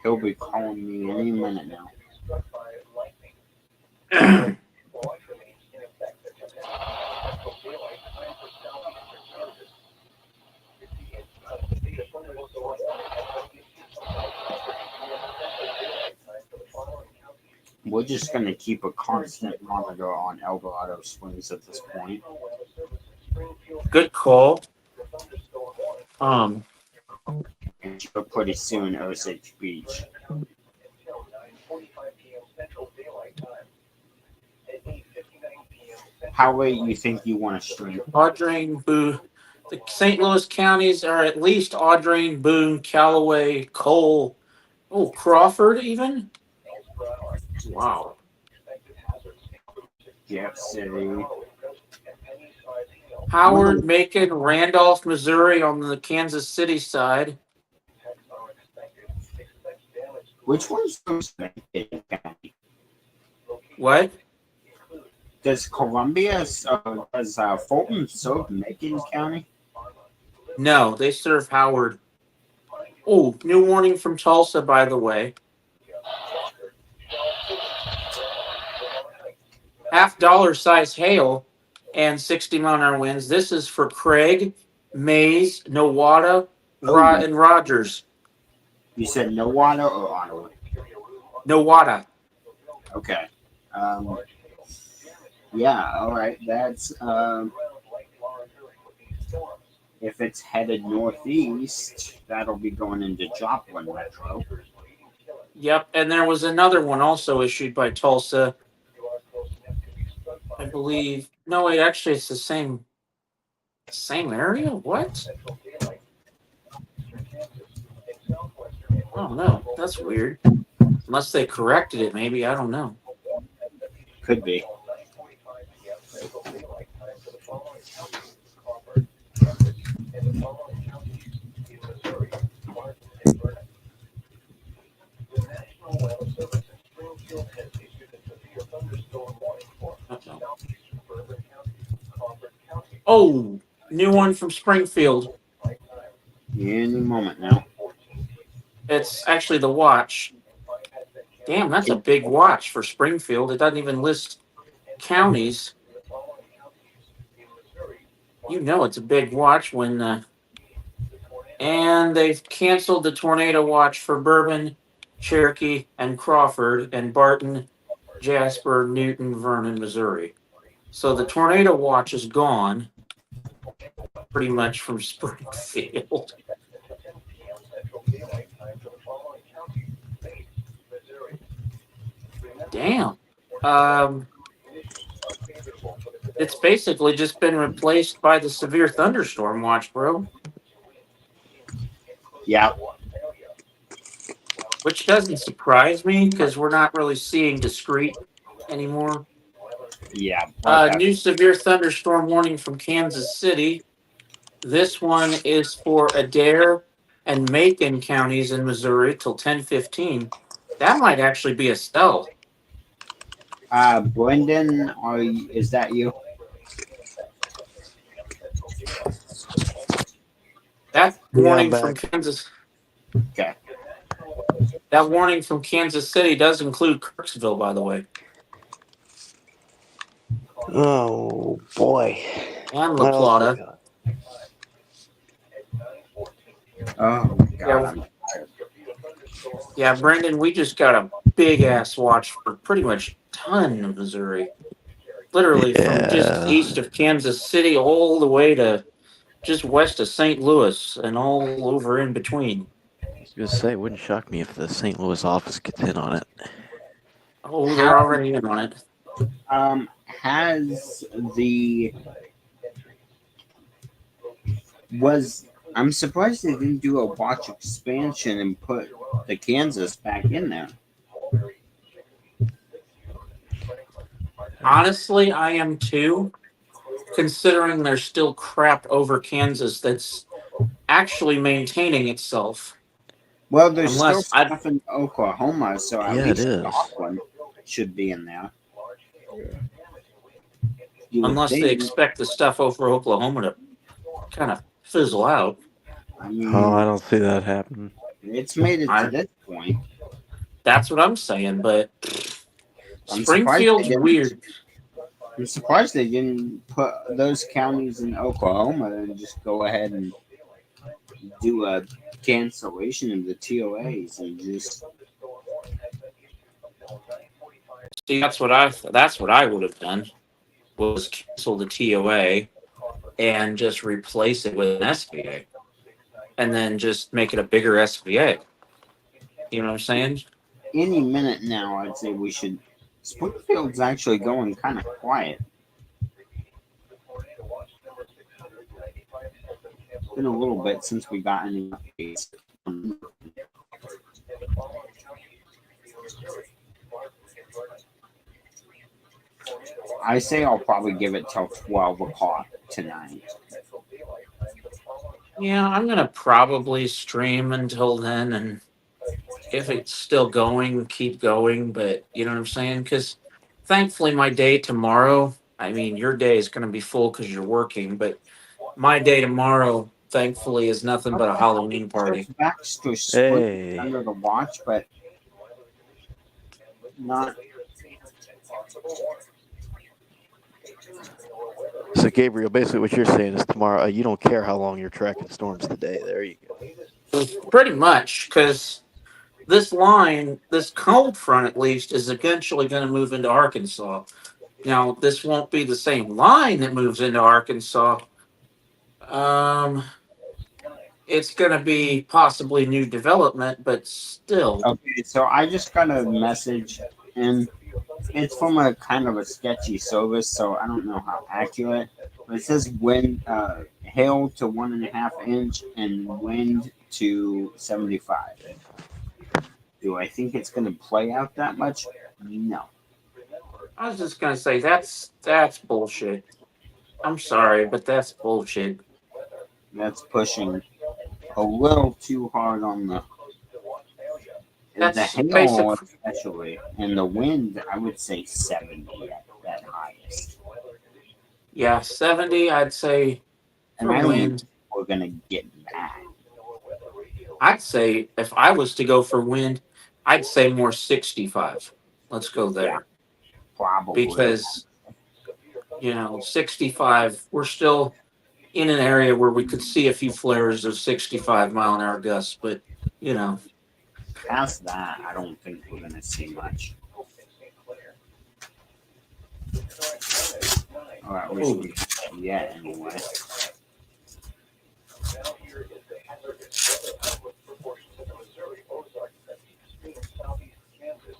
he'll be calling me any minute now. We're just going to keep a constant monitor on Eldorado Springs at this point. Good call. And pretty soon, Osage Beach. How late you think you want to stream? Audrain, Boone. The St. Louis counties are at least Audrain, Boone, Callaway, Cole. Oh, Crawford even? Wow. Jeff City. Howard, Macon, Randolph, Missouri on the Kansas City side. Which one's Macon County? What? Does Columbia, does Fulton serve Macon County? No, they serve Howard. Oh, new warning from Tulsa, by the way. $half size hail and 60-mile-an-hour winds. This is for Craig, Mays, Nowata, and Rogers. You said Nowata or Ottawa? Nowata. Okay. Yeah, all right. That's if it's headed northeast, that'll be going into Joplin Metro. Yep, and there was another one also issued by Tulsa. I believe. No, wait, actually, it's the same area. What? Oh no, that's weird. Unless they corrected it, maybe, I don't know. Could be. Oh, new one from Springfield. Any moment now. It's actually the watch. Damn, that's a big watch for Springfield. It doesn't even list counties. You know it's a big watch when... and they've canceled the tornado watch for Bourbon, Cherokee, and Crawford, and Barton, Jasper, Newton, Vernon, Missouri. So the tornado watch is gone, pretty much from Springfield. Damn. It's basically just been replaced by the severe thunderstorm watch, bro. Yeah. Which doesn't surprise me because we're not really seeing discrete anymore. Yeah. New severe thunderstorm warning from Kansas City. This one is for Adair and Macon counties in Missouri till 10:15. That might actually be a cell. Brendan, is that you? That warning from Kansas. Okay. That warning from Kansas City does include Kirksville, by the way. Oh boy. And La Plata. Oh God. Yeah, Brendan, we just got a big ass watch for pretty much a ton of Missouri. Literally from just east of Kansas City all the way to just west of St. Louis and all over in between. I was going to say, it wouldn't shock me if the St. Louis office gets in on it. Oh, they're already in on it. I'm surprised they didn't do a watch expansion and put the Kansas back in there. Honestly, I am too, considering there's still crap over Kansas that's actually maintaining itself. Well, there's still stuff in Oklahoma, so at least Joplin should be in there. Unless they expect the stuff over Oklahoma to kind of fizzle out. I don't see that happening. It's made it to this point. That's what I'm saying, but Springfield's weird. I'm surprised they didn't put those counties in Oklahoma and just go ahead and do a cancellation of the TOAs and just. See, that's what I would have done. Was cancel the TOA and just replace it with an SBA, and then just make it a bigger SBA. You know what I'm saying? Any minute now, I'd say we should. Springfield's actually going kind of quiet. It's been a little bit since we got any updates. I say I'll probably give it till 12 o'clock tonight. Yeah, I'm gonna probably stream until then, and if it's still going, keep going. But you know what I'm saying? Because thankfully, my day tomorrow. I mean, your day is gonna be full because you're working, but my day tomorrow, thankfully, is nothing but a Halloween party. Baxter Hey. under the watch, but not. So Gabriel, basically what you're saying is tomorrow you don't care how long you're tracking storms today. There you go. Pretty much, because this line, this cold front at least, is eventually going to move into Arkansas. Now, this won't be the same line that moves into Arkansas. It's going to be possibly new development, but still. Okay, so I just got a message, and it's from a kind of a sketchy service, so I don't know how accurate. But it says wind, hail to 1.5 inch and wind to 75. Do I think it's going to play out that much? No. I was just going to say that's bullshit. I'm sorry, but that's bullshit. That's pushing a little too hard on the hail, especially, and the wind. I would say 70 at highest. Yeah, 70. I'd say. And I don't think we're gonna get that. I'd say if I was to go for wind, I'd say more 65. Let's go there. Yeah, probably. Because 65. We're still in an area where we could see a few flares of 65 mile an hour gusts, but past that, I don't think we're gonna see much. All right, we should be yet anyway.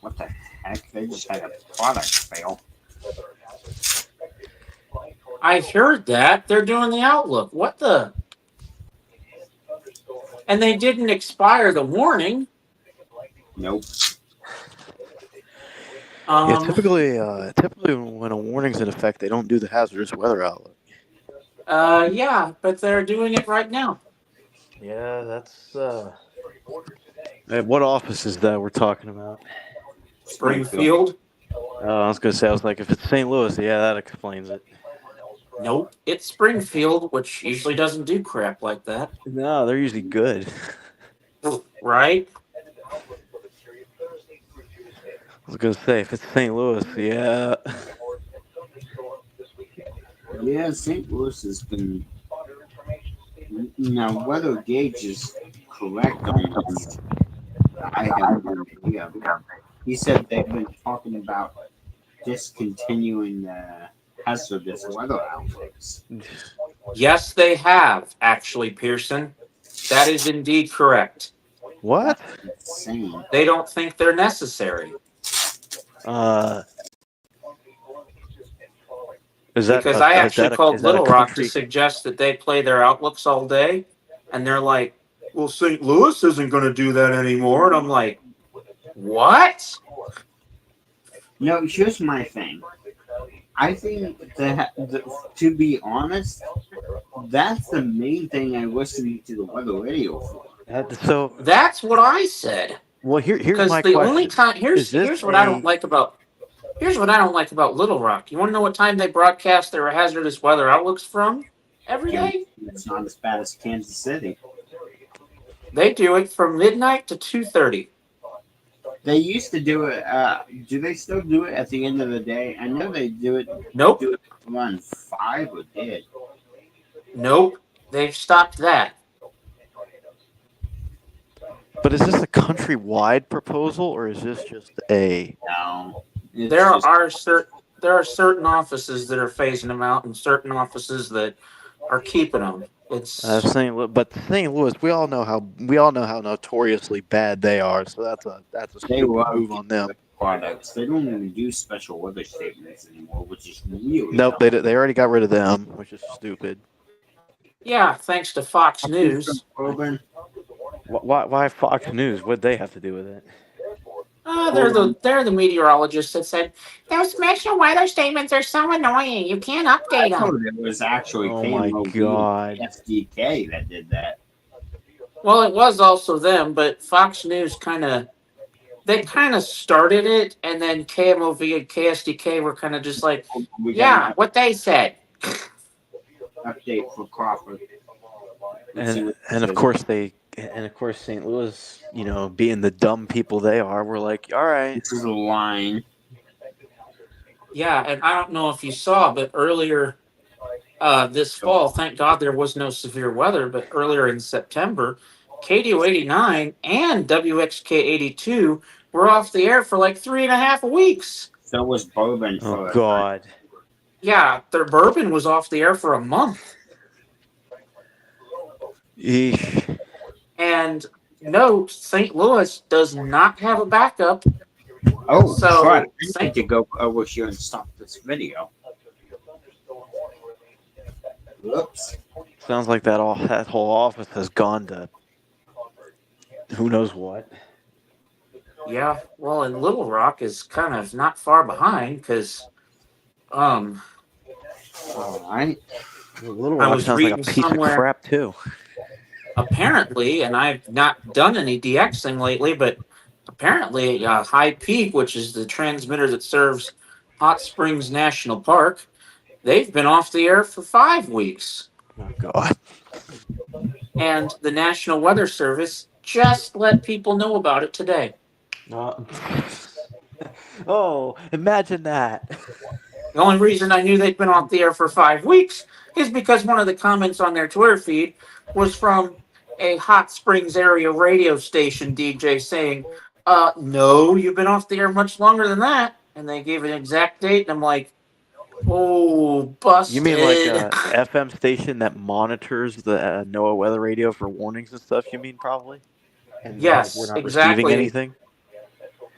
What the heck? They just had a product fail. I heard that. They're doing the Outlook. What the? And they didn't expire the warning. Nope. Yeah, typically when a warning's in effect, they don't do the hazardous weather outlook. Yeah, but they're doing it right now. Yeah, that's what office is that we're talking about? Springfield. I was gonna say, I was like, if it's St. Louis, yeah, that explains it. Nope, it's Springfield, which usually doesn't do crap like that. No, they're usually good. Right? I was gonna say, if it's St. Louis, yeah. Yeah, St. Louis has been. Now, weather gauge is correct on this. I have no idea. He said they've been talking about discontinuing the hazardous weather outlooks. Yes, they have, actually, Pearson. That is indeed correct. What? That's insane. They don't think they're necessary. Because I actually called Little Rock to suggest that they play their outlooks all day, and they're like, well, St. Louis isn't going to do that anymore. And I'm like, what? No, here's my thing. I think that, to be honest, that's the main thing I listen to the weather radio for. So that's what I said. Well, here's my question. Only time here's what I don't like about Little Rock. You want to know what time they broadcast their hazardous weather outlooks from? Every day. It's not as bad as Kansas City. They do it from midnight to 2:30. They used to do it. Do they still do it at the end of the day? I know they do it. Nope. Do it around 5 or did. Nope. They've stopped that. But is this a countrywide proposal, or is this just a? No. There are certain offices that are phasing them out, and certain offices that are keeping them. It's but St. Louis, we all know how notoriously bad they are. So that's a stupid move on them. Products. They don't even do special weather statements anymore, which is really nope. They already got rid of them, which is stupid. Yeah, thanks to Fox News. Why Fox News? What'd they have to do with it? They're the meteorologists that said those special weather statements are so annoying. You can't update I them. thought it was actually Oh my KMOV God. SDK that did that. Well, it was also them, but Fox News kind of started it, and then KMOV and KSDK were kind of just like, We got yeah, an what they said. update for Crawford. Let's see And what and of says. course St. Louis, being the dumb people they are, we're like, all right. This is a line. Yeah, and I don't know if you saw, but earlier this fall, thank God there was no severe weather, but earlier in September, KDO 89 and WXK 82 were off the air for like 3.5 weeks. So was Bourbon for Oh a God. Yeah, their bourbon was off the air for a month. Eesh. And note, St. Louis does not have a backup. Oh, So, crap. I need to go over here and stop this video. Whoops. Sounds like that whole office has gone to who knows what. Yeah, well, and Little Rock is kind of not far behind because, All right. Little I Rock was sounds like a reading piece somewhere- of crap too. apparently, and I've not done any DXing lately, but apparently High Peak, which is the transmitter that serves Hot Springs National Park, they've been off the air for 5 weeks. Oh God. And the National Weather Service just let people know about it today. Oh, imagine that. The only reason I knew they'd been off the air for 5 weeks is because one of the comments on their Twitter feed was from a Hot Springs area radio station DJ saying, no, you've been off the air much longer than that. And they gave an exact date, and I'm like, oh, busted. You mean like a FM station that monitors the NOAA weather radio for warnings and stuff? You mean probably? And Yes, we're not exactly. receiving anything.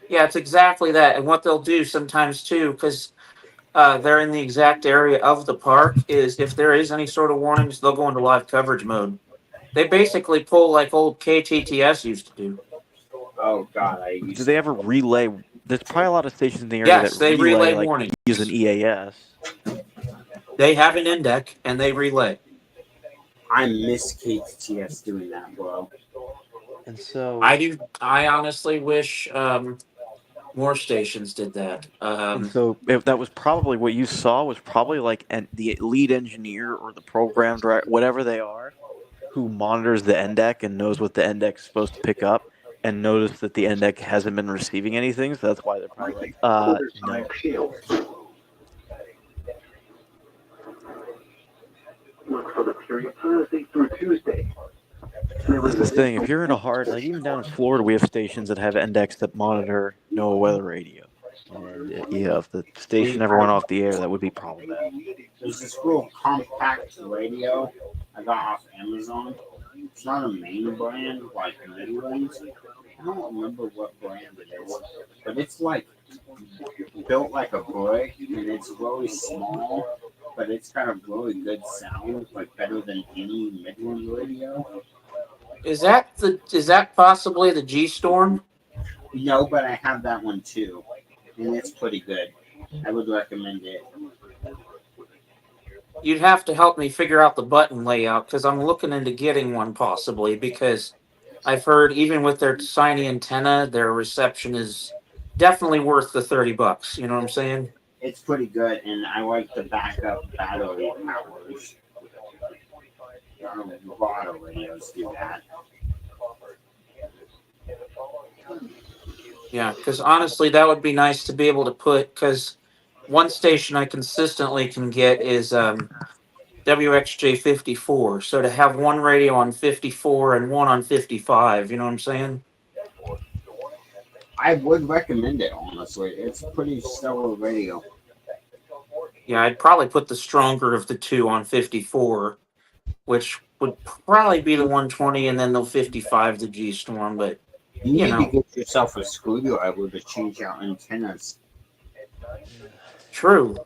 Yeah, it's exactly that. And what they'll do sometimes too, because they're in the exact area of the park, is if there is any sort of warnings, they'll go into live coverage mode. They basically pull like old KTTS used to do. Oh, God. Do they ever relay? There's probably a lot of stations in the area Yes, that they relay like, warnings. use an EAS. They have an index and they relay. I miss KTTS doing that, bro. And so I do. I honestly wish more stations did that. And so if that was probably what you saw was probably like the lead engineer or the program director, whatever they are, who monitors the NDEC and knows what the NDEC is supposed to pick up, and noticed that the NDEC hasn't been receiving anything. So that's why they're probably like, no. Look for the period Thursday through Tuesday. That's the thing. If you're in a hard, like even down in Florida, we have stations that have NDECs that monitor NOAA weather radio. And if the station ever went off the air, that would be problematic. There's this little compact radio I got off Amazon. It's not a main brand like mid-range. I don't remember what brand it is, but it's like built like a brick, and it's really small, but it's got a really good sound, like better than any mid-range radio. Is that possibly the G Storm? No, but I have that one too, and it's pretty good. I would recommend it. You'd have to help me figure out the button layout because I'm looking into getting one possibly because I've heard even with their tiny antenna, their reception is definitely worth the $30. You know what I'm saying? It's pretty good, and I like the backup battery powers. A lot of radios do that. Yeah, because honestly, that would be nice to be able to put, because one station I consistently can get is WXJ 54. So to have one radio on 54 and one on 55, you know what I'm saying? I would recommend it, honestly. It's a pretty stellar radio. Yeah, I'd probably put the stronger of the two on 54, which would probably be the 120 and then the 55, the G Storm, but you need to get yourself a screwdriver to change out antennas. True.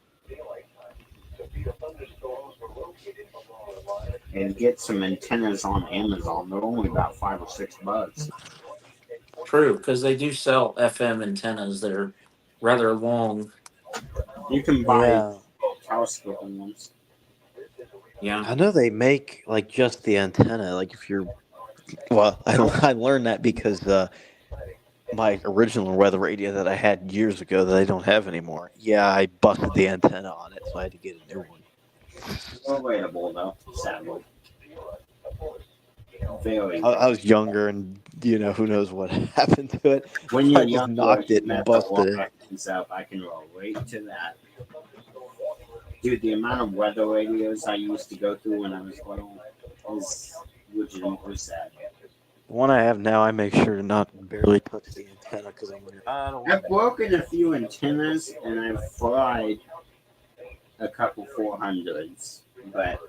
And get some antennas on Amazon. They're only about $5 or $6. true because they do sell FM antennas that are rather long. You can buy Yeah, telescoping ones. Yeah. I know they make like just the antenna. Like if you're, well, I learned that because my original weather radio that I had years ago that I don't have anymore. Yeah, I busted the antenna on it, so I had to get a new one. Relatable though, sadly. Very. I was younger, and who knows what happened to it. When you're I just younger, knocked you it and mess a busted lot it. of things up. I can relate to that. Dude, the amount of weather radios I used to go through when I was little is legitimately sad. The one I have now, I make sure to not barely touch the antenna because I'm like, I don't want I've broken a few antennas and I've fried a couple 400s, but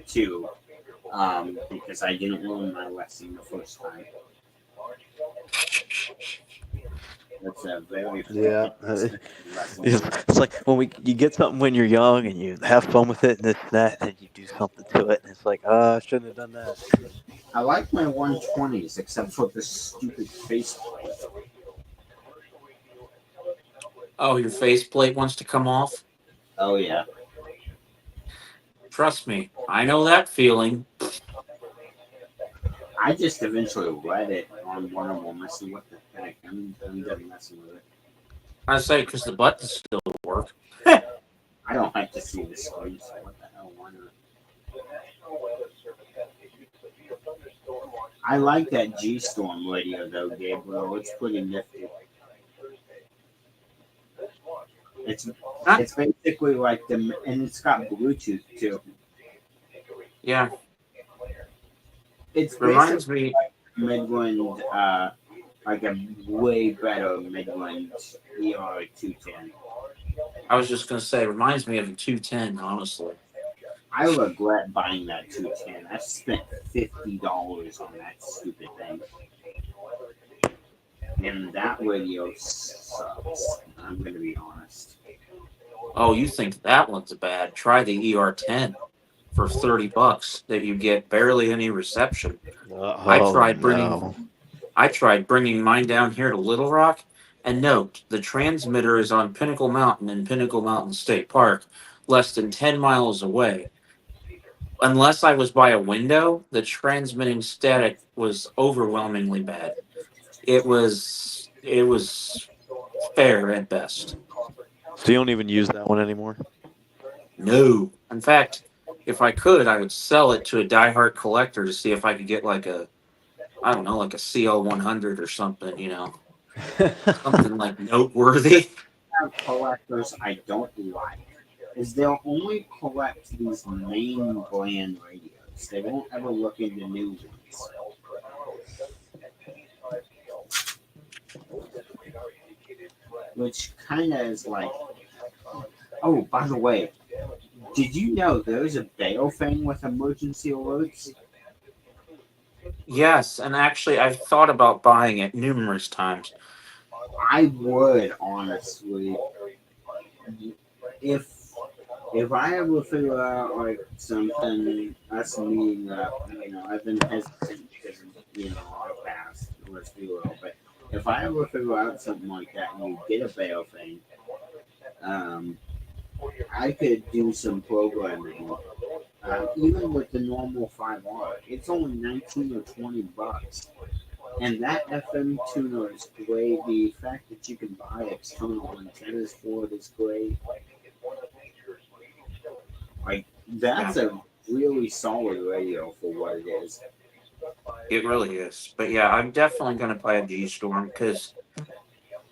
two, because I didn't learn my lesson the first time. That's a very Yeah. lesson. It's like when you get something when you're young and you have fun with it and this and that, and you do something to it, and it's like, I shouldn't have done that. I like my 120s, except for this stupid faceplate. Oh, your faceplate wants to come off? Oh yeah. Trust me, I know that feeling. I just eventually read it on one of them. I said, what the heck? I'm done messing with it. I say because the buttons still work. I don't like to see the screen, so what the hell, why not? I like that G-Storm radio though, Gabriel. It's pretty nifty. It's basically like and it's got Bluetooth too. Yeah. It's Reminds me. like Midland, like a way better Midland ER210. I was just gonna say, reminds me of a 210. Honestly, I regret buying that 210. I spent $50 on that stupid thing. And that radio sucks. I'm gonna be honest. oh, you think that one's bad? Try the ER10 for $30 that you get barely any reception. I tried bringing mine down here to Little Rock, and note the transmitter is on Pinnacle Mountain in Pinnacle Mountain State Park, less than 10 miles away. Unless I was by a window, the transmitting static was overwhelmingly bad. It was fair at best. So you don't even use that one anymore? No. In fact, if I could, I would sell it to a diehard collector to see if I could get like a CL100 or something, something like noteworthy. Collectors I don't like is they'll only collect these main brand radios. They won't ever look into new ones. Which kind of is like, oh, by the way, did you know there's a Baofeng with emergency alerts? Yes, and actually, I've thought about buying it numerous times. I would, honestly. If I ever figure out like something, us meeting up, I've been hesitant because our past, let's be real, but if I ever figure out something like that and you get a Baofeng, I could do some programming. Even with the normal 5R, it's only $19 or $20. And that FM tuner is great. The fact that you can buy external antennas for it is great. Like, that's a really solid radio for what it is. It really is. But yeah, I'm definitely going to buy a G-Storm because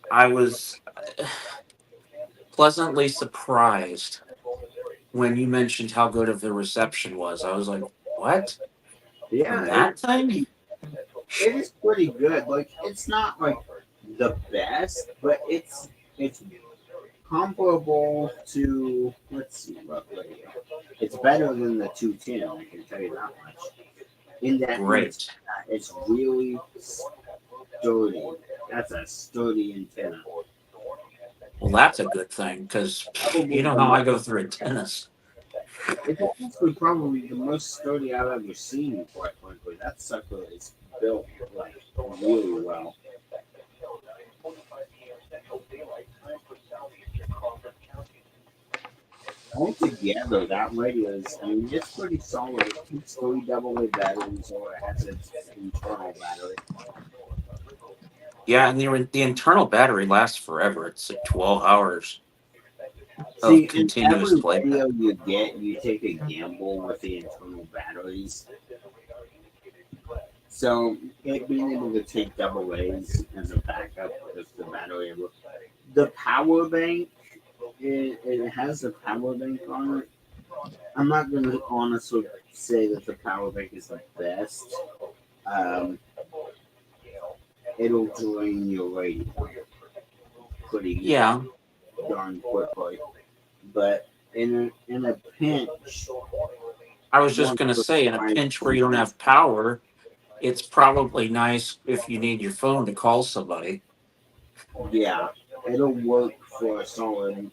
I was pleasantly surprised when you mentioned how good of the reception was. I was like, what? Yeah, that thing? It is pretty good. Like, it's not like the best, but it's comparable to, let's see, what radio. It's better than the 210, I can tell you that much. In that Great. It's really sturdy. That's a sturdy antenna. Well, that's a good thing because you know how I go through antennas. It's actually probably the most sturdy I've ever seen, quite frankly. That sucker is built like really well. Altogether, that radio is, I mean, it's pretty solid. It keeps 3 AA batteries, or it has its internal battery. Yeah, and the internal battery lasts forever. It's like 12 hours See, of in continuous every play. radio you get, you take a gamble with the internal batteries. So, it being able to take AA's as a backup if the battery. The power bank, it has a power bank on it. I'm not going to honestly say that the power bank is the best. It'll drain your radio pretty darn quickly. But in a pinch, I was just going to say, in a pinch where you don't have power, it's probably nice if you need your phone to call somebody. Yeah, it'll work for a solid,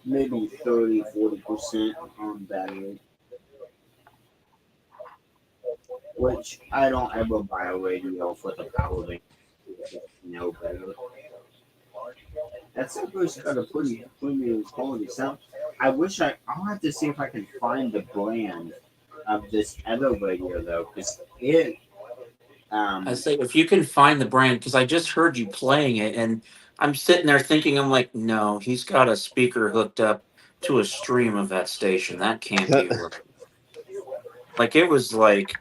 maybe 30-40% on battery. Which I don't ever buy a radio for the power bank. No better. That Silver's got a pretty premium quality sound. I'll have to see if I can find the brand of this other radio though, because it. I say if you can find the brand, because I just heard you playing it, and I'm sitting there thinking, I'm like, no, he's got a speaker hooked up to a stream of that station. That can't be right. Like it was like.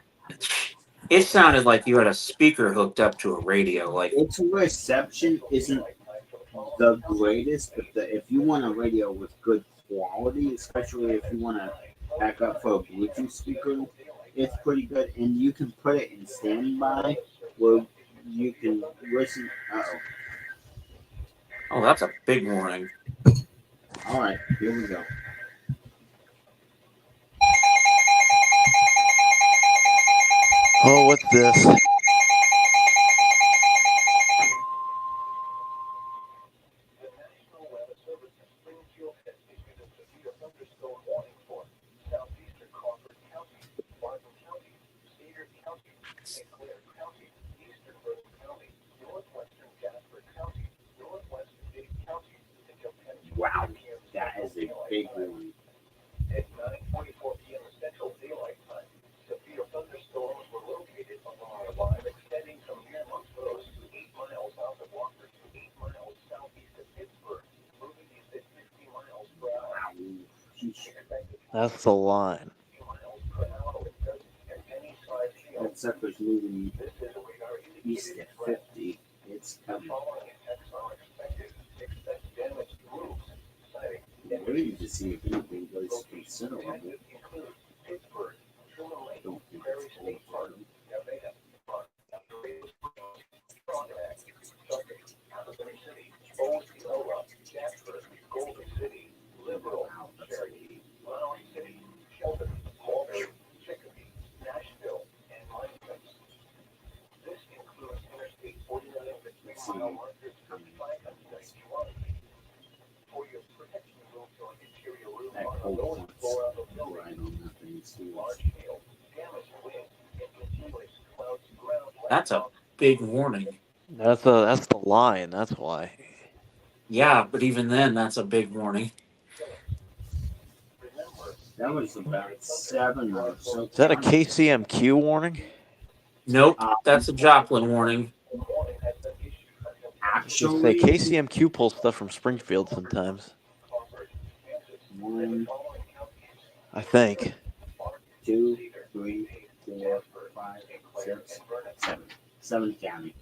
It sounded like you had a speaker hooked up to a radio. Like its reception isn't the greatest, but if you want a radio with good quality, especially if you want to back up for a Bluetooth speaker, it's pretty good. And you can put it in standby where you can listen. Oh, that's a big warning. All right, here we go. Oh, what's this? Wow, that is a big one. At 9:24 p.m. Central Daylight Time, severe thunderstorms were located along a line extending from near Montrose to 8 miles south of Walker to 8 miles southeast of Pittsburgh, moving these at 60 miles per hour. That's the line. That sucker's moving east at 50. It's coming. I'm waiting to see if anything goes considerable. Don't think it's full part. That cold right on nothing. That's a big warning. That's the line. That's why. Yeah, but even then, that's a big warning. That was about 7 or so. Is that a KCMQ warning? Nope, that's a Joplin warning. Actually, Say KCMQ pulls stuff from Springfield sometimes. 1, I think. 2, 3, 4, 5, 6, 7. 7 county.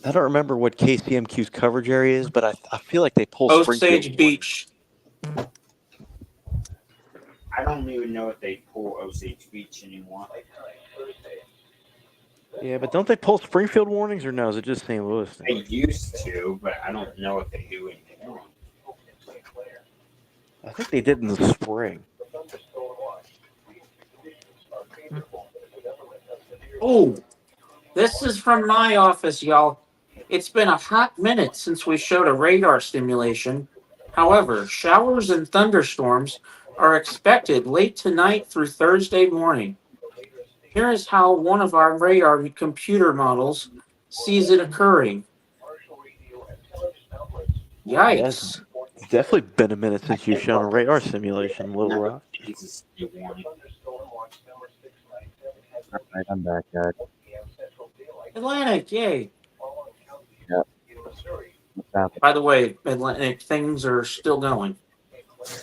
I don't remember what KCMQ's coverage area is, but I feel like they pull Osage Springfield. Beach. I don't even know if they pull Osage Beach anymore. Yeah, but don't they pull Springfield warnings, or no? Is it just St. Louis? They used to, but I don't know if they do anymore. I think they did in the spring. Oh, this is from my office, y'all. It's been a hot minute since we showed a radar simulation. However, showers and thunderstorms are expected late tonight through Thursday morning. Here is how one of our radar computer models sees it occurring. Yes. Yikes. It's definitely been a minute since you've shown a radar simulation, Little Rock. Jesus, you want. Alright, I'm back, guys. Atlantic, yay. Yep. What's happening? By the way, Atlantic, things are still going.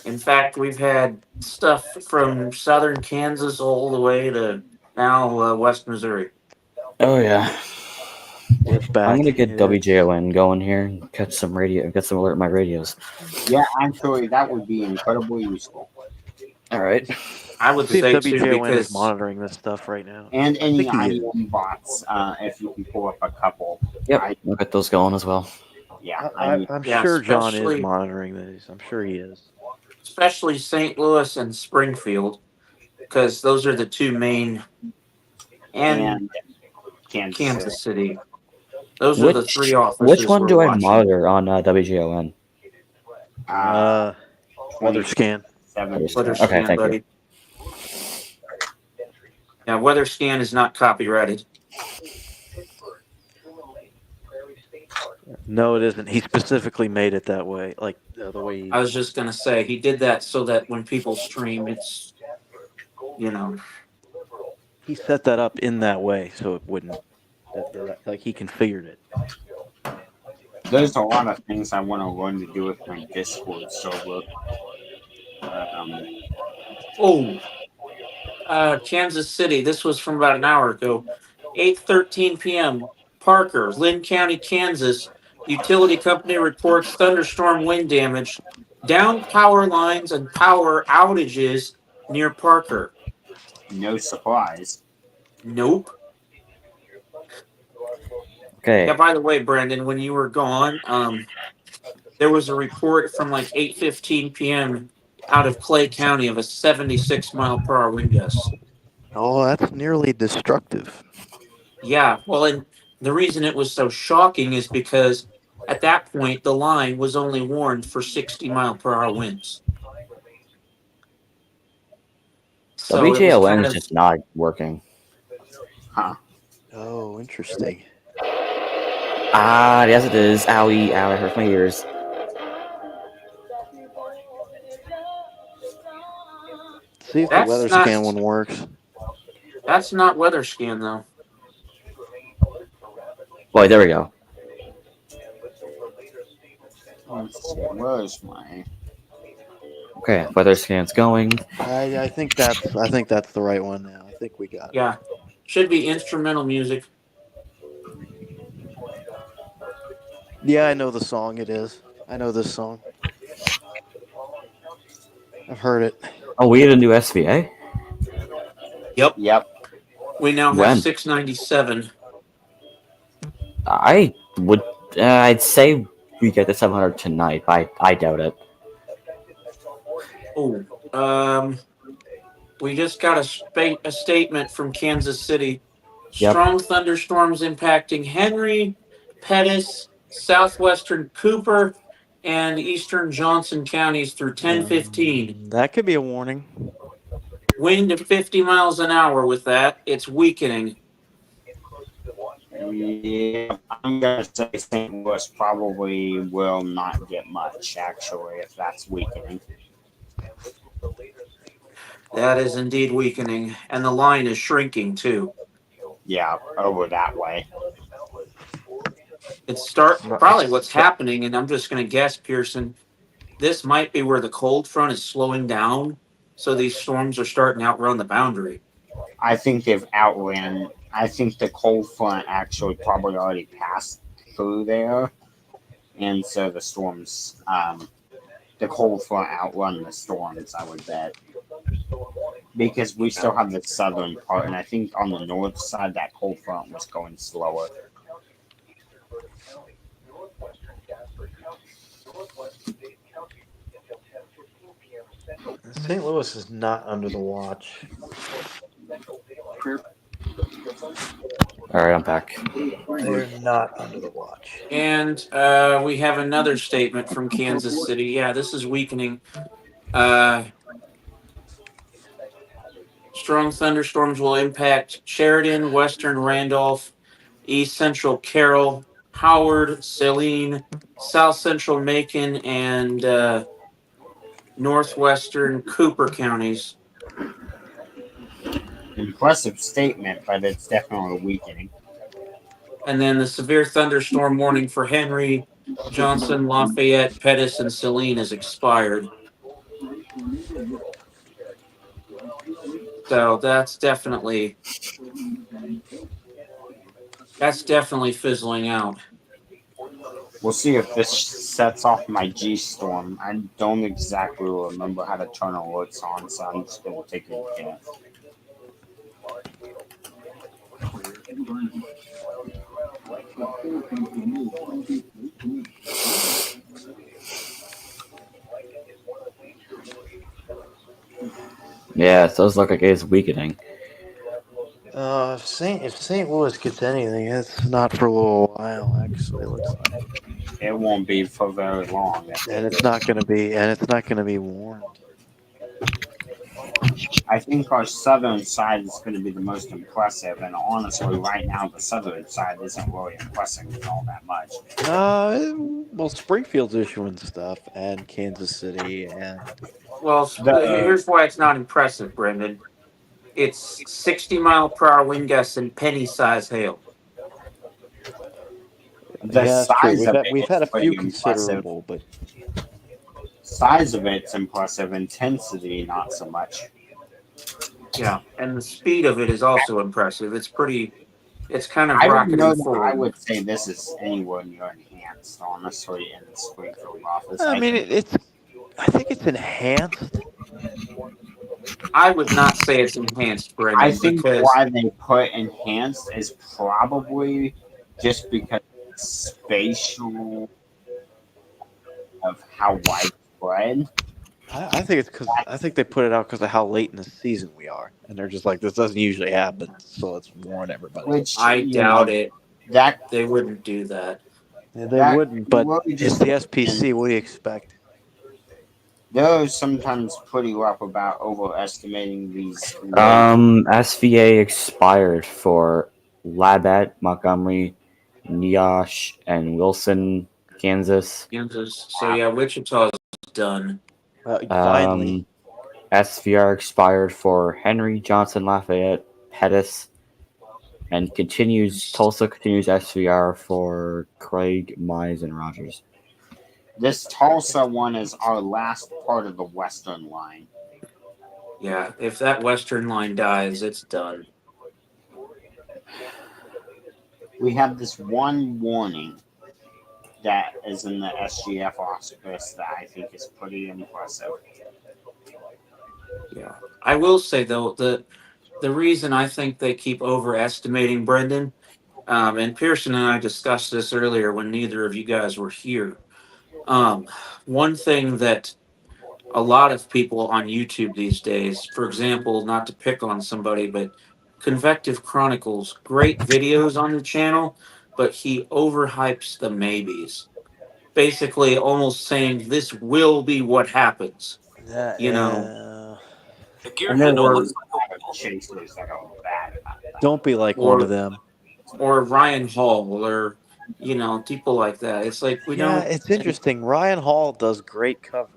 In fact, we've had stuff from southern Kansas all the way to now West Missouri. Oh yeah. It's back. I'm gonna get Yeah. WJON going here and catch some radio, get some alert in my radios. Yeah, actually, that would be incredibly useful. All right. I would See if say too, WJON is because monitoring this stuff right now. And any I think he is. IM bots, if you can pull up a couple. Yep, we'll get those going as well. Yeah, I'm Yeah, sure John is especially- monitoring these. I'm sure he is. especially St. Louis and Springfield, because those are the two main, and Kansas City. Those are the three offices. Which one we're do I watching. monitor on WJON? Weather scan. Weather Okay, scan, thank buddy. Yeah, weather scan is not copyrighted. No, it isn't. He specifically made it that way, like the way. I was just gonna say he did that so that when people stream, it's, you know. He set that up in that way so it wouldn't. Like he configured it. There's a lot of things I want to learn to do with my Discord server. Kansas City. This was from about an hour ago. 8:13 p.m. Parker, Lynn County, Kansas. Utility company reports thunderstorm wind damage, down power lines and power outages near Parker. No surprise. Nope. Okay. Yeah, by the way, Brandon, when you were gone, there was a report from like 8:15 p.m. out of Clay County of a 76-mile-per-hour wind gust. Oh, that's nearly destructive. Yeah, well, and the reason it was so shocking is because at that point, the line was only warned for 60-mile-per-hour winds. So it was WJON kind is of- just not working. Huh. Oh, interesting. Ah, yes it is. Owie, ow, it hurts my ears. See if That's the weather not- scan one works. That's not weather scan, though. Boy, there we go. Let's see, where's my? Okay, weather scan's going. I think that's the right one now. I think we got it. Yeah. Should be instrumental music. Yeah, I know the song. It is. I know this song. I've heard it. Oh, we had a new SVA? Yep. We now have When? 697. I would, I'd say we get the 700 tonight. I doubt it. Oh, we just got a statement from Kansas City. Yep. Strong thunderstorms impacting Henry, Pettis, southwestern Cooper, and eastern Johnson counties through 10:15. That could be a warning. Wind of 50 miles an hour with that. It's weakening. Yeah, I'm gonna say St. Louis probably will not get much, actually, if that's weakening. That is indeed weakening. And the line is shrinking too. Yeah, over that way. It's probably what's happening, and I'm just going to guess, Pearson, this might be where the cold front is slowing down, so these storms are starting to outrun the boundary. I think they've outran. I think the cold front actually probably already passed through there, and so the storms, the cold front outrun the storms, I would bet. Because we still have the southern part, and I think on the north side that cold front was going slower. St. Louis is not under the watch. All right, I'm back. They're not under the watch. And we have another statement from Kansas City. Yeah, this is weakening. Strong thunderstorms will impact Sheridan, Western Randolph, East Central Carroll, Howard, Saline, South Central Macon, and northwestern Cooper counties. Impressive statement, but it's definitely weakening. And then the severe thunderstorm warning for Henry, Johnson, Lafayette, Pettis, and Saline is expired. So that's definitely fizzling out. We'll see if this sets off my G storm. I don't exactly remember how to turn alerts on, so I'm just going to take a guess. Yeah, it does look like it's weakening. If St. Louis gets anything, it's not for a little while. Actually, it looks like it won't be for very long. And it's not going to be. And it's not going to be warned. I think our southern side is going to be the most impressive, and honestly, right now the southern side isn't really impressing me all that much. Well, Springfield's issuing stuff, and Kansas City, and well, here's why it's not impressive, Brendan. It's 60-mile-per-hour wind gusts and penny-size hail. The size of we've had a few considerable, but size of it's impressive. Intensity, not so much. Yeah, and the speed of it is also impressive. It's kind of rocketing forward. I would say this is anywhere near enhanced, honestly, in the Springfield office. I mean, I think it's enhanced. I would not say it's enhanced, Brendan. I think why they put enhanced is probably just because it's spatial of how widespread. I think it's because I think they put it out because of how late in the season we are, and they're just like, this doesn't usually happen, so let's warn everybody. Which I doubt it. That they wouldn't do that. Yeah, they wouldn't, but it's the SPC. What do you expect? They're sometimes pretty rough about overestimating these. SVA expired for Labette, Montgomery, Neosh, and Wilson, Kansas. So yeah, Wichita's done. Finally. SVR expired for Henry, Johnson, Lafayette, Pettis, and Tulsa continues SVR for Craig, Mize, and Rogers. This Tulsa one is our last part of the western line. Yeah, if that western line dies, it's done. We have this one warning that is in the SGF auspice that I think is pretty impressive. Yeah, I will say though the reason I think they keep overestimating, Brendan, and Pearson and I discussed this earlier when neither of you guys were here. One thing that a lot of people on YouTube these days, for example, not to pick on somebody, but Convective Chronicles, great videos on the channel, but he overhypes the maybes. Basically almost saying this will be what happens. You know. The gear handle looks Don't be like one of them. Or Ryan Hall or people like that. It's like we don't. Yeah, it's interesting. Ryan Hall does great coverage.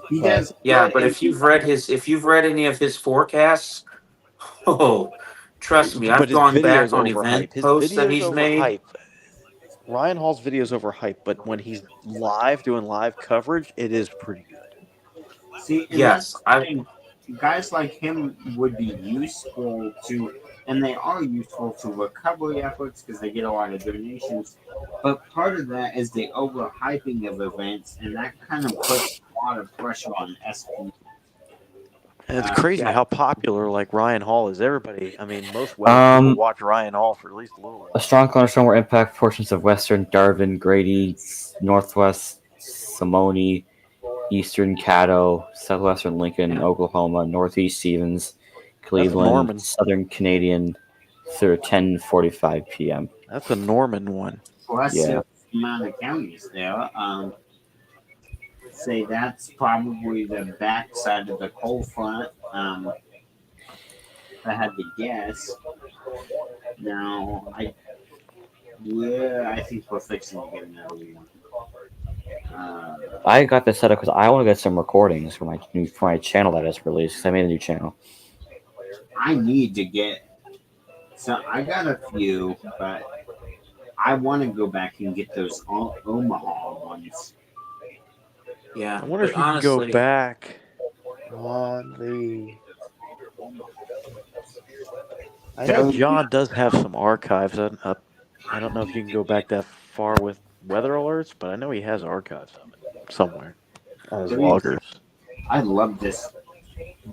He does. Yeah, but if you've read any of his forecasts, trust me, I've gone back on event posts that he's made. Ryan Hall's videos overhyped, but when he's doing live coverage, it is pretty good. See, yes, I think guys like him would be useful to, and they are useful to recovery efforts because they get a lot of donations. But part of that is the overhyping of events, and that kind of puts a lot of pressure on SP. And it's crazy how popular Ryan Hall is. Everybody, most people watch Ryan Hall for at least a little while. A strong thunderstorm will impact portions of western Darwin, Grady, northwest Simone, eastern Caddo, southwestern Lincoln, Oklahoma, northeast Stevens, Cleveland, southern Canadian through 10:45 p.m. That's a Norman one. Impressive amount of counties there. Say that's probably the backside of the cold front. I had to guess. Now, I think we're fixing to get another one. I got this set up because I want to get some recordings for my channel that is released. Because I made a new channel. I need to get. So I got a few, but I want to go back and get those Omaha ones. Yeah, I wonder if you can go back on the. I know John does have some archives. I don't know if you can go back that far with weather alerts, but I know he has archives of it somewhere as loggers. I love this.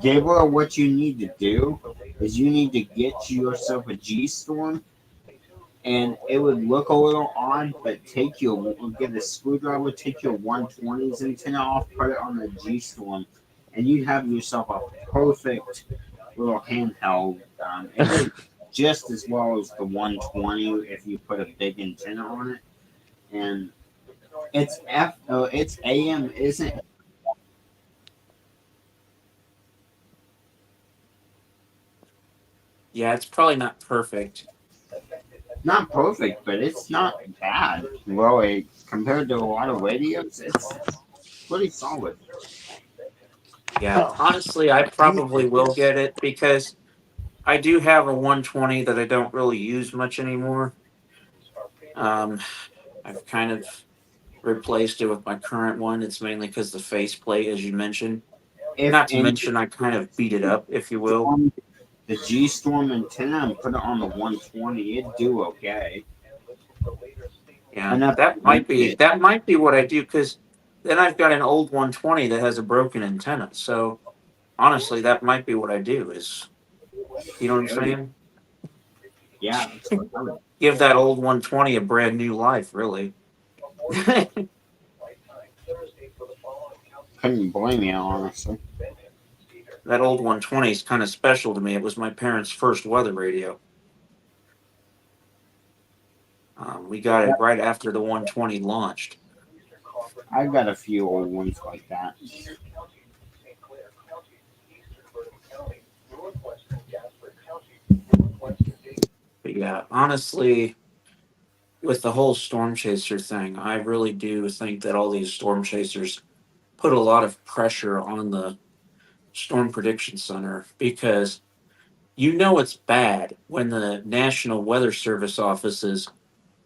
Gabriel, what you need to do is you need to get yourself a G-Storm, and it would look a little odd, but get a screwdriver, take your 120s antenna off, put it on the G-Storm, and you'd have yourself a perfect little handheld. It is just as well as the 120 if you put a big antenna on it, and it's AM, isn't it? Yeah, it's probably not perfect. Not perfect, but it's not bad. Really, compared to a lot of radios, it's pretty solid. Yeah, honestly, I probably will get it because I do have a 120 that I don't really use much anymore. I've kind of replaced it with my current one. It's mainly because the faceplate, as you mentioned. Not to mention, I kind of beat it up, if you will. The G-Storm antenna and put it on the 120, it'd do okay. Yeah, that might be what I do because then I've got an old 120 that has a broken antenna. So honestly, that might be what I do. Is you know what I'm saying? Yeah. Give that old 120 a brand new life, really. Couldn't blame you, honestly. That old 120 is kind of special to me. It was my parents' first weather radio. We got it right after the 120 launched. I've got a few old ones like that. But yeah, honestly, with the whole storm chaser thing, I really do think that all these storm chasers put a lot of pressure on the Storm Prediction Center because you know it's bad when the National Weather Service offices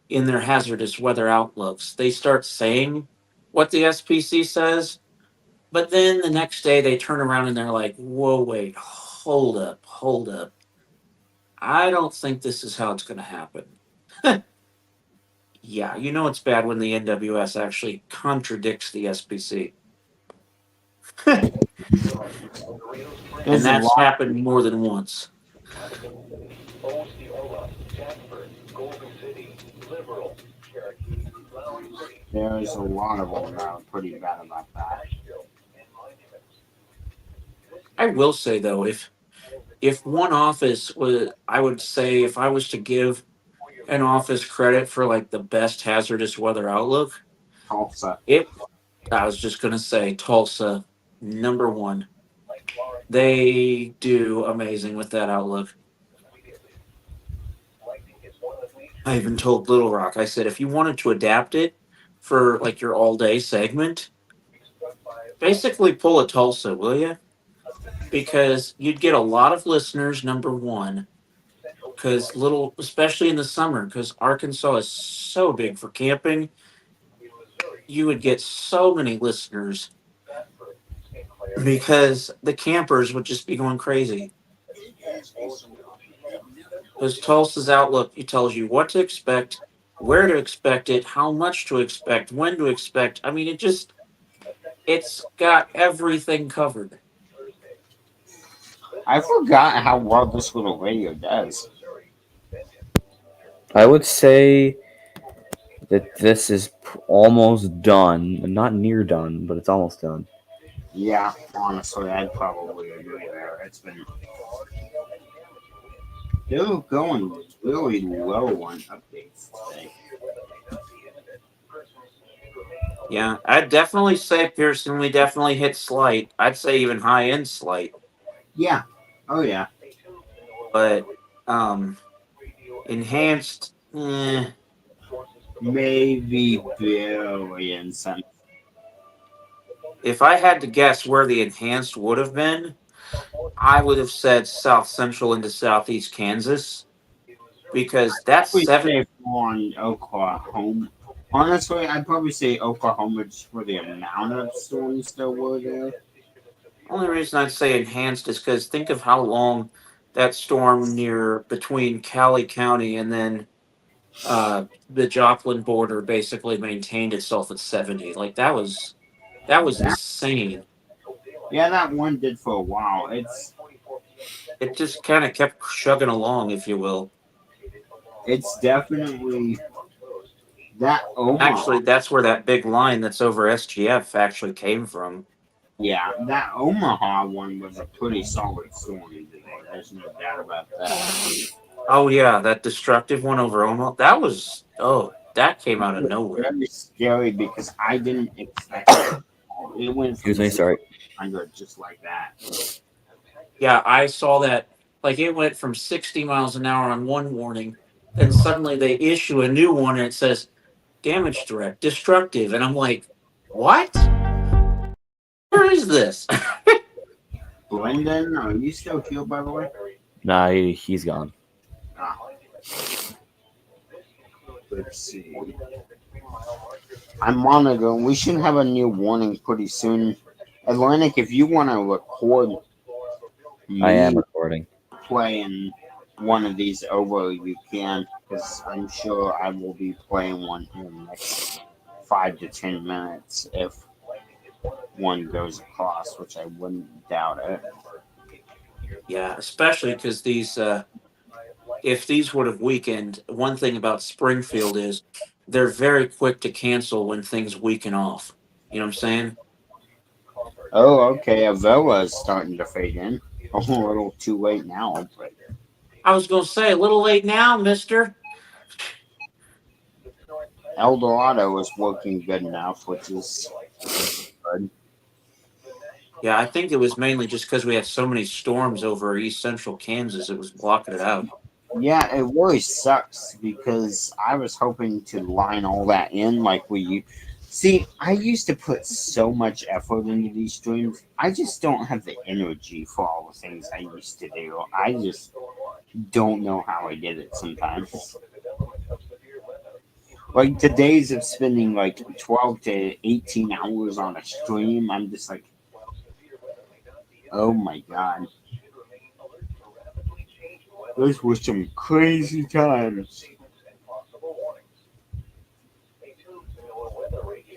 in their hazardous weather outlooks, they start saying what the SPC says, but then the next day they turn around and they're like, whoa, wait, hold up. I don't think this is how it's going to happen. Yeah, you know it's bad when the NWS actually contradicts the SPC. And that's happened more than once. There's a lot of them that are pretty bad about that. I will say though, if one office was, I would say if I was to give an office credit for like the best hazardous weather outlook, Tulsa. I was just gonna say Tulsa, number one. They do amazing with that outlook. I even told Little Rock, I said, if you wanted to adapt it for like your all day segment, basically pull a Tulsa, will you? Because you'd get a lot of listeners, number one. Because especially in the summer, because Arkansas is so big for camping, you would get so many listeners because the campers would just be going crazy. Because Tulsa's outlook, it tells you what to expect, where to expect it, how much to expect, when to expect. I mean, it's got everything covered. I forgot how well this little radio does. I would say that this is almost done. Not near done, but it's almost done. Yeah, honestly, I'd probably agree there. They're going really low on updates today. Yeah, I'd definitely say, Pearson, we definitely hit slight. I'd say even high-end slight. Yeah. Oh, yeah. but enhanced. Maybe barely in some. If I had to guess where the enhanced would have been, I would have said South Central into Southeast Kansas because that's We seven. say on Oklahoma. Honestly, I'd probably say Oklahoma just for the amount of storms there were there. Only reason I'd say enhanced is because think of how long that storm near between Cali County and then the Joplin border basically maintained itself at 70. Like that was insane. Yeah, that one did for a while. It just kind of kept chugging along, if you will. It's definitely that Omaha. Actually, that's where that big line that's over SGF actually came from. Yeah, that Omaha one was a pretty solid storm today. There's no doubt about that. Oh yeah, that destructive one over Omaha. That came out of nowhere. Very scary because I didn't expect it. It went from Excuse me, sorry. 100 just like that. Yeah, I saw that. Like it went from 60 miles an hour on one warning, then suddenly they issue a new one and it says damage threat, destructive, and I'm like, what? Where is this? Brendan, are you still here, by the way? Nah, he's gone. Let's see. I'm monitoring. We should have a new warning pretty soon. Atlantic, if you want to record, I am recording. Playing one of these over, you can, because I'm sure I will be playing one in the next 5 to 10 minutes if one goes across, which I wouldn't doubt it. Yeah, especially because these, if these would have weakened, one thing about Springfield is they're very quick to cancel when things weaken off. You know what I'm saying? Oh, okay. Avella is starting to fade in. A little too late now. But I was going to say, a little late now, mister. Eldorado is working good enough, which is good. Yeah, I think it was mainly just because we had so many storms over east central Kansas, it was blocking it out. Yeah, it really sucks because I was hoping to line all that in like we see. I used to put so much effort into these streams. I just don't have the energy for all the things I used to do. I just don't know how I did it sometimes. Like the days of spending like 12 to 18 hours on a stream, I'm just like, oh my god. Those were some crazy times.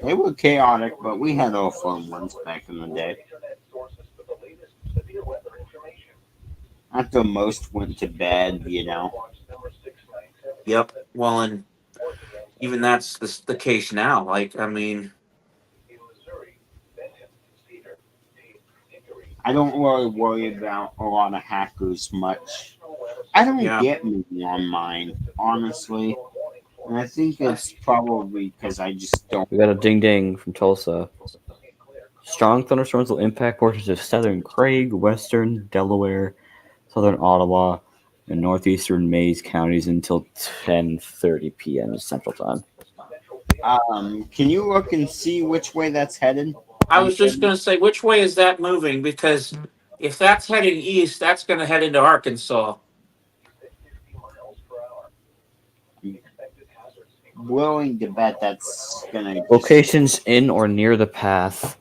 They were chaotic, but we had all fun ones back in the day. After most went to bed, you know. Yep. Well, and even that's the case now. Like, I mean, I don't really worry about a lot of hackers much. I don't get me on mine, honestly. And I think it's probably because I just don't. We got a ding ding from Tulsa. Strong thunderstorms will impact portions of southern Craig, western Delaware, southern Ottawa, and northeastern Mays counties until 10:30 p.m. Central Time. Can you look and see which way that's headed? I was just going to say, which way is that moving? Because if that's heading east, that's going to head into Arkansas. Willing to bet that's gonna Locations in or near the path.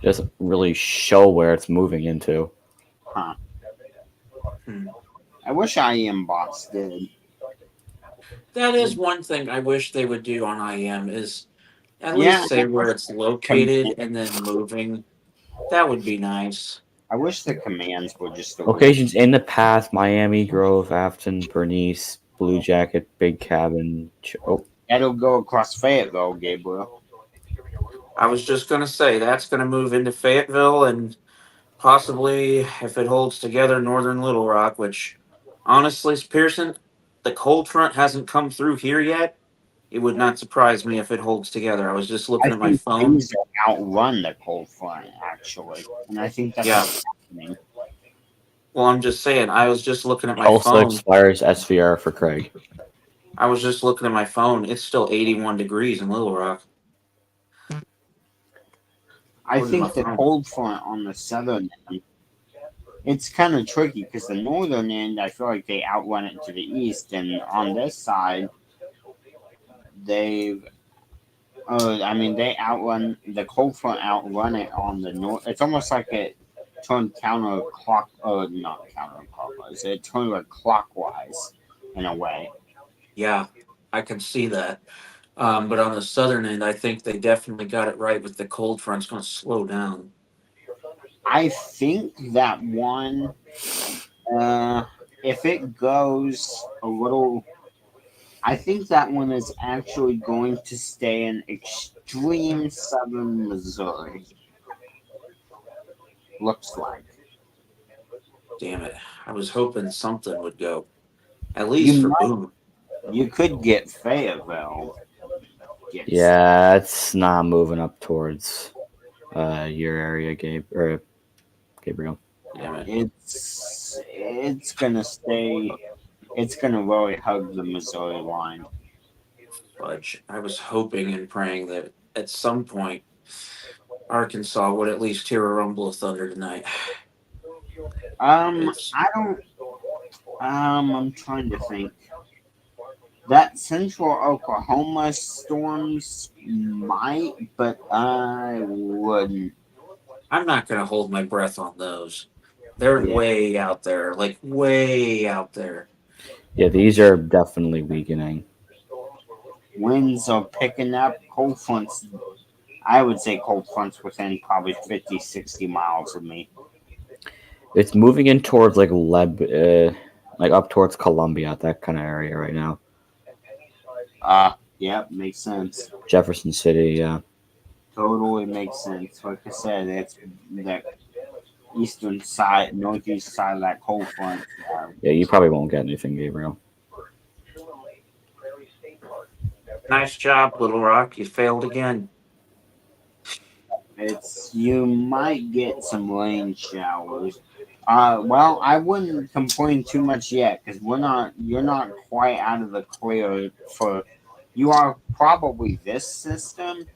Doesn't really show where it's moving into. Huh. I wish IM bots did. That is one thing I wish they would do on IM is at least say where it's located and then moving. That would be nice. I wish the commands were just locations in the path: Miami, Grove, Afton, Bernice, Blue Jacket, Big Cabin. That'll go across Fayetteville, Gabriel. I was just going to say that's going to move into Fayetteville and possibly, if it holds together, northern Little Rock, which honestly, Pearson, the cold front hasn't come through here yet. It would not surprise me if it holds together. I was just looking I at my think phone. these outrun the cold front, actually. And I think that's Yeah. what's happening. Well, I'm just saying. I was just looking at my Also phone. expires SVR for Craig. I was just looking at my phone. It's still 81 degrees in Little Rock. I think the cold front on the southern end, it's kind of tricky because the northern end, I feel like they outrun it to the east, and on this side, they outrun the cold front, outrun it on the north. It's almost like it turned not counterclockwise. It turned like clockwise in a way. Yeah, I can see that. But on the southern end, I think they definitely got it right with the cold front's going to slow down. I think that one, if it goes a little, I think that one is actually going to stay in extreme southern Missouri. Looks like. Damn it. I was hoping something would go. At least for Boone. You could get Fayetteville. Yeah, it's not moving up towards your area, Gabriel. Damn it. It's gonna stay. It's gonna really hug the Missouri line. Fudge. I was hoping and praying that at some point Arkansas would at least hear a rumble of thunder tonight. I'm trying to think. That central Oklahoma storms might, but I wouldn't. I'm not going to hold my breath on those. They're way out there, like way out there. Yeah, these are definitely weakening. Winds are picking up. Cold fronts, I would say cold fronts within probably 50, 60 miles of me. It's moving in towards like up towards Columbia, that kind of area right now. Yeah, makes sense. Jefferson City, yeah. Totally makes sense. Like I said, it's that eastern side, northeast side of that cold front. Yeah, you probably won't get anything, Gabriel. Nice job, Little Rock. You failed again. You might get some rain showers. Well, I wouldn't complain too much yet because you're not quite out of the clear for. You are probably this system,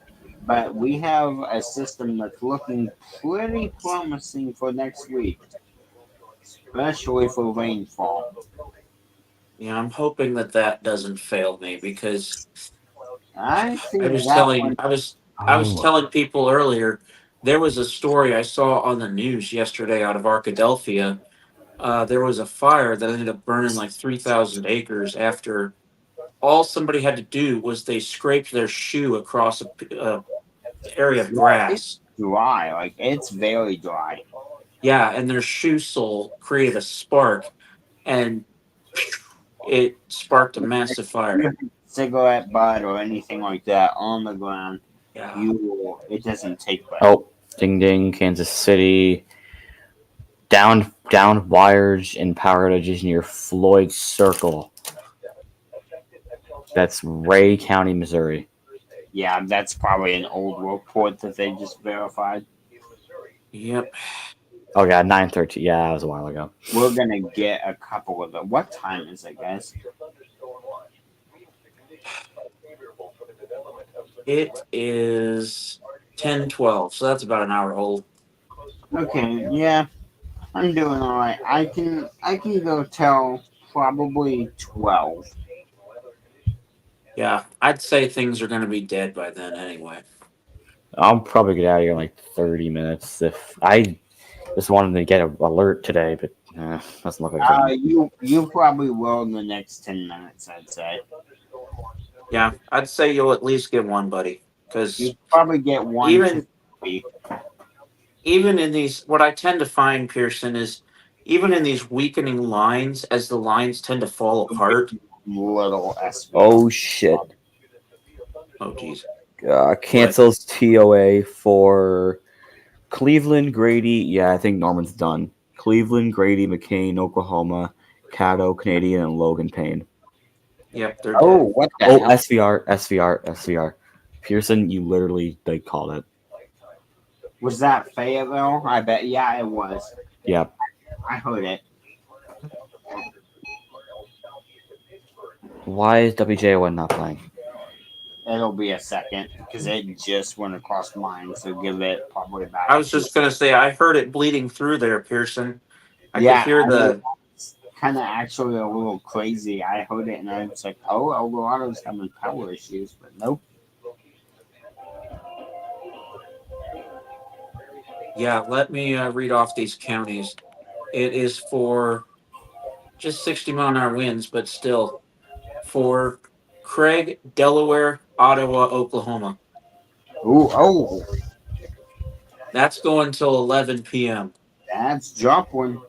but we have a system that's looking pretty promising for next week, especially for rainfall. Yeah, I'm hoping that doesn't fail me because I was telling people earlier. There was a story I saw on the news yesterday out of Arkadelphia. There was a fire that ended up burning like 3,000 acres after all somebody had to do was they scraped their shoe across a area of grass. It's dry, like it's very dry. Yeah, and their shoe sole created a spark, and it sparked a massive fire. Cigarette butt or anything like that on the ground, yeah. It doesn't take place. Oh, ding ding, Kansas City. Down wires and power outages near Floyd Circle. That's Ray County, Missouri. Yeah, that's probably an old report that they just verified. Yep. Oh, yeah, 9:13. Yeah, that was a while ago. We're going to get a couple of them. What time is it, guys? It is 10:12, so that's about an hour old. Okay, yeah. I'm doing all right. I can go till probably 12. Yeah, I'd say things are going to be dead by then anyway. I'll probably get out of here in like 30 minutes. If I just wanted to get an alert today, but doesn't look like it. You probably will in the next 10 minutes, I'd say. Yeah, I'd say you'll at least get one, buddy. Because you probably get one. Even in these, what I tend to find, Pearson, is even in these weakening lines, as the lines tend to fall apart. Oh shit! Oh geez. Cancels TOA for Cleveland, Grady. Yeah, I think Norman's done. Cleveland, Grady, McCain, Oklahoma, Caddo, Canadian, and Logan Payne. Yep, they're Oh, dead. what the Oh, hell? SVR. Pearson, you literally called it. Was that Fayetteville? I bet. Yeah, it was. Yeah. I heard it. Why is WJON not playing? It'll be a second because it just went across mine. So give it probably about. I was just gonna say I heard it bleeding through there, Pearson. I Yeah, could hear the. Kind of actually a little crazy. I heard it and I was like, oh, Eldorado's having power issues, but nope. Yeah, let me read off these counties. It is for just 60-mile-an-hour winds, but still for Craig, Delaware, Ottawa, Oklahoma. Ooh, oh, That's going till 11 p.m. that's Joplin.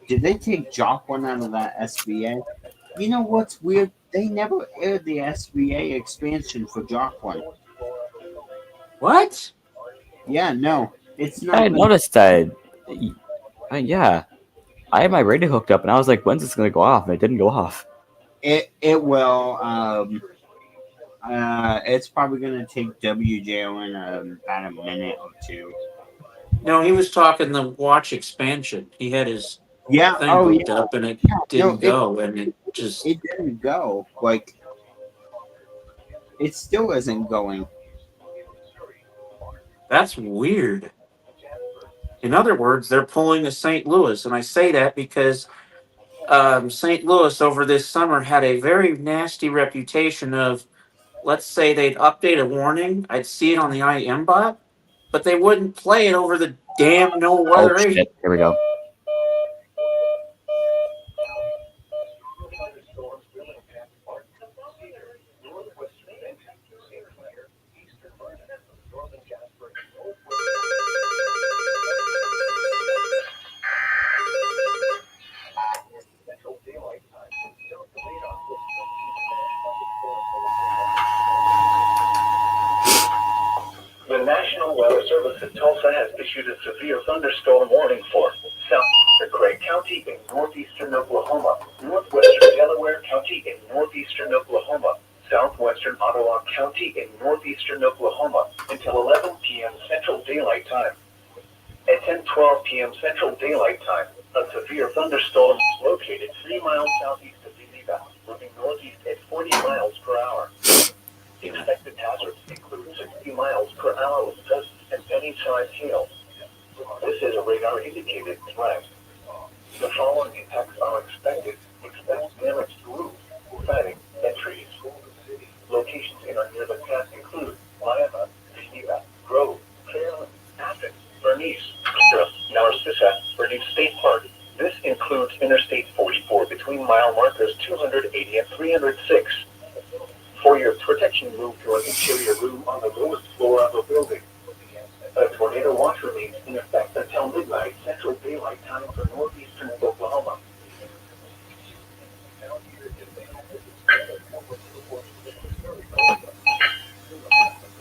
Did they take Joplin out of that SBA? You know what's weird? They never aired the SBA expansion for Joplin. What? Yeah, no, it's not. I noticed that. Yeah. I had my radio hooked up and I was like, when's this going to go off? And it didn't go off. It will. It's probably gonna take WJON about a minute or two. No, he was talking the watch expansion. He had his Yeah. thing Oh, hooked yeah. up and it Yeah, didn't go, and it just. It didn't go. Like, it still isn't going. That's weird. In other words, they're pulling a St. Louis, and I say that because St. Louis over this summer had a very nasty reputation of, let's say they'd update a warning, I'd see it on the IM bot, but they wouldn't play it over the damn no weather Oh, agent. shit. Here we go. The National Weather Service in Tulsa has issued a severe thunderstorm warning for southwestern Craig County in northeastern Oklahoma, northwestern Delaware County in northeastern Oklahoma, southwestern Ottawa County in northeastern Oklahoma until 11 p.m. Central Daylight Time. At 10:12 p.m. Central Daylight Time, a severe thunderstorm is located 3 miles southeast of Geneva, moving northeast at 40 miles per hour. Expected hazards include 60 miles per hour with gusts and penny-sized hail. This is a radar-indicated threat. The following impacts are expected. Expect damage to roofs, siding, and trees. Locations in or near the path include Lima, Geneva, Grove, Fairland, Athens, Bernice, Narcissa, Bernice State Park. This includes Interstate 44 between mile markers 280 and 306. For your protection, move to an interior room on the lowest floor of a building. A tornado watch remains in effect until midnight Central Daylight Time for northeastern Oklahoma.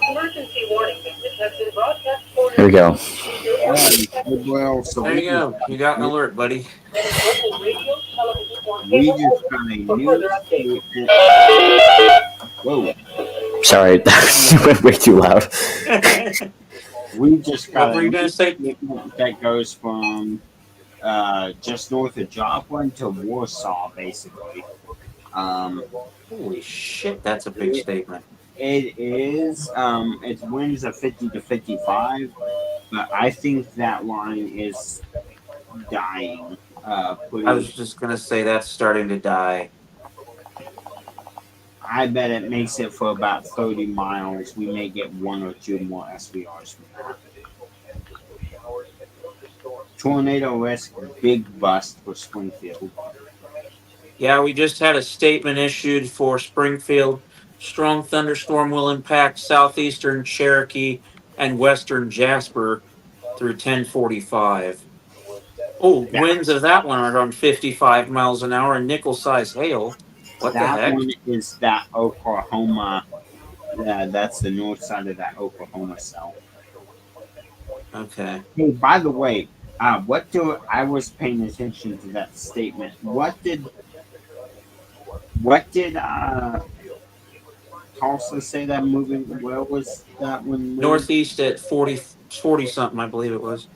Emergency warning. This has been broadcast for. Here we go. Well, so There you go. You got an alert, buddy. we just got a new statement. Whoa. Sorry, that went way too loud. We just got What were a you new gonna say? statement that goes from just north of Joplin to Warsaw, basically. Holy shit, that's a big statement. It is. Its winds are 50 to 55, but I think that line is dying. I was just gonna say that's starting to die. I bet it makes it for about 30 miles. We may get 1 or 2 more SVRs from that. Tornado risk, big bust for Springfield. Yeah, we just had a statement issued for Springfield. Strong thunderstorm will impact southeastern Cherokee and western Jasper through 10:45. Oh, winds of that one are on 55 miles an hour and nickel-sized hail. What the That heck? one is that Oklahoma. That's the north side of that Oklahoma cell. Okay. Hey, by the way, I was paying attention to that statement. What did What did Tulsa say that moving? Where was that one moved? Northeast at 40 something, I believe it was.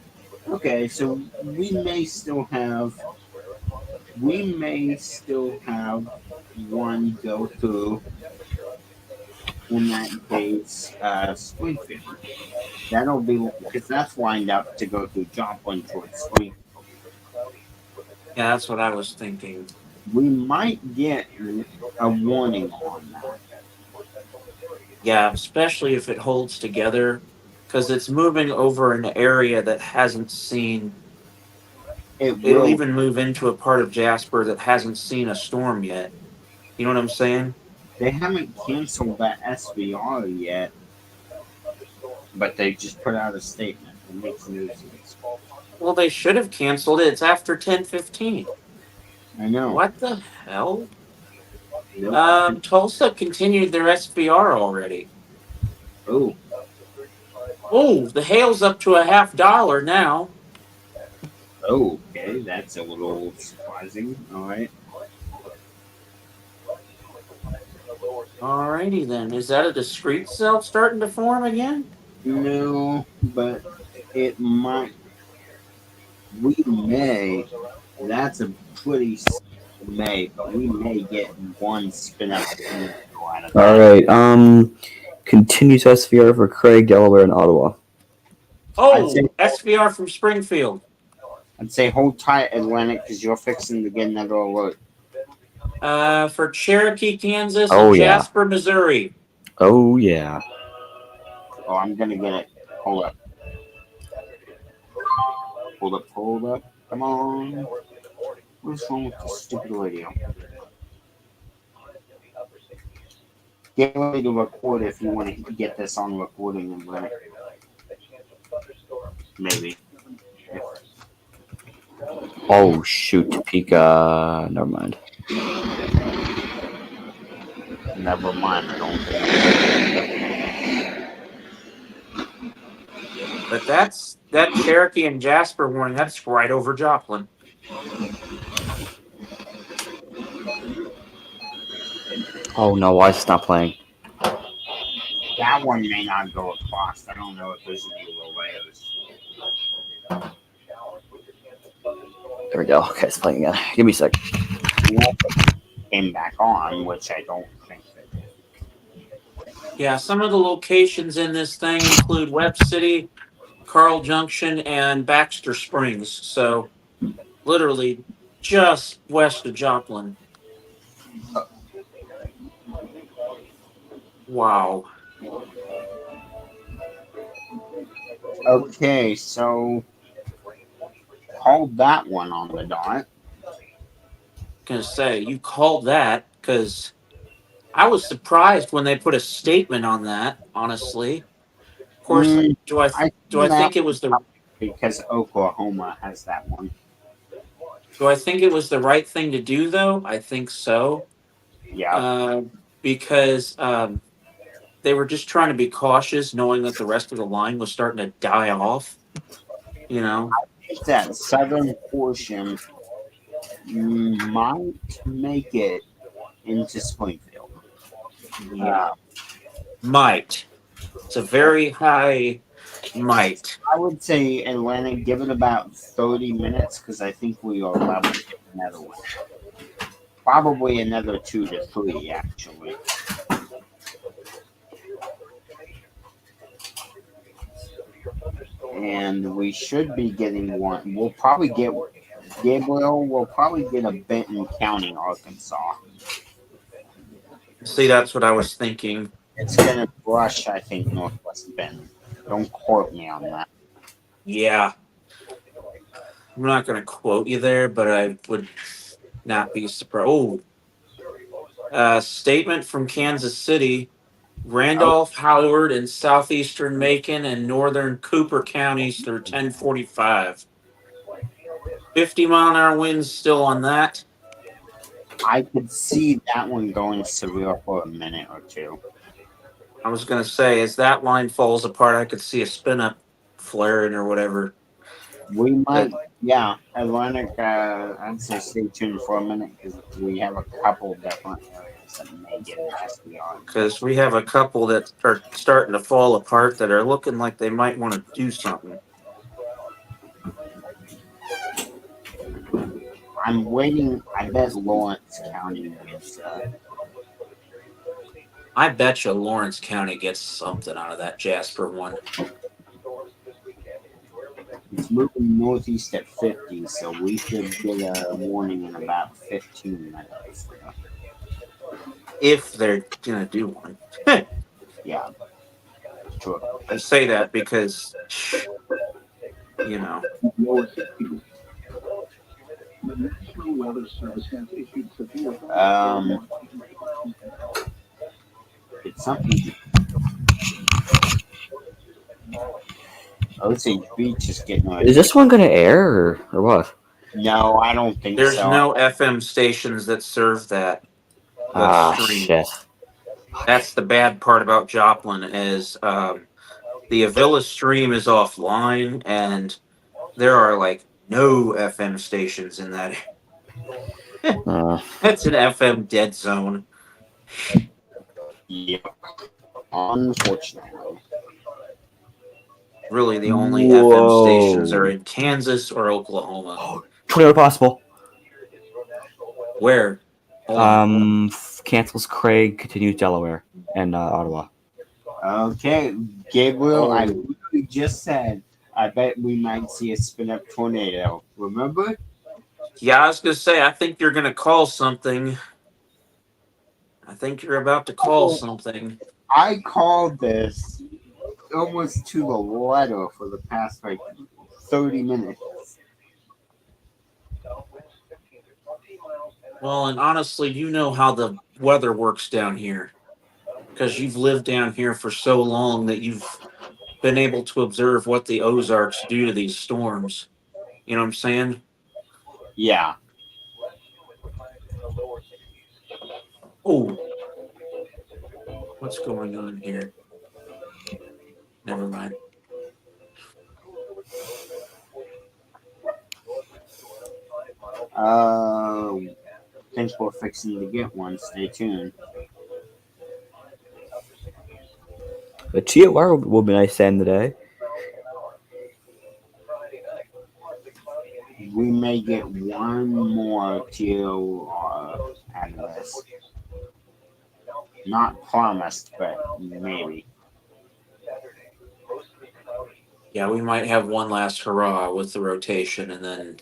Okay, so we may still have one go through in that case, Springfield. That'll be because that's lined up to go through Joplin towards Springfield. Yeah, that's what I was thinking. We might get a warning on that. Yeah, especially if it holds together, because it's moving over an area that hasn't seen. It'll even move into a part of Jasper that hasn't seen a storm yet. You know what I'm saying? They haven't canceled that SVR yet, but they just put out a statement. It makes news. Well, they should have canceled it. It's after 10:15. I know. What the hell? Tulsa continued their SVR already. Oh. Oh, the hail's up to $50 now. Oh, okay, that's a little surprising. All right. Alrighty then. Is that a discrete cell starting to form again? No, but it might. We may. That's a pretty may, but we may get one spin up. All right. Continues SVR for Craig, Delaware, and Ottawa. Oh, SVR from Springfield. I'd say hold tight, Atlantic, because you're fixing to get another alert. For Cherokee, Kansas, and Jasper, Missouri. Oh, yeah. Oh, I'm going to get it. Hold up. Hold up. Come on. What's wrong with this stupid radio? Get ready to record if you want to get this on recording and run it. Maybe. Oh, shoot. Topeka. Never mind. Never mind. I don't think. But that Cherokee and Jasper warning, that's right over Joplin. Oh, no. Why is it not playing? That one may not go across. I don't know if there's any relayers. There we go. Okay, it's playing again. Give me a sec. Came back on, which I don't think that. Yeah, some of the locations in this thing include Webb City, Carl Junction, and Baxter Springs. So, literally just west of Joplin. Wow. Okay, so called that one on the dot. Gonna say you called that because I was surprised when they put a statement on that. Honestly, of course, do I think it was the because Oklahoma has that one. Do I think it was the right thing to do though? I think so. Yeah. Because they were just trying to be cautious, knowing that the rest of the line was starting to die off. You know, I think that southern portion might make it into Springfield. Yeah. Might. It's a very high might. I would say Atlanta, give it about 30 minutes because I think we are about to get another one. Probably another 2 to 3, actually. And we should be getting one. We'll probably get Gabriel. We'll probably get a Benton County, Arkansas. See, that's what I was thinking. It's gonna brush, I think, Northwest Benton. Don't quote me on that. Yeah. I'm not going to quote you there, but I would not be surprised. Oh. Statement from Kansas City. Randolph, Howard, and southeastern Macon and northern Cooper counties through 10:45. 50-mile-an-hour winds still on that. I could see that one going severe for a minute or two. I was going to say, as that line falls apart, I could see a spin-up flaring or whatever. We might, yeah, Atlantic. I'd say stay tuned for a minute because we have a couple different areas that may get nasty on. Because we have a couple that are starting to fall apart that are looking like they might want to do something. I'm waiting. I bet Lawrence County gets. I bet you Lawrence County gets something out of that Jasper one. It's moving northeast at 50, so we should get a warning in about 15 minutes. If they're gonna do one. Yeah. Sure. I say that because, you know. It's something. Osage Beach is getting ready. Is this one going to air or what? No, I don't think There's so. no FM stations that serve that. Stream. Shit. That's the bad part about Joplin is the Avila stream is offline and there are like no FM stations in that. That's an FM dead zone. Yep. Unfortunately. Really, the only FM stations are in Kansas or Oklahoma. Tornado possible. Where? Cancels Craig, continues Delaware, and Ottawa. Okay, Gabriel, I literally just said, I bet we might see a spin-up tornado. Remember? Yeah, I was going to say, I think you're going to call something. I think you're about to call something. I called this almost to the letter for the past, 30 minutes. Well, and honestly, you know how the weather works down here. Because you've lived down here for so long that you've been able to observe what the Ozarks do to these storms. You know what I'm saying? Yeah. Oh. What's going on here? Never mind. Thanks for fixing to get one. Stay tuned. The TOR will be nice to end the day. We may get one more TOR out of this. Not promised, but maybe. Yeah, we might have one last hurrah with the rotation and then.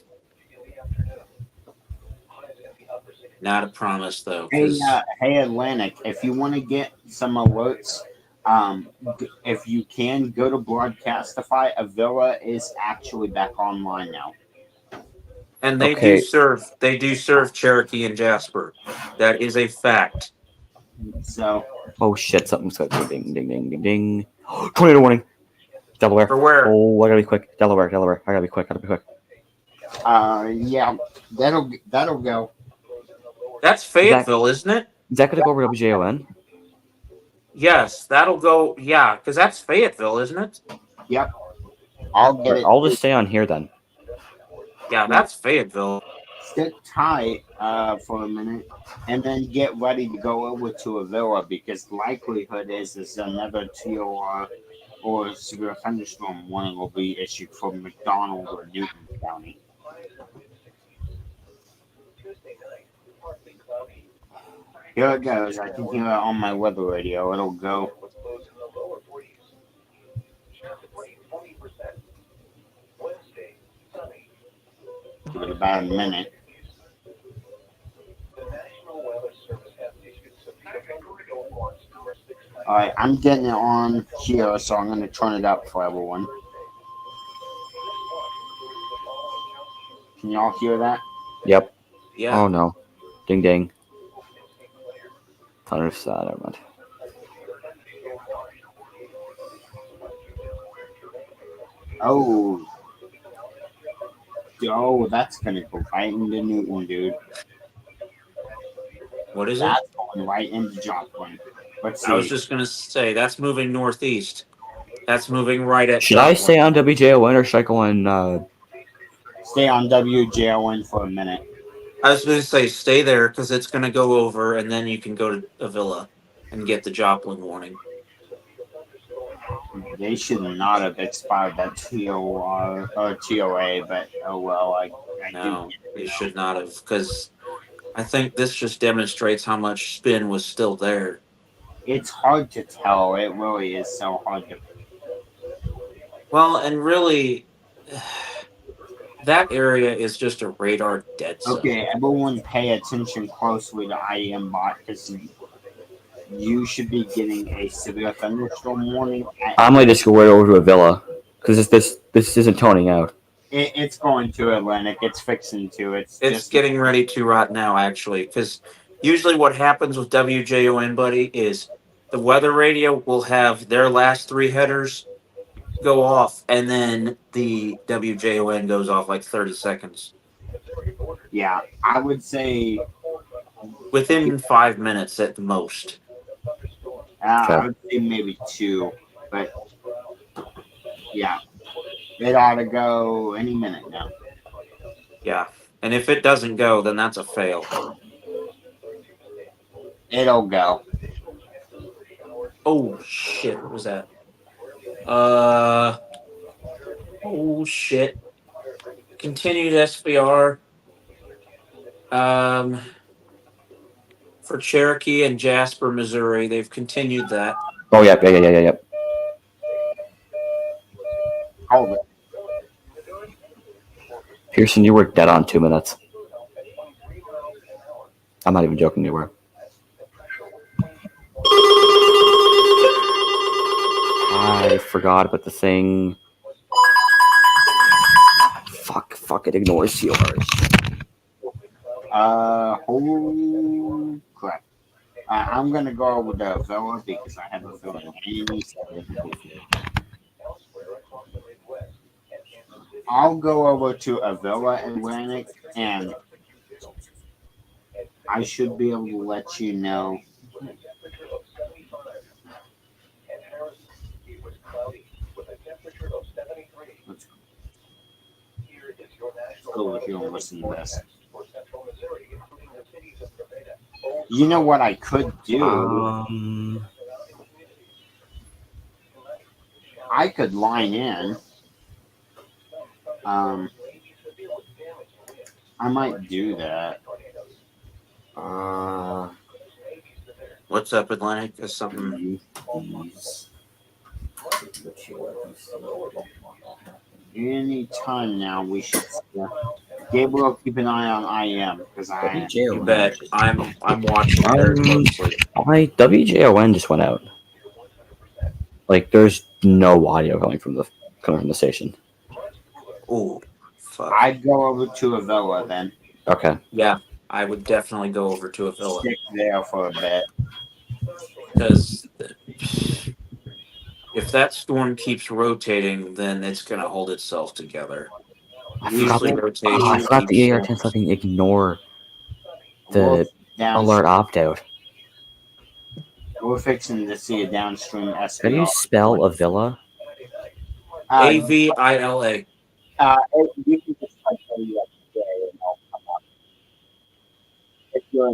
Not a promise, though. Hey, Atlantic, if you want to get some alerts, if you can, go to Broadcastify. Avila is actually back online now. And they do serve Cherokee and Jasper. That is a fact. So. Oh shit! Something's going. Ding, ding, ding, ding, ding. Tornado warning. Delaware. For where? Oh, I gotta be quick. Delaware. I gotta be quick. Yeah, that'll go. That's Fayetteville, isn't it? Is that gonna go over WJON? Yes, that'll go. Yeah, because that's Fayetteville, isn't it? Yep. I'll just stay on here then. Yeah, that's Fayetteville. Sit tight for a minute, and then get ready to go over to Avila because the likelihood is another TOR or severe thunderstorm warning will be issued for McDonald or Newton County. Here it goes. I can hear it on my weather radio. It'll go. Give it about a minute. Alright, I'm getting it on here, so I'm going to turn it up for everyone. Can y'all hear that? Yep. Yeah. Oh no. Ding ding. Thunderstorm. Never mind. Oh, that's gonna go right into Newton, dude. What is that's going right into Joplin. Let's see. I was just gonna say that's moving northeast. That's moving right at. Should Joplin. I stay on WJON or should I go on Stay on WJON for a minute. I was going to say stay there because it's going to go over, and then you can go to Avila and get the Joplin warning. They should not have expired that TOR or TOA, but oh well. I No, they should not have, because I think this just demonstrates how much spin was still there. It's hard to tell. It really is so hard to. Well, and really, that area is just a radar dead zone. Okay, everyone pay attention closely to IM bot because you should be getting a severe thunderstorm warning. I'm gonna just go right over to Avila because this isn't toning out. It's going to Atlantic. It's fixing to. It's just getting ready to right now, actually, because usually what happens with WJON, buddy, is the weather radio will have their last 3 headers go off, and then the WJON goes off like 30 seconds. Yeah, I would say within 5 minutes at the most. I would say maybe 2, but yeah, it ought to go any minute now. Yeah, and if it doesn't go, then that's a fail. It'll go. Oh shit! What was that? Oh shit! Continued SVR. For Cherokee and Jasper, Missouri, they've continued that. Oh yep. Hold it. Pearson, you were dead on 2 minutes. I'm not even joking, you were. I forgot about the thing. Fuck it, ignores CORs. Holy crap. I'm gonna go over to Villa because I have a feeling I'll go over to Avila Atlantic and I should be able to let you know. Let's go over here and listen to this. You know what I could do? I could line in. I might do that. What's up, Atlantic? Is something? Any time now, we should. Gabriel, keep an eye on IM because You bet. I'm watching very closely. My WJON just went out. Like, there's no audio coming from the station. Oh, fuck. I'd go over to Avila then. Okay. Yeah, I would definitely go over to Avila. Stick there for a bit. Because if that storm keeps rotating, then it's going to hold itself together. I forgot the AR-10 fucking ignore the alert opt-out. We're fixing to see a downstream SPL. How do you spell Avila? Avila. You can just type WXJ and it'll come up.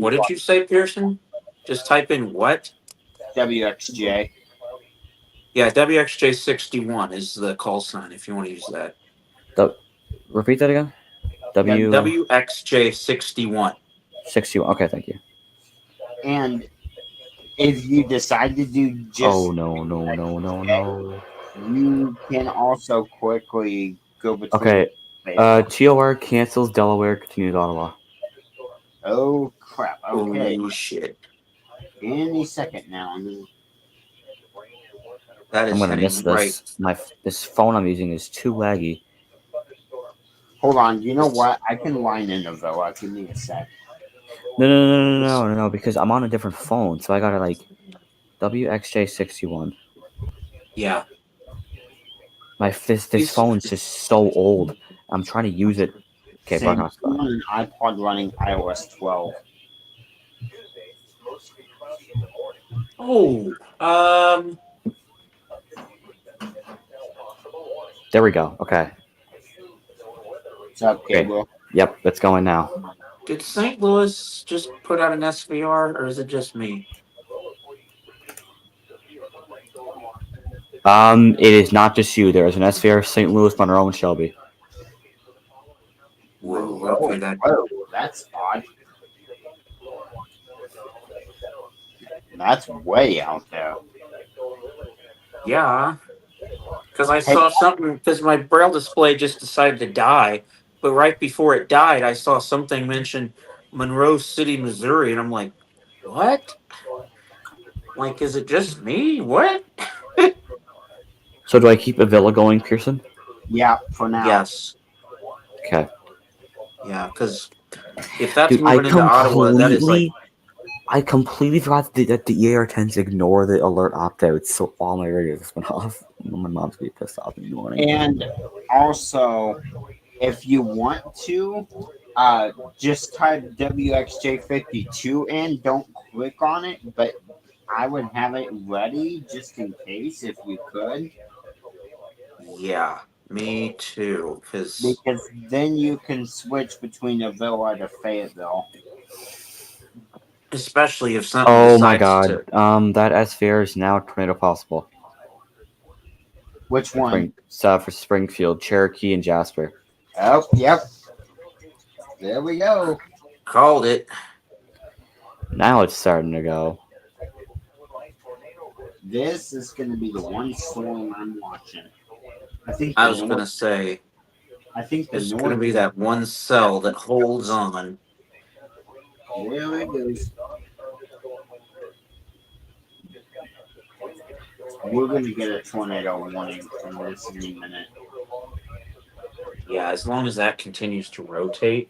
What did you say, Pearson? Just type in what? WXJ. Yeah, WXJ61 is the call sign if you want to use that. Repeat that again. WXJ61. 61. Okay, thank you. And if you decide to do just... Oh, no. You can also quickly go between... Okay. TOR cancels Delaware, continues Ottawa. Oh, crap. Okay. Oh, shit. Any second now. That is I'm going to miss this. This phone I'm using is too laggy. Hold on. You know what? I can line in Avila. Give me a sec. No, because I'm on a different phone, so I got to, like, WXJ61. Yeah. This phone's just so old. I'm trying to use it. Okay, I'm on an iPod running iOS 12. Oh, there we go. Okay. up, Okay. Cable? Yep, it's going now. Did St. Louis just put out an SVR, or is it just me? It is not just you. There is an SVR St. Louis, Monroe, and Shelby. Whoa, okay, that Whoa, that's odd. That's way out there. yeah. Because I saw something. Because my braille display just decided to die, but right before it died, I saw something mention Monroe City, Missouri, and I'm like, what? Like, is it just me? What? So do I keep Avila going, Pearson? Yeah, for now. Yes. Okay. Yeah, because if that's Dude, moving into Ottawa, that is like. I completely forgot that the EAR tends to ignore the alert opt-outs, so all my radios just went off. My mom's gonna be pissed off in the morning. And also, if you want to, just type WXJ52 in. Don't click on it, but I would have it ready just in case if you could. Yeah, me too. Because then you can switch between Avila to Fayetteville. Especially if something. Oh my god. That SVR is now tornado possible. Which one? For Springfield, Cherokee, and Jasper. Oh, yep. There we go. Called it. Now it's starting to go. This is going to be the one storm I'm watching. I was going to say. I think it's going to be that one cell that holds on. There it goes. We're going to get a tornado warning from this in a minute. Yeah, as long as that continues to rotate.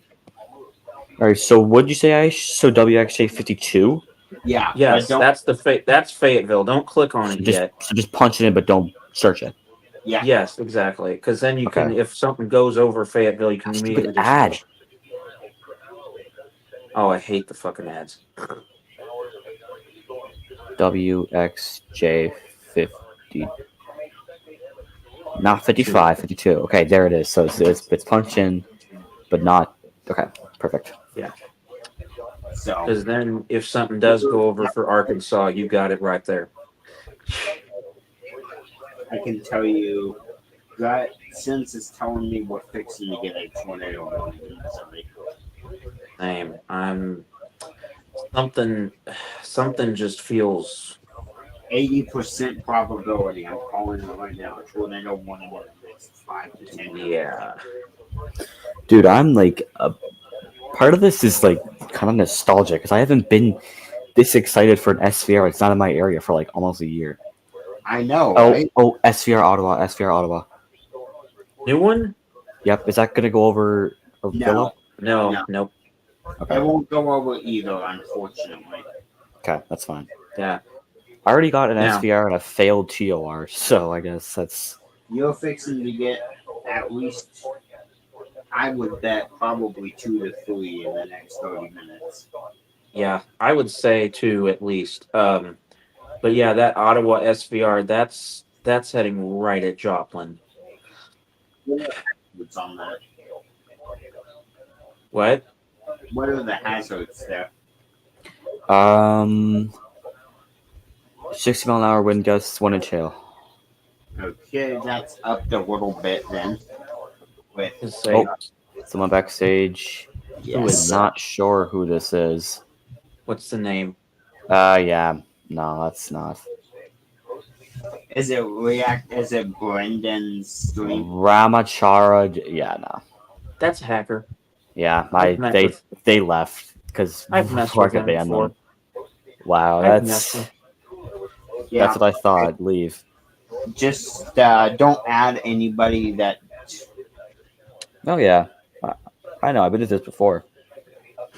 All right, so what'd you say, Aish? So WXJ 52? Yeah. Yes, that's that's Fayetteville. Don't click on it yet. So just punch it in, but don't search it. Yeah. Yes, exactly. Because then you can, if something goes over Fayetteville, you can immediately just add. Oh, I hate the fucking ads. WXJ 50. Not 55, 52. Okay, there it is. So it's punched in, but not. Okay, perfect. Yeah. Because then if something does go over for Arkansas, you got it right there. I can tell you that since it's telling me we're fixing to get a tornado warning in Missouri. Same. I'm something just feels 80% probability. I'm calling it right now. A tornado warning in the next 5 to 10 years. Yeah. Dude, I'm like part of this is like kind of nostalgic because I haven't been this excited for an SVR. It's not in my area for like almost a year. I know. Right? Oh, SVR Ottawa. New one? Yep. Is that gonna go over Villa? No. Nope. Okay. It won't go over either, unfortunately. Okay, that's fine. Yeah. I already got an SVR and a failed TOR, so I guess that's. You're fixing to get at least, I would bet, probably 2 to 3 in the next 30 minutes. Yeah, I would say 2 at least. But yeah, that Ottawa SVR, that's heading right at Joplin. What's on that? What? What are the hazards there? 60 mile an hour wind gusts, 1 inch hail. Okay, that's up a little bit then. Someone backstage. Yes. Who is not sure who this is. What's the name? Yeah. No, that's not. Is it Brendan's stream? Ramachara. Yeah, no. That's a hacker. Yeah, they left because I've messed with them before. Wow, that's what I thought. Leave. Just don't add anybody that. Oh yeah, I know. I've been to this before.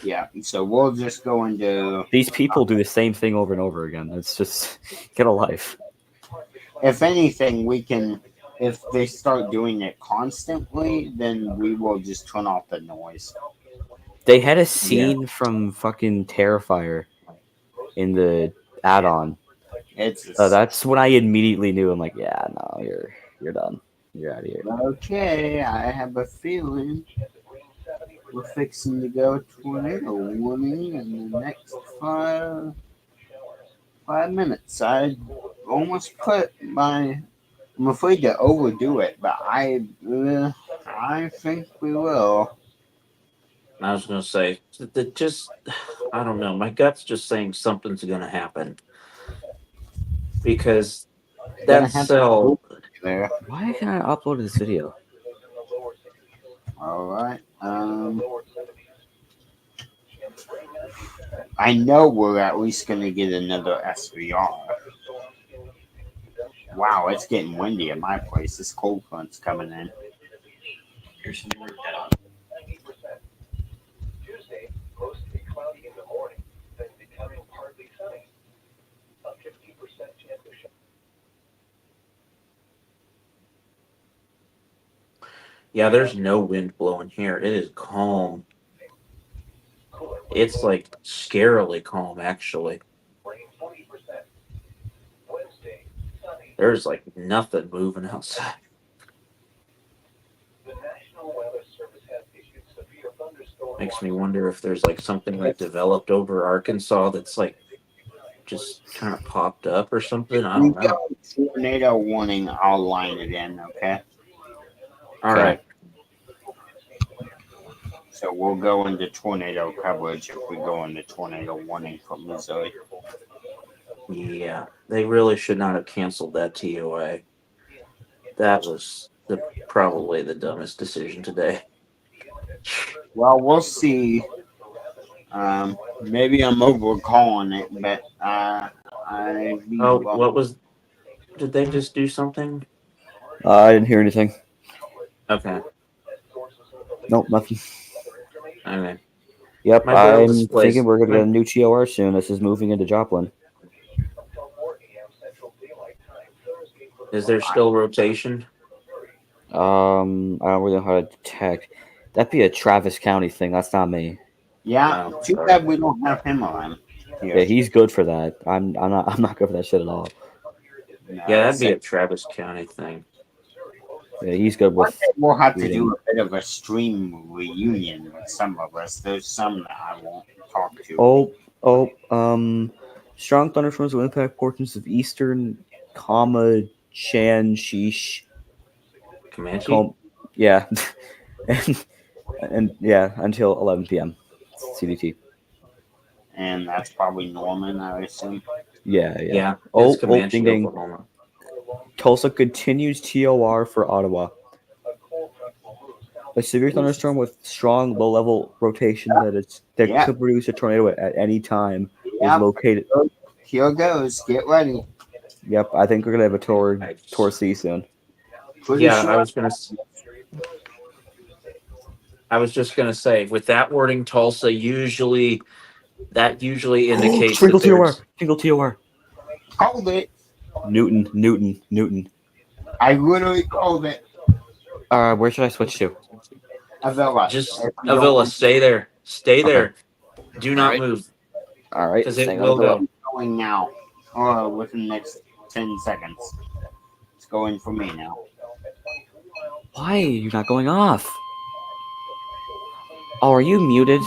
Yeah, so we'll just go into. These people do the same thing over and over again. It's just get a life. If anything, we can. If they start doing it constantly, then we will just turn off the noise. They had a scene from fucking Terrifier in the add-on. That's when I immediately knew. I'm like, yeah, no, you're done. You're out of here. Okay, I have a feeling. We're fixing to go tornado warning in the next 5 minutes. I almost put my. I'm afraid to overdo it, but I think we will. I was gonna say that just I don't know. My gut's just saying something's gonna happen because that cell. There. Why can't I upload this video? All right. I know we're at least gonna get another SVR. Wow, it's getting windy at my place. This cold front's coming in. Here's some more data. 90%. Tuesday, mostly cloudy in the morning, then becoming partly sunny. A 50% chance of showers. Yeah, there's no wind blowing here. It is calm. It's like scarily calm, actually. Rain 40%. Wednesday, sunny. There's like nothing moving outside. The National Weather Service has issued severe thunderstorm Makes me wonder if there's like something like developed over Arkansas that's like just kind of popped up or something. I We don't know. got a tornado warning. I'll line it in, okay? All right. So we'll go into tornado coverage if we go into tornado warning from Missouri. Yeah, they really should not have canceled that TOA. That was probably the dumbest decision today. Well, we'll see. Maybe I'm overcalling it, but What was? Did they just do something? I didn't hear anything. Okay. Nope, nothing. Okay. Yep, My braille I'm displays- thinking we're going to get a new TOR soon. This is moving into Joplin. Is there still rotation? I don't really know how to detect. That'd be a Travis County thing. That's not me. Yeah, Oh, too sorry. bad we don't have him on. Yeah, he's good for that. I'm not good for that shit at all. Yeah, that'd be a Travis County thing. Yeah, he's good with. We'll have to reading. do a bit of a stream reunion with some of us. There's some that I won't talk to. Strong thunderstorms will impact portions of eastern, Sheesh. Comanche? Yeah. and yeah, until 11 p.m. CDT. And that's probably Norman, I assume. Yeah. Yeah. Ding, Comanche, ding. Oklahoma. Tulsa continues TOR for Ottawa. A severe thunderstorm with strong low-level rotation that could produce a tornado at any time is located. Here goes. Get ready. Yep, I think we're gonna have a Tor C soon. Yeah, I was just gonna say, with that wording, Tulsa usually indicates Single that there's- TOR. Single TOR. Called it. Newton. I literally called it. Where should I switch to? Avila. Just Avila, stay there. Stay there. Do not Alright. move. All right, Because it will go. Going now. Or within the next 10 seconds. It's going for me now. Why are you not going off? Oh, are you muted?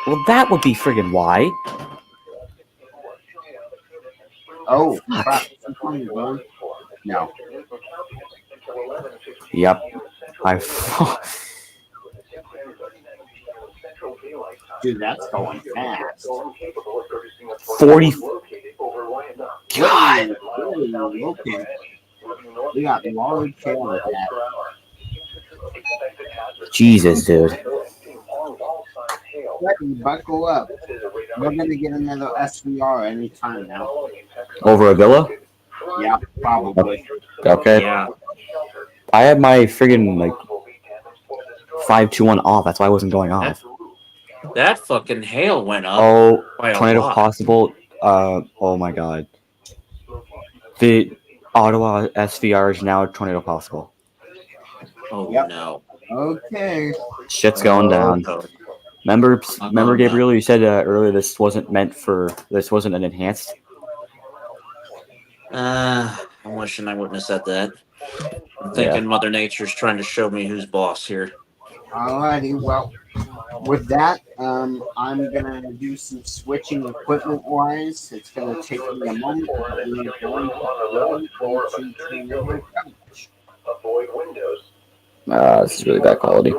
Well, that would be friggin' why. Oh, Fuck. crap. No. Yep. Dude, that's going fast. 40. God. Okay. We got large tail with that. Jesus, dude. Buckle up. We're gonna get another SVR anytime now. Over a villa? Yeah, probably. Okay. Yeah. I had my friggin' like 521 off. That's why I wasn't going off. That fucking hail went up. Oh, by a tornado lot. possible. Oh my god. The Ottawa SVR is now tornado possible. Oh Yep. no. Okay. Shit's going down. Oh, Remember, no. Gabriel, you said earlier this wasn't an enhanced. I'm wishing I wouldn't have said that. I'm thinking Mother Nature's trying to show me who's boss here. Alrighty, well, with that, I'm gonna do some switching equipment wise. It's gonna take me a moment, but we are going to go into tornado coverage. Avoid windows. This is really bad quality.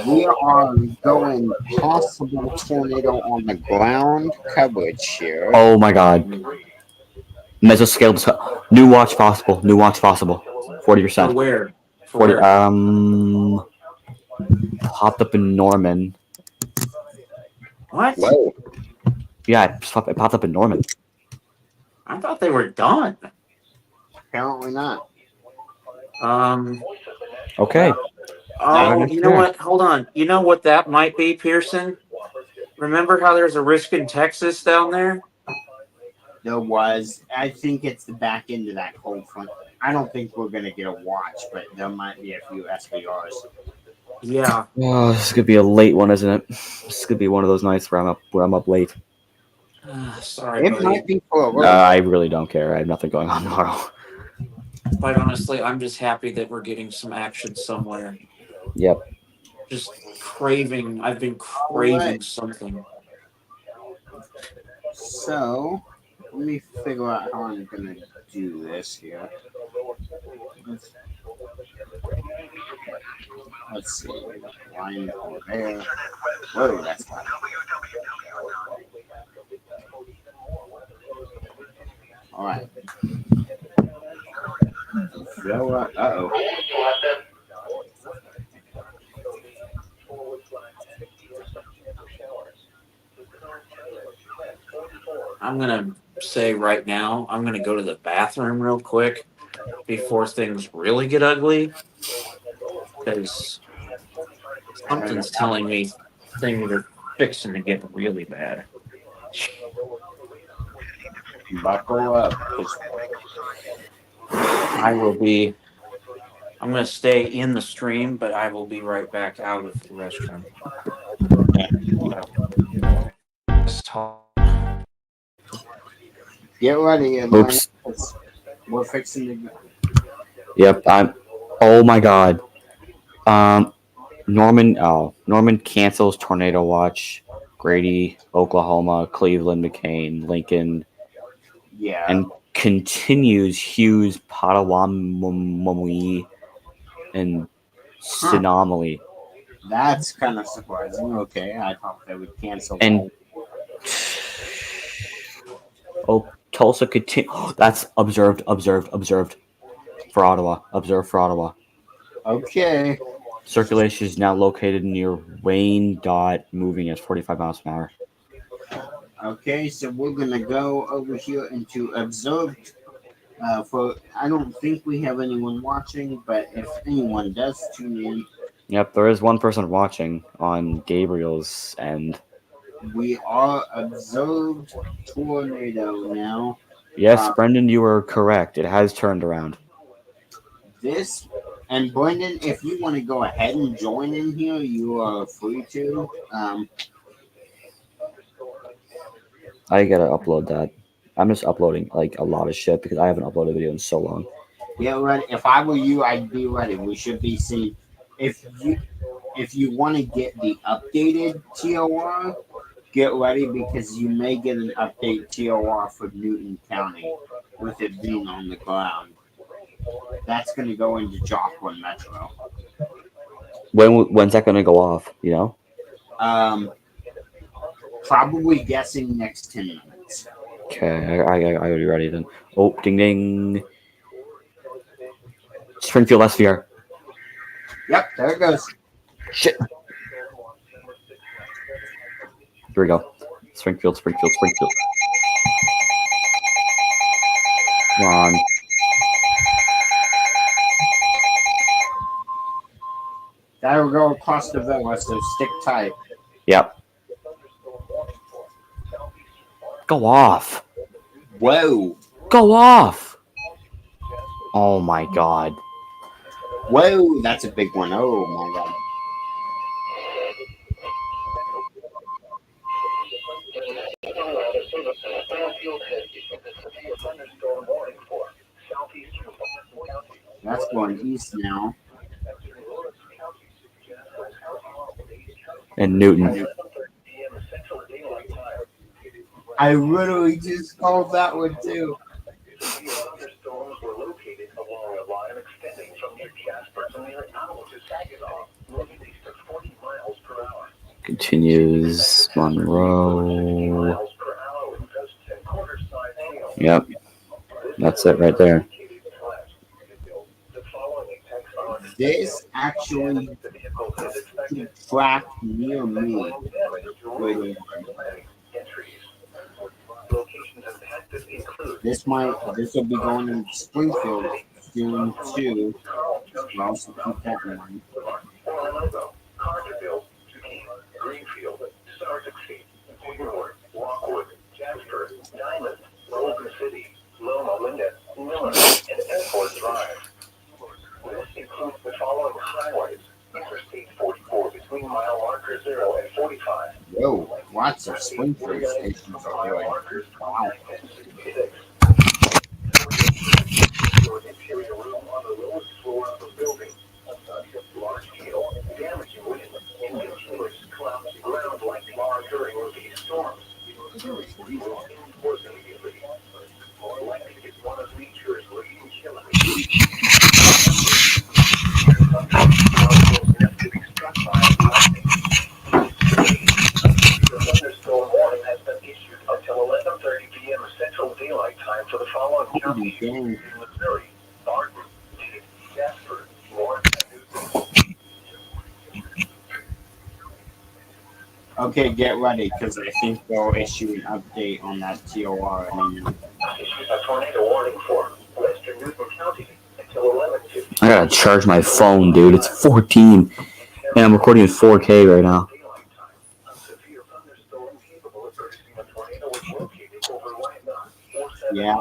We are going possible tornado on the ground coverage here. Oh my god. Mesoscale. New watch possible. New watch possible. 40%. For where? 40. Popped up in Norman. What? Whoa. Yeah, it popped up in Norman. I thought they were done. Apparently not. Okay. Oh, you know what? Hold on. You know what that might be, Pearson? Remember how there's a risk in Texas down there? There was. I think it's the back end of that cold front. I don't think we're gonna get a watch, but there might be a few SBRs. Yeah. Oh, this could be a late one, isn't it? This could be one of those nights where I'm up late. Sorry, It buddy. might be for I really don't care. I have nothing going on tomorrow. Quite honestly, I'm just happy that we're getting some action somewhere. Yep. Just craving. I've been craving something. So, let me figure out how I'm gonna do this here. Let's see. Line over there. Whoa, that's hot. All right. Uh-oh. I'm going to say right now, I'm going to go to the bathroom real quick before things really get ugly. Because something's telling me things are fixing to get really bad. Buckle up. I'm going to stay in the stream, but I will be right back out of the restroom. Get ready. Oops. We're fixing to go. Yep. Oh my god. Norman cancels tornado watch. Grady, Oklahoma, Cleveland, McCain, Lincoln. Yeah. And continues Hughes, Potawatomi, and Sonoma. That's kind of surprising. Okay, I thought they would cancel. And Tulsa continue. That's observed for Ottawa. Observed for Ottawa. Okay. Circulation is now located near Wayne Dot, moving at 45 miles an hour. Okay, so we're gonna go over here into observed. I don't think we have anyone watching, but if anyone does tune in, Yep, there is one person watching on Gabriel's end. we are observed tornado now. Yes, Brendan, you were correct. It has turned around. This and Brendan, if you want to go ahead and join in here, you are free to. I gotta upload that. I'm just uploading like a lot of shit because I haven't uploaded a video in so long. Yeah, ready. If I were you, I'd be ready. We should be seeing. If you want to get the updated TOR, get ready because you may get an update TOR for Newton County with it being on the ground. That's going to go into Joplin Metro. When's that gonna go off? You know? Probably guessing next 10 minutes. Okay, I gotta be ready then. Oh, ding ding. Springfield SVR. Yep, there it goes. Shit. Here we go. Springfield. Come on. That'll go across the villa, so stick tight. Yep. Go off. Whoa. Go off. Oh my god. Whoa, that's a big one. Oh my god. That's going east now. And Newton. I literally just called that one too. Thunderstorms were located along a line extending from near Jasper to near Owl to Saginaw, moving east of 40 miles per hour. Continues Monroe. Yep. That's it right there. This actually tracked near me. This will be going to Springfield soon too. Well, so keep that in mind. Greenfield, Sartexy, Ward, Lockwood, Jasper, Diamond, Golden City, Loma Linda, Miller, and Airport Drive. This includes the following highways: Interstate 44 between mile marker 0 and 45. Whoa, lots of Springfield stations are going. Wow. Interior room on the lowest floor of the building. Large hail, damaging wind, and continuous clouds ground like far during these storms. Immediately. Lightning is one of nature's leading killers. The thunderstorm warning has been issued until 11:30 p.m. Central Daylight Time for the following counties: Missouri, Barton, Jasper, Lawrence, and Newton. Okay, get ready because I think they'll issue an update on that TOR. Issues a tornado warning for western Newton County until 11:50. I gotta charge my phone, dude. It's 14. And I'm recording in 4K right now. Yeah,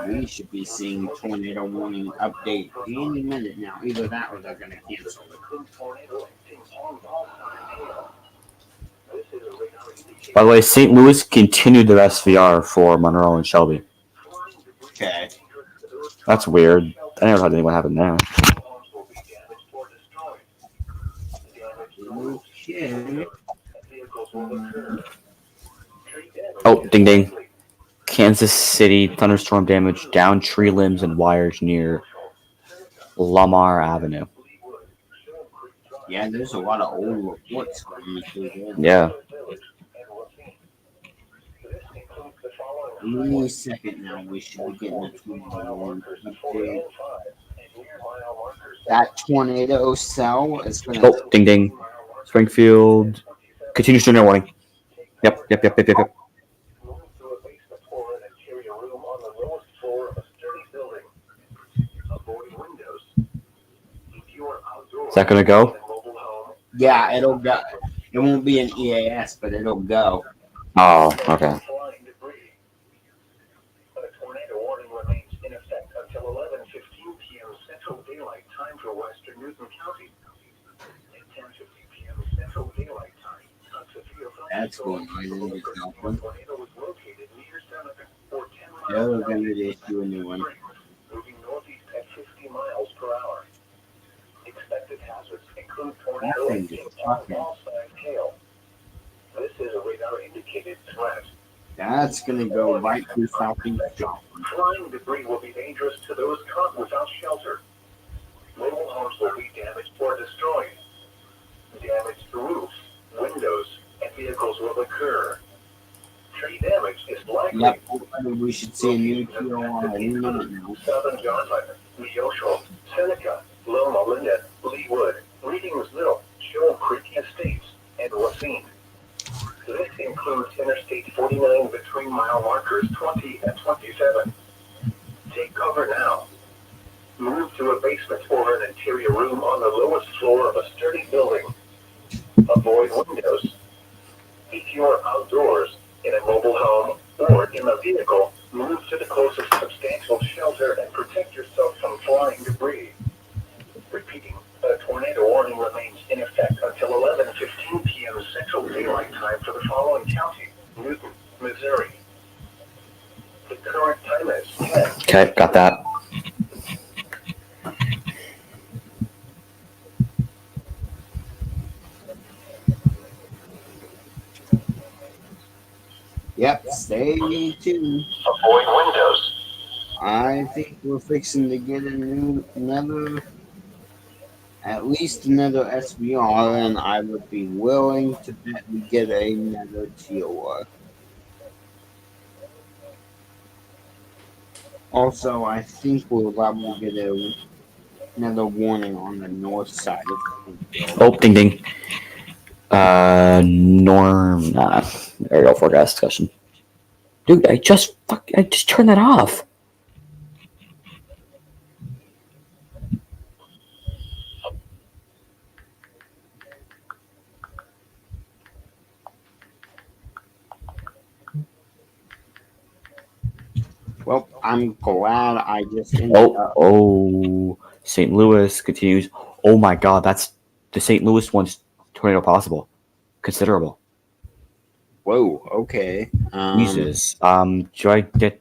we should be seeing tornado warning update any minute now. Either that or they're going to cancel it. By the way, St. Louis continued their SVR for Monroe and Shelby. Okay. That's weird. I never had anyone happen there. Okay. Oh, ding ding. Kansas City, thunderstorm damage, down tree limbs and wires near Lamar Avenue. Yeah, there's a lot of old reports coming through there. Yeah. Any second now, we should be getting a tornado update. That tornado cell is going to... Oh, ding ding. Springfield. Continuous tornado warning. Yep. Is that going to go? Yeah, it'll go. It won't be an EAS, but it'll go. Oh, okay. That's going right into the one. Yeah, we're going to issue a new one. Moving northeast at 50 miles per hour. Expected hazards include tornado and small-sized hail. This is a radar-indicated threat. That's going to go right through southeast. Flying debris will be dangerous to those caught without shelter. Mobile homes will be damaged or destroyed. Damaged roofs, windows, and vehicles will occur. Tree damage is likely. Yep, we should see a new TOR any minute now. Southern Johnson, Neosho, Seneca, Loma Linda, Leewood, Readings-Mill, Shoal Creek Estates, and Racine. This includes Interstate 49 between mile markers 20 and 27. Take cover now. Move to a basement or an interior room on the lowest floor of a sturdy building. Avoid windows. If you are outdoors, in a mobile home, or in a vehicle, move to the closest substantial shelter and protect yourself from flying debris. Repeating, a tornado warning remains in effect until 11:15 p.m. Central Daylight Time for the following county: Newton, Missouri. The current time is 10. Okay, got that. Yep, stay tuned. Avoid windows. I think we're fixing to get at least another SBR, and I would be willing to bet we get another TOR. Also, I think we'll probably get another warning on the north side of the building. Oh, ding ding. Norm. Aerial forecast discussion. Dude, I just turned that off. Well, I'm glad I just ended up. Oh, St. Louis continues. Oh my God, that's the St. Louis one's tornado possible. Considerable. Whoa, okay. Jesus. Do I get?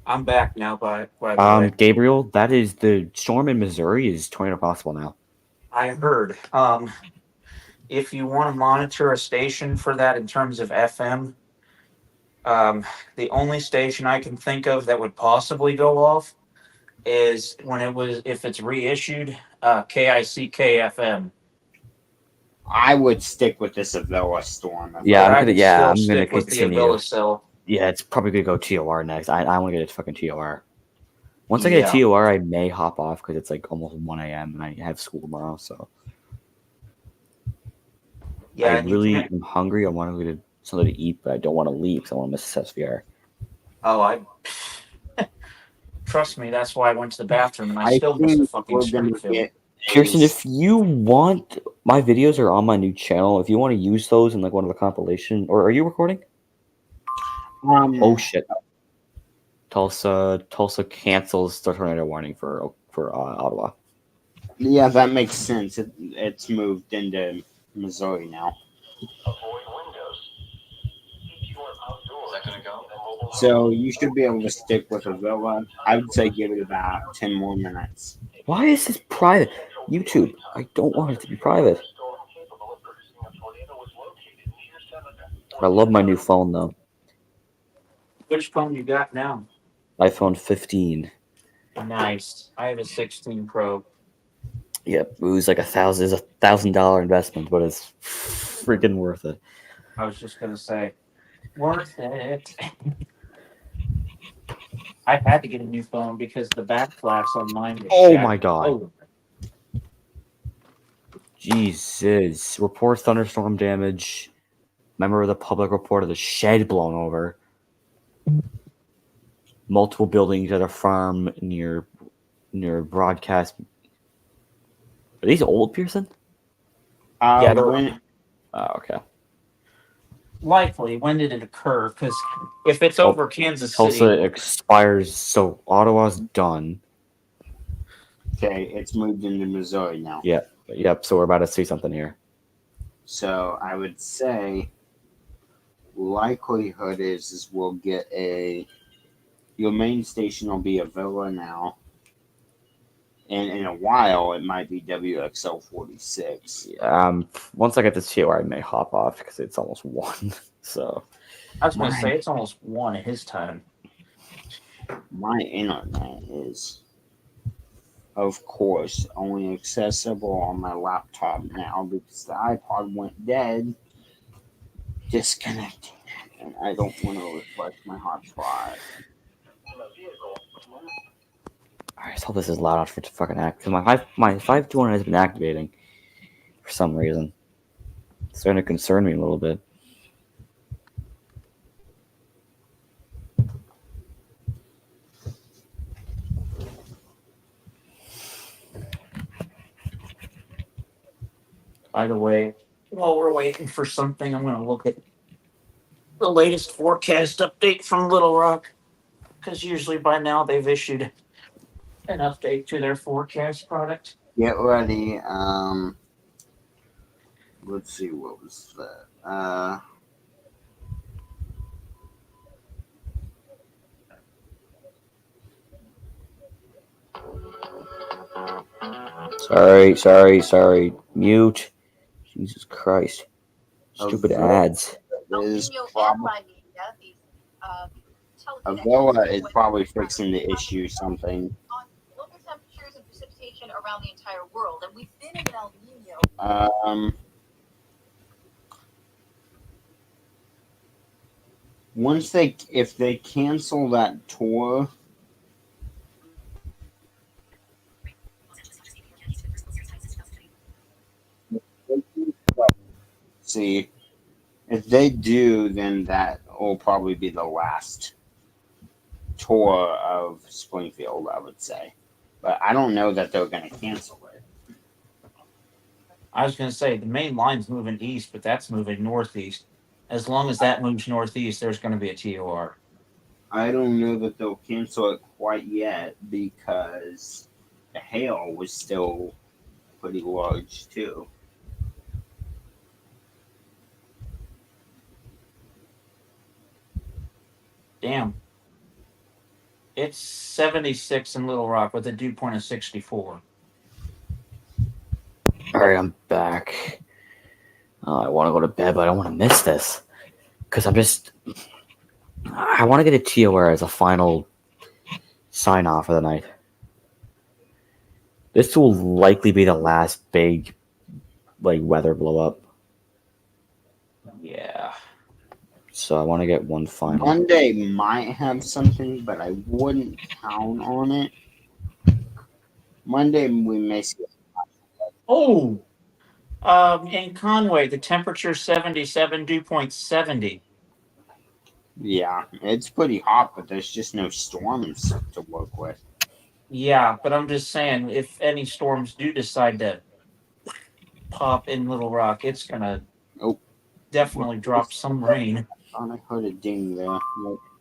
I'm back now. By the way, Gabriel, that is the storm in Missouri is tornado possible now. I heard. If you want to monitor a station for that in terms of FM, the only station I can think of that would possibly go off is if it's reissued, KICK FM. I would stick with this Avila storm. Yeah, I'm gonna stick with the Avila cell. Yeah, it's probably gonna go TOR next. I want to get a fucking TOR. Once I get a TOR, I may hop off because it's like almost 1 a.m. and I have school tomorrow. So yeah, I really am hungry. I want to get something to eat, but I don't want to leave because I want to miss SVR. Oh, trust me. That's why I went to the bathroom and I still missed the fucking screen film. Pearson, if you want, my videos are on my new channel. If you want to use those in like one of the compilation, or are you recording? Oh shit! Tulsa cancels the tornado warning for Ottawa. Yeah, that makes sense. It's moved into Missouri now. Avoid windows. Keep your outdoors. Is that gonna go? So you should be able to stick with Avila. I would say give it about 10 more minutes. Why is this private? YouTube. I don't want it to be private. I love my new phone though. Which phone you got now? iPhone 15. Nice. I have a 16 Pro. Yep, it was like $1,000 investment, but it's freaking worth it. I was just gonna say, worth it. I had to get a new phone because the back flaps on mine were shattered. My God. Oh. Jesus. Report thunderstorm damage. Member of the public reported the shed blown over. Multiple buildings at a farm near broadcast. Are these old, Pearson? Yeah, okay. Likely. When did it occur? Because if it's over Kansas City, Tulsa expires, so Ottawa's done. Okay, it's moved into Missouri now. Yep. So we're about to see something here. So I would say likelihood is we'll get your main station will be Avila now. And in a while, it might be WXL46. Once I get this TOR, I may hop off because it's almost 1. So I was going to say it's almost 1 at his time. My internet is, of course, only accessible on my laptop now because the iPod went dead. Disconnecting, and I don't want to refresh my hotspot. I just hope this is loud enough for it to fucking act. Because my 521 has been activating for some reason. It's starting to concern me a little bit. By the way, while we're waiting for something, I'm going to look at the latest forecast update from Little Rock. Because usually by now they've issued an update to their forecast product. Get ready. Let's see, what was that? Sorry. Mute. Jesus Christ. Stupid ads. Avella is probably fixing the issue something. Local temperatures and precipitation around the entire world, and we've been in El Nino. If they cancel that tour, see, if they do, then that will probably be the last tour of Springfield, I would say. But I don't know that they're going to cancel it. I was going to say the main line's moving east, but that's moving northeast. As long as that moves northeast, there's going to be a TOR. I don't know that they'll cancel it quite yet because the hail was still pretty large too. Damn. It's 76 in Little Rock with a dew point of 64. All right, I'm back. I want to go to bed, but I don't want to miss this because I want to get a TOR as a final sign off for the night. This will likely be the last big, weather blow up. Yeah. So I want to get one final. Monday might have something, but I wouldn't count on it. Monday we may see. Oh, in Conway, the temperature 77, dew point 70. Yeah, it's pretty hot, but there's just no storms to work with. Yeah, but I'm just saying, if any storms do decide to pop in Little Rock, it's gonna definitely drop some rain. I heard a ding there.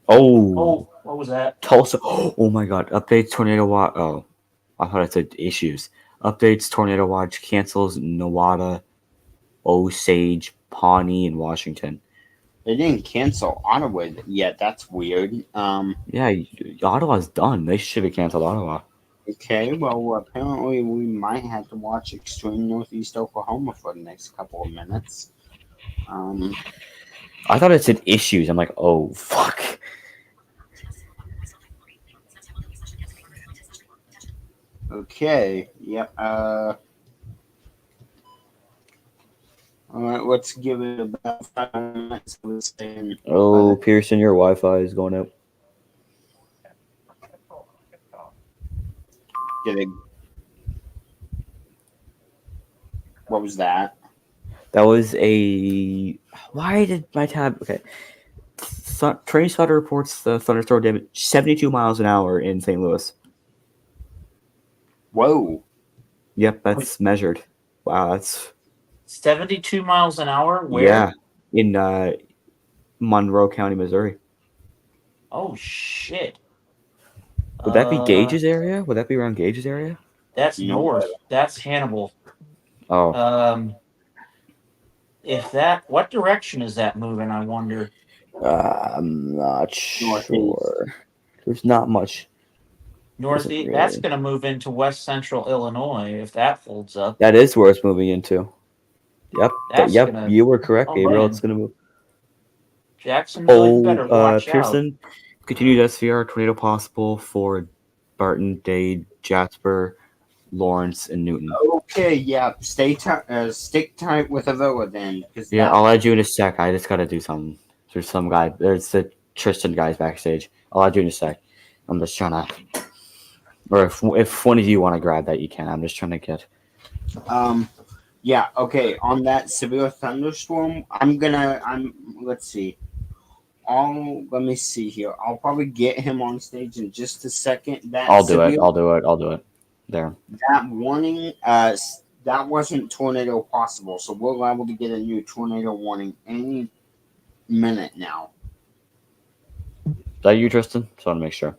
Oh, what was that? Tulsa. Oh my God! Updates tornado watch. Oh, I thought it said issues. Updates tornado watch cancels Nevada, Osage, Pawnee, and Washington. They didn't cancel Ottawa yet. That's weird. Yeah, Ottawa's done. They should have canceled Ottawa. Okay, well, apparently we might have to watch Extreme Northeast Oklahoma for the next couple of minutes. I thought it said issues. I'm like, oh fuck. Okay. Yep. All right. Let's give it about 5 minutes. Oh, Pearson, your Wi-Fi is going out. What was that? That was a. Why did my tab? Okay. Train spotter reports the thunderstorm damage 72 miles an hour in St. Louis. Whoa. Yep, that's measured. Wow, that's 72 miles an hour? Where? Yeah, in Monroe County, Missouri. Oh, shit. Would that be Gage's area? Would that be around Gage's area? That's north. That's Hannibal. Oh. What direction is that moving, I wonder? I'm not sure. There's not much. Northeast. Really. That's going to move into west central Illinois if that holds up. That is where it's moving into. Yep. You were correct, Gabriel. Man. It's going to move. Jacksonville, you better watch Pearson, continued SVR tornado possible for Barton, Dade, Jasper, Lawrence, and Newton. Okay, yeah. Stick tight with Avella then. Yeah, I'll add you in a sec. I just got to do something. There's some guy. There's the Tristan guys backstage. I'll add you in a sec. I'm just trying to. Or if one of you want to grab that, you can. I'm just trying to get. Yeah. Okay. On that severe thunderstorm, let's see. Let me see here. I'll probably get him on stage in just a second. I'll do it. There. That warning, that wasn't tornado possible, so we're liable to get a new tornado warning any minute now. Is that you, Tristan? Just want to make sure.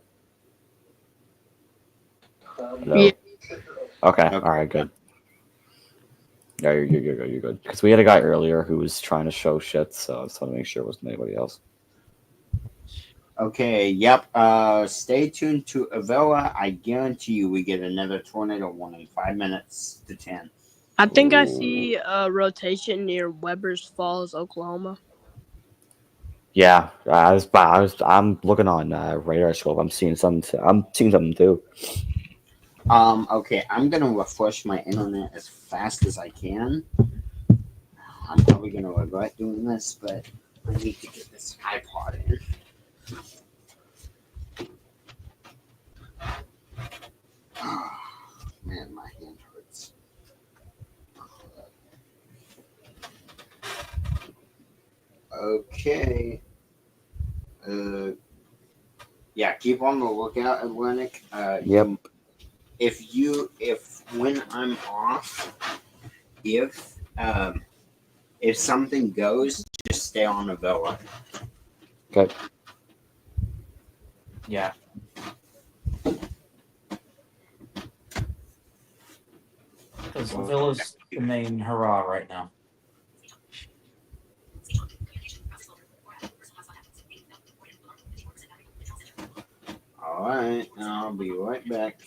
Hello? Yeah. Okay. All right. Good. Yeah, you're good. Because we had a guy earlier who was trying to show shit, so I just want to make sure it wasn't anybody else. Okay. Yep. Stay tuned to Avella. I guarantee you, we get another tornado warning. 5 minutes to 10. I think I see a rotation near Weber's Falls, Oklahoma. Yeah, I'm looking on radar scope. I'm seeing something. I'm seeing something too. Okay, I'm gonna refresh my internet as fast as I can. I'm probably gonna regret doing this, but I need to get this iPod in. Man, my hand hurts. Okay. Yeah, keep on the lookout, Atlantic. Yep. If when I'm off, if something goes, just stay on the Villa. Okay. Yeah. Because the Villa's the main hurrah right now. Alright, I'll be right back.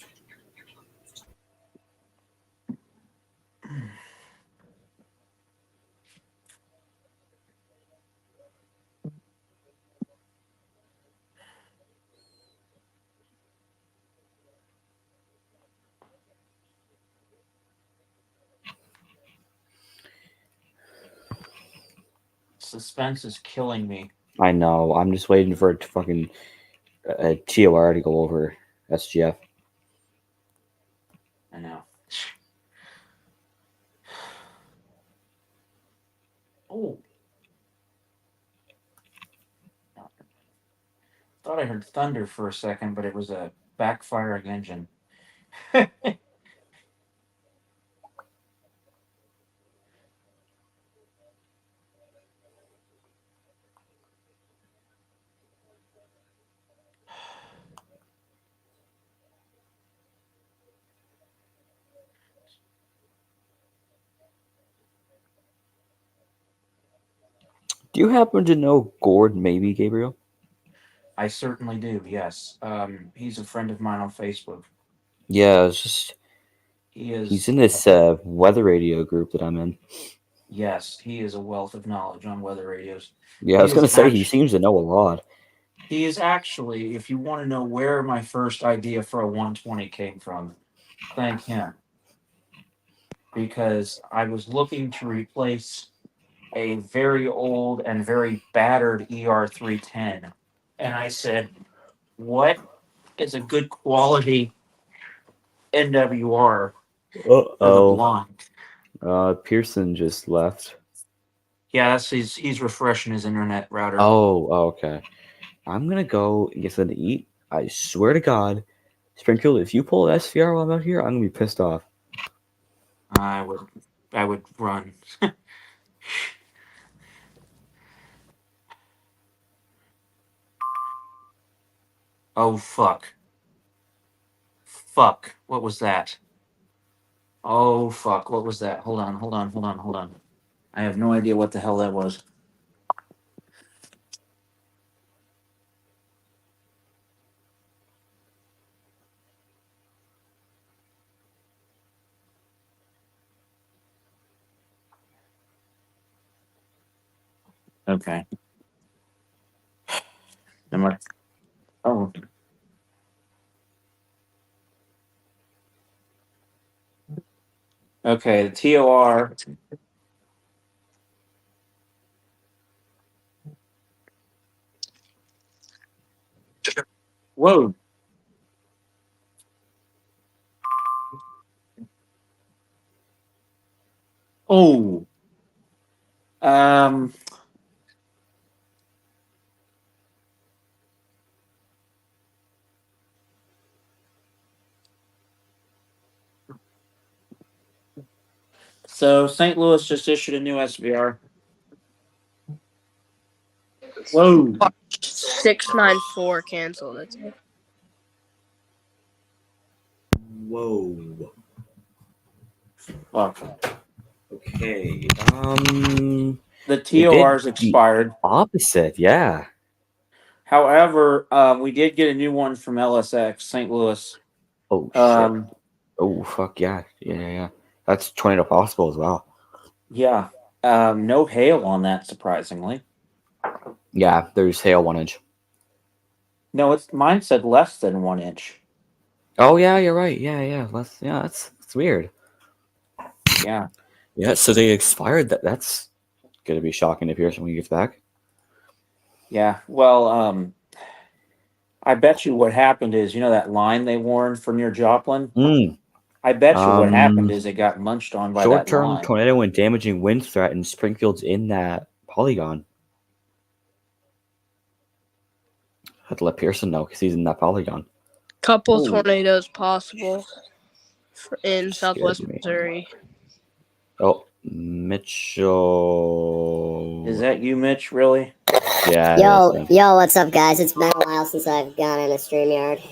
Suspense is killing me. I know. I'm just waiting for it to fucking TOR to go over SGF. I know. Oh. Thought I heard thunder for a second, but it was a backfiring engine. Do you happen to know Gord, maybe, Gabriel? I certainly do, yes. He's a friend of mine on Facebook. Yeah, it's just he's in this weather radio group that I'm in. Yes, he is a wealth of knowledge on weather radios. Yeah, I was gonna say he seems to know a lot. He is actually, if you want to know where my first idea for a 120 came from, thank him. Because I was looking to replace a very old and very battered ER310. And I said, what is a good quality NWR for the blind? Pearson just left. Yeah, he's refreshing his internet router. Oh, okay. I'm gonna go and get something to eat. I swear to God, Sprinkle, if you pull an SVR while I'm out here, I'm gonna be pissed off. I would run. Oh fuck. Fuck. What was that? Oh fuck. What was that? Hold on. I have no idea what the hell that was. Okay. Oh. Okay, the TOR. Whoa. Oh. So St. Louis just issued a new SVR. Whoa. 694 canceled. That's it. Whoa. Fuck. Okay. The TOR's expired. Opposite, yeah. However, we did get a new one from LSX, St. Louis. Oh shit. Oh fuck yeah. Yeah. That's tornado possible as well. Yeah. No hail on that, surprisingly. Yeah, there's hail 1 inch. No, mine said less than 1 inch. Oh yeah, you're right. Yeah. That's weird. Yeah. Yeah, so they expired. That's gonna be shocking to Pearson when he gets back. Yeah. Well, I bet you what happened is, that line they warned for near Joplin? I bet you what happened is it got munched on by that Short-term line. tornado and damaging wind threatened Springfield's in that polygon. I had to let Pearson know because he's in that polygon. Couple tornadoes possible in southwest me. Missouri. Oh, Mitchell. Is that you, Mitch? Really? Yeah. Yo, what's up, guys? It's been a while since I've gone in a Streamyard.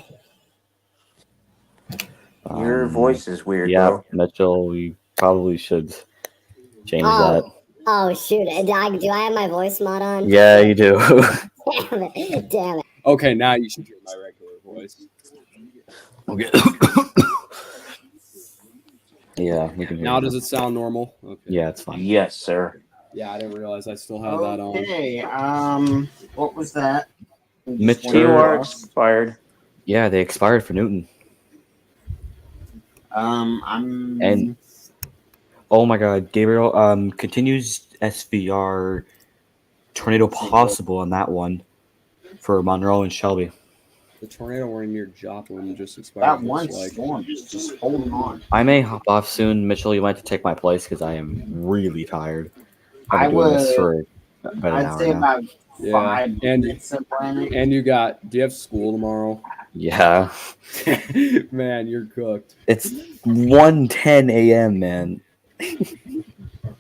Your voice is weird, yeah, bro. Mitchell, we probably should change that. Oh, shoot. Do I have my voice mod on? Yeah, you do. Damn it. Okay, now you should hear my regular voice. Okay. Yeah, we can hear Now you. Does it sound normal? Okay. Yeah, it's fine. Yes, sir. Yeah, I didn't realize I still had that on. Okay, what was that? TOR expired. Yeah, they expired for Newton. And oh my God, Gabriel, continues SVR tornado possible on that one for Monroe and Shelby. The tornado we're near Joplin just expired. that one storm is just holding on. I may hop off soon. Mitchell, you might have to take my place because I am really tired. I I've been doing this would- for about an I'd say hour now. about 5 minutes of planning. And do you have school tomorrow? Yeah. Man, you're cooked. It's 1:10 a.m., man.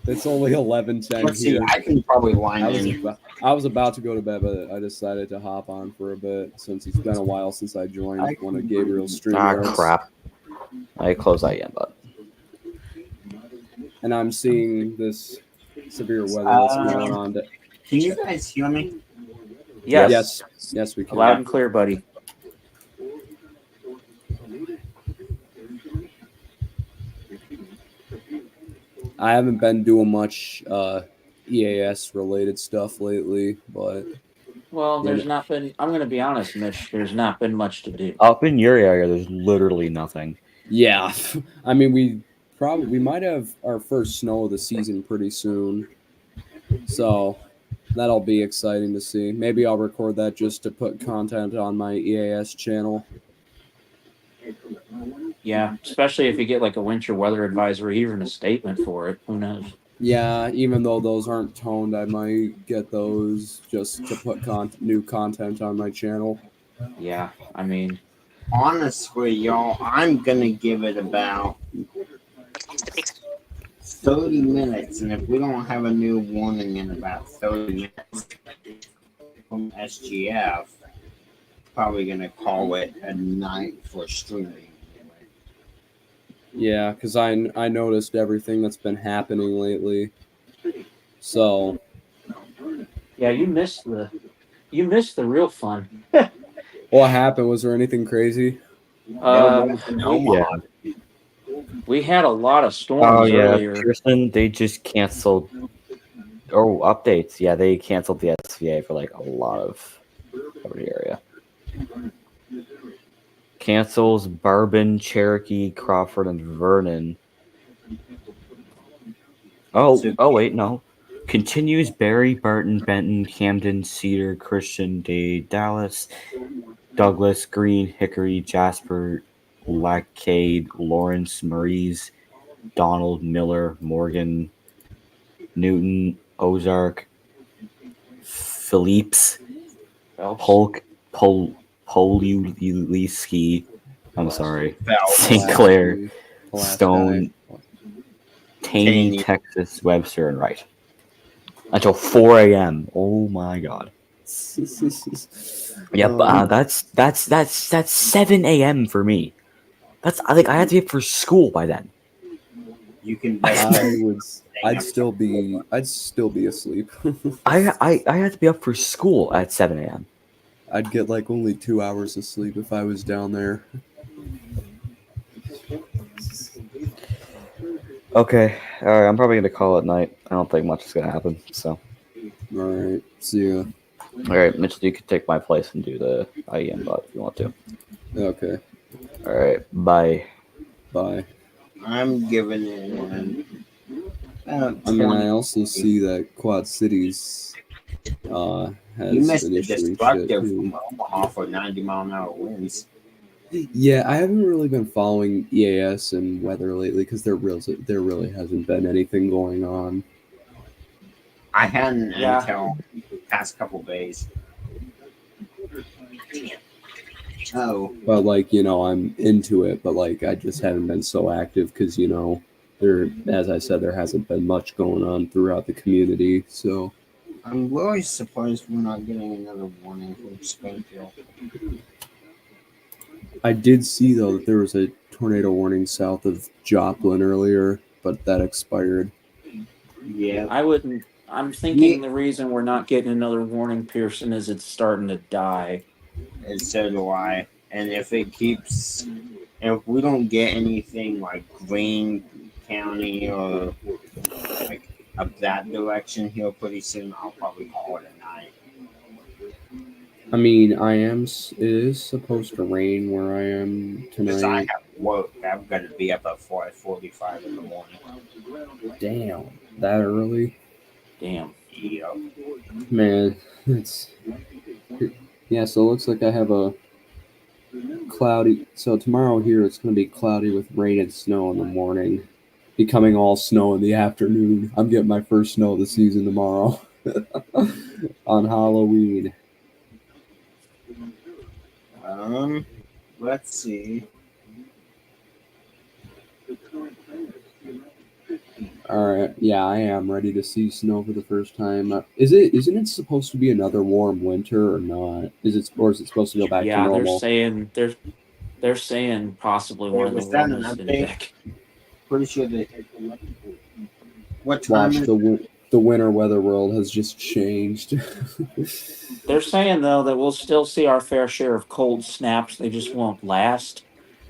It's only 11:10 Let's see, here. I can probably line in. I was about to go to bed, but I decided to hop on for a bit since it's been a while since I joined one of Gabriel's stream. Crap. I close that again, but. And I'm seeing this severe weather that's going on. Can you guys hear me? Yes. Yes, we can. Loud and clear, buddy. I haven't been doing much EAS related stuff lately, but Well, there's not been. I'm going to be honest, Mitch. There's not been much to do. Up in your area, there's literally nothing. yeah, I mean we might have our first snow of the season pretty soon, so that'll be exciting to see. Maybe I'll record that just to put content on my EAS channel. Yeah, especially if you get like a winter weather advisory, even a statement for it. Who knows? Yeah, even though those aren't toned, I might get those just to put new content on my channel. Yeah, I mean, Honestly, y'all, I'm gonna give it about 30 minutes, and if we don't have a new warning in about 30 minutes from SGF, probably gonna call it a night for streaming. Yeah, because I noticed everything that's been happening lately. So yeah, you missed the real fun. what happened? Was there anything crazy? We had a lot of storms earlier. Pearson, they just canceled. Oh, updates. Yeah, they canceled the SVA for like a lot of the area. Cancels Bourbon, Cherokee, Crawford, and Vernon. Oh, wait, no. Continues Barry, Barton, Benton, Camden, Cedar, Christian, Dade, Dallas, Douglas, Green, Hickory, Jasper, Lacade, Lawrence, Maurice, Donald, Miller, Morgan, Newton, Ozark, Phillips, Polk, Poluliski, I'm sorry, St. Clair, Stone, Taney, Texas, Webster, and Wright. Until 4 a.m. Oh my God. Yep, that's 7 a.m. for me. I had to be up for school by then. You can. I'd still be asleep. I had to be up for school at 7 a.m. I'd get like only 2 hours of sleep if I was down there. Okay. All right. I'm probably gonna call it night. I don't think much is gonna happen. So. All right. See ya. All right, Mitchell. You can take my place and do the IEM bot if you want to. Okay. All right. Bye. Bye. I'm giving it. I mean, I also see that Quad Cities has You missed an the issue and shit destructive too. from Omaha for 90-mile-an-hour winds. Yeah, I haven't really been following EAS and weather lately because there really hasn't been anything going on. I hadn't Yeah. until past couple days. Oh, But like, I'm into it, but like I just haven't been so active because there, as I said, there hasn't been much going on throughout the community. So I'm really surprised we're not getting another warning from Springfield. I did see though that there was a tornado warning south of Joplin earlier, but that expired. Yeah, I'm thinking the reason we're not getting another warning, Pearson, is it's starting to die. and so do I. And if we don't get anything like Greene County or like up that direction here pretty soon, I'll probably call it a night. I mean, it is supposed to rain where I am Because I tonight. have work, I'm going to be up at 5:45 in the morning. Damn, that early? Damn. Yeah. Man, yeah, so it looks like I have a cloudy. So tomorrow here it's going to be cloudy with rain and snow in the morning, becoming all snow in the afternoon. I'm getting my first snow of the season tomorrow on Halloween. Let's see. All right, yeah, I am ready to see snow for the first time. Isn't it supposed to be another warm winter or not? Is it supposed to go back to Yeah, normal? they're saying possibly one of the Was that an warmest in update? Vic. Pretty sure they. What time Watch is the winter weather world has just changed. They're saying though that we'll still see our fair share of cold snaps. They just won't last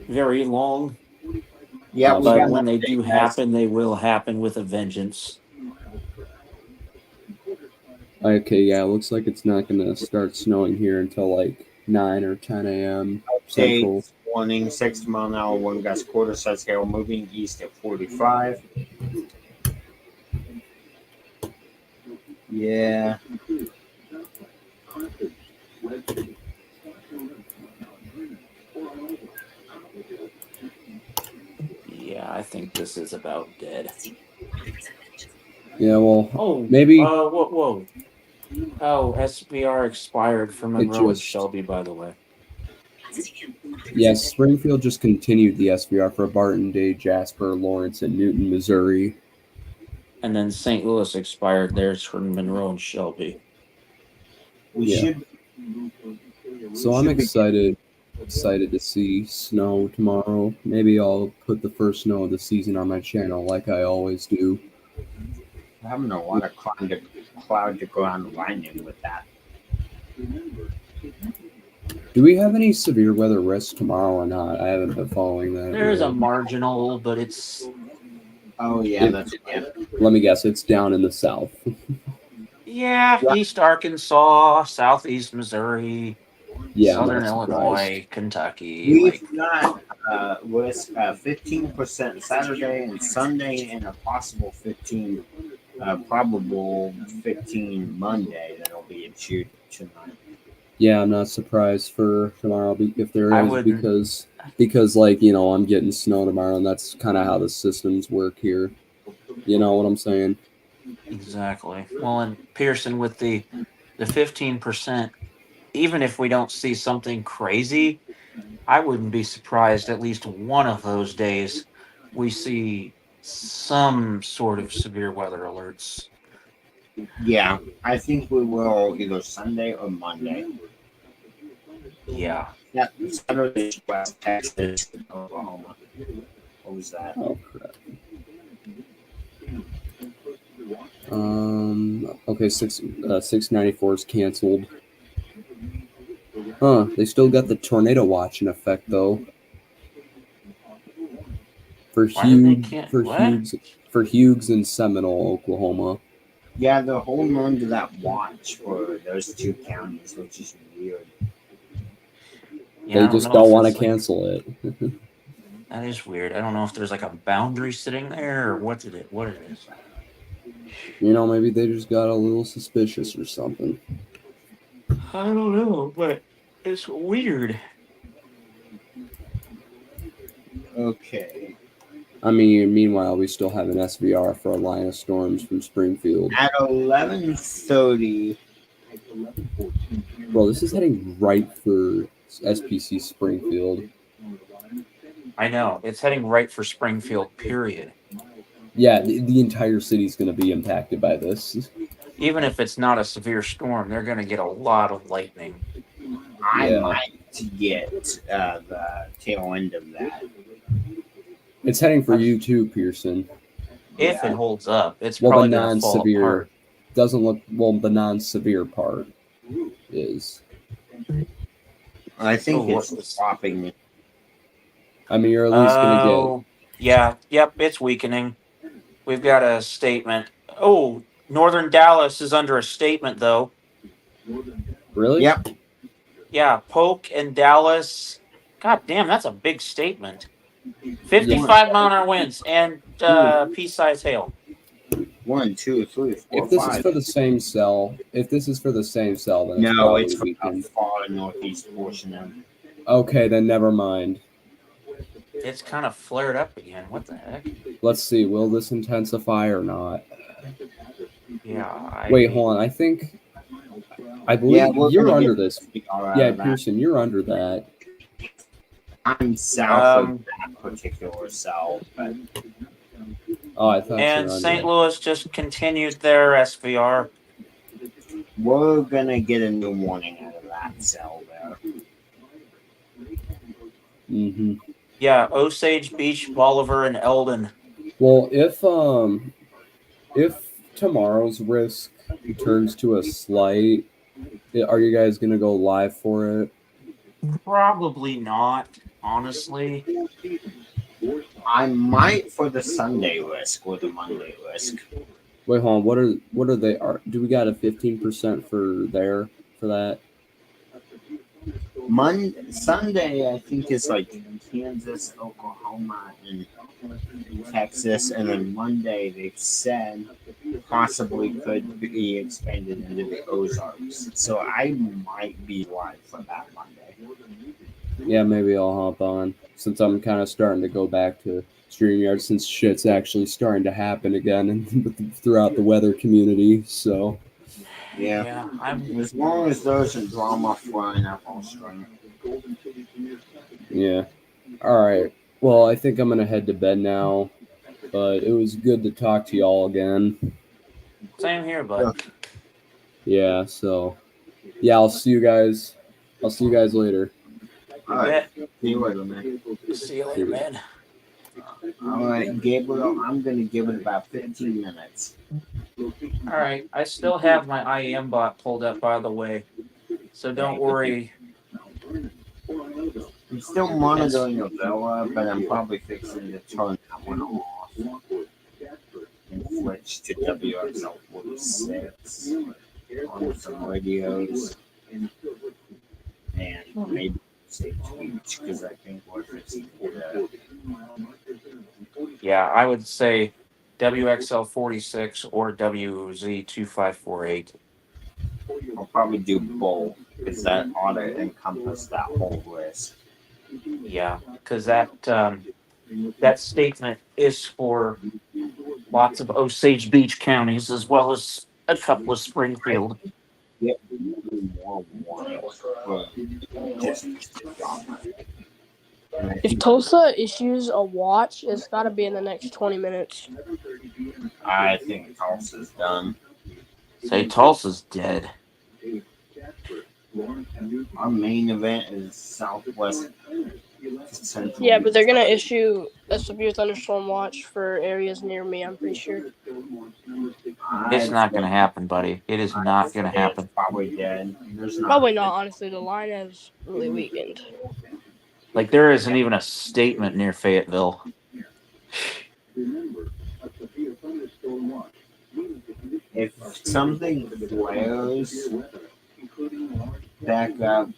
very long. Yeah, we But got when an they update, do guys. happen, they will happen with a vengeance. Okay, yeah, it looks like it's not going to start snowing here until like 9 or 10 a.m. Central. Update warning: 60-mile-an-hour wind gust quarter-size hail moving east at 45. Yeah. Yeah, I think this is about dead. Yeah, well, Oh, maybe whoa. Oh, SBR expired for Monroe and just- Shelby, by the way. yes, Springfield just continued the SVR for Barton Day, Jasper, Lawrence, and Newton, Missouri. And then St. Louis expired theirs for Monroe and Shelby. We So I'm should be- excited to see snow tomorrow. Maybe I'll put the first snow of the season on my channel like I always do. We're having a lot of cloud to ground lightning with that. Do we have any severe weather risks tomorrow or not? I haven't been following that. There is a really. marginal, but it's Oh yeah, Let me guess, it's down in the south. East Arkansas, Southeast Missouri, Yeah, I'm Southern not Illinois, surprised. Kentucky. We've got risk 15% Saturday and Sunday, and a possible 15, probable 15 Monday that'll be issued tonight. Yeah, I'm not surprised for tomorrow if there I is wouldn't. because like I'm getting snow tomorrow, and that's kind of how the systems work here. You know what I'm saying? Exactly. Well, and Pearson with the 15%, even if we don't see something crazy, I wouldn't be surprised at least one of those days we see some sort of severe weather alerts. Yeah, I think we will either Sunday or Monday. Yeah. Yeah, Saturday, West Texas, Oklahoma. What was that? Oh crap. Okay, 694 is canceled. They still got the tornado watch in effect though. For for Hughes and Seminole, Oklahoma. Yeah, they're holding on to that watch for those two counties, which is weird. Yeah, They just don't want to cancel it. That is weird. I don't know if there's like a boundary sitting there or what it is. You know, maybe they just got a little suspicious or something. I don't know, but it's weird. Okay. I mean, meanwhile, we still have an SVR for a line of storms from Springfield. At 11:30. Bro, this is heading right for SPC Springfield. I know. It's heading right for Springfield, period. Yeah, the entire city's going to be impacted by this. Even if it's not a severe storm, they're going to get a lot of lightning. I might get the tail end of that. It's heading for you too, Pearson. If it holds up, it's well, probably the going to fall non-severe apart. doesn't look well. The non-severe part is. I think it's swapping. I mean, you're at least going to get. Yeah, yep, it's weakening. We've got a statement. Oh, Northern Dallas is under a statement, though. Really? Yep. Yeah, Polk and Dallas. God damn, that's a big statement. 55-mile-an-hour winds and pea-sized hail. 1, 2, 3, 4, If this 5. is for the same cell, then it's No, probably it's from weakened. the far northeast portion of it. Okay, then never mind. It's kind of flared up again. What the heck? Let's see. Will this intensify or not? Yeah. Wait, hold on. I believe you're under this. Yeah, Pearson, you're under that. I'm south of that particular cell, but. Oh, I thought. And St. Louis just continued their SVR. We're gonna get a new warning out of that cell there. Mm-hmm. Yeah, Osage Beach, Bolivar, and Eldon. Well, if tomorrow's risk turns to a slight, are you guys gonna go live for it? Probably not, honestly. I might for the Sunday risk or the Monday risk. Wait, hold on. What are they? Do we got a 15% for that? Sunday, I think, is like Kansas, Oklahoma, and Texas, and then Monday they've said possibly could be expanded into the Ozarks. So I might be live for that Monday. Yeah, maybe I'll hop on since I'm kind of starting to go back to Streamyard since shit's actually starting to happen again and throughout the weather community. So. Yeah, as long as there's a drama flying up on stream. Yeah. All right. Well, I think I'm gonna head to bed now, but it was good to talk to y'all again. Same here, bud. Yeah. So, yeah, I'll see you guys later. All right. See you later, man. See you later, man. All right, Gabriel, I'm going to give it about 15 minutes. All right. I still have my IEM bot pulled up, by the way. So don't worry. I'm still monitoring Avella, but I'm probably fixing to turn that one off and switch to WXL46 on some radios and maybe say Twitch because I think we're fixing to. Yeah, I would say WXL46 or WZ2548. I'll probably do both because that ought to encompass that whole list. Yeah, because that statement is for lots of Osage Beach counties as well as a couple of Springfield. Yep. More If Tulsa issues a watch, it's got to be in the next 20 minutes. I think Tulsa's done. Say Tulsa's dead. Our main event is Southwest Central. Yeah, but they're going to issue a severe thunderstorm watch for areas near me, I'm pretty sure. It's not going to happen, buddy. It is not going to happen. Probably dead. Probably not, honestly. The line has really weakened. Like, there isn't even a statement near Fayetteville. If something flares back up,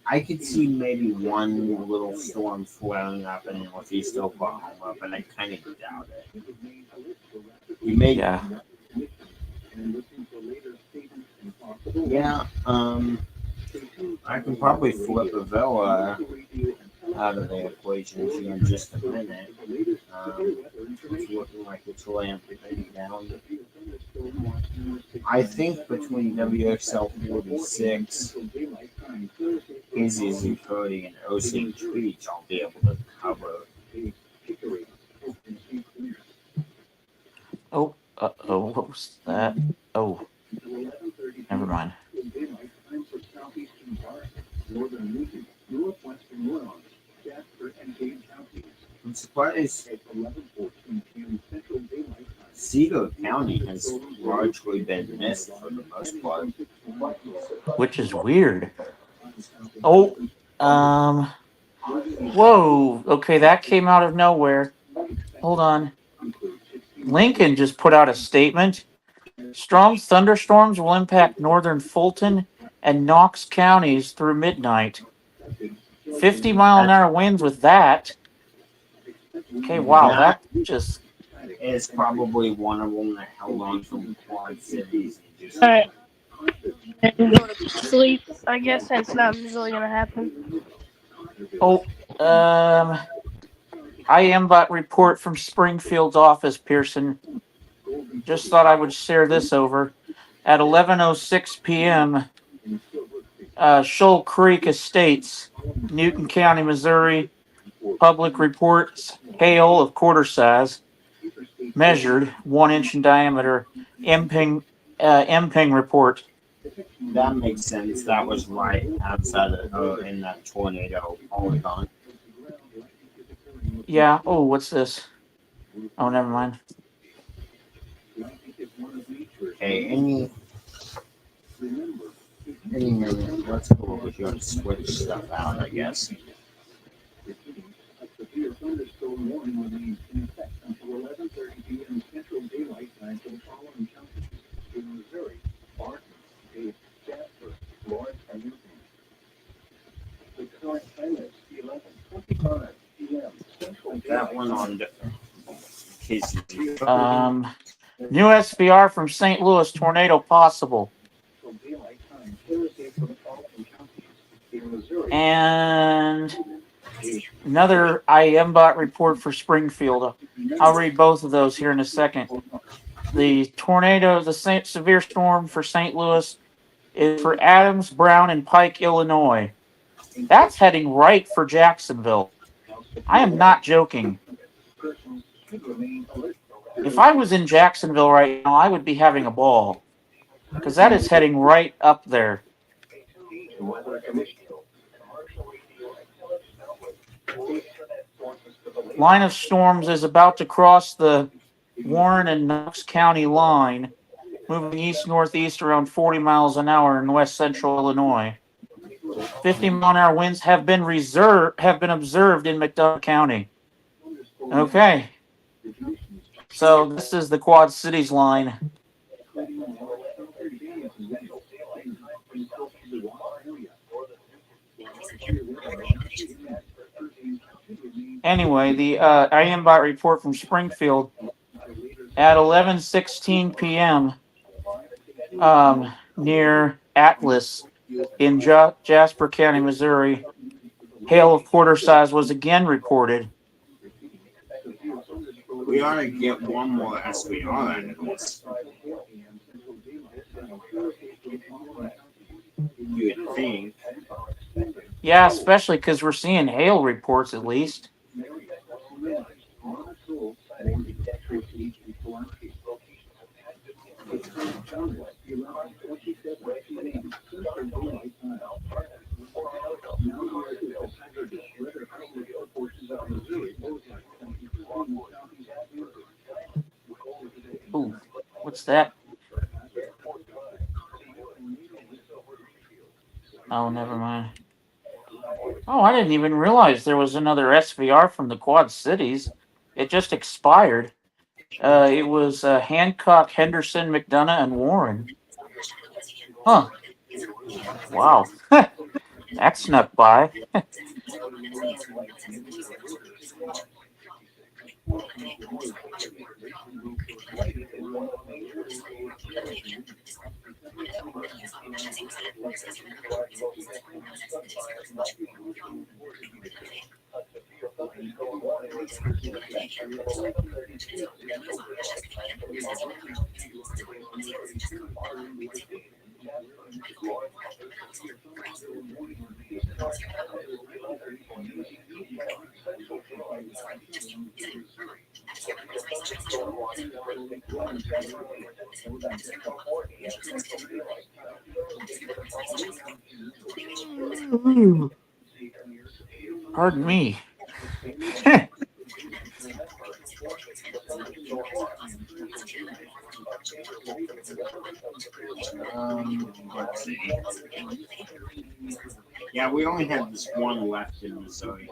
I could see maybe one little storm flaring up in northeast Oklahoma, but I kind of doubt it. You may, Yeah. yeah. I can probably flip a villa out of the equation here in just a minute. It's looking like it's ramping down. I think between WXL 46, Easy 30, and Osage Beach, I'll be able to cover. Oh, what was that? Oh, never mind. I'm surprised Cedar County has largely been missed for the most part. Which is weird. Oh, whoa. Okay, that came out of nowhere. Hold on. Lincoln just put out a statement. Strong thunderstorms will impact northern Fulton and Knox counties through midnight. 50-mile-an-hour winds with that. Okay, wow, that just... is probably one of them that held on from the Quad Cities. All right. And go to sleep. I guess that's not really gonna happen. Oh, IMBot report from Springfield's office, Pearson. Just thought I would share this over. At 11:06 p.m., Shoal Creek Estates, Newton County, Missouri, public reports hail of quarter size, measured 1 inch in diameter. MPing report. That makes sense. That was right outside of in that tornado polygon. Yeah. Oh, what's this? Oh, never mind. Okay, any minute, let's go over here and switch stuff out, I guess. That one on cases. New SVR from St. Louis, tornado possible. And another IMBot report for Springfield. I'll read both of those here in a second. The tornado, the severe storm for St. Louis is for Adams, Brown, and Pike, Illinois. That's heading right for Jacksonville. I am not joking. If I was in Jacksonville right now, I would be having a ball. Because that is heading right up there. Line of storms is about to cross the Warren and Knox County line, moving east-northeast around 40 miles an hour in west central Illinois. 50-mile-an-hour winds have been observed in McDonough County. Okay. So this is the Quad Cities line. Anyway, the IMBot report from Springfield at 11:16 p.m. Near Atlas in Jasper County, Missouri, hail of quarter size was again reported. We ought to get one more SVR out of this. You would think. Yeah, especially because we're seeing hail reports at least. Ooh, what's that? Oh, never mind. Oh, I didn't even realize there was another SVR from the Quad Cities. It just expired. It was Hancock, Henderson, McDonough, and Warren. Huh. Wow. That snuck by. Pardon me. Let's see. Yeah, we only have this one left in Missouri.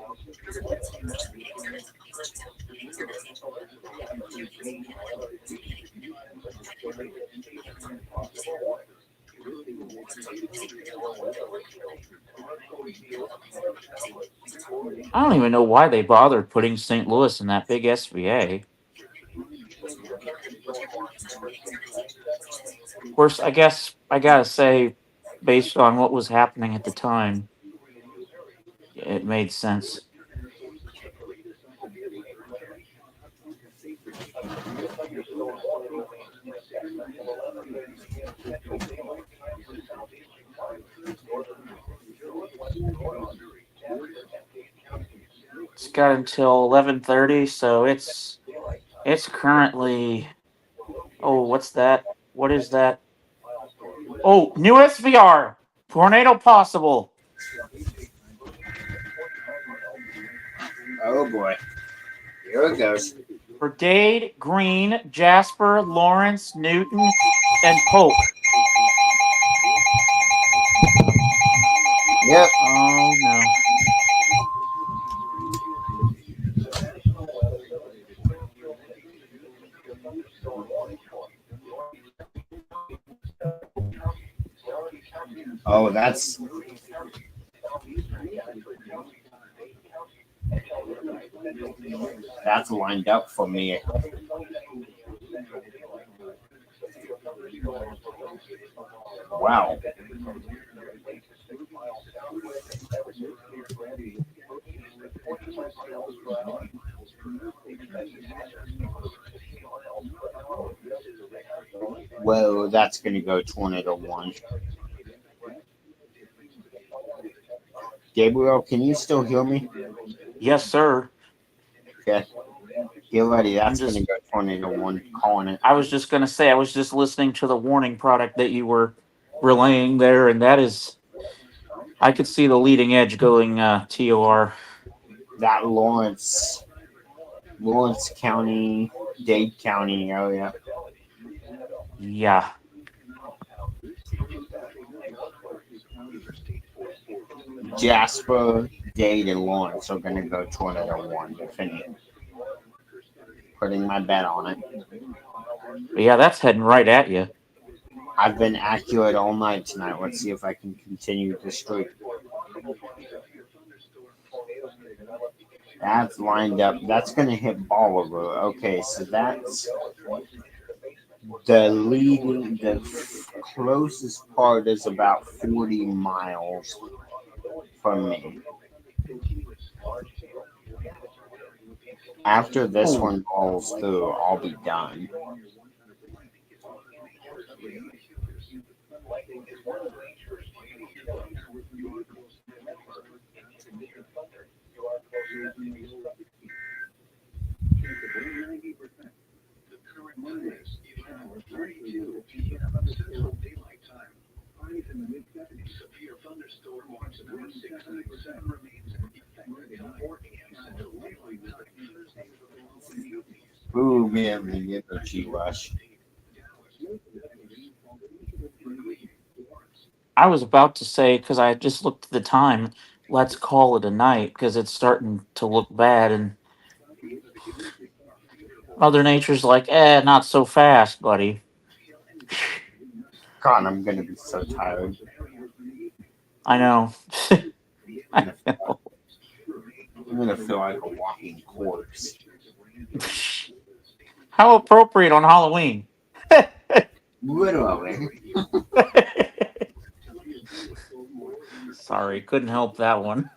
I don't even know why they bothered putting St. Louis in that big SVA. Of course, I guess I gotta say, based on what was happening at the time, it made sense. It's got until 11:30, so it's currently. Oh, what's that? What is that? Oh, new SVR. Tornado possible. Oh boy. Here it goes. For Dade, Green, Jasper, Lawrence, Newton, and Polk. Yep. Oh no. Oh, that's lined up for me. Wow. Whoa, that's going to go Tornado 1. Gabriel, can you still hear me? Yes, sir. Okay. Get ready. That's going to go Tornado 1. Calling it. I was just going to say, I was just listening to the warning product that you were relaying there, and that is, I could see the leading edge going TOR. That Lawrence County, Dade County area. Yeah. Jasper, Dade, and Lawrence are going to go Tornado 1, if any. Putting my bet on it. Yeah, that's heading right at you. I've been accurate all night tonight. Let's see if I can continue the streak. That's lined up. That's going to hit Bolivar. Okay, so that's the closest part is about 40 miles from me. After this one falls through, I'll be done. Ooh, man, the energy rush. I was about to say, because I just looked at the time, let's call it a night, because it's starting to look bad, and Mother Nature's like, not so fast, buddy. God, I'm gonna be so tired. I know. I'm gonna feel like a walking corpse. How appropriate on Halloween. Literally. Sorry, couldn't help that one.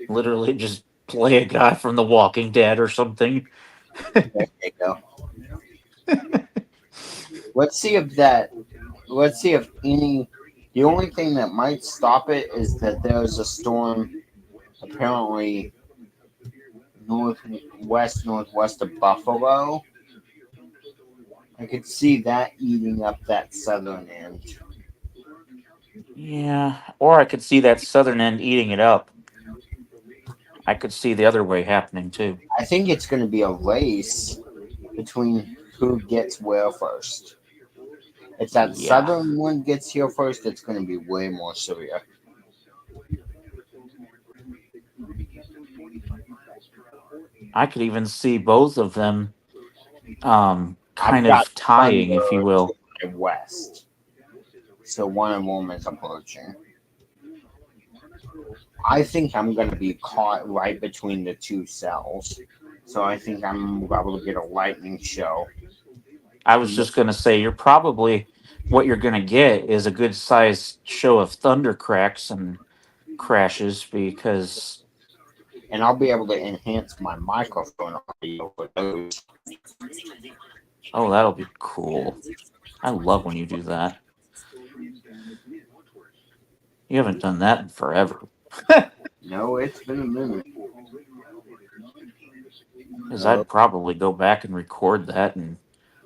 Literally just play a guy from The Walking Dead or something. There you go. Let's see if any. The only thing that might stop it is that there's a storm apparently northwest of Buffalo. I could see that eating up that southern end. Yeah, or I could see that southern end eating it up. I could see the other way happening too. I think it's going to be a race between who gets where first. If that southern one gets here first, it's going to be way more severe. I could even see both of them kind of tying, if you will. West. So one of them is approaching. I think I'm going to be caught right between the two cells. So I think I'm about to get a lightning show. I was just going to say, what you're going to get is a good sized show of thunder cracks and crashes because. And I'll be able to enhance my microphone audio with those. Oh, that'll be cool. I love when you do that. You haven't done that in forever. No, it's been a minute. Because I'd probably go back and record that and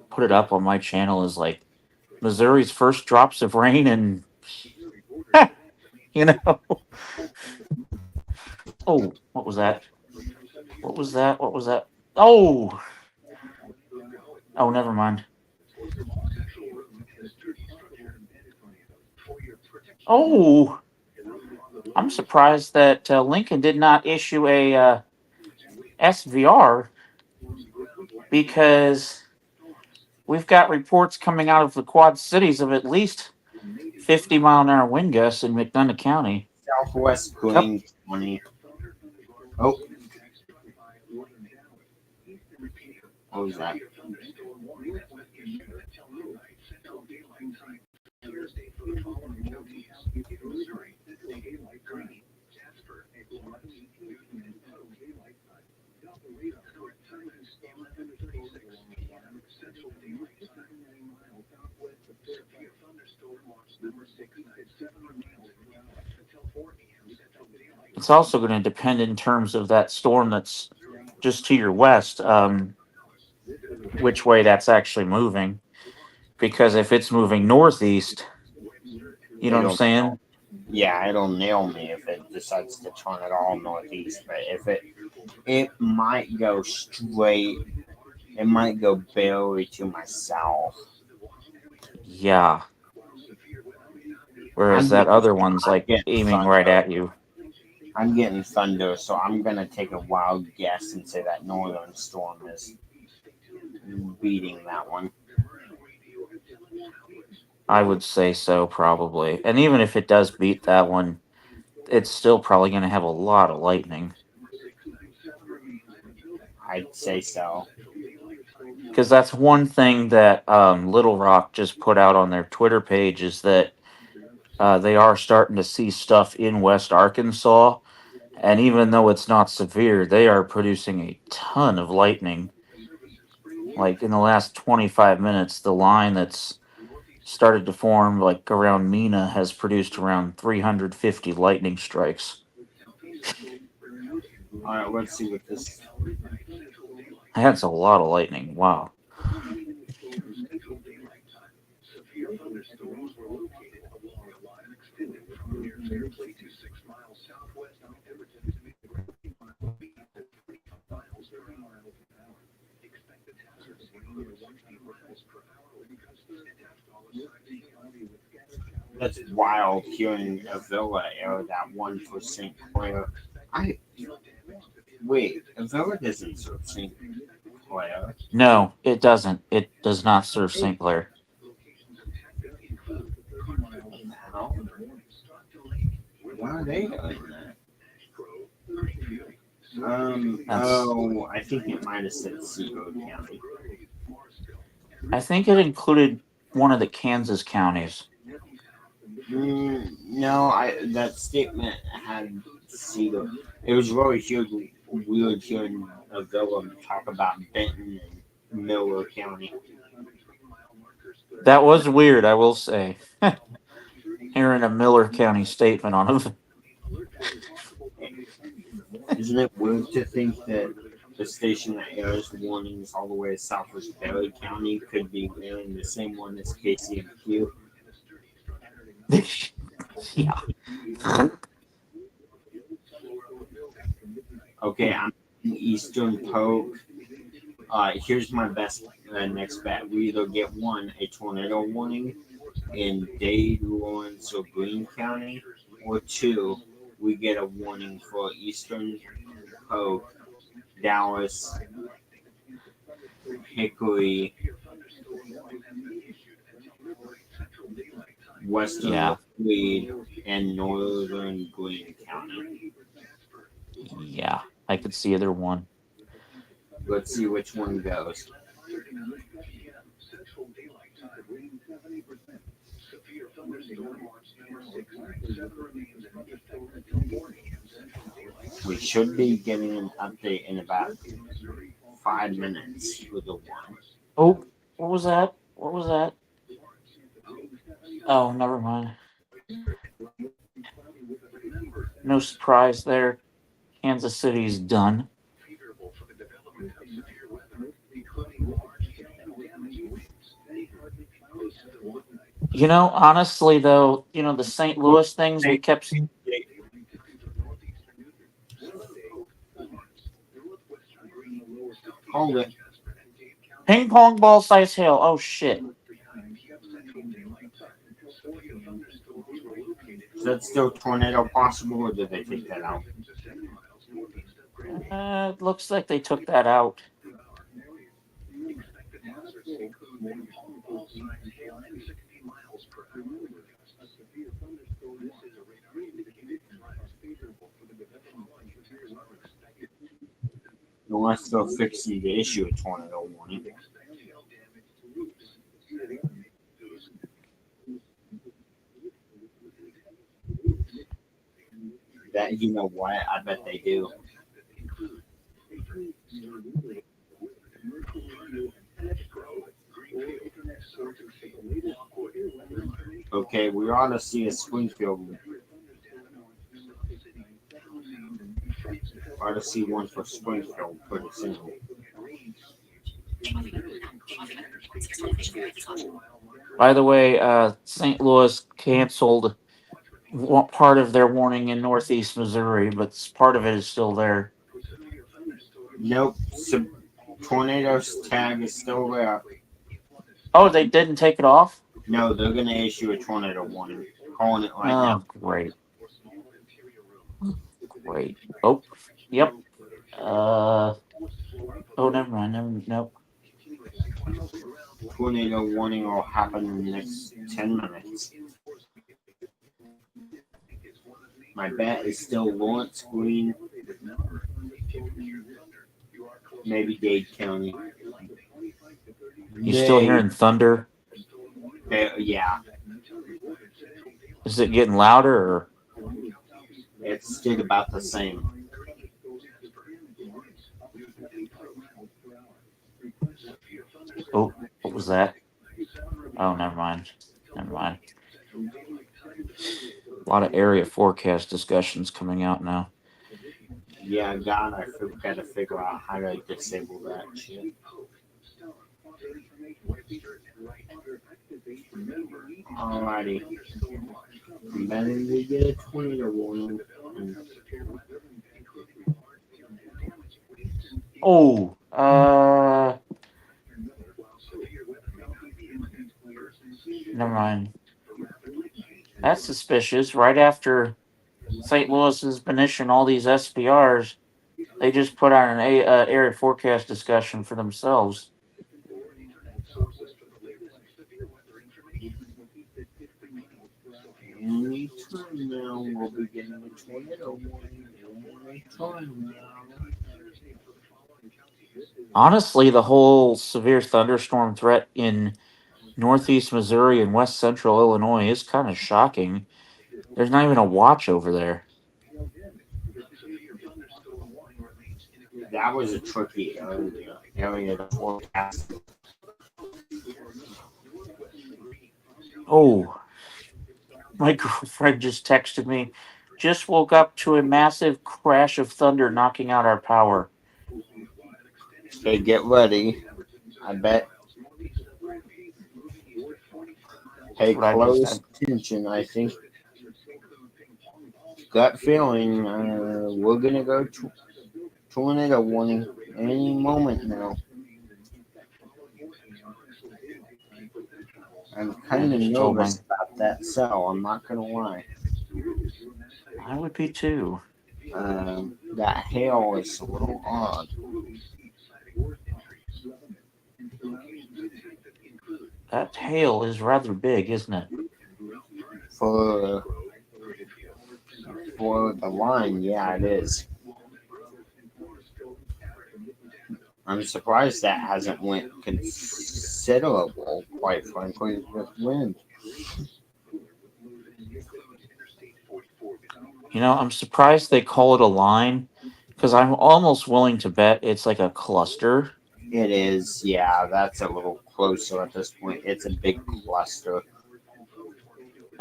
put it up on my channel as like Missouri's first drops of rain and you know. Oh, what was that? What was that? What was that? Oh, never mind. Oh, I'm surprised that Lincoln did not issue a SVR because we've got reports coming out of the Quad Cities of at least 50-mile-an-hour wind gusts in McDonough County. Southwest Green 20. Oh. What was that? It's also going to depend in terms of that storm that's just to your west, which way that's actually moving. Because if it's moving northeast, you know what I'm saying? Yeah, it'll nail me if it decides to turn it all northeast. But if it might go straight, it might go barely to my south. Yeah. Whereas that other one's like aiming right at you. I'm getting thunder, so I'm going to take a wild guess and say that northern storm is beating that one. I would say so, probably. And even if it does beat that one, it's still probably going to have a lot of lightning. I'd say so. Because that's one thing that Little Rock just put out on their Twitter page is that they are starting to see stuff in West Arkansas. And even though it's not severe, they are producing a ton of lightning. Like in the last 25 minutes, the line that's started to form like around Mina has produced around 350 lightning strikes. All right, let's see what this. That's a lot of lightning. Wow. That's wild hearing a Villa air that 1% clear. Wait, Avella doesn't serve St. Clair. No, it doesn't. It does not serve St. Clair. How? Why are they doing that? Oh, I think it might have said Seaboard County. I think it included one of the Kansas counties. No, that statement had Seaboard. It was really weird hearing Avella talk about Benton and Miller County. That was weird, I will say. Hearing a Miller County statement on it. Isn't it weird to think that the station that airs warnings all the way to Southwest Berry County could be airing the same one as KCMQ? Yeah. Okay, I'm in Eastern Polk. Here's my best next bet. We either get a tornado warning in Dade, Lawrence, or Greene County, or two, we get a warning for Eastern Polk, Dallas, Hickory, Western Reed, and Northern Greene County. Yeah, I could see either one. Let's see which one goes. We should be getting an update in about 5 minutes with the one. Oh, what was that? What was that? Oh, never mind. No surprise there. Kansas City's done. You know, honestly, though, you know, the St. Louis things we kept. Hold it. Ping pong ball size hail. Oh, shit. Is that still tornado possible, or did they take that out? It looks like they took that out. Unless they're fixing to issue a tornado warning. That, you know what? I bet they do. Okay, we ought to see a Springfield. Ought to see one for Springfield pretty soon. By the way, St. Louis canceled part of their warning in Northeast Missouri, but part of it is still there. Nope. Tornadoes tag is still there. Oh, they didn't take it off? No, they're going to issue a tornado warning. Calling it right now. Great. Great. Oh, yep. Oh, never mind. Nope. Tornado warning will happen in the next 10 minutes. My bet is still Lawrence, Greene, maybe Dade County. You still hearing thunder? Yeah. Is it getting louder, or? It's still about the same. Oh, what was that? Oh, never mind. A lot of area forecast discussions coming out now. Yeah, God, I got to figure out how to disable that shit. Alrighty. And then we get a tornado warning. Oh, never mind. That's suspicious. Right after St. Louis has been issuing all these SPRs, They just put out an area forecast discussion for themselves. Any time now, we'll be getting a tornado warning. Any time now. Honestly, the whole severe thunderstorm threat in northeast Missouri and west central Illinois is kind of shocking. There's not even a watch over there. That was a tricky area to forecast. Oh, my girlfriend just texted me. Just woke up to a massive crash of thunder knocking out our power. Okay, get ready. I bet. Pay close attention. I think. Gut feeling. We're gonna go to tornado warning any moment now. I'm kind of nervous about that cell. I'm not gonna lie. I would be too. That hail is a little odd. That hail is rather big, isn't it? For the line, yeah, it is. I'm surprised that hasn't went considerable, quite frankly, with wind. You know, I'm surprised they call it a line because I'm almost willing to bet it's like a cluster. It is, yeah, that's a little closer at this point. It's a big cluster.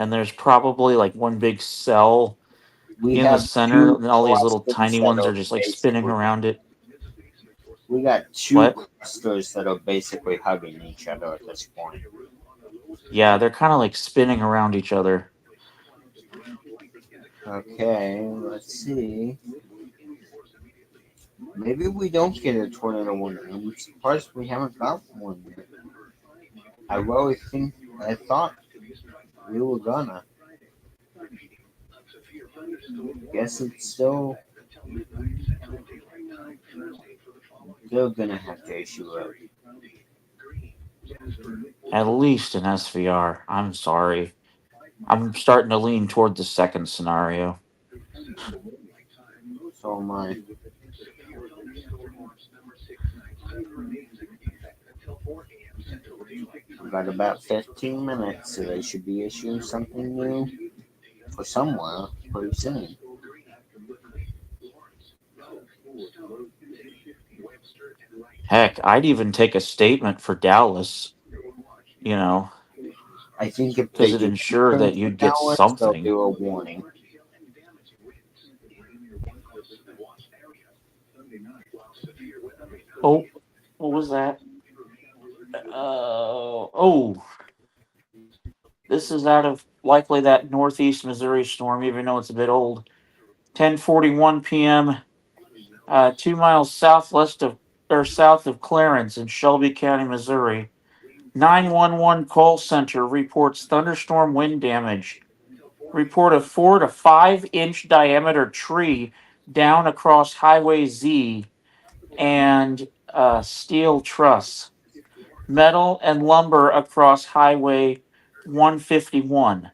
And there's probably like one big cell in the center, and all these little tiny ones are just like spinning around it. We got two clusters that are basically hugging each other at this point. Yeah, they're kind of like spinning around each other. Okay, let's see. Maybe we don't get a tornado warning. I'm surprised we haven't got one yet. I thought we were gonna. Guess it's still. They're gonna have to issue it. At least an SVR. I'm sorry. I'm starting to lean toward the second scenario. So am I. We've got about 15 minutes, so they should be issuing something new for somewhere pretty soon. Heck, I'd even take a statement for Dallas. You know, I think if does it ensure that you'd get something? They'll do a warning. Oh, what was that? Oh, this is out of likely that northeast Missouri storm, even though it's a bit old. 10:41 p.m. 2 miles south of Clarence in Shelby County, Missouri. 911 call center reports thunderstorm wind damage. Report a 4 to 5 inch diameter tree down across Highway Z and steel truss. Metal and lumber across Highway 151.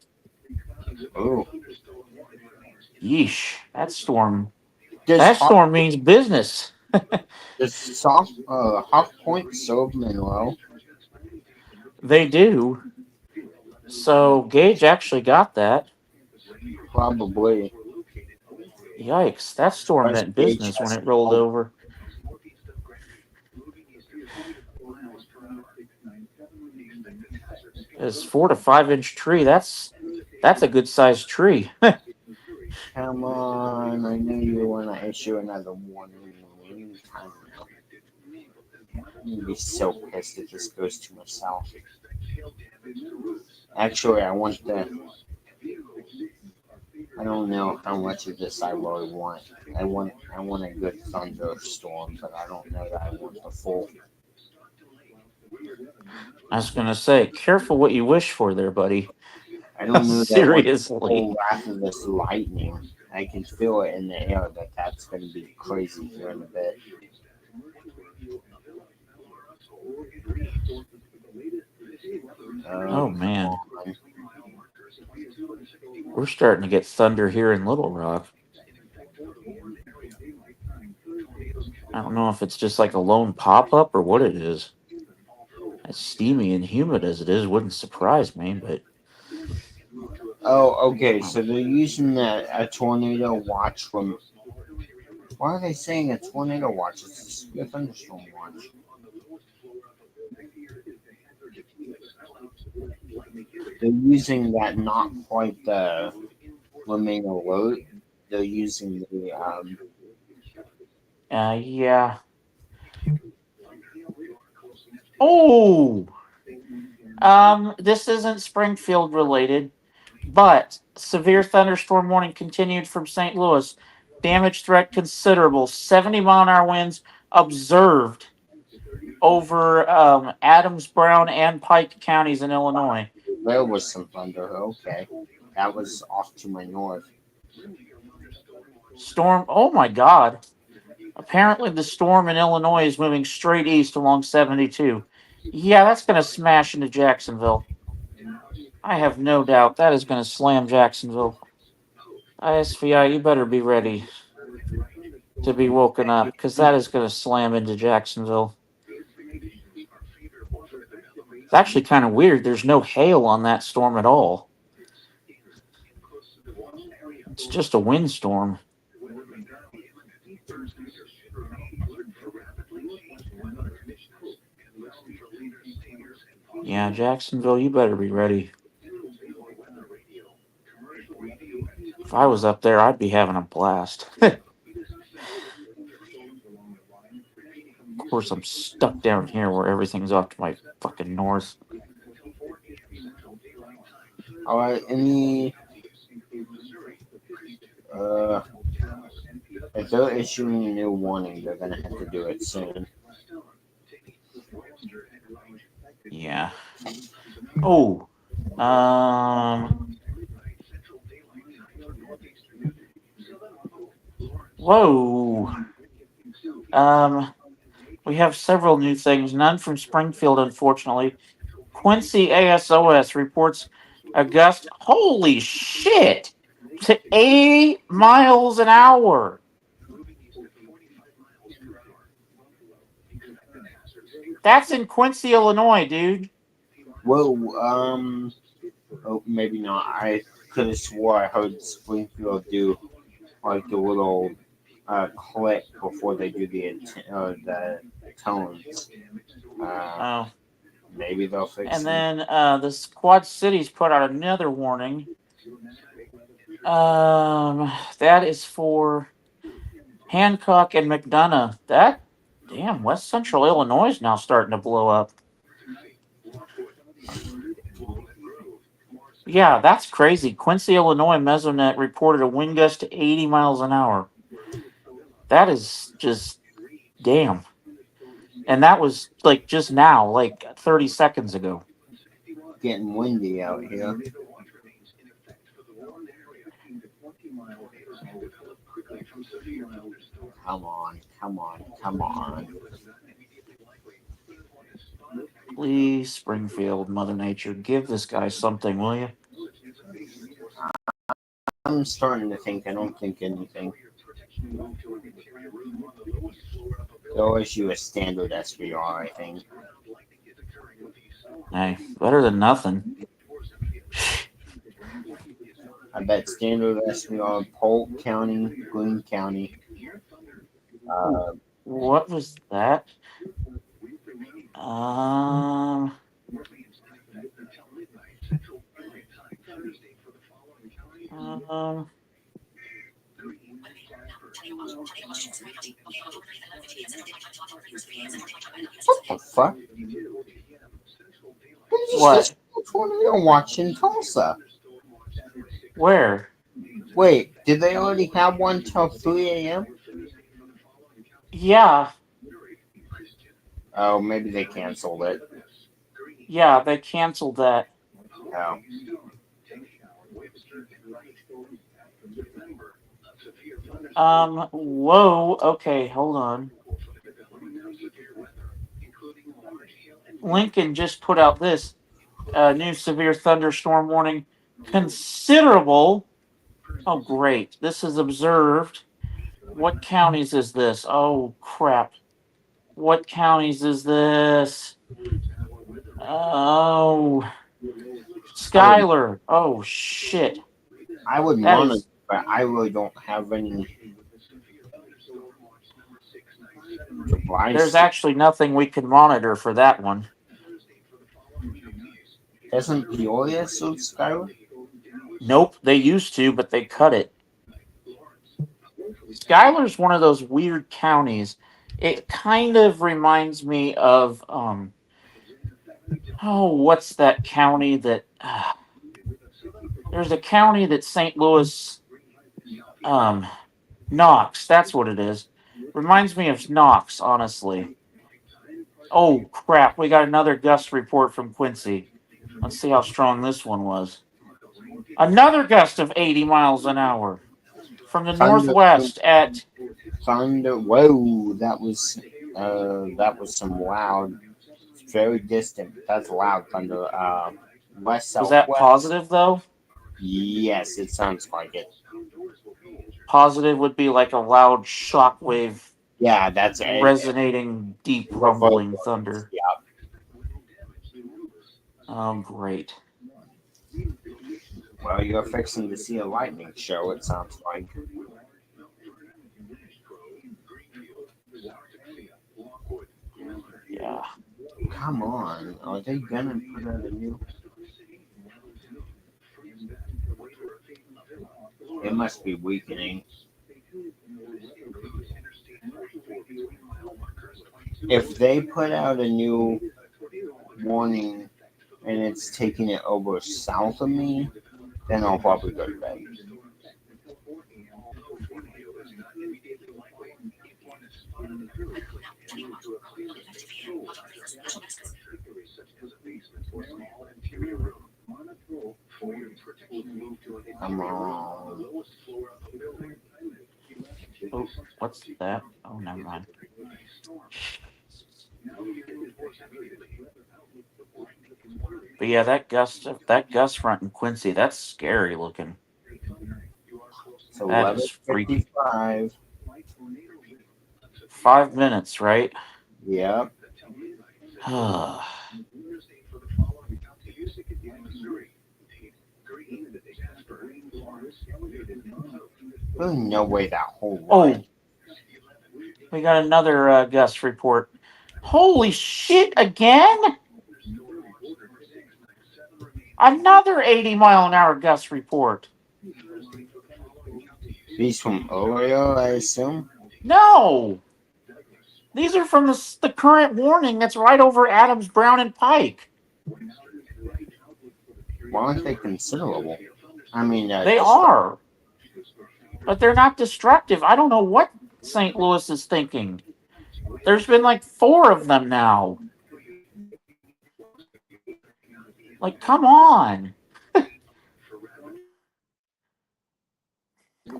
Oh. Yeesh. That storm means business. Does Hawk Point serve Monroe? They do. So Gage actually got that. Probably. Yikes. That storm meant business when it rolled over. It's 4 to 5 inch tree. That's a good sized tree. Come on, I knew you want to issue another warning. I'm gonna be so pissed if this goes to myself. Actually, I don't know how much of this I really want. I want a good thunderstorm, but I don't know that I want the full. I was gonna say, careful what you wish for there, buddy. I don't know that Seriously. I want the whole wrath of this lightning. I can feel it in the air that that's going to be crazy here in a bit. Oh man, we're starting to get thunder here in Little Rock. I don't know if it's just like a lone pop-up or what it is. As steamy and humid as it is, wouldn't surprise me, but... Oh, okay, so they're using a tornado watch from... Why are they saying a tornado watch? It's a severe thunderstorm watch. They're using that not quite the remain alert. They're using the... yeah. Oh! This isn't Springfield related, but severe thunderstorm warning continued from St. Louis. Damage threat considerable. 70-mile-an-hour winds observed over Adams, Brown, and Pike counties in Illinois. There was some thunder. Okay. That was off to my north. Storm. Oh, my God. Apparently, the storm in Illinois is moving straight east along 72. Yeah, that's going to smash into Jacksonville. I have no doubt that is going to slam Jacksonville. ISVI, you better be ready to be woken up, because that is going to slam into Jacksonville. It's actually kind of weird. There's no hail on that storm at all. It's just a windstorm. Yeah, Jacksonville, you better be ready. If I was up there, I'd be having a blast. Of course, I'm stuck down here where everything's off to my fucking north. All right, any... if they're issuing a new warning, they're gonna have to do it soon. Yeah. Oh. Whoa. We have several new things. None from Springfield, unfortunately. Quincy ASOS reports a gust. Holy shit! To 80 miles an hour. That's in Quincy, Illinois, dude. Whoa, oh, maybe not. I could have swore I heard Springfield do like the little click before they do the tones. Maybe they'll fix it. And then the Quad Cities put out another warning. That is for Hancock and McDonough. Damn, West Central Illinois is now starting to blow up. Yeah, that's crazy. Quincy, Illinois Mesonet reported a wind gust to 80 miles an hour. That is just damn. And that was like just now, like 30 seconds ago. Getting windy out here. Come on, come on, come on. Please, Springfield, Mother Nature, give this guy something, will you? I'm starting to think I don't think anything. They'll issue a standard SVR, I think. Hey, better than nothing. I bet standard SVR, Polk County, Greene County. What was that? What the fuck? What? Tornado watch in Tulsa. Where? Wait, did they already have one till 3 a.m.? Yeah. Oh, maybe they canceled it. Yeah, they canceled that. Oh. Whoa. Okay, hold on. Lincoln just put out this new severe thunderstorm warning. Considerable. Oh, great. This is observed. What counties is this? Oh, crap. What counties is this? Oh, Skylar. Oh, shit. I would That run is- it, but I really don't have any. There's actually nothing we can monitor for that one. Doesn't Peoria suit Skylar? Nope, they used to, but they cut it. Schuyler's one of those weird counties. It kind of reminds me of what's that county that there's a county that St. Louis Knox, that's what it is. Reminds me of Knox, honestly. Oh crap, we got another gust report from Quincy. Let's see how strong this one was. Another gust of 80 miles an hour from the northwest at Thunder. Whoa, that was some loud, very distant. That's loud thunder. West. Was that positive though? Yes, it sounds like it. Positive would be like a loud shockwave. Yeah, that's resonating, deep rumbling thunder. Yeah. Oh, great. Well, you're fixing to see a lightning show, it sounds like. Yeah. Come on. Are they gonna put out a new? It must be weakening. If they put out a new warning and it's taking it over south of me, then I'll probably go to bed. Come on. Oh, what's that? Oh, never mind. But yeah, that gust front in Quincy, that's scary looking. So that is freaky. 11:55. 5 minutes, right? Yep. There's no way that whole line. We got another gust report. Holy shit, again? Another 80 mile an hour gust report. These from earlier, I assume? No! These are from the current warning that's right over Adams, Brown, and Pike. Why aren't they considerable? I mean, they are. But they're not destructive. I don't know what St. Louis is thinking. There's been like 4 of them now. Like, come on.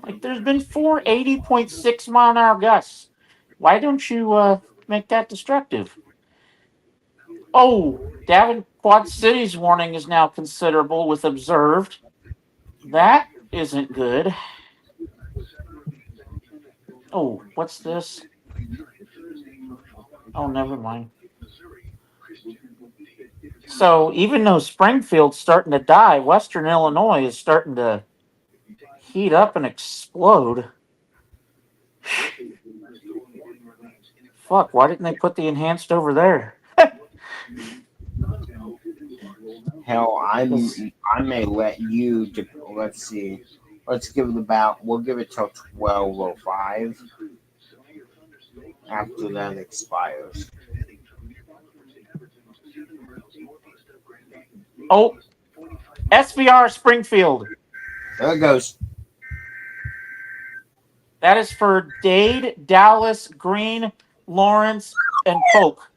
Like, there's been 4 80.6 mile an hour gusts. Why don't you make that destructive? Oh, Quad City's warning is now considerable with observed. That isn't good. Oh, what's this? Oh, never mind. So even though Springfield's starting to die, Western Illinois is starting to heat up and explode. Fuck, why didn't they put the enhanced over there? Hell, I may let you, let's see. Let's give it we'll give it till 12:05. After that expires. Oh, SVR Springfield. There it goes. That is for Dade, Dallas, Green, Lawrence, and Polk.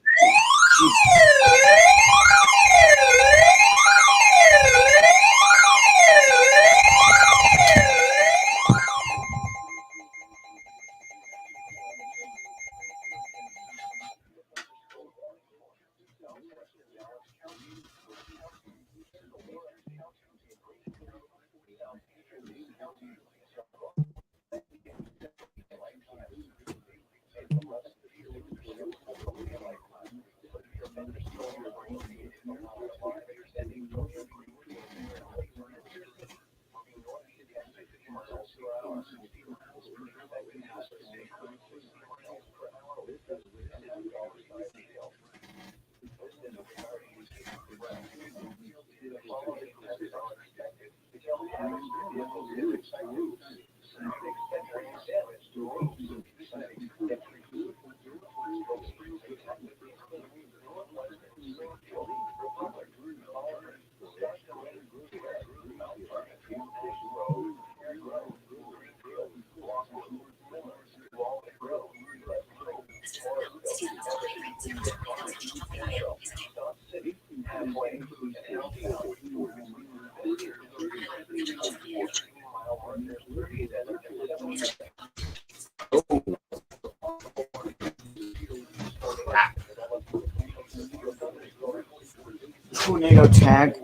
Tornado tag.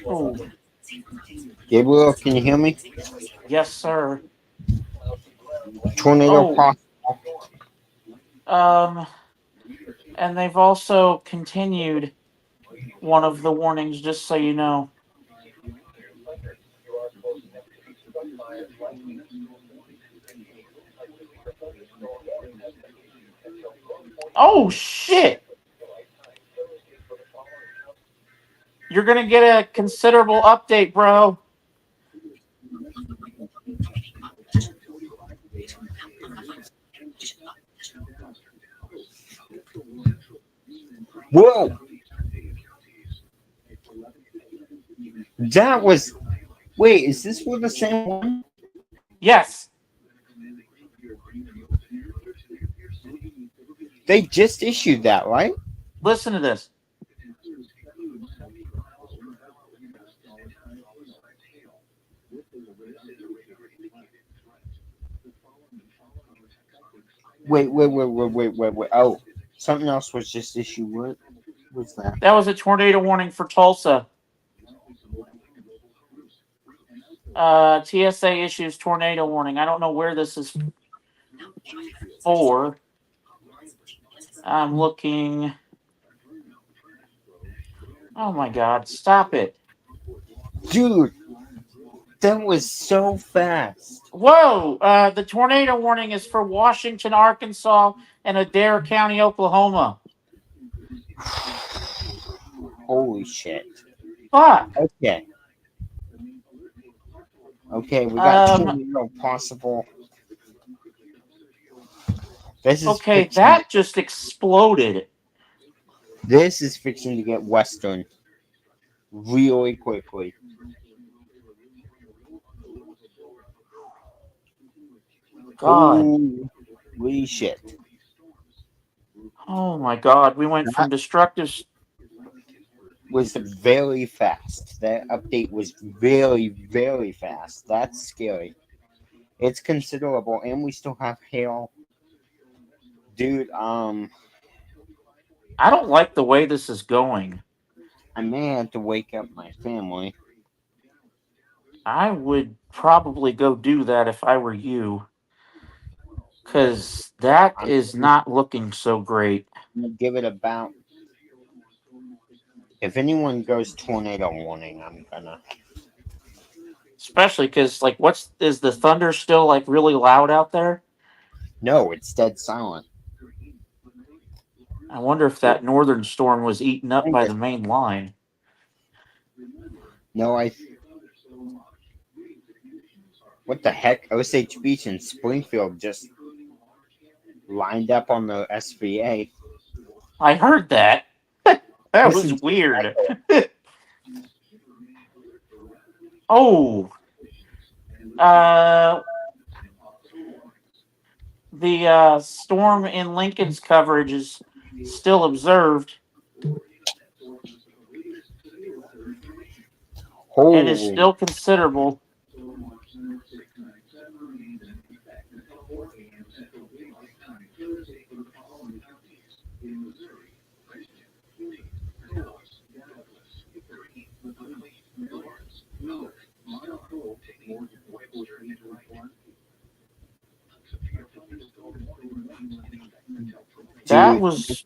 Oh, Gabriel, can you hear me? yes, sir. Tornado Oh, possible. and they've also continued one of the warnings, just so you know. Oh, shit! You're going to get a considerable update, bro. Whoa! That was. Wait, is this for the same one? Yes. They just issued that, right? Listen to this. Wait. Oh, something else was just issued. What was that? That was a tornado warning for Tulsa. TSA issues tornado warning. I don't know where this is for. I'm looking. Oh my God! Stop it, dude! That was so fast. Whoa! The tornado warning is for Washington, Arkansas, and Adair County, Oklahoma. Holy shit! Fuck. Okay. Okay, we got tornado possible. This is okay. That just exploded. This is fixing to get western really quickly. God. Holy shit. Oh my God. We went from destructive. Was very fast. That update was very, very fast. That's scary. It's considerable, and we still have hail. Dude, I don't like the way this is going. I may have to wake up my family. I would probably go do that if I were you. Because that is not looking so great. I'm gonna give it about. If anyone goes tornado warning, I'm gonna. Especially because, like, is the thunder still, like, really loud out there? No, it's dead silent. I wonder if that northern storm was eaten up by the main line. No, what the heck? Osage Beach and Springfield just lined up on the SVA. I heard that. That was weird. Oh. The storm in Lincoln's coverage is still observed. It is still considerable. That was.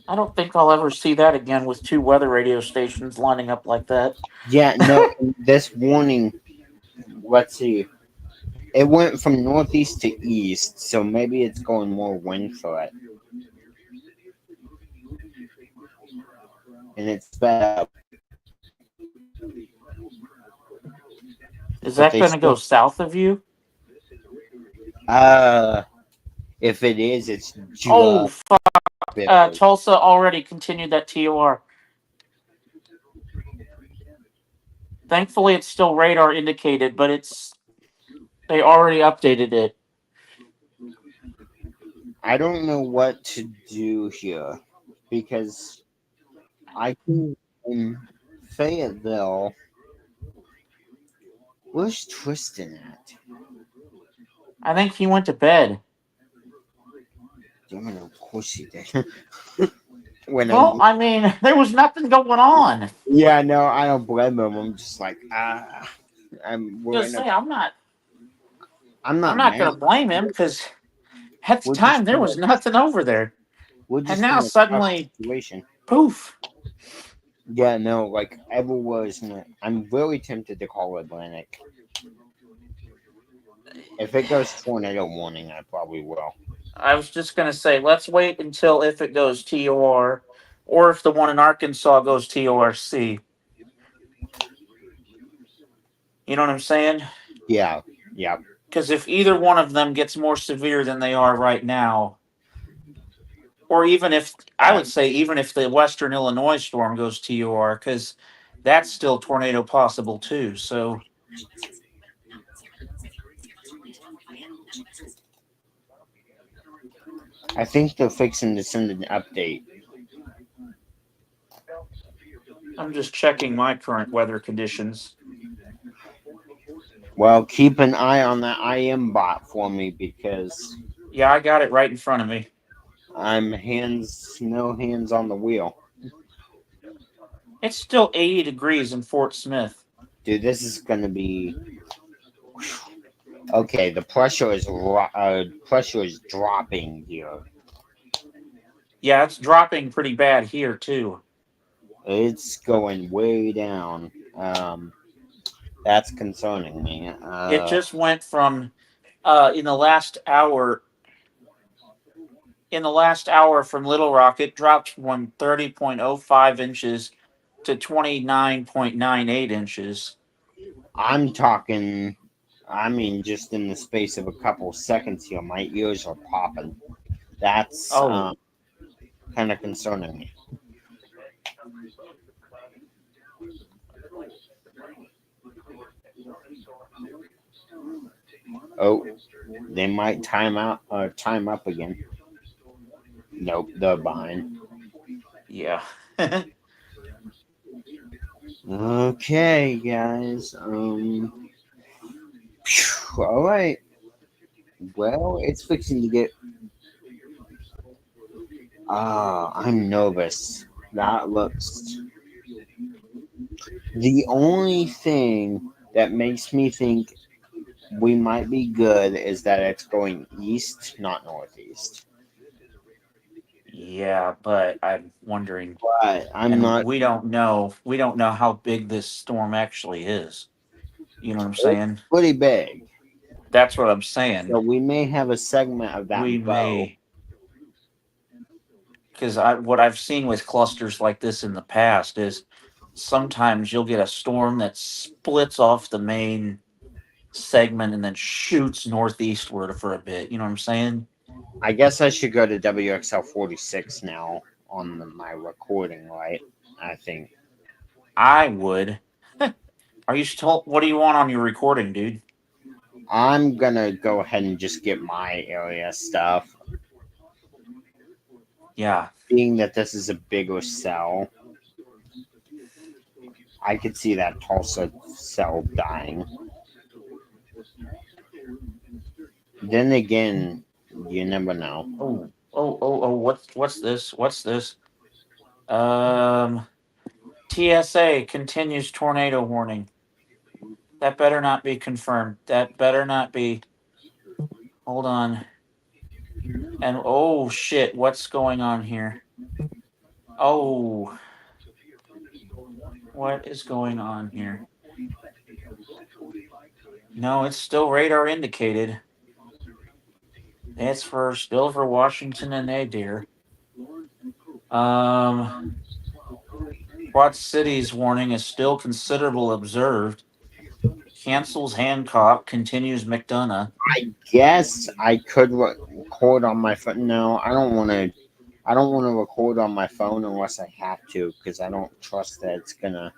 I don't think I'll ever see that again with two weather radio stations lining up like that. Yeah, no, this warning, let's see. It went from northeast to east, so maybe it's going more wind threat. And it's sped up. Is that going to go south of you? If it is, it's oh fuck! Tulsa already continued that TOR. Thankfully, it's still radar indicated, but they already updated it. I don't know what to do here because I can in Fayetteville. Where's Tristan at? I think he went to bed. Damn it, of course he did. when Well, I mean, there was nothing going on. Yeah, no, I don't blame him. I'm just like, we're in a, I'm not I'm not going to mad. blame him because at the We're time just there in was a- nothing over there. We're And just now in a tough suddenly, situation. poof. Yeah, no, like everywhere is. I'm really tempted to call Atlantic. If it goes tornado warning, I probably will. I was just going to say, let's wait until if it goes TOR or if the one in Arkansas goes TORC. You know what I'm saying? Yeah. Because if either one of them gets more severe than they are right now, or even if, I would say, even if the Western Illinois storm goes TOR, because that's still tornado possible too. So, I think they're fixing to send an update. I'm just checking my current weather conditions. Well, keep an eye on that IM bot for me because Yeah, I got it right in front of me. I'm no hands on the wheel. It's still 80 degrees in Fort Smith. Dude, this is gonna be okay. The pressure is dropping here. Yeah, it's dropping pretty bad here too. It's going way down. That's concerning me. It just went from in the last hour from Little Rock, it dropped from 30.05 inches to 29.98 inches. I'm talking. I mean, just in the space of a couple seconds here, my ears are popping. That's kind of concerning me. Oh, they might time up again. Nope, they're behind. Yeah. Okay, guys. All right. Well, it's fixing to get. I'm nervous. That looks. The only thing that makes me think we might be good is that it's going east, not northeast. Yeah, but I'm wondering. But I'm not. We don't know. We don't know how big this storm actually is. You know what I'm saying? It's pretty big. That's what I'm saying. So we may have a segment of that. We may. Because what I've seen with clusters like this in the past is sometimes you'll get a storm that splits off the main segment and then shoots northeastward for a bit. You know what I'm saying? I guess I should go to WXL 46 now on my recording, right? I think. I would. Are you still? What do you want on your recording, dude? I'm gonna go ahead and just get my area stuff. Yeah. Being that this is a bigger cell, I could see that Tulsa cell dying. Then again, you never know. Oh! What's this? What's this? TSA continues tornado warning. That better not be confirmed. That better not be. Hold on. And oh shit, what's going on here? Oh. What is going on here? No, it's still radar indicated. It's still for Washington and Adair. Quad Cities warning is still considerable observed. Cancels Hancock, continues McDonough. I guess I could record on my phone. No, I don't want to. I don't want to record on my phone unless I have to, because I don't trust that it's gonna.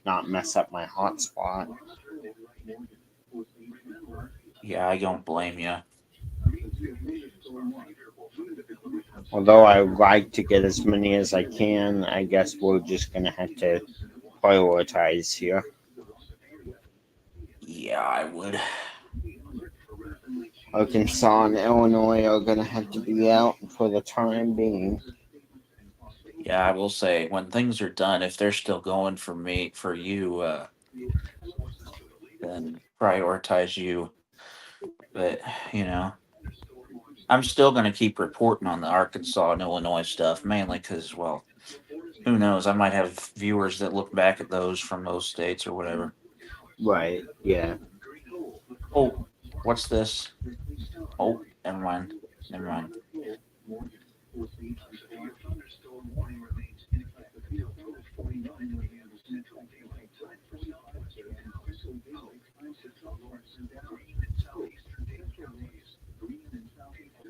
not mess up my hotspot. Yeah, I don't blame you. Although I like to get as many as I can, I guess we're just gonna have to prioritize here. Yeah, I would. Arkansas and Illinois are gonna have to be out for the time being. Yeah, I will say when things are done, if they're still going for you, then prioritize you. But I'm still going to keep reporting on the Arkansas and Illinois stuff, mainly because, well, who knows? I might have viewers that look back at those from those states or whatever. Right, yeah. Oh, what's this? Oh, never mind. Never mind.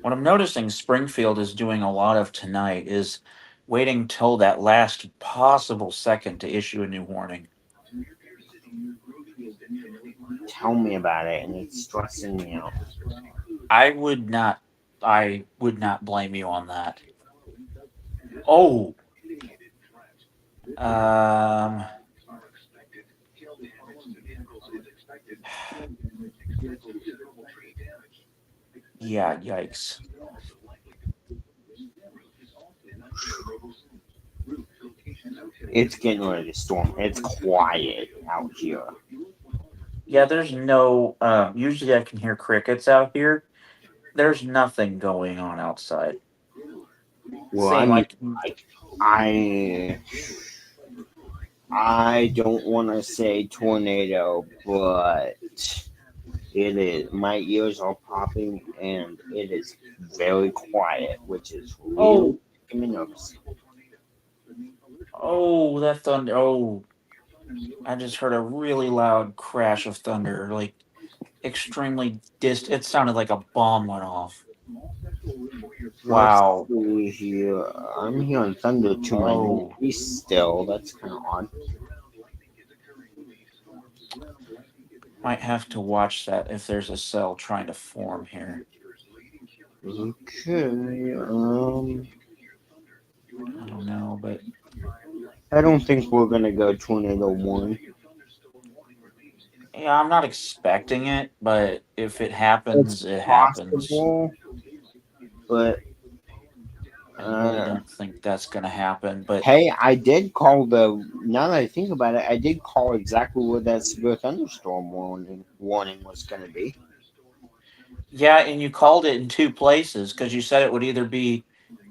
What I'm noticing Springfield is doing a lot of tonight is waiting till that last possible second to issue a new warning. Tell me about it, and it's stressing me out. I would not blame you on that. Oh. Yeah, yikes. It's getting ready to storm. It's quiet out here. Yeah, there's no. Usually I can hear crickets out here. There's nothing going on outside. Well, I don't want to say tornado, but it is. My ears are popping, and it is very quiet, which is really making me nervous. Oh, that thunder! Oh, I just heard a really loud crash of thunder, like extremely distant. It sounded like a bomb went off. Wow. Let's see here. I'm hearing thunder to my northeast still. That's kind of odd. Might have to watch that if there's a cell trying to form here. Okay. I don't know, but I don't think we're gonna go tornado 1. Yeah, I'm not expecting it, but if it happens, it happens. But I really don't think that's gonna happen. But hey, I did call now that I think about it, I did call exactly where that severe thunderstorm warning was gonna be. yeah, and you called it in 2 places because you said it would either be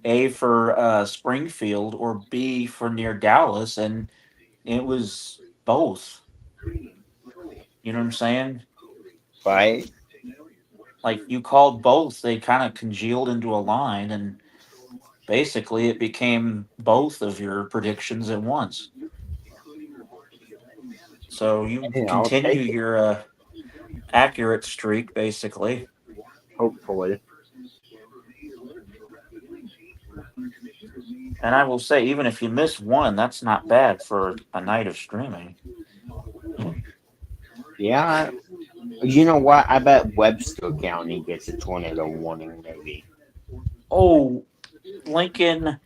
A for Springfield or B for near Dallas, and it was both. You know what I'm saying? Right. Like you called both, they kind of congealed into a line, and basically it became both of your predictions at once. So you continue your accurate streak, basically. Hopefully. And I will say, even if you miss one, that's not bad for a night of streaming. Yeah. You know what? I bet Webster County gets a tornado warning, maybe. Oh, Lincoln,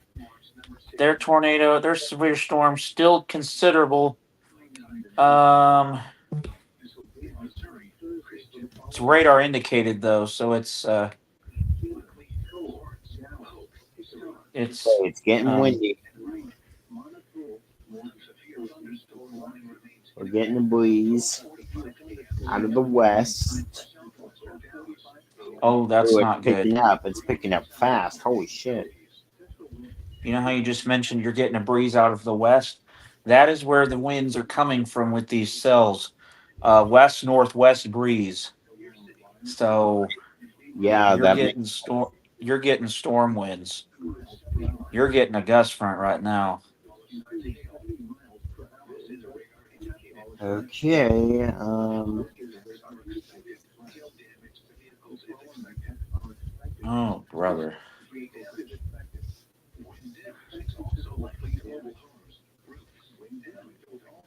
their tornado, their severe storm, still considerable. It's radar indicated though, so it's getting windy. We're getting a breeze out of the west. Oh, that's not good. It's picking up fast. Holy shit. You know how you just mentioned you're getting a breeze out of the west? That is where the winds are coming from with these cells. West-northwest breeze. So yeah, you're getting storm winds. You're getting a gust front right now. Okay. Oh, brother.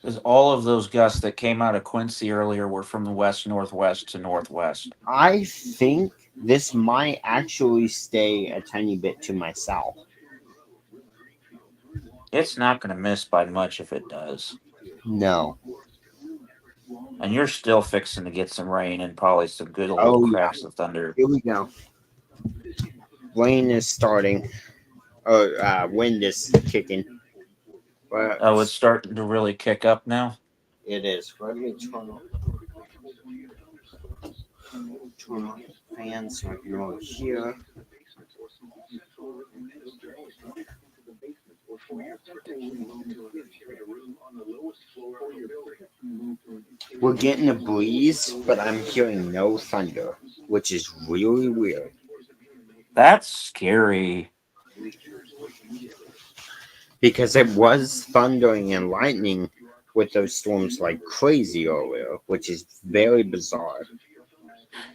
Because all of those gusts that came out of Quincy earlier were from the west, northwest to northwest. I think this might actually stay a tiny bit to my south. It's not going to miss by much if it does. No. And you're still fixing to get some rain and probably some good old cracks of thunder. Here we go. Rain is starting. Wind is kicking. But Oh, it's starting to really kick up now? it is. Let me turn on the fan so I can go here. We're getting a breeze, but I'm hearing no thunder, which is really weird. That's scary. Because it was thundering and lightning with those storms like crazy earlier, which is very bizarre.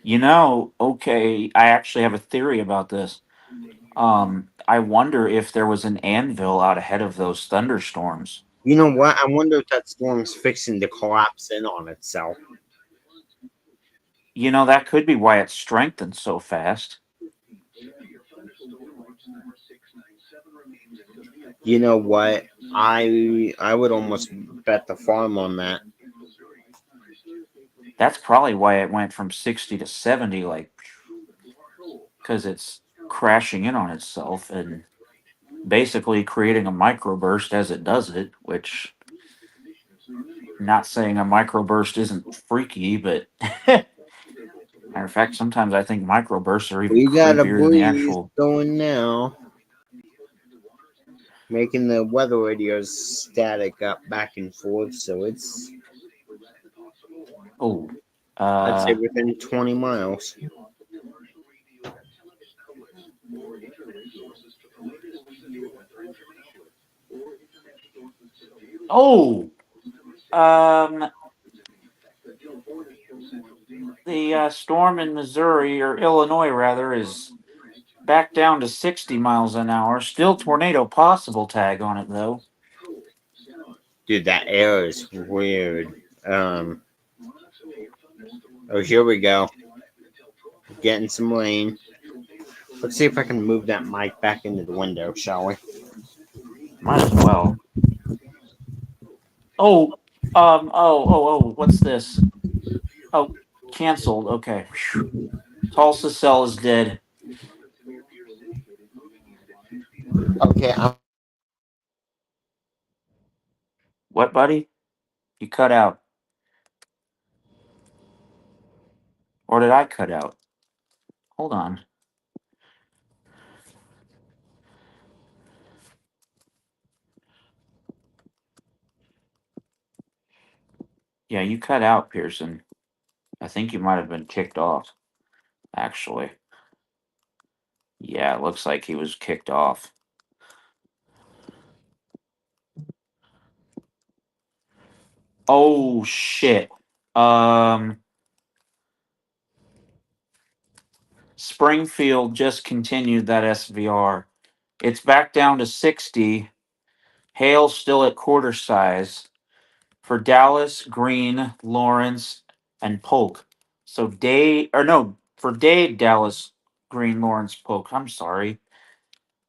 You know, okay, I actually have a theory about this. I wonder if there was an anvil out ahead of those thunderstorms. You know what? I wonder if that storm's fixing to collapse in on itself. You know, that could be why it strengthened so fast. You know what? I would almost bet the farm on that. That's probably why it went from 60 to 70, like, because it's crashing in on itself and basically creating a microburst as it does it, which, not saying a microburst isn't freaky, but matter of fact, sometimes I think microbursts are even We got a creepier than the breeze actual. going now, making the weather radios static up back and forth, so it's Oh, I'd say within 20 miles. oh, the storm in Missouri, or Illinois rather, is back down to 60 miles an hour. Still tornado possible tag on it, though. Dude, that air is weird. Oh, here we go. Getting some rain. Let's see if I can move that mic back into the window, shall we? Might as well. What's this? Oh, canceled. Okay. Whew. Tulsa cell is dead. Okay, What, buddy? You cut out. Or did I cut out? Hold on. Yeah, you cut out, Pearson. I think you might have been kicked off, actually. Yeah, it looks like he was kicked off. Oh, shit. Springfield just continued that SVR. It's back down to 60. Hail still at quarter size for Dallas, Green, Lawrence, and Polk. So for Dade, Dallas, Green, Lawrence, Polk. I'm sorry.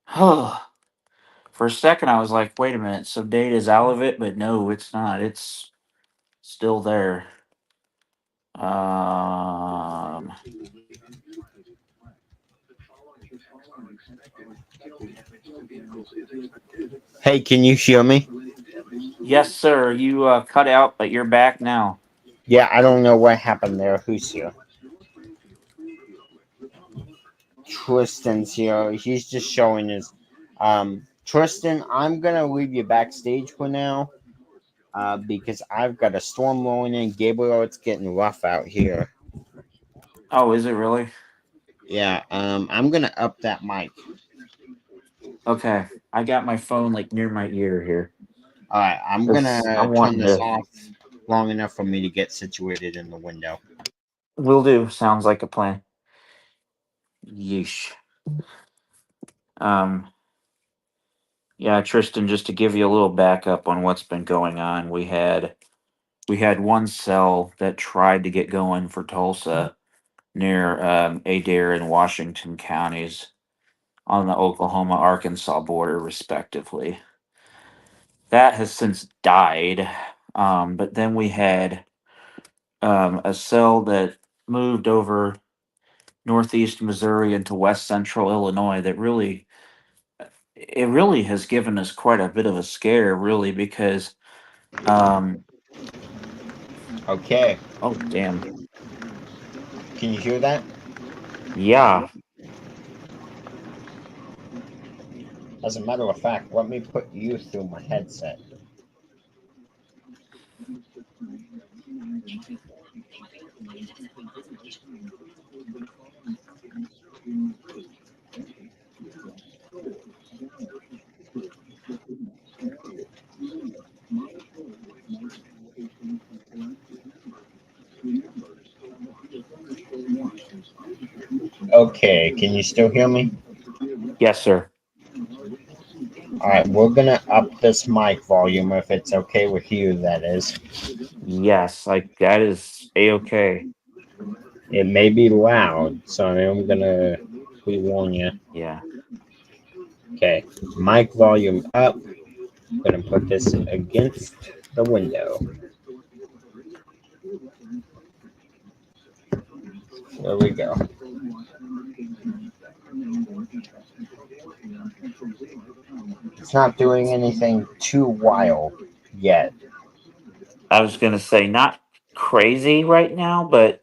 For a second, I was like, wait a minute. So Dade is out of it, but no, it's not. It's still there. Hey, can you hear me? Yes, sir. You cut out, but you're back now. Yeah, I don't know what happened there. Who's here? Tristan's here. He's just showing his. Tristan, I'm gonna leave you backstage for now, because I've got a storm rolling in. Gabriel, it's getting rough out here. Oh, is it really? Yeah. I'm gonna up that mic. Okay, I got my phone like near my ear here. All right, I'm gonna turn this off long enough for me to get situated in the window. Will do. Sounds like a plan. Yeesh. Yeah, Tristan, just to give you a little backup on what's been going on, we had one cell that tried to get going for Tulsa near Adair and Washington counties on the Oklahoma-Arkansas border, respectively. That has since died. But then we had a cell that moved over northeast Missouri into west central Illinois that really has given us quite a bit of a scare, really, because Okay. oh damn. Can you hear that? Yeah. As a matter of fact, let me put you through my headset. Okay, can you still hear me? Yes, sir. Alright, we're gonna up this mic volume if it's okay with you, that is. Yes, like that is a-okay. It may be loud, so I'm gonna pre-warn you. Yeah. Okay, mic volume up. I'm gonna put this against the window. There we go. It's not doing anything too wild yet. I was gonna say not crazy right now, but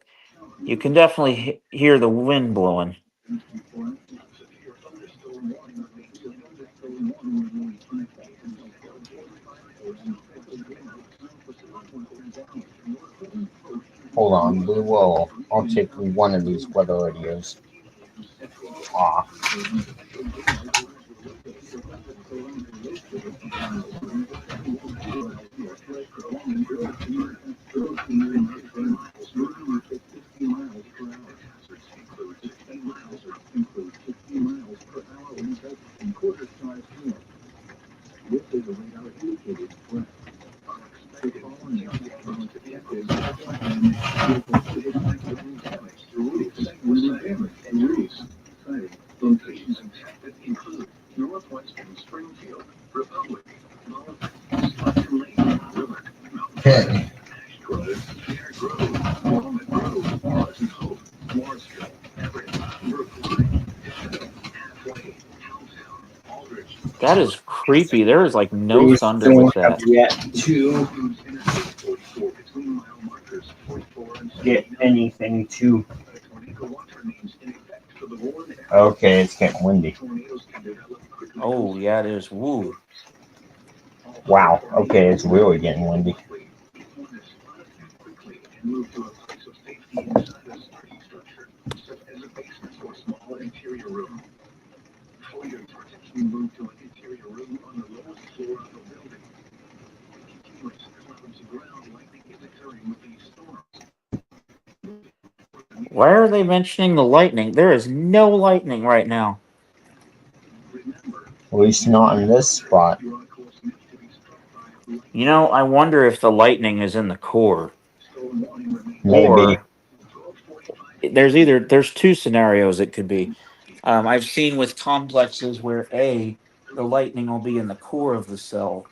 you can definitely hear the wind blowing. Hold on, I'll take one of these weather radios off. Okay. That is creepy. There is like no We thunder still with have that. yet to get anything to. Okay, it's getting windy. Oh yeah, it is. Woo. Wow, okay, it's really getting windy. Why are they mentioning the lightning? There is no lightning right now. At least not in this spot. You know, I wonder if the lightning is in the core. Maybe. Or there's two scenarios it could be. I've seen with complexes where A, the lightning will be in the core of the cell,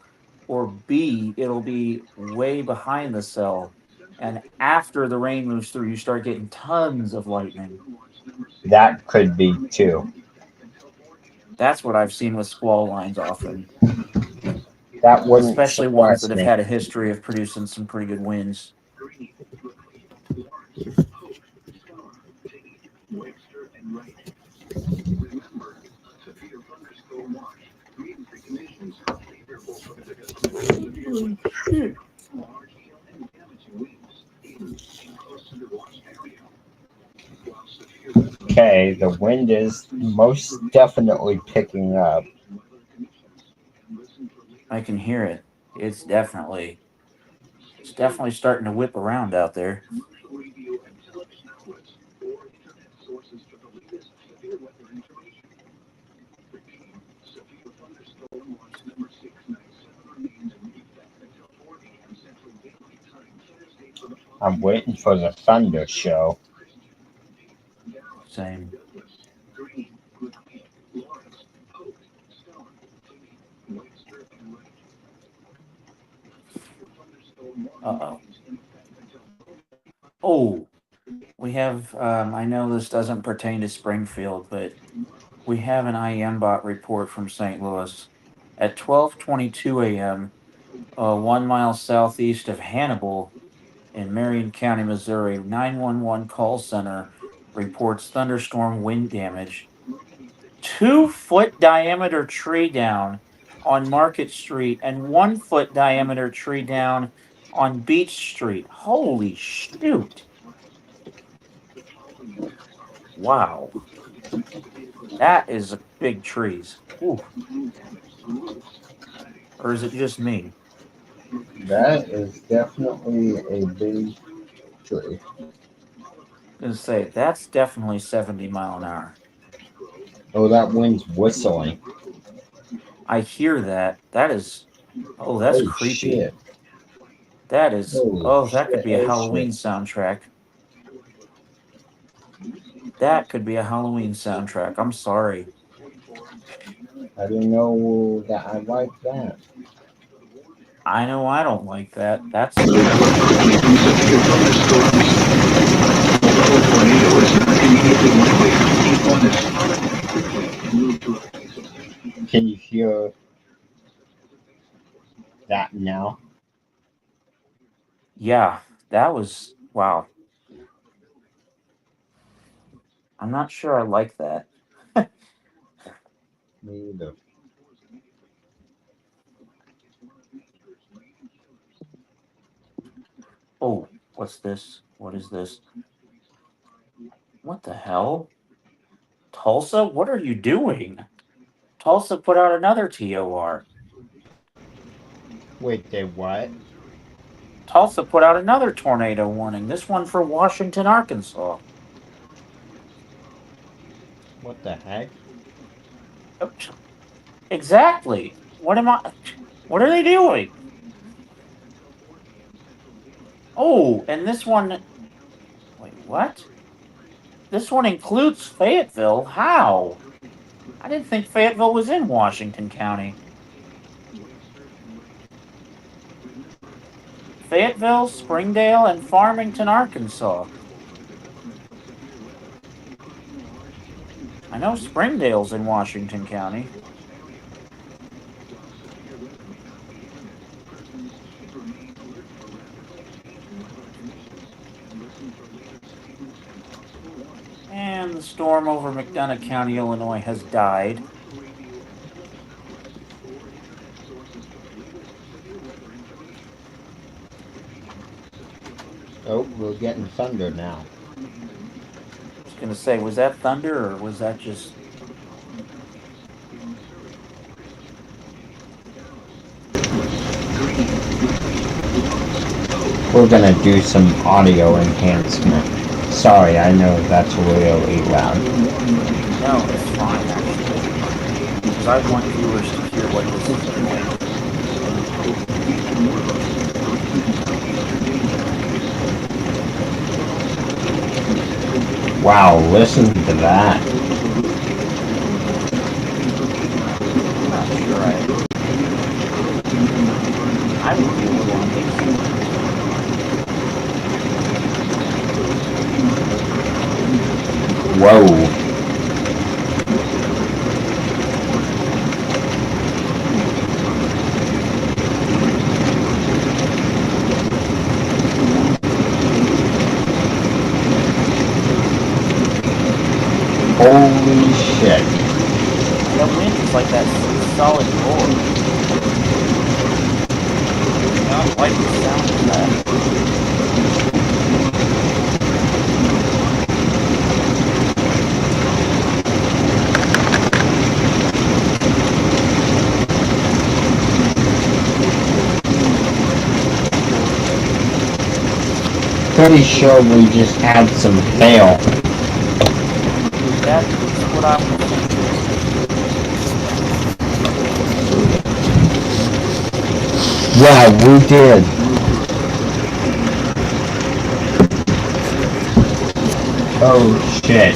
or B, it'll be way behind the cell. And after the rain moves through, you start getting tons of lightning. That could be too. That's what I've seen with squall lines often. That wouldn't Especially ones surprise that have me. had a history of producing some pretty good winds. Okay, the wind is most definitely picking up. I can hear it. It's definitely starting to whip around out there. I'm waiting for the thunder show. Same. Uh-oh. Oh, we have, I know this doesn't pertain to Springfield, but we have an IM bot report from St. Louis. At 12:22 a.m., 1 mile southeast of Hannibal in Marion County, Missouri, 911 call center reports thunderstorm wind damage. 2-foot diameter tree down on Market Street and 1-foot diameter tree down on Beach Street. Holy shoot. Wow. That is big trees. Ooh. Or is it just me? That is definitely a big tree. I was gonna say, that's definitely 70 mile an hour. Oh, that wind's whistling. I hear that. That is, oh, that's Holy creepy. shit. That is, Holy oh, that could shit, be a oh Halloween shit. soundtrack. That could be a Halloween soundtrack. I'm sorry. I didn't know that I liked that. I know I don't like that. That's Can you hear that now? yeah, that was wow. I'm not sure I like that. Me either. Oh, what's this? What is this? What the hell? Tulsa, what are you doing? Tulsa put out another TOR. Wait, they what? Tulsa put out another tornado warning. This one for Washington, Arkansas. What the heck? Exactly. What are they doing? Oh, and this one, wait, what? This one includes Fayetteville? How? I didn't think Fayetteville was in Washington County. Fayetteville, Springdale, and Farmington, Arkansas. I know Springdale's in Washington County. And the storm over McDonough County, Illinois has died. Oh, we're getting thunder now. I was going to say, was that thunder or was that just... We're gonna do some audio enhancement. Sorry, I know that's really loud. No, it's fine, actually. Because I want viewers to hear what this is doing. Wow, listen to that. I'm not sure I would be a little uneasy. Whoa. Holy shit. That wind is like that solid roar. I don't like the sound of that. Pretty sure we just had some hail. That's what I'm thinking. Yeah, we did. Oh shit.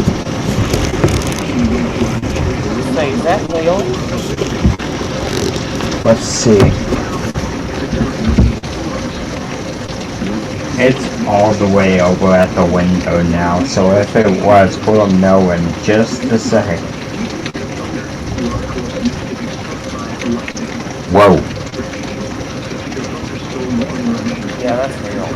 Say, is that hail? Let's see. It's all the way over at the window now, so if it was, we'll know in just a second. Whoa. Yeah, that's hail.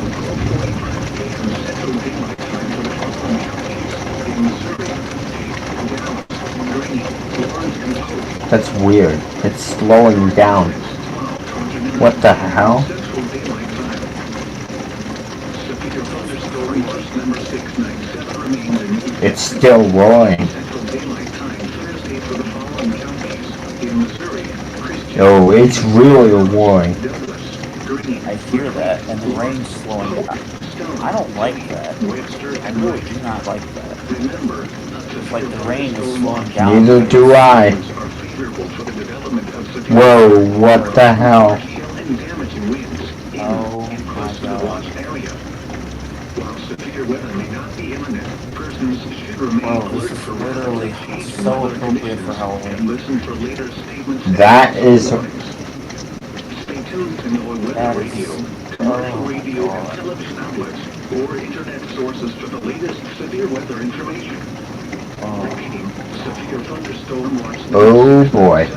That's weird. It's slowing down. What the hell? It's still rolling. Oh, it's really roaring. I hear that, and the rain's slowing down. I don't like that. I really do not like that. It's like the rain is slowing down. Neither do I. Whoa, what the hell? Oh my god. Whoa, this is literally so appropriate for Halloween. That is... That is... Oh my god. Or internet sources for the latest severe weather information. Repeating, severe thunderstorm watch. Oh boy.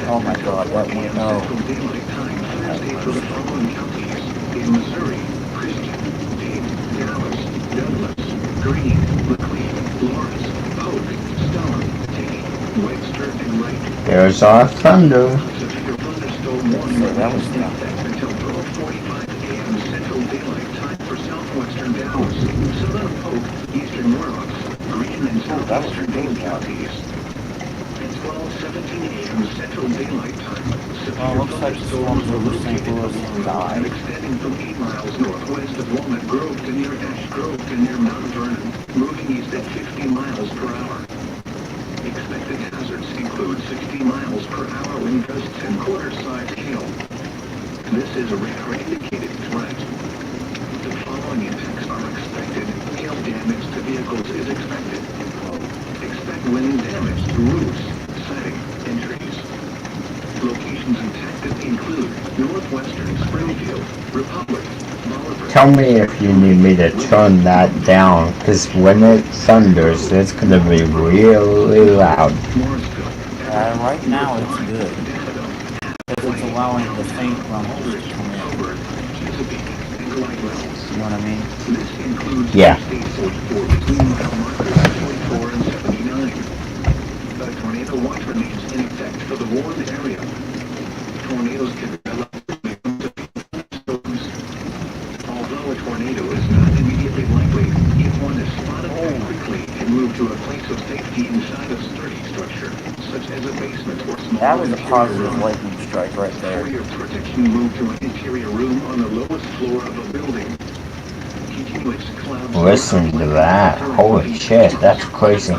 Oh my god, that went... Oh. Thursday for the following counties in Missouri: Christian, Dade, Dallas, Douglas, Greene, McLean, Lawrence, Polk, Stone, Dade, Webster, and Wright. There's our thunder. Severe thunderstorm warning That was until 12:45 a.m. Central Daylight Time for southwestern Dallas, southern Polk, eastern Norwalk, Greene, and southwestern Dade counties. At 12:17 a.m. Central Daylight Time. Looks like storms over St. Louis and died. Extending from 8 miles northwest of Walnut Grove to near Ash Grove to near Mount Vernon, moving east at 50 miles per hour. Expected hazards include 60 miles per hour wind gusts and quarter-size hail. This is a radar indicated threat. The following impacts are expected. Hail damage to vehicles is expected. Expect wind damage to roofs, siding, and trees. Locations impacted include northwestern Springfield, Republic, Bolivar. Tell me if you need me to turn that down, because when it thunders, it's going to be really loud. Right now it's good. Because it's allowing the faint rumbles to come in. You know what I mean? Yeah. A tornado watch remains in effect for the warned area. Tornadoes can develop storms. Although a tornado is not immediately likely, if one is spotted quickly, it can move to a place of safety inside a sturdy structure, such as a basement or small. That was a positive lightning strike right there. For your protection, move to an interior room on the lowest floor of a building. Listen to that. Holy shit, that's crazy.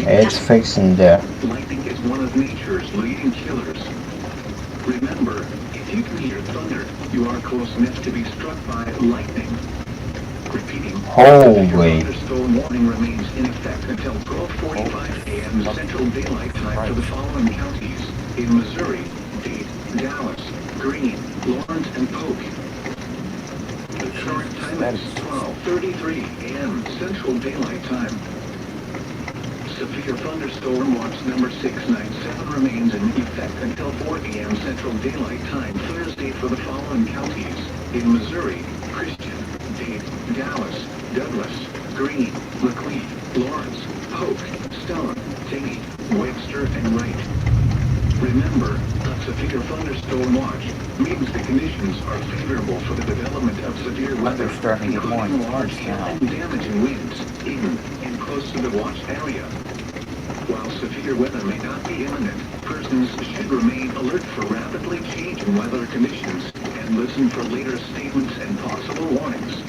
It's fixing there. Lightning is one of nature's leading killers. Remember, if you can hear thunder, you are close enough to be struck by lightning. Repeating, holy. Thunderstorm warning remains in effect until 12:45 a.m. Central Daylight Time for the following counties in Missouri: Dade, Dallas, Greene, Lawrence, and Polk. The current time is 12:33 a.m. Central Daylight Time. Severe thunderstorm watch number 697 remains in effect until 4 a.m. Central Daylight Time Thursday for the following counties in Missouri: Christian, Dade, Dallas, Douglas, Greene, McLean, Lawrence, Polk, Stone, Dade, Webster, and Wright. Remember, a severe thunderstorm watch means the conditions are favorable for the development of severe weather. They're starting to get more large hail and damaging winds in and close to the watched area. While severe weather may not be imminent, persons should remain alert for rapidly changing weather conditions and listen for later statements and possible warnings.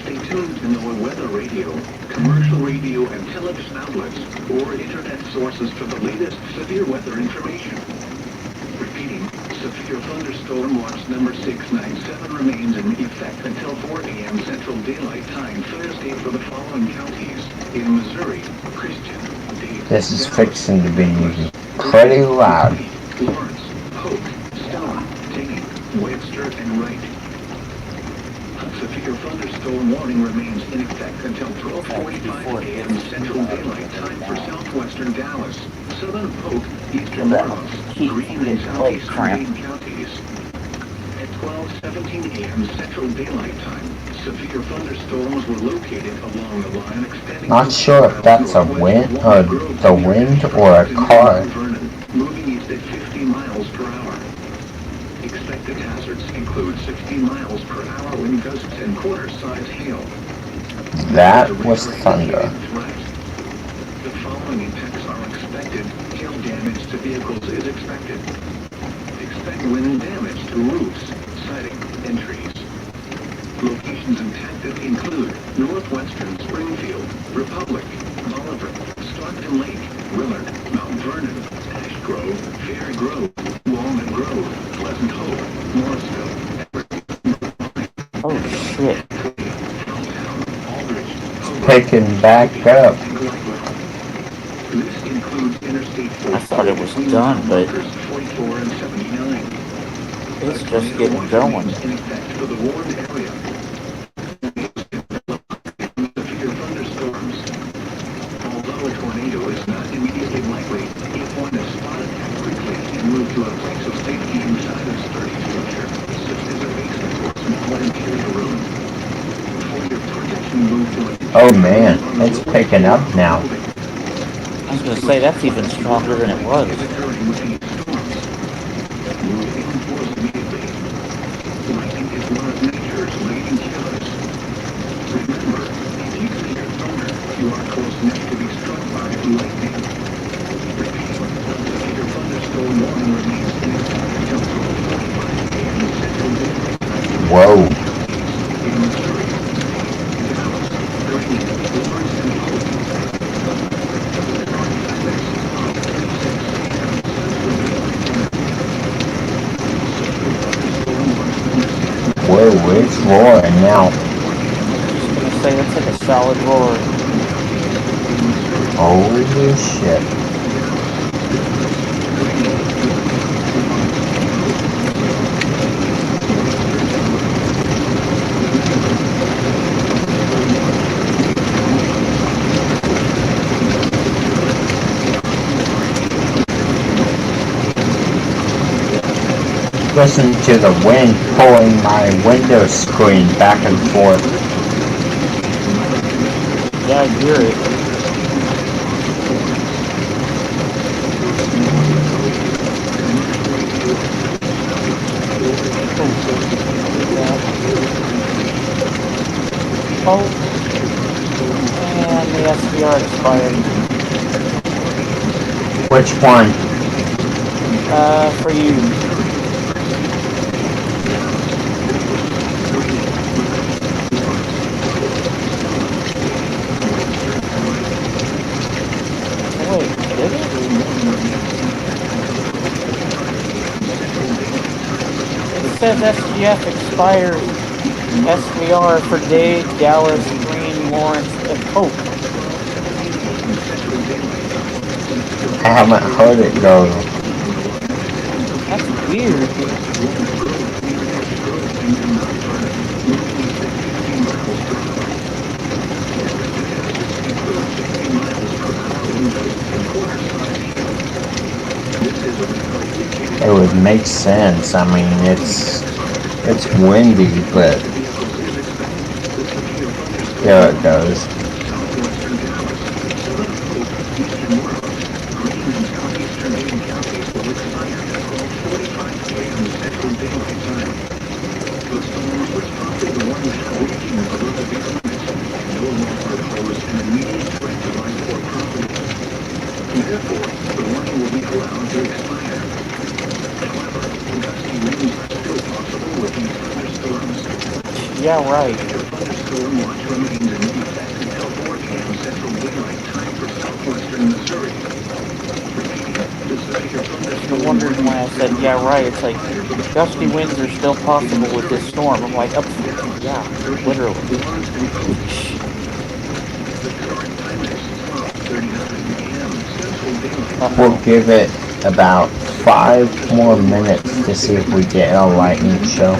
Stay tuned to know weather radio, commercial radio and television outlets, or internet sources for the latest severe weather information. Repeating, severe thunderstorm watch number 697 remains in effect until 4 a.m. Central Central Daylight Time Thursday for the following counties in Missouri: Christian, Dade, This is Dallas, fixing to be Columbus, pretty loud. Lawrence, Polk, Stone, Dane, Webster, and Wright. A severe thunderstorm warning remains in effect until 12:45 a.m. Central Daylight Time for southwestern Dallas, southern Polk, eastern Northwest, Greene, and southeastern Dane counties. At 12:17 a.m. Central Daylight Time, severe thunderstorms were located along the line extending. Not sure if that's a wind, the wind or a car. Moving east at 50 miles per hour. Expected hazards include 60 miles per hour wind gusts and quarter-size hail. That was thunder. The following impacts are expected. Hail damage to vehicles is expected. Expect wind damage to roofs, siding, and trees. Locations impacted include Northwestern Springfield, Republic, Oliver, Stockton Lake, Willard, Mount Vernon, Ash Grove, Fair Grove, Walnut Grove, Pleasant Hope, Morrisville, Oh shit. Picking back up. This includes Interstate 44. I thought it was done, but 44 and 79. it's just getting going. In effect for the warned area. Severe thunderstorms. Although a tornado is not immediately likely, if one is spotted, quickly and move to a place of safety inside a sturdy structure, such as a basement or small interior room. For your protection, move to a Oh man, it's picking up now. I was gonna say that's even stronger than it was. Whoa. Whoa, it's roaring now. I was gonna say that's like a solid roar. Holy shit. Listen to the wind pulling my window screen back and forth. Yeah, I hear it. Oh, and the SPR expired. Which one? For you. Wait, did it? It says SGF expires SVR for Dade, Dallas, Greene, Lawrence, and Polk. I haven't heard it go. That's weird. It would make sense. I mean, it's windy, but there it goes. Yeah, right. wondering why I said, yeah, right. It's like gusty winds are still possible with this storm. I'm like, yeah, literally. We'll give it about 5 more minutes to see if we get a lightning show.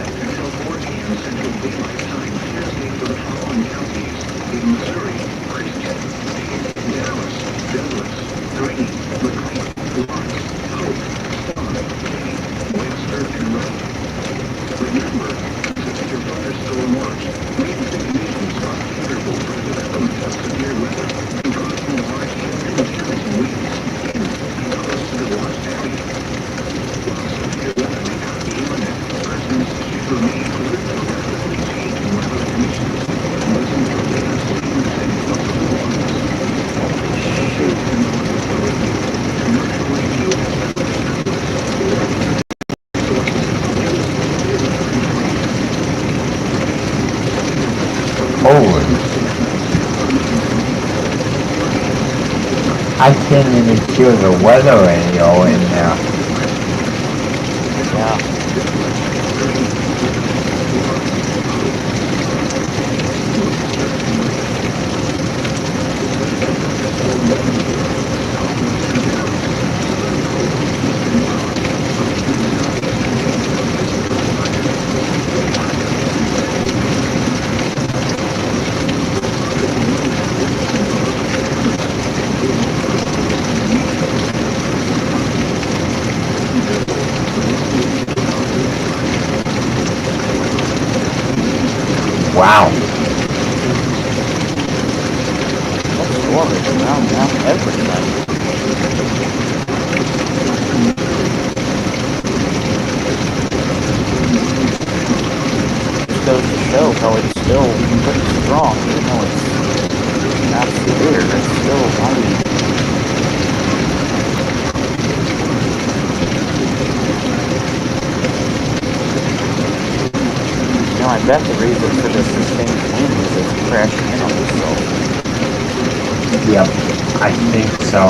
I can't even hear the weather radio in there. Yeah. Wow. That storm is around now everything. Just goes to show how it's still pretty strong, even though it's not severe. It's still mighty. You know, I bet the reason for this sustained wind is it's crashing in on itself. Yep, I think so.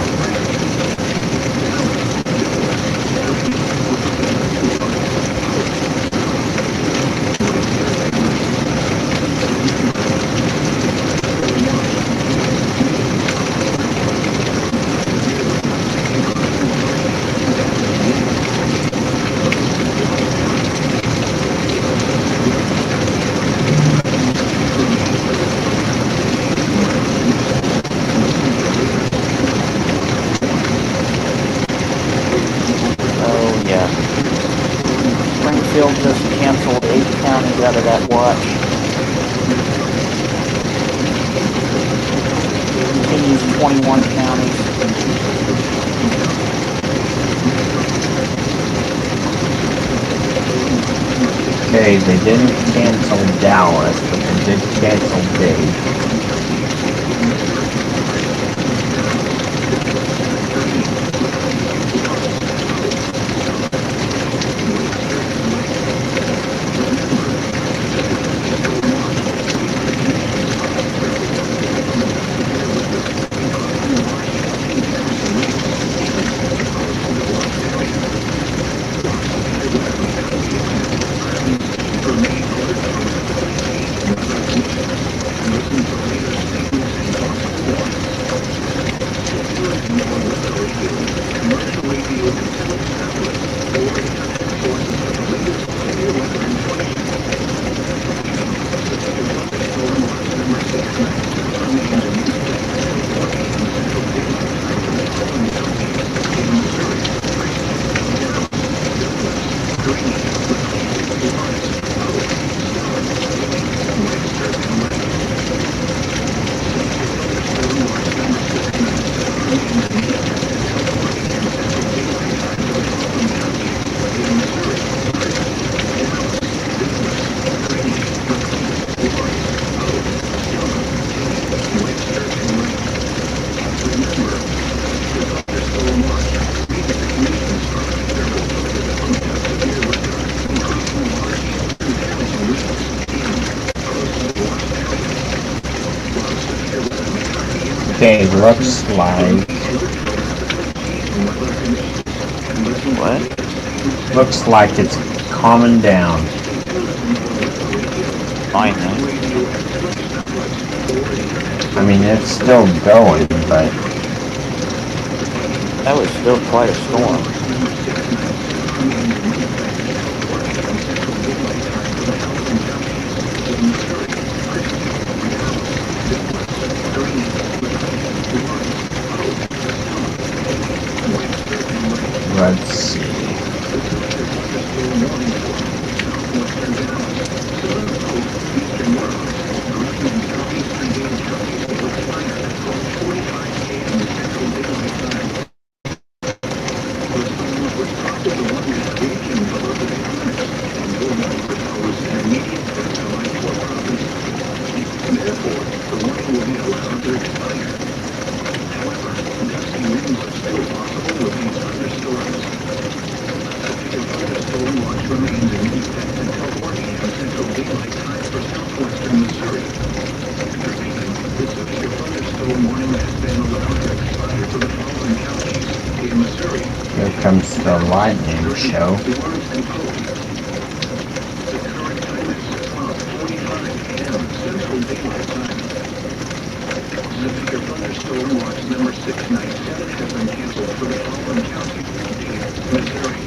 Springfield just canceled 8 counties out of that watch. Continues 21 counties. Okay, they didn't cancel Dallas, but they did cancel Dade. Okay, looks like What? Looks like it's calming down. Fine then. I mean, it's still going, but That was still quite a storm. let's see. Here comes the lightning show. Severe thunderstorm watch number 697 has been canceled for the following counties: Missouri.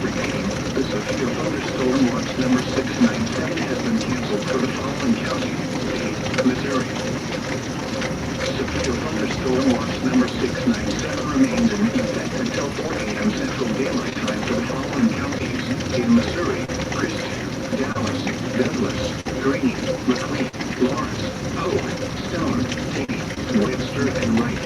Repeating, the severe thunderstorm watch number 697 has been canceled for the following counties: Missouri. Severe thunderstorm watch number 697 remains in effect until 4 a.m. Central Daylight Time for the following counties: in Missouri, Christian, Dallas, Douglas, Greene, McLean, Lawrence, Polk, Stone, Webster, and Wright.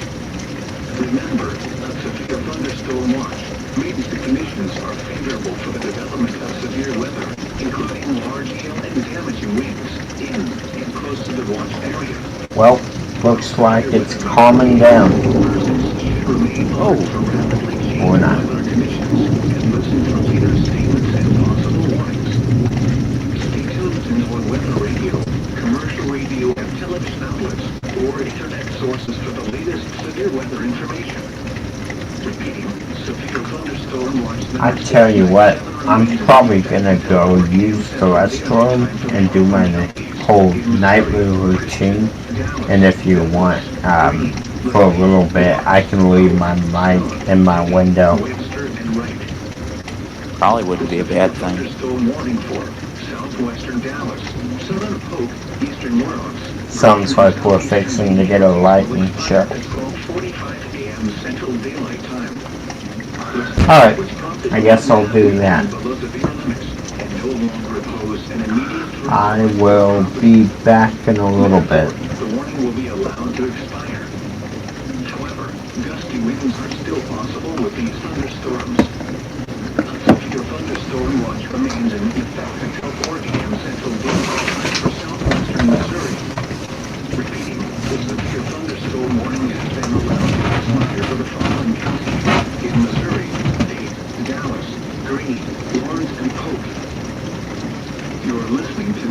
Remember, a severe thunderstorm watch means the conditions are favorable for the development of severe weather, including large hail and damaging winds in and close to the watch area. Well, looks like it's calming down. Oh. Or not. And listen for leaders' statements and possible warnings. Stay tuned to NOAA Weather Radio, commercial radio, and television outlets, or internet sources for the latest severe weather information. Repeating, severe thunderstorm watch number I tell you what, I'm probably gonna go use the restroom and do my whole nightly routine. And if you want, for a little bit, I can leave my mic in my window. Probably wouldn't be a bad thing. Thunderstorm warning for southwestern Dallas, southern Polk, eastern Lawrence. Sounds like we're fixing to get a lightning show. 12:45 a.m. Central Daylight Time. Alright, I guess I'll do that. And no longer oppose an immediate I will be back in a little bit. The warning will be allowed to expire. However, gusty winds are still possible with these thunderstorms. A severe thunderstorm watch remains in effect until 4 p.m. Central Daylight Time for southwestern Missouri. Repeating, the severe thunderstorm warning has been allowed to expire for the following counties: in Missouri, Dade, Dallas, Greene, Lawrence, and Polk. You're listening to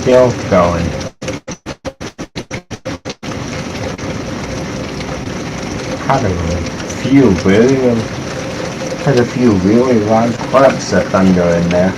still going. Had a few really loud claps of thunder in there.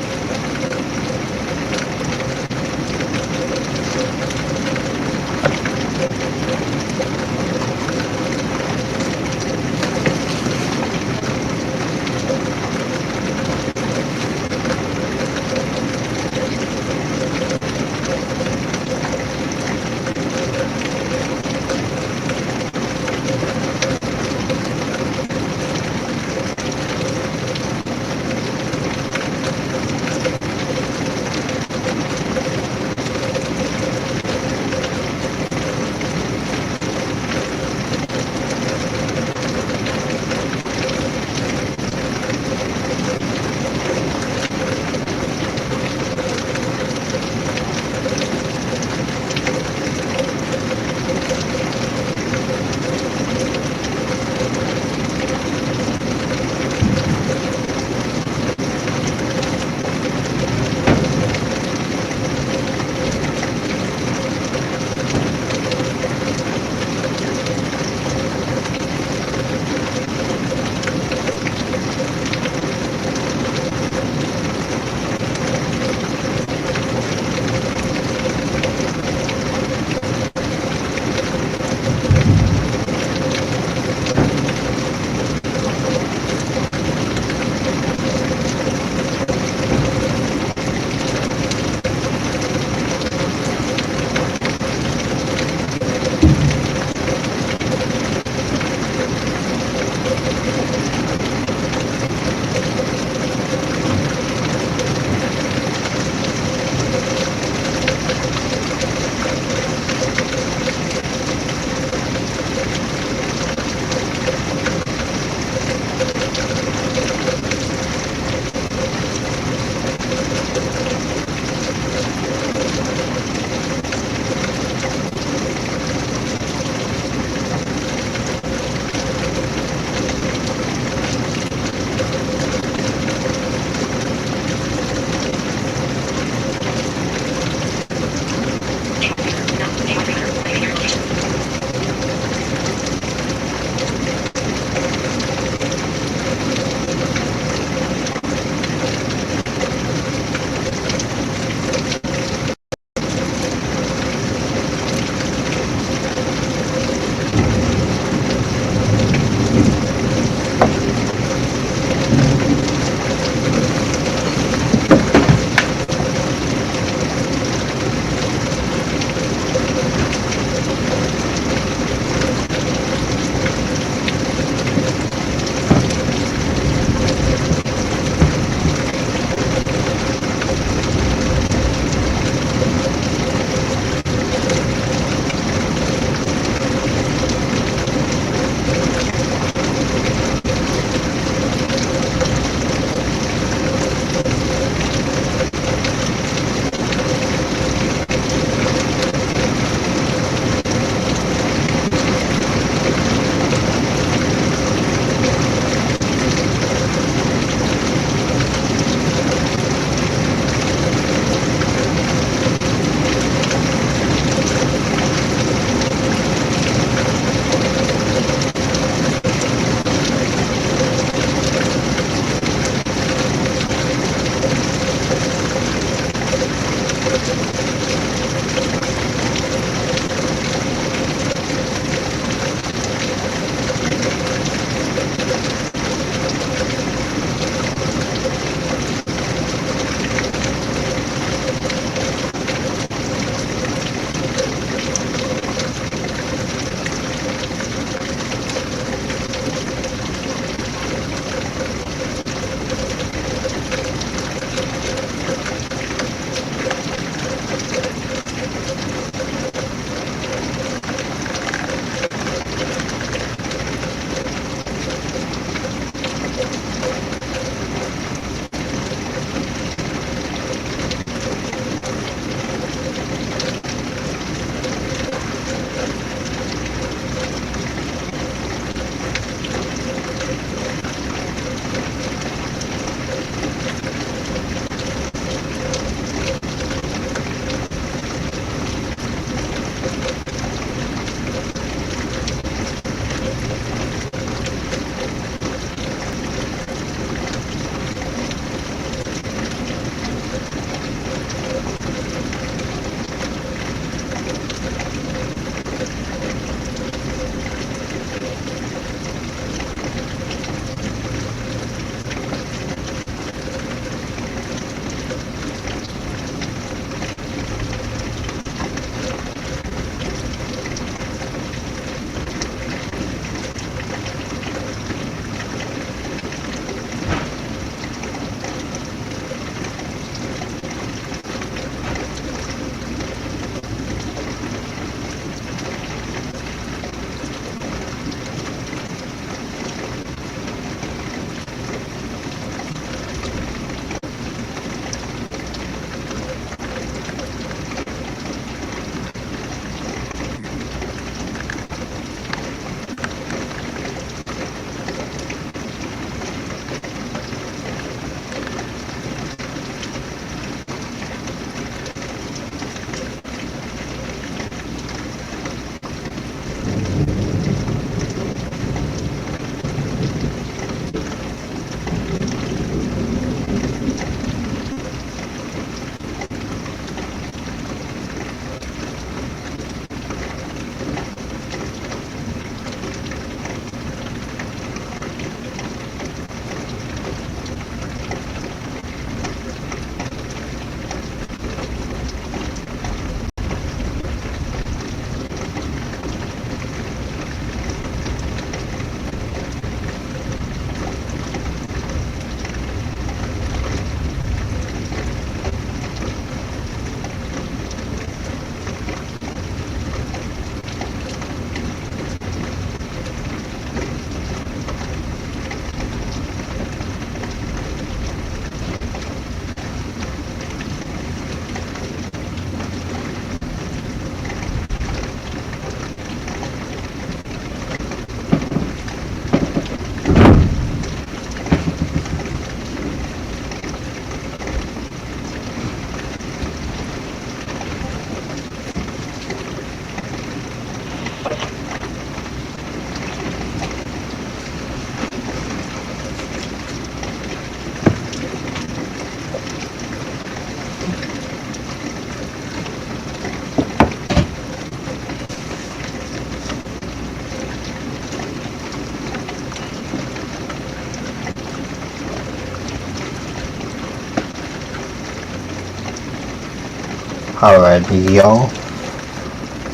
Alrighty, y'all.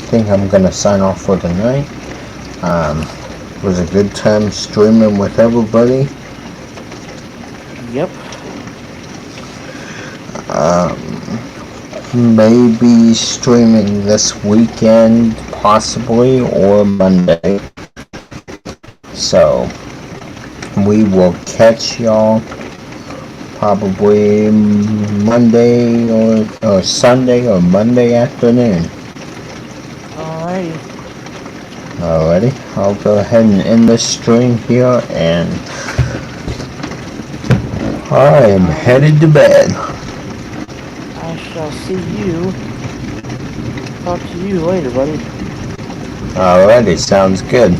Think I'm gonna sign off for the night. It was a good time streaming with everybody. Yep. Maybe streaming this weekend, possibly, or Monday. So, we will catch y'all probably Monday or Sunday or Monday afternoon. Alrighty. Alrighty, I'll go ahead and end this stream here, and I am headed to bed. I shall see you. Talk to you later, buddy. Alrighty, sounds good.